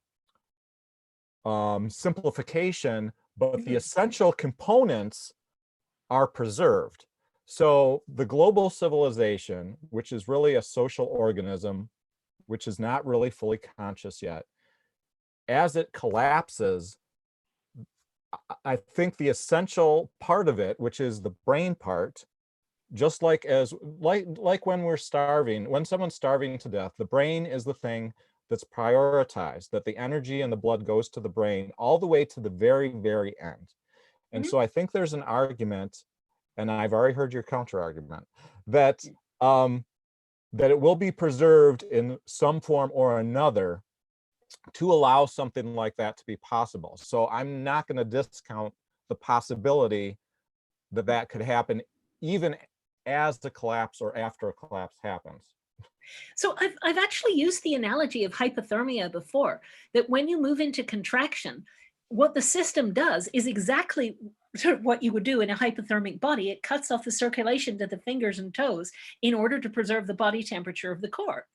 simplification, but the essential components are preserved. So the global civilization, which is really a social organism, which is not really fully conscious yet, as it collapses, I think the essential part of it, which is the brain part, just like when we're starving, when someone's starving to death, the brain is the thing that's prioritized, that the energy and the blood goes to the brain all the way to the very, very end. And so I think there's an argument, and I've already heard your counter argument, that that it will be preserved in some form or another to allow something like that to be possible. So I'm not going to discount the possibility that that could happen even as the collapse or after a collapse happens. So I've actually used the analogy of hypothermia before, that when you move into contraction, what the system does is exactly sort of what you would do in a hypothermic body. It cuts off the circulation to the fingers and toes in order to preserve the body temperature of the core,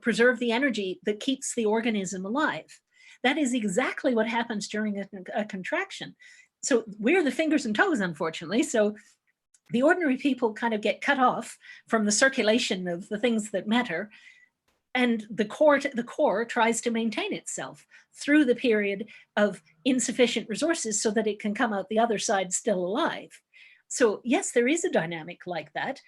preserve the energy that keeps the organism alive. That is exactly what happens during a contraction. So we're the fingers and toes, unfortunately. So the ordinary people kind of get cut off from the circulation of the things that matter. And the core tries to maintain itself through the period of insufficient resources so that it can come out the other side still alive. So yes, there is a dynamic like that.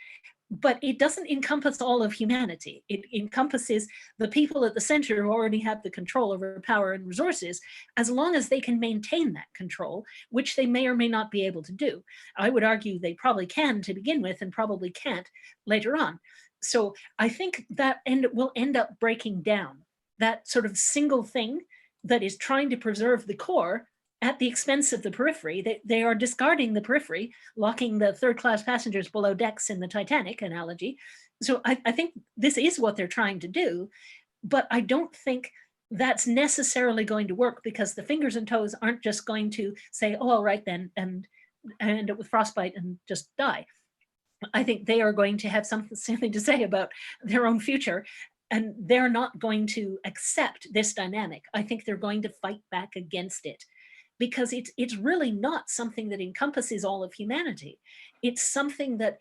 but it doesn't encompass all of humanity. It encompasses the people at the center who already have the control over power and resources, as long as they can maintain that control, which they may or may not be able to do. I would argue they probably can to begin with and probably can't later on. So I think that will end up breaking down that sort of single thing that is trying to preserve the core at the expense of the periphery. They are discarding the periphery, locking the third-class passengers below decks in the Titanic analogy. So I think this is what they're trying to do, but I don't think that's necessarily going to work, because the fingers and toes aren't just going to say, oh, all right then, and end up with frostbite and just die. I think they are going to have something to say about their own future, and they're not going to accept this dynamic. I think they're going to fight back against it, because it's really not something that encompasses all of humanity. It's something that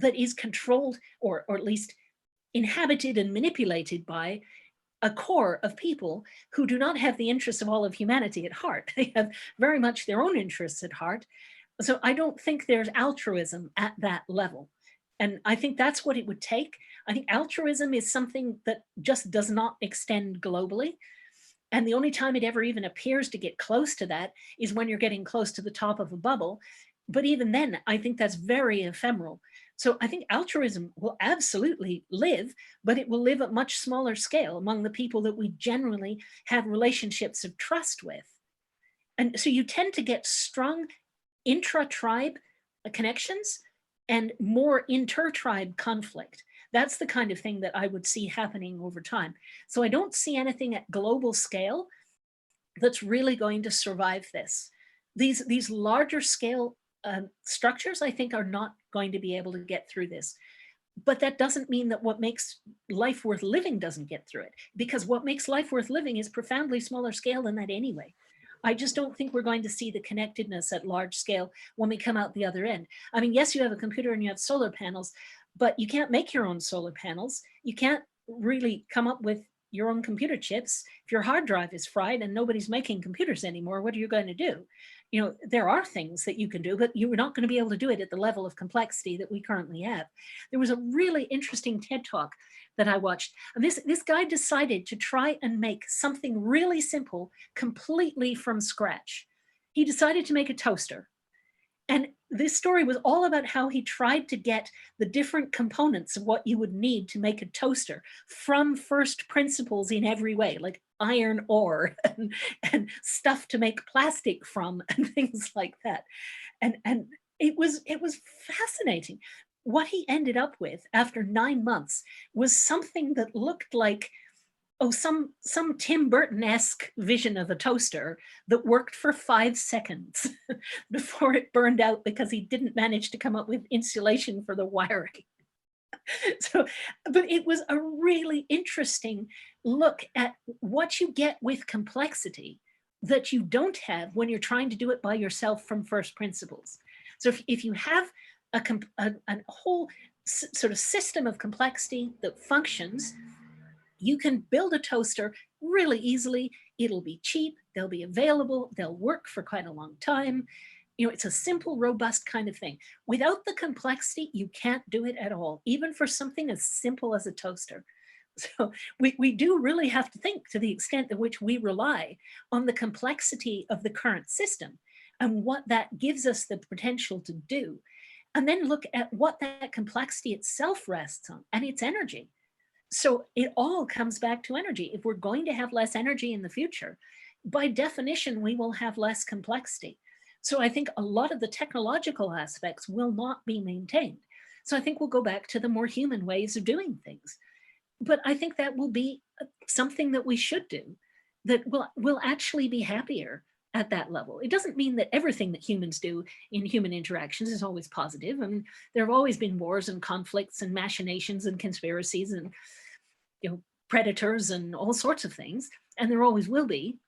is controlled, or at least inhabited and manipulated by a core of people who do not have the interests of all of humanity at heart. They have very much their own interests at heart. So I don't think there's altruism at that level. And I think that's what it would take. I think altruism is something that just does not extend globally. And the only time it ever even appears to get close to that is when you're getting close to the top of a bubble. But even then, I think that's very ephemeral. So I think altruism will absolutely live, but it will live at much smaller scale among the people that we generally have relationships of trust with. And so you tend to get strong intra-tribe connections and more inter-tribe conflict. That's the kind of thing that I would see happening over time. So I don't see anything at global scale that's really going to survive this. These larger scale structures, I think, are not going to be able to get through this. But that doesn't mean that what makes life worth living doesn't get through it, because what makes life worth living is profoundly smaller scale than that anyway. I just don't think we're going to see the connectedness at large scale when we come out the other end. I mean, yes, you have a computer and you have solar panels, but you can't make your own solar panels. You can't really come up with your own computer chips. If your hard drive is fried and nobody's making computers anymore, what are you going to do? You know, there are things that you can do, but you're not going to be able to do it at the level of complexity that we currently have. There was a really interesting TED Talk that I watched. And this guy decided to try and make something really simple completely from scratch. He decided to make a toaster. And this story was all about how he tried to get the different components of what you would need to make a toaster from first principles in every way, like iron ore and stuff to make plastic from and things like that. And it was fascinating. What he ended up with after 9 months was something that looked like, oh, some Tim Burton-esque vision of a toaster that worked for 5 seconds before it burned out because he didn't manage to come up with insulation for the wiring. So, but it was a really interesting look at what you get with complexity that you don't have when you're trying to do it by yourself from first principles. So if you have a whole sort of system of complexity that functions, you can build a toaster really easily. It'll be cheap, they'll be available, they'll work for quite a long time. You know, it's a simple, robust kind of thing. Without the complexity, you can't do it at all, even for something as simple as a toaster. So we do really have to think, to the extent to which we rely on the complexity of the current system and what that gives us the potential to do. And then look at what that complexity itself rests on, and its energy. So it all comes back to energy. If we're going to have less energy in the future, by definition, we will have less complexity. So I think a lot of the technological aspects will not be maintained. So I think we'll go back to the more human ways of doing things. But I think that will be something that we should do, that will actually be happier at that level. It doesn't mean that everything that humans do in human interactions is always positive. I mean, there have always been wars and conflicts and machinations and conspiracies and, you know, predators and all sorts of things, and there always will be.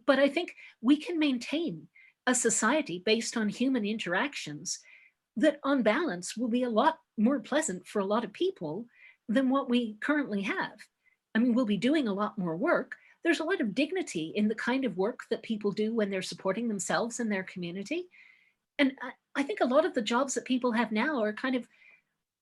But I think we can maintain a society based on human interactions that on balance will be a lot more pleasant for a lot of people than what we currently have. I mean, we'll be doing a lot more work. There's a lot of dignity in the kind of work that people do when they're supporting themselves and their community. And I think a lot of the jobs that people have now are kind of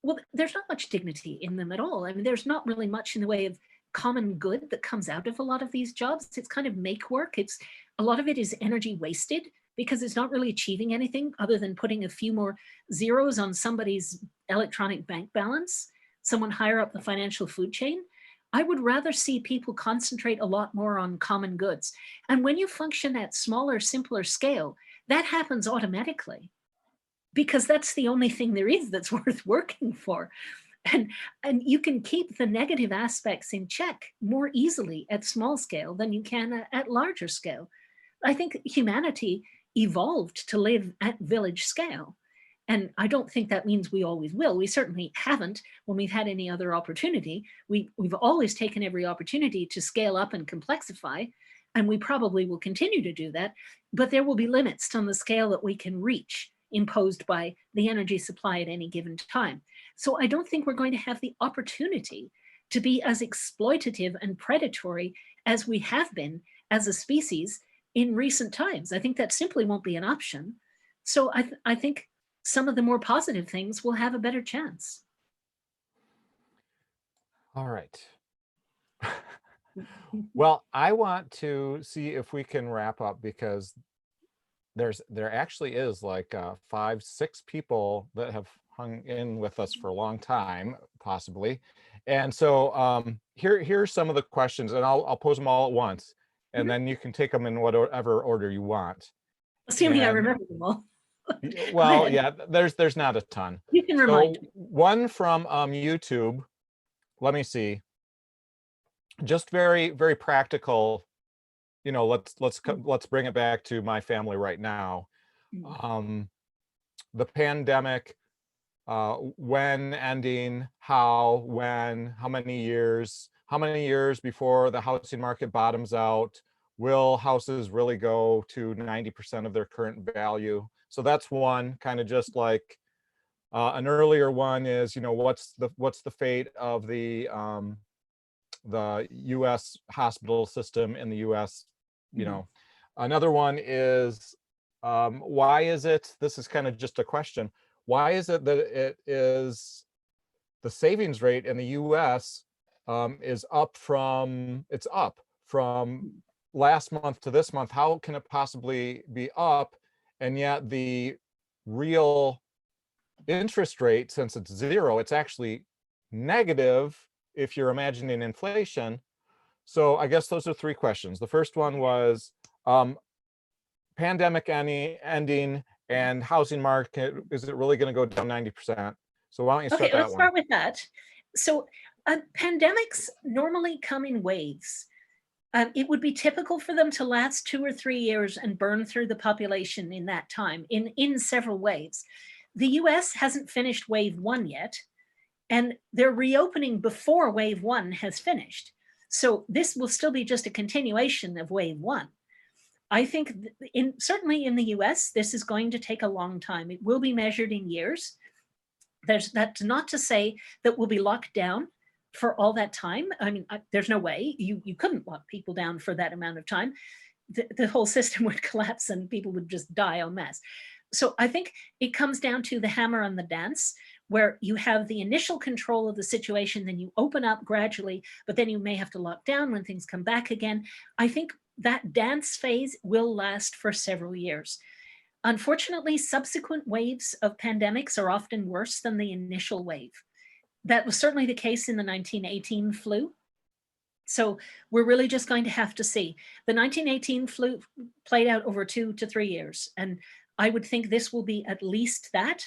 Well, there's not much dignity in them at all. I mean, there's not really much in the way of common good that comes out of a lot of these jobs. It's kind of make work. It's a lot of it is energy wasted because it's not really achieving anything other than putting a few more zeros on somebody's electronic bank balance, someone higher up the financial food chain. I would rather see people concentrate a lot more on common goods. And when you function at smaller, simpler scale, that happens automatically because that's the only thing there is that's worth working for. And, and you can keep the negative aspects in check more easily at small scale than you can at larger scale. I think humanity evolved to live at village scale. And I don't think that means we always will. We certainly haven't when we've had any other opportunity. We've always taken every opportunity to scale up and complexify, and we probably will continue to do that. But there will be limits on the scale that we can reach imposed by the energy supply at any given time. So I don't think we're going to have the opportunity to be as exploitative and predatory as we have been as a species in recent times. I think that simply won't be an option. So I think some of the more positive things will have a better chance. All right. Well, I want to see if we can wrap up because there actually is like 5, 6 people that have hung in with us for a long time, possibly. And so here's some of the questions, and I'll pose them all at once, and then you can take them in whatever order you want. Assuming I remember them all. Well, yeah, there's not a ton. You can remind me. One from YouTube. Let me see. Just very, very practical. You know, let's bring it back to my family right now. The pandemic, when ending, how, when, how many years before the housing market bottoms out? Will houses really go to 90% of their current value? So that's one, kind of just like an earlier one is, you know, what's the fate of the U.S. hospital system in the U.S. You know, another one is why is it? This is kind of just a question. Why is it that it is the savings rate in the U.S. Is up from last month to this month? How can it possibly be up? And yet the real interest rate, since it's zero, it's actually negative if you're imagining inflation. So I guess those are 3 questions. The first one was pandemic ending and housing market, is it really going to go down 90%? So why don't you start that one? Okay, let's start with that. So pandemics normally come in waves. It would be typical for them to last 2 or 3 years and burn through the population in that time in several waves. The US hasn't finished wave 1 yet, and they're reopening before wave 1 has finished. So this will still be just a continuation of wave 1. I think certainly in the US, this is going to take a long time. It will be measured in years. That's not to say that we'll be locked down for all that time. I mean, there's no way you couldn't lock people down for that amount of time. The whole system would collapse and people would just die en masse. So I think it comes down to the hammer and the dance, where you have the initial control of the situation, then you open up gradually, but then you may have to lock down when things come back again. I think that dance phase will last for several years. Unfortunately, subsequent waves of pandemics are often worse than the initial wave. That was certainly the case in the 1918 flu. So we're really just going to have to see. The 1918 flu played out over 2 to 3 years, and I would think this will be at least that.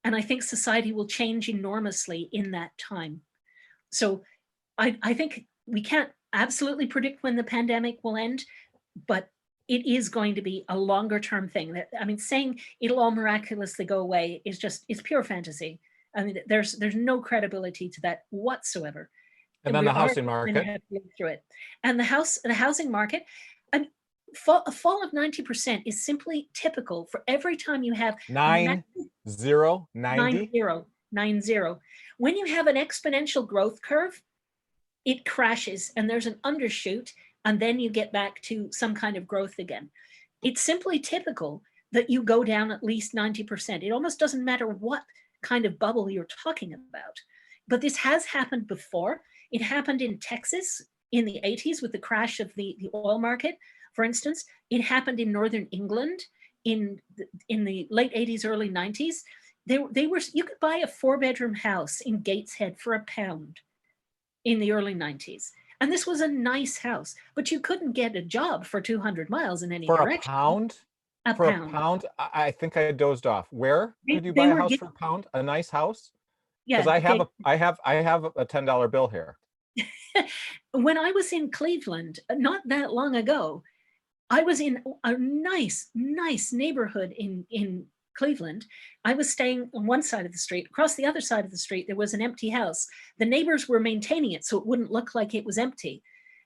And I think society will change enormously in that time. So I think we can't absolutely predict when the pandemic will end, but it is going to be a longer term thing. I mean, saying it'll all miraculously go away is it's pure fantasy. I mean, there's no credibility to that whatsoever. And then the housing market. Have to live through it. And the housing market, I mean, a fall of 90% is simply typical for every time you have 90. 90. When you have an exponential growth curve, it crashes and there's an undershoot, and then you get back to some kind of growth again. It's simply typical that you go down at least 90%. It almost doesn't matter what kind of bubble you're talking about. But this has happened before. It happened in Texas in the 80s with the crash of the oil market, for instance. It happened in Northern England in the late 80s, early 90s. You could buy a 4-bedroom house in Gateshead for £1 in the early 90s. And this was a nice house, but you couldn't get a job for 200 miles in any For direction. a pound? For a pound? I think I dozed off. Where could you buy a house for a pound? A nice house? Yeah. Because I have a $10 bill here. When I was in Cleveland, not that long ago, I was in a nice neighborhood in Cleveland. I was staying on one side of the street. Across the other side of the street, there was an empty house. The neighbors were maintaining it so it wouldn't look like it was empty,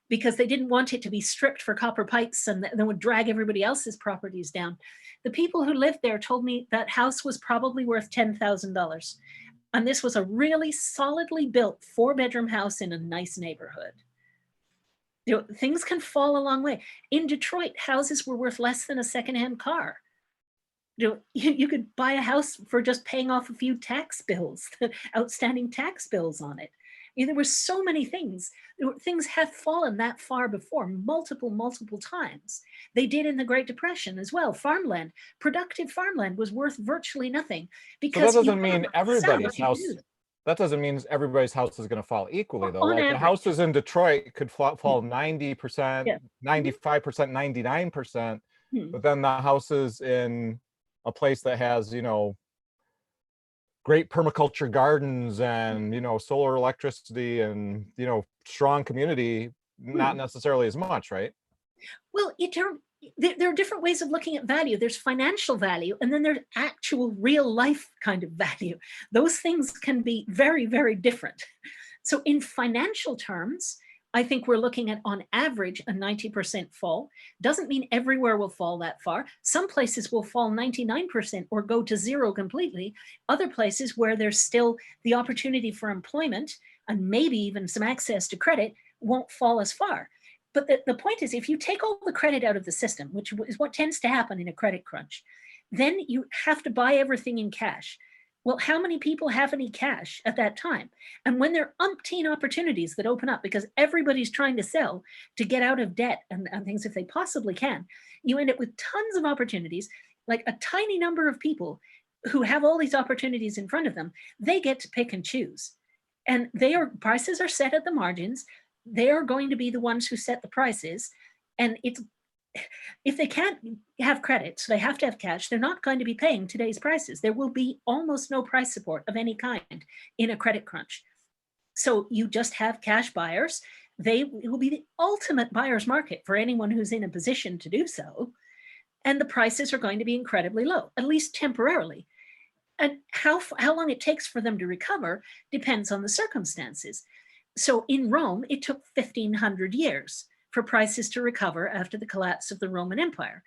because they didn't want it to be stripped for copper pipes and then would drag everybody else's properties down. The people who lived there told me that house was probably worth $10,000. And this was a really solidly built 4-bedroom house in a nice neighborhood. You know, things can fall a long way. In Detroit, houses were worth less than a secondhand car. You know, you could buy a house for just paying off a few tax bills, outstanding tax bills on it. You know, there were so many things. Things have fallen that far before, multiple times. They did in the Great Depression as well. Farmland, productive farmland, was worth virtually nothing, because so that doesn't mean everybody's house. That doesn't mean everybody's house is going to fall equally, though. Like the houses in Detroit could fall 90%, 95%, 99%, but then the houses in a place that has, you know, great permaculture gardens and, you know, solar electricity and, you know, strong community, not necessarily as much, right? Well, there are different ways of looking at value. There's financial value, and then there's actual real life kind of value. Those things can be very, very different. So in financial terms, I think we're looking at, on average, a 90% fall. Doesn't mean everywhere will fall that far. Some places will fall 99% or go to zero completely. Other places where there's still the opportunity for employment and maybe even some access to credit won't fall as far. But the point is, if you take all the credit out of the system, which is what tends to happen in a credit crunch, then you have to buy everything in cash. Well, how many people have any cash at that time? And when there are umpteen opportunities that open up, because everybody's trying to sell to get out of debt and things if they possibly can, you end up with tons of opportunities. Like a tiny number of people who have all these opportunities in front of them, they get to pick and choose. And prices are set at the margins. They are going to be the ones who set the prices. And if they can't have credit, so they have to have cash, they're not going to be paying today's prices. There will be almost no price support of any kind in a credit crunch. So you just have cash buyers. It will be the ultimate buyer's market for anyone who's in a position to do so. And the prices are going to be incredibly low, at least temporarily. And how long it takes for them to recover depends on the circumstances. So in Rome, it took 1,500 years for prices to recover after the collapse of the Roman Empire.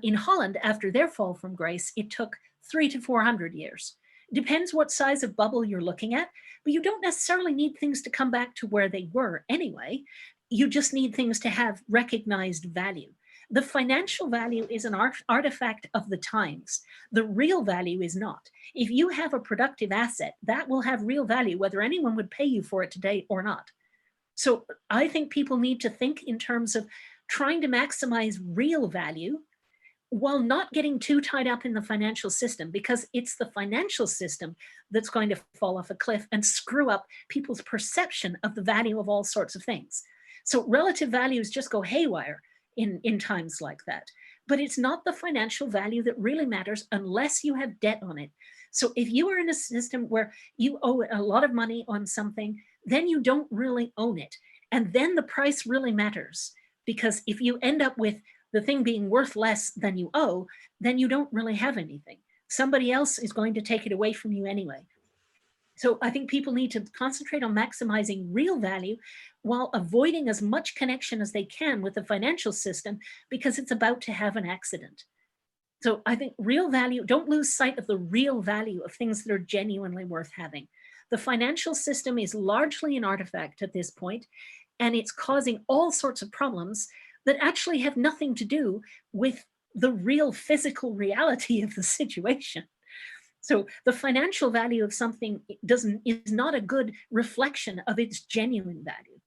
In Holland, after their fall from grace, it took 300 to 400 years. Depends what size of bubble you're looking at, but you don't necessarily need things to come back to where they were anyway. You just need things to have recognized value. The financial value is an artifact of the times. The real value is not. If you have a productive asset, that will have real value, whether anyone would pay you for it today or not. So I think people need to think in terms of trying to maximize real value while not getting too tied up in the financial system, because it's the financial system that's going to fall off a cliff and screw up people's perception of the value of all sorts of things. So relative values just go haywire in times like that. But it's not the financial value that really matters unless you have debt on it. So if you are in a system where you owe a lot of money on something, then you don't really own it. And then the price really matters, because if you end up with the thing being worth less than you owe, then you don't really have anything. Somebody else is going to take it away from you anyway. So I think people need to concentrate on maximizing real value while avoiding as much connection as they can with the financial system, because it's about to have an accident. So I think real value, don't lose sight of the real value of things that are genuinely worth having. The financial system is largely an artifact at this point, and it's causing all sorts of problems that actually have nothing to do with the real physical reality of the situation. So the financial value of something is not a good reflection of its genuine value.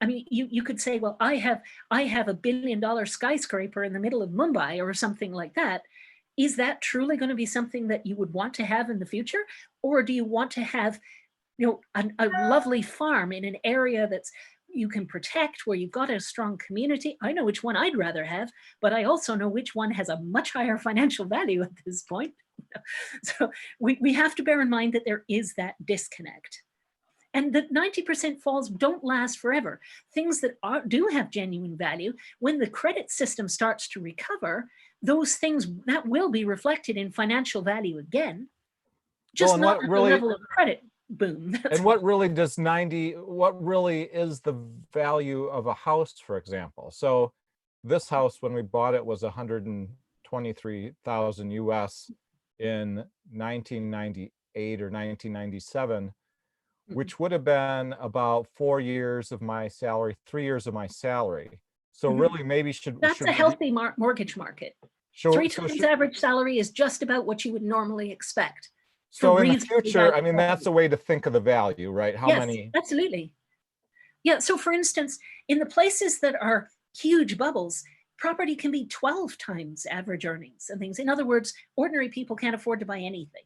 I mean, you could say, well, I have $1 billion skyscraper in the middle of Mumbai or something like that. Is that truly going to be something that you would want to have in the future? Or do you want to have, a lovely farm in an area that's you can protect, where you've got a strong community? I know which one I'd rather have, but I also know which one has a much higher financial value at this point. So we have to bear in mind that there is that disconnect. And that 90% falls don't last forever. Things that do have genuine value, when the credit system starts to recover, those things that will be reflected in financial value again, just and not what at really, the level of credit boom. And what really what really is the value of a house, for example? So this house, when we bought it, was 123,000 US in 1998 or 1997, which would have been about 4 years of my salary, 3 years of my salary. So really, maybe that's a healthy mortgage market. 3 times average salary is just about what you would normally expect. So in the future, I mean, that's a way to think of the value, right? How many? Absolutely. Yeah. So for instance, in the places that are huge bubbles, property can be 12 times average earnings and things. In other words, ordinary people can't afford to buy anything.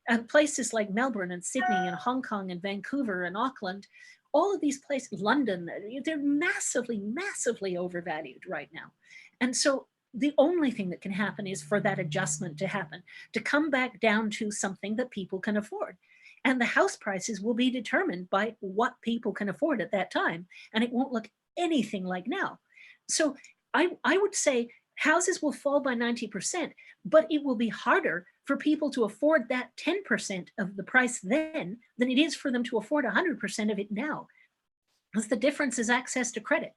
And places like Melbourne and Sydney and Hong Kong and Vancouver and Auckland, all of these places, London, they're massively, massively overvalued right now. And so the only thing that can happen is for that adjustment to happen, to come back down to something that people can afford. And the house prices will be determined by what people can afford at that time. And it won't look anything like now. So I would say houses will fall by 90%, but it will be harder for people to afford that 10% of the price then than it is for them to afford 100% of it now. Because the difference is access to credit.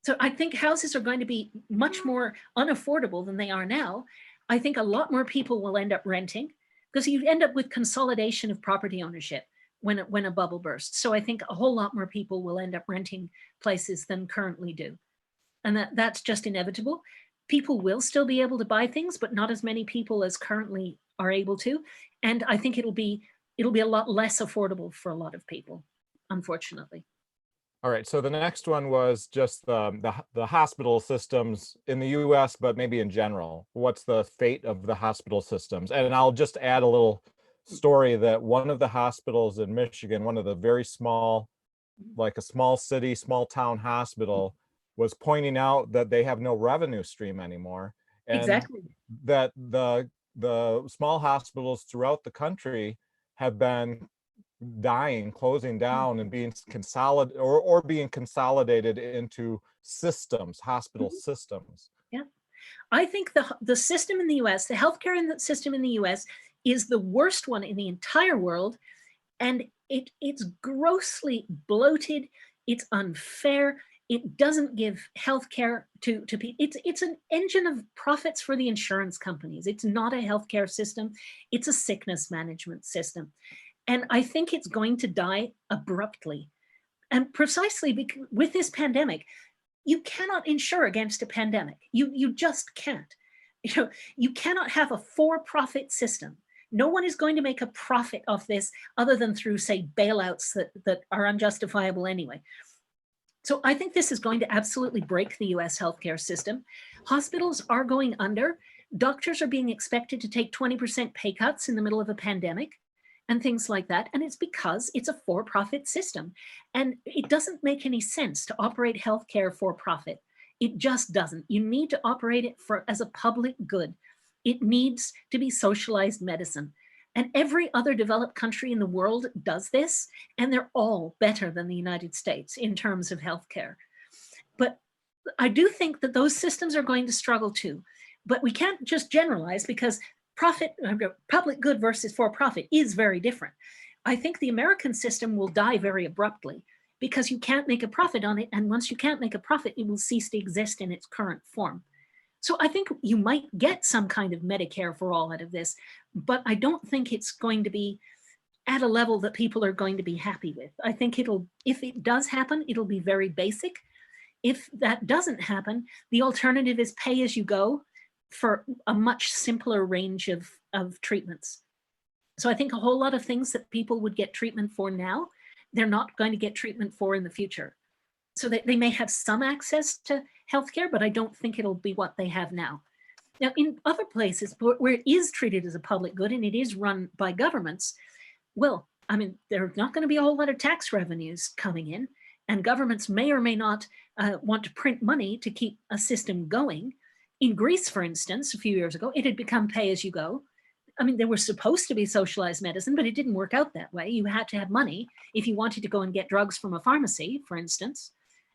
So I think houses are going to be much more unaffordable than they are now. I think a lot more people will end up renting, because you end up with consolidation of property ownership when a bubble bursts. So I think a whole lot more people will end up renting places than currently do. And that's just inevitable. People will still be able to buy things, but not as many people as currently are able to. And I think it'll be a lot less affordable for a lot of people, unfortunately. All right, so the next one was just the hospital systems in the US, but maybe in general. What's the fate of the hospital systems? And I'll just add a little story that one of the hospitals in Michigan, one of the very small, like a small city, small town hospital, was pointing out that they have no revenue stream anymore. And exactly. That the small hospitals throughout the country have been dying, closing down, and being consolidated or being consolidated into systems, hospital systems. Yeah. I think the system in the US, the healthcare system in the US is the worst one in the entire world. And it's grossly bloated. It's unfair. It doesn't give healthcare to people. It's an engine of profits for the insurance companies. It's not a healthcare system. It's a sickness management system. And I think it's going to die abruptly. And precisely because with this pandemic, you cannot insure against a pandemic. You just can't. You cannot have a for-profit system. No one is going to make a profit off this other than through, say, bailouts that are unjustifiable anyway. So I think this is going to absolutely break the US healthcare system. Hospitals are going under. Doctors are being expected to take 20% pay cuts in the middle of a pandemic and things like that. And it's because it's a for-profit system. And it doesn't make any sense to operate healthcare for profit. It just doesn't. You need to operate it as a public good. It needs to be socialized medicine. And every other developed country in the world does this, and they're all better than the United States in terms of healthcare. But I do think that those systems are going to struggle too. But we can't just generalize, because public good versus for-profit is very different. I think the American system will die very abruptly because you can't make a profit on it. And once you can't make a profit, it will cease to exist in its current form. So I think you might get some kind of Medicare for all out of this, but I don't think it's going to be at a level that people are going to be happy with. I think if it does happen, it'll be very basic. If that doesn't happen, the alternative is pay as you go, for a much simpler range of treatments. So I think a whole lot of things that people would get treatment for now, they're not going to get treatment for in the future. So they may have some access to healthcare, but I don't think it'll be what they have now. Now, in other places where it is treated as a public good and it is run by governments, well, I mean, there's not going to be a whole lot of tax revenues coming in, and governments may or may not want to print money to keep a system going. In Greece, for instance, a few years ago, it had become pay as you go. I mean, there was supposed to be socialized medicine, but it didn't work out that way. You had to have money if you wanted to go and get drugs from a pharmacy, for instance.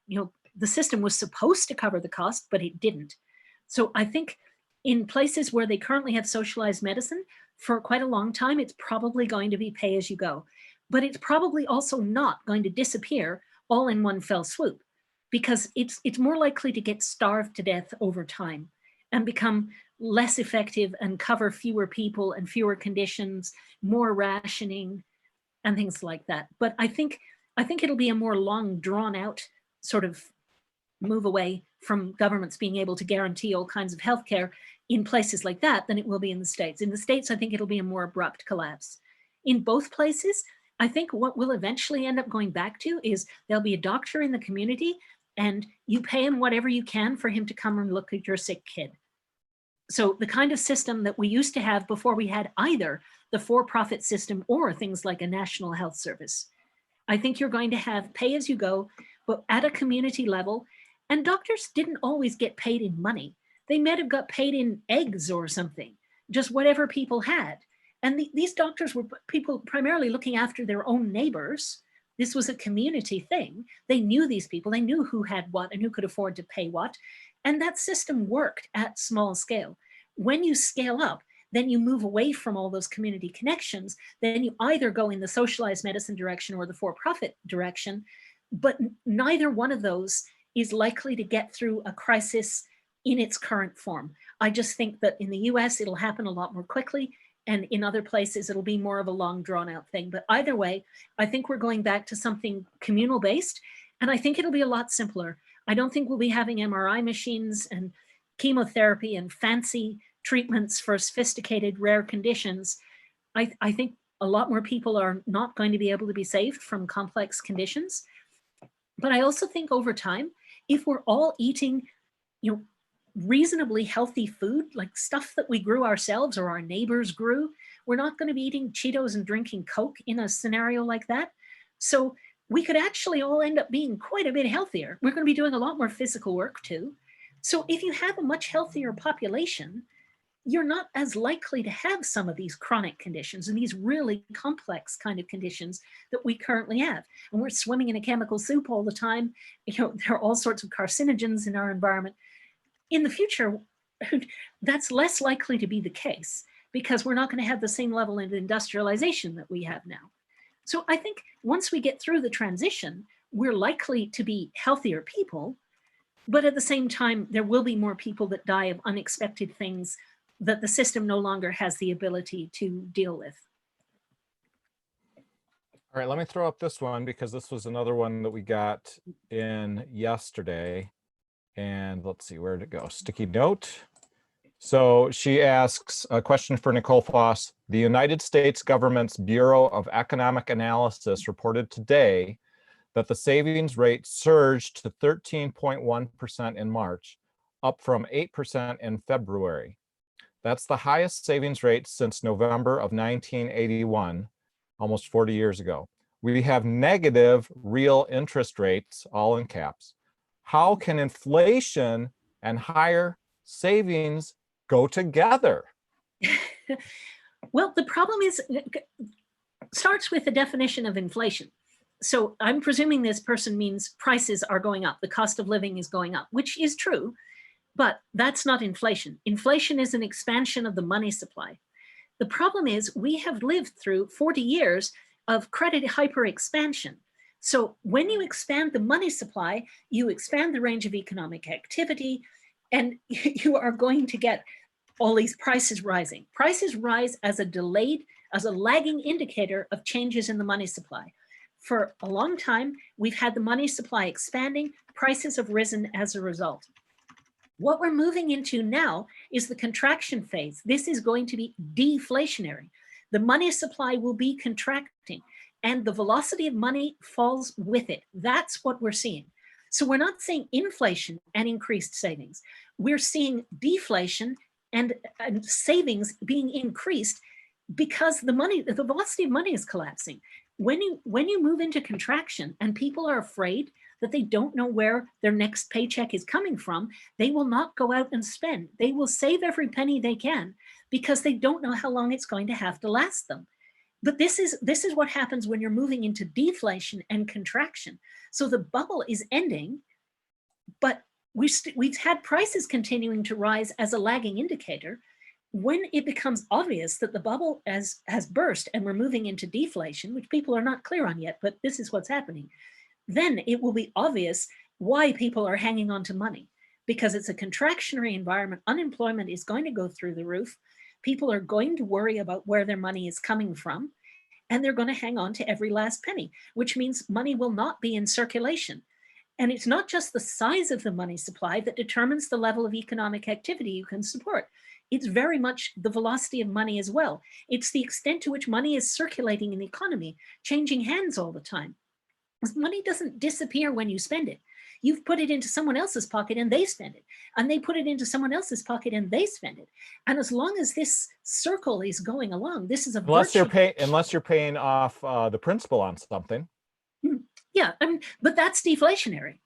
You know, the system was supposed to cover the cost, but it didn't. So I think in places where they currently have socialized medicine, for quite a long time, it's probably going to be pay as you go. But it's probably also not going to disappear all in one fell swoop, because it's more likely to get starved to death over time and become less effective and cover fewer people and fewer conditions, more rationing and things like that. But I think it'll be a more long drawn out sort of move away from governments being able to guarantee all kinds of healthcare in places like that than it will be in the States. In the States, I think it'll be a more abrupt collapse. In both places, I think what we'll eventually end up going back to is there'll be a doctor in the community and you pay him whatever you can for him to come and look at your sick kid. So the kind of system that we used to have before we had either the for-profit system or things like a national health service. I think you're going to have pay as you go, but at a community level. And doctors didn't always get paid in money. They might have got paid in eggs or something, just whatever people had. And these doctors were people primarily looking after their own neighbors. This was a community thing. They knew these people. They knew who had what and who could afford to pay what. And that system worked at small scale. When you scale up, then you move away from all those community connections. Then you either go in the socialized medicine direction or the for-profit direction, but neither one of those is likely to get through a crisis in its current form. I just think that in the US, it'll happen a lot more quickly. And in other places, it'll be more of a long drawn out thing. But either way, I think we're going back to something communal based. And I think it'll be a lot simpler. I don't think we'll be having MRI machines and chemotherapy and fancy treatments for sophisticated rare conditions. I think a lot more people are not going to be able to be saved from complex conditions. But I also think over time, if we're all eating, reasonably healthy food, like stuff that we grew ourselves or our neighbors grew, we're not going to be eating Cheetos and drinking Coke in a scenario like that. So we could actually all end up being quite a bit healthier. We're going to be doing a lot more physical work too. So if you have a much healthier population, you're not as likely to have some of these chronic conditions and these really complex kind of conditions that we currently have. And we're swimming in a chemical soup all the time. There are all sorts of carcinogens in our environment. In the future, that's less likely to be the case because we're not going to have the same level of industrialization that we have now. So I think once we get through the transition, we're likely to be healthier people, but at the same time, there will be more people that die of unexpected things that the system no longer has the ability to deal with. All right, let me throw up this one because this was another one that we got in yesterday. And let's see, where did it go? Sticky note. So she asks a question for Nicole Foss. The United States government's Bureau of Economic Analysis reported today that the savings rate surged to 13.1% in March, up from 8% in February. That's the highest savings rate since November of 1981, almost 40 years ago. We have negative real interest rates, all in caps. How can inflation and higher savings go together? Well, the problem starts with the definition of inflation. So I'm presuming this person means prices are going up, the cost of living is going up, which is true, but that's not inflation. Inflation is an expansion of the money supply. The problem is we have lived through 40 years of credit hyper expansion. So when you expand the money supply, you expand the range of economic activity, and you are going to get all these prices rising. Prices rise as a lagging indicator of changes in the money supply. For a long time, we've had the money supply expanding, prices have risen as a result. What we're moving into now is the contraction phase. This is going to be deflationary. The money supply will be contracting and the velocity of money falls with it. That's what we're seeing. So we're not seeing inflation and increased savings. We're seeing deflation and savings being increased because the velocity of money is collapsing. When you move into contraction and people are afraid that they don't know where their next paycheck is coming from, they will not go out and spend. They will save every penny they can because they don't know how long it's going to have to last them. But this is what happens when you're moving into deflation and contraction. So the bubble is ending, but we've had prices continuing to rise as a lagging indicator. When it becomes obvious that the bubble has burst and we're moving into deflation, which people are not clear on yet, but this is what's happening, then it will be obvious why people are hanging on to money, because it's a contractionary environment. Unemployment is going to go through the roof. People are going to worry about where their money is coming from, and they're going to hang on to every last penny, which means money will not be in circulation. And it's not just the size of the money supply that determines the level of economic activity you can support. It's very much the velocity of money as well. It's the extent to which money is circulating in the economy, changing hands all the time. Money doesn't disappear when you spend it. You've put it into someone else's pocket and they spend it. And they put it into someone else's pocket and they spend it. And as long as this circle is going along, this is a unless you're paying off the principal on something. Yeah, but that's deflationary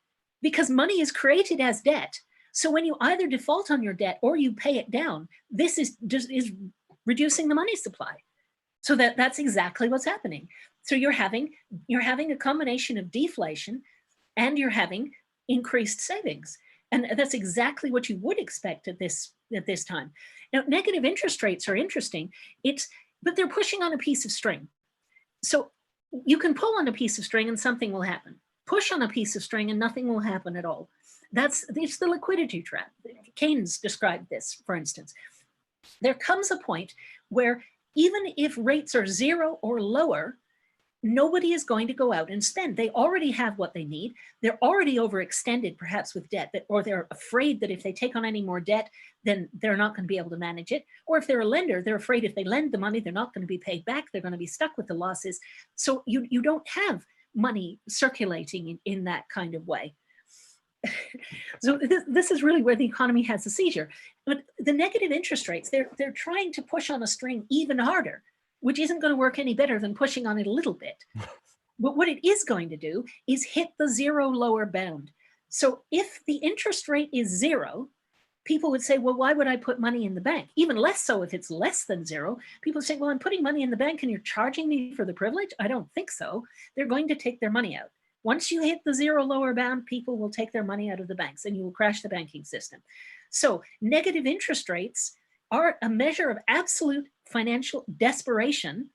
because money is created as debt. So when you either default on your debt or you pay it down, this is reducing the money supply. So that's exactly what's happening. So you're having a combination of deflation and you're having increased savings. And that's exactly what you would expect at this time. Now, negative interest rates are interesting. But they're pushing on a piece of string. So you can pull on a piece of string and something will happen. Push on a piece of string and nothing will happen at all. It's the liquidity trap. Keynes described this, for instance. There comes a point where even if rates are zero or lower, nobody is going to go out and spend. They already have what they need. They're already overextended, perhaps with debt, or they're afraid that if they take on any more debt, then they're not going to be able to manage it. Or if they're a lender, they're afraid if they lend the money, they're not going to be paid back. They're going to be stuck with the losses. So you don't have money circulating in that kind of way. So this is really where the economy has a seizure. But the negative interest rates, they're trying to push on a string even harder, which isn't going to work any better than pushing on it a little bit. But what it is going to do is hit the zero lower bound. So if the interest rate is zero, people would say, well, why would I put money in the bank? Even less so if it's less than zero. People say, well, I'm putting money in the bank and you're charging me for the privilege? I don't think so. They're going to take their money out. Once you hit the zero lower bound, people will take their money out of the banks and you will crash the banking system. So negative interest rates are a measure of absolute financial desperation.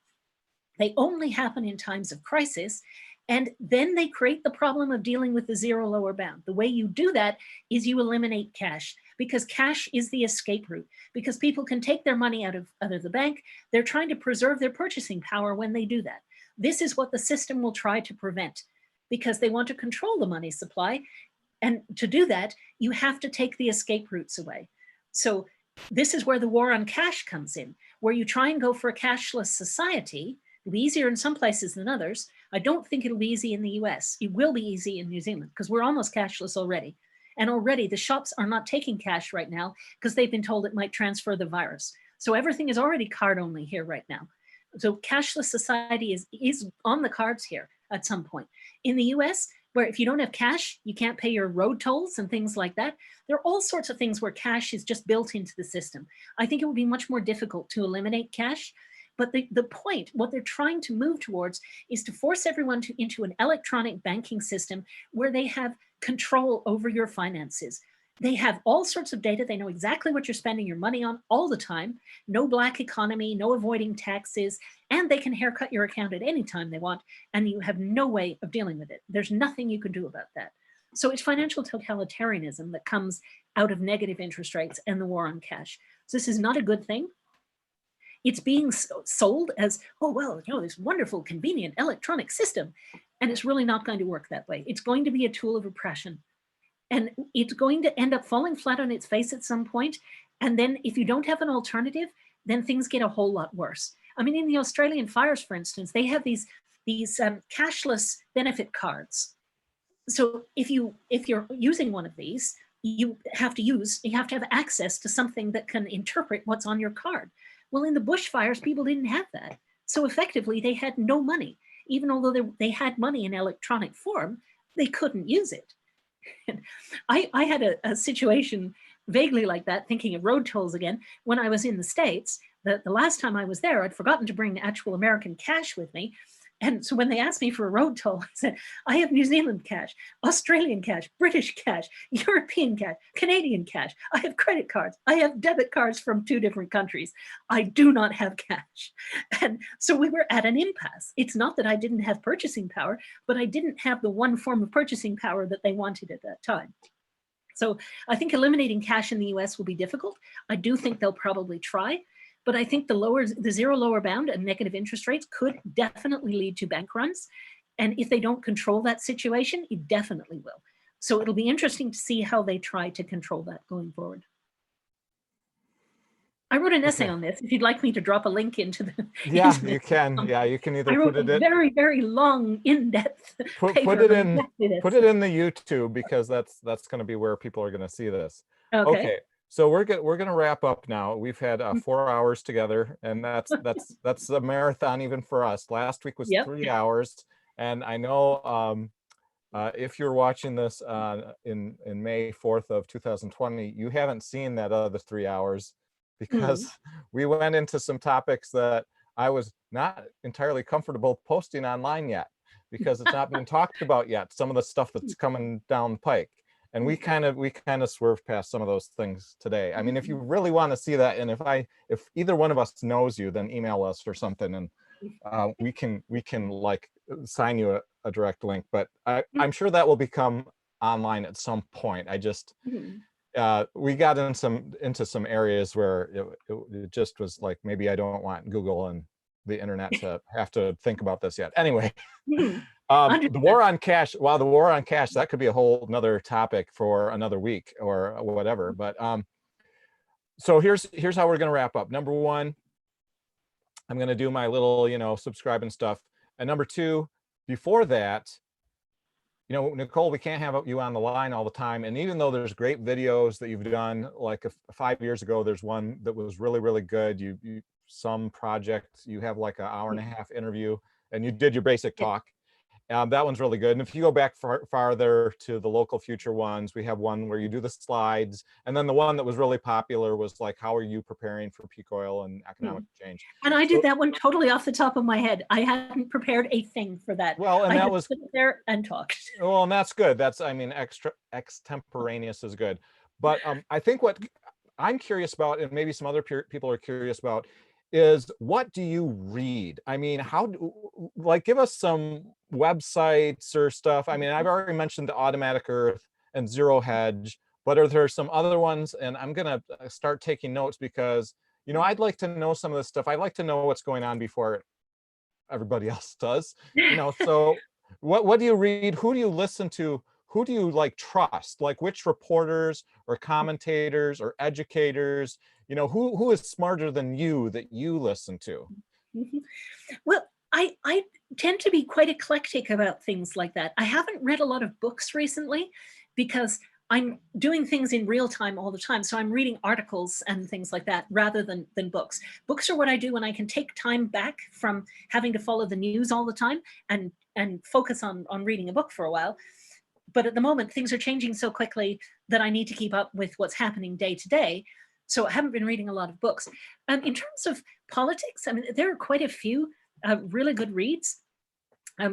They only happen in times of crisis. And then they create the problem of dealing with the zero lower bound. The way you do that is you eliminate cash, because cash is the escape route, because people can take their money out of the bank. They're trying to preserve their purchasing power when they do that. This is what the system will try to prevent, because they want to control the money supply. And to do that, you have to take the escape routes away. So this is where the war on cash comes in, where you try and go for a cashless society. It'll be easier in some places than others. I don't think it'll be easy in the US. It will be easy in New Zealand because we're almost cashless already. And already the shops are not taking cash right now because they've been told it might transfer the virus. So everything is already card only here right now. So cashless society is on the cards here at some point. In the US, where if you don't have cash, you can't pay your road tolls and things like that. There are all sorts of things where cash is just built into the system. I think it would be much more difficult to eliminate cash. But the point, what they're trying to move towards, is to force everyone into an electronic banking system where they have control over your finances. They have all sorts of data. They know exactly what you're spending your money on all the time. No black economy, no avoiding taxes, and they can haircut your account at any time they want, and you have no way of dealing with it. There's nothing you can do about that. So it's financial totalitarianism that comes out of negative interest rates and the war on cash. So this is not a good thing. It's being sold as, oh, well, this wonderful, convenient electronic system. And it's really not going to work that way. It's going to be a tool of oppression. And it's going to end up falling flat on its face at some point. And then if you don't have an alternative, then things get a whole lot worse. I mean, in the Australian fires, for instance, they have these cashless benefit cards. So if you're using one of these, you have to have access to something that can interpret what's on your card. Well, in the bushfires, people didn't have that. So effectively, they had no money. Even although they had money in electronic form, they couldn't use it. And I had a situation vaguely like that, thinking of road tolls again, when I was in the States. The last time I was there, I'd forgotten to bring actual American cash with me. And so when they asked me for a road toll, I said, I have New Zealand cash, Australian cash, British cash, European cash, Canadian cash. I have credit cards. I have debit cards from 2 different countries. I do not have cash. And so we were at an impasse. It's not that I didn't have purchasing power, but I didn't have the one form of purchasing power that they wanted at that time. So I think eliminating cash in the US will be difficult. I do think they'll probably try. But I think the zero lower bound and negative interest rates could definitely lead to bank runs. And if they don't control that situation, it definitely will. So it'll be interesting to see how they try to control that going forward. I wrote an essay on this. If you'd like me to drop a link into the... Yeah, you can. Yeah, you can either put it in... very, very long, in-depth put it in the YouTube, because that's going to be where people are going to see this. Okay. So we're going to wrap up now. We've had 4 hours together, and that's a marathon even for us. Last week was 3 hours, and I know if you're watching this in May 4th of 2020, you haven't seen that other 3 hours, because we went into some topics that I was not entirely comfortable posting online yet, because it's not been talked about yet. Some of the stuff that's coming down the pike. And we kind of swerved past some of those things today. I mean, if you really want to see that, and if either one of us knows you, then email us or something, and we can like sign you a direct link. But I'm sure that will become online at some point. I just we got into some areas where it just was like, maybe I don't want Google and the internet to have to think about this yet. Anyway. The war on cash, the war on cash, that could be a whole nother topic for another week or whatever. But so here's how we're going to wrap up. Number one, I'm going to do my little, subscribe and stuff. And number two, before that, Nicole, we can't have you on the line all the time. And even though there's great videos that you've done, like 5 years ago, there's one that was really, really good. Some project, you have like an hour and a half interview, and you did your basic talk. That one's really good. And if you go back farther to the local future ones, we have one where you do the slides. And then the one that was really popular was like, how are you preparing for peak oil and economic change? And I did that one totally off the top of my head. I hadn't prepared a thing for that. Well, and I that was sit there and talked. Well, and that's good. Extemporaneous is good. But I think what I'm curious about, and maybe some other people are curious about, is what do you read? I mean, give us some websites or stuff. I mean, I've already mentioned the Automatic Earth and Zero Hedge, but are there some other ones? And I'm going to start taking notes, because, I'd like to know some of this stuff. I'd like to know what's going on before everybody else does, so what do you read? Who do you listen to? Who do you trust? Like, which reporters or commentators or educators, who is smarter than you that you listen to? Well, I tend to be quite eclectic about things like that. I haven't read a lot of books recently, because I'm doing things in real time all the time. So I'm reading articles and things like that rather than books. Books are what I do when I can take time back from having to follow the news all the time and focus on reading a book for a while. But at the moment, things are changing so quickly that I need to keep up with what's happening day to day. So I haven't been reading a lot of books. In terms of politics, I mean, there are quite a few really good reads.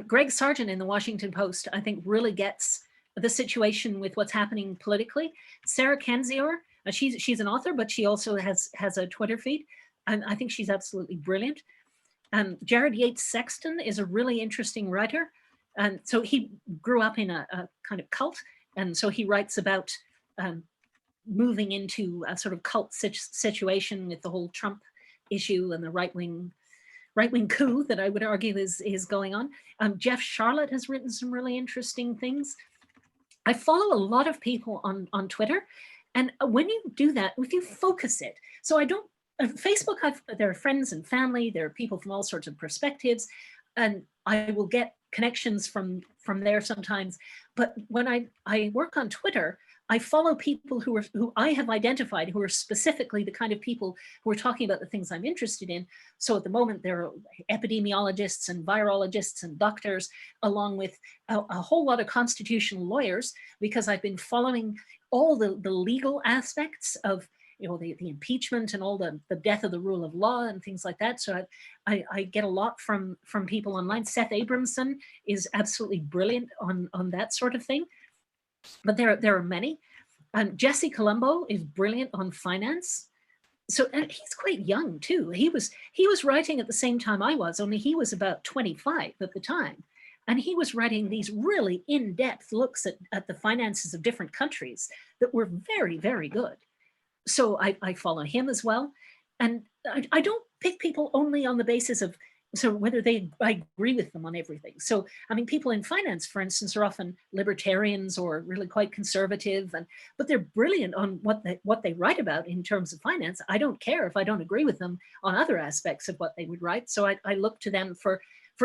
Greg Sargent in the Washington Post, I think, really gets the situation with what's happening politically. Sarah Kendzior, she's an author, but she also has a Twitter feed, and I think she's absolutely brilliant. Jared Yates Sexton is a really interesting writer. And so he grew up in a kind of cult. And so he writes about moving into a sort of cult situation with the whole Trump issue and the right-wing coup that I would argue is going on. Jeff Charlotte has written some really interesting things. I follow a lot of people on Twitter. And when you do that, if you focus it, so I don't, Facebook, there are friends and family, there are people from all sorts of perspectives, and I will get connections from there sometimes. But when I work on Twitter, I follow people who I have identified who are specifically the kind of people who are talking about the things I'm interested in. So at the moment, there are epidemiologists and virologists and doctors, along with a whole lot of constitutional lawyers, because I've been following all the legal aspects of the impeachment and all the death of the rule of law and things like that. So I get a lot from people online. Seth Abramson is absolutely brilliant on that sort of thing. But there are many. Jesse Colombo is brilliant on finance. So and he's quite young too. He was writing at the same time I was, only he was about 25 at the time. And he was writing these really in-depth looks at the finances of different countries that were very, very good. So I follow him as well. And I don't pick people only on the basis of whether I agree with them on everything. So, I mean, people in finance, for instance, are often libertarians or really quite conservative, but they're brilliant on what they write about in terms of finance. I don't care if I don't agree with them on other aspects of what they would write. So I look to them for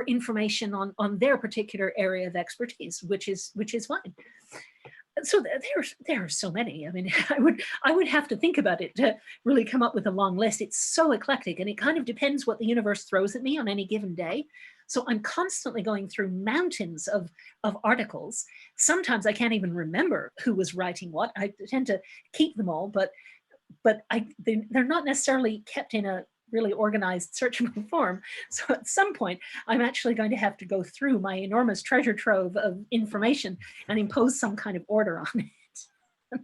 information on their particular area of expertise, which is fine. So there are so many. I mean, I would have to think about it to really come up with a long list. It's so eclectic, and it kind of depends what the universe throws at me on any given day. So I'm constantly going through mountains of articles. Sometimes I can't even remember who was writing what. I tend to keep them all, but they're not necessarily kept in a really organized, searchable form. So at some point, I'm actually going to have to go through my enormous treasure trove of information and impose some kind of order on it.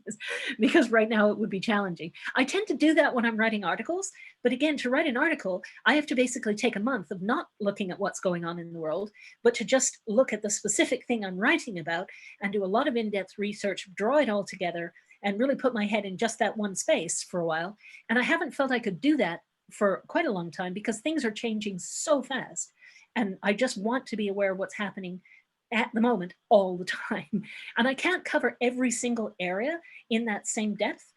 Because right now it would be challenging. I tend to do that when I'm writing articles, but again, to write an article, I have to basically take a month of not looking at what's going on in the world, but to just look at the specific thing I'm writing about and do a lot of in-depth research, draw it all together, and really put my head in just that one space for a while. And I haven't felt I could do that for quite a long time because things are changing so fast. And I just want to be aware of what's happening at the moment all the time. And I can't cover every single area in that same depth.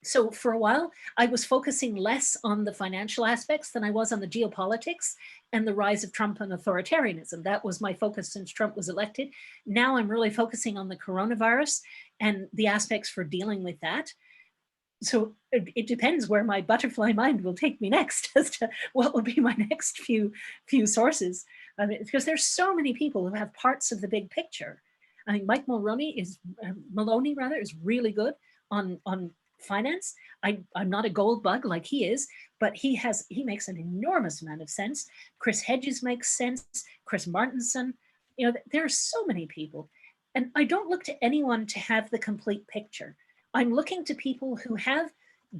So for a while, I was focusing less on the financial aspects than I was on the geopolitics and the rise of Trump and authoritarianism. That was my focus since Trump was elected. Now I'm really focusing on the coronavirus and the aspects for dealing with that. So it depends where my butterfly mind will take me next as to what will be my next few sources. I mean, because there's so many people who have parts of the big picture. I mean, Mike Mulroney is really good on finance. I'm not a gold bug like he is, but he makes an enormous amount of sense. Chris Hedges makes sense. Chris Martinson, there are so many people, and I don't look to anyone to have the complete picture. I'm looking to people who have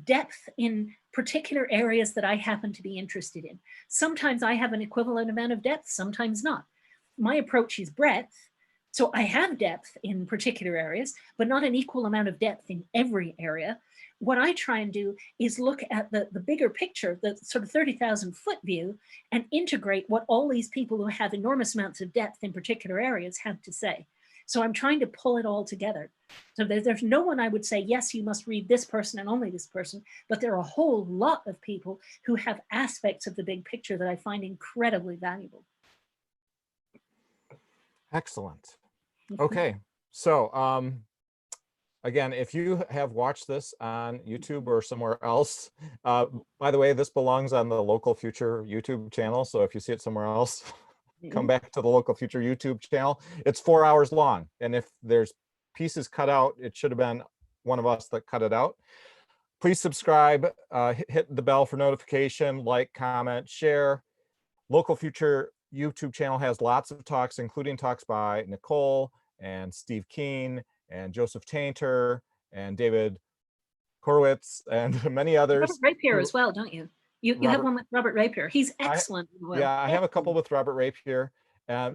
depth in particular areas that I happen to be interested in. Sometimes I have an equivalent amount of depth, sometimes not. My approach is breadth. So I have depth in particular areas, but not an equal amount of depth in every area. What I try and do is look at the bigger picture, the sort of 30,000 foot view, and integrate what all these people who have enormous amounts of depth in particular areas have to say. So I'm trying to pull it all together. So there's no one I would say, yes, you must read this person and only this person, but there are a whole lot of people who have aspects of the big picture that I find incredibly valuable. Excellent. Okay, so again, if you have watched this on YouTube or somewhere else, by the way, this belongs on the Local Future YouTube channel. So if you see it somewhere else, come back to the Local Future YouTube channel. It's 4 hours long. And if there's pieces cut out, it should have been one of us that cut it out. Please subscribe, hit the bell for notification, like, comment, share. Local Future YouTube channel has lots of talks, including talks by Nicole and Steve Keen and Joseph Tainter and David Korowitz and many others. Robert Rapier as well, don't you? You have one with Robert Rapier. He's excellent. Yeah, I have a couple with Robert Rapier.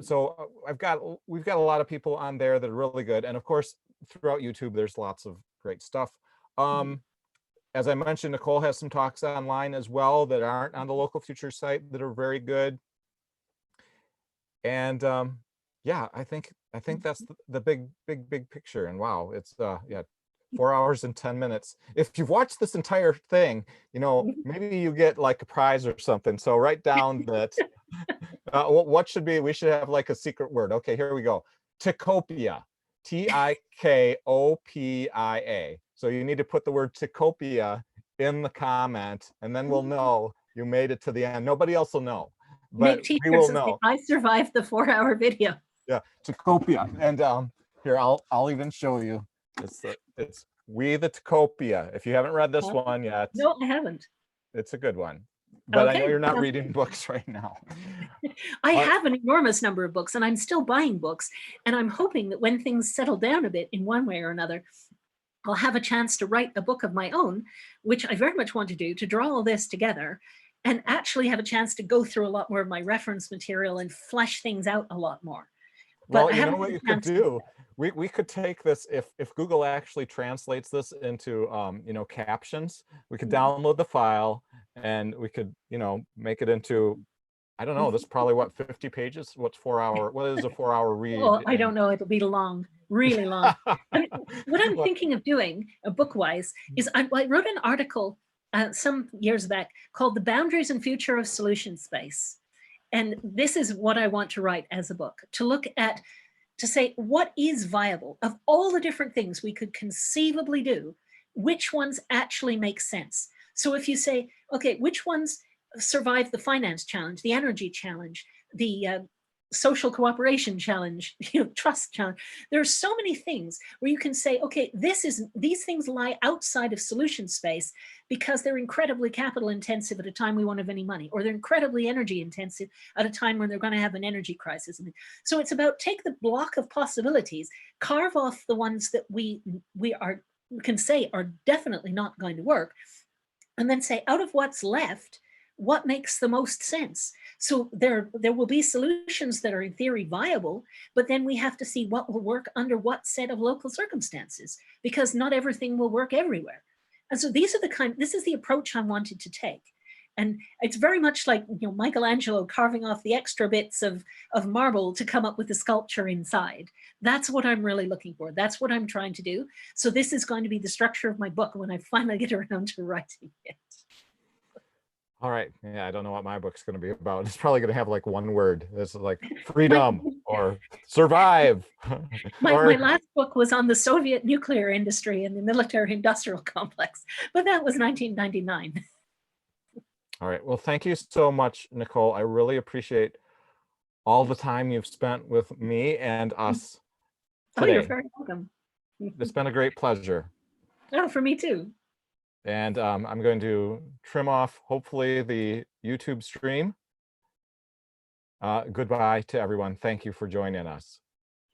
So we've got a lot of people on there that are really good. And of course, throughout YouTube, there's lots of great stuff. As I mentioned, Nicole has some talks online as well that aren't on the Local Future site that are very good. And yeah, I think that's the big picture. And wow, it's yeah, 4 hours and 10 minutes. If you've watched this entire thing, you know, maybe you get like a prize or something. So write down that what should be, we should have like a secret word. Okay, here we go. Tikopia. Tikopia. So you need to put the word Tikopia in the comment, and then we'll know you made it to the end. Nobody else will know, but Make we will t-shirts that say, know. I survived the 4-hour video. Yeah, Tikopia. And here, I'll even show you. It's We the Tikopia. If you haven't read this one yet, No, I haven't. it's a good one. But I know Okay. you're not reading books right now. I have an enormous number of books, and I'm still buying books. And I'm hoping that when things settle down a bit in one way or another, I'll have a chance to write a book of my own, which I very much want to do, to draw all this together and actually have a chance to go through a lot more of my reference material and flesh things out a lot more. Well, But I you know haven't what had you a could chance to do? We could take this, if Google actually translates this into you know, captions, we could download the file and we could, you know, make it into, I don't know, this is probably what, 50 pages? What's 4 hour? What is a 4-hour read? Well, I don't know. It'll be long, really long. I mean, what I'm thinking of doing, book-wise, is I wrote an article some years back called "The Boundaries and Future of Solution Space," and this is what I want to write as a book: to look at, to say what is viable of all the different things we could conceivably do, which ones actually make sense. So if you say, okay, which ones survive the finance challenge, the energy challenge, the social cooperation challenge, trust challenge. There are so many things where you can say, okay, these things lie outside of solution space because they're incredibly capital intensive at a time we won't have any money, or they're incredibly energy intensive at a time when they're going to have an energy crisis. So it's about take the block of possibilities, carve off the ones that we can say are definitely not going to work, and then say, out of what's left, what makes the most sense? So there will be solutions that are in theory viable, but then we have to see what will work under what set of local circumstances, because not everything will work everywhere. And so this is the approach I wanted to take. And it's very much like, Michelangelo carving off the extra bits of marble to come up with the sculpture inside. That's what I'm really looking for. That's what I'm trying to do. So this is going to be the structure of my book when I finally get around to writing it. All right. Yeah, I don't know what my book's going to be about. It's probably going to have like one word. It's like freedom or survive. My last book was on the Soviet nuclear industry and the military industrial complex, but that was 1999. All right. Well, thank you so much, Nicole. I really appreciate all the time you've spent with me and us today. Oh, you're very welcome. It's been a great pleasure. Oh, for me too. And I'm going to trim off, hopefully, the YouTube stream. Goodbye to everyone. Thank you for joining us.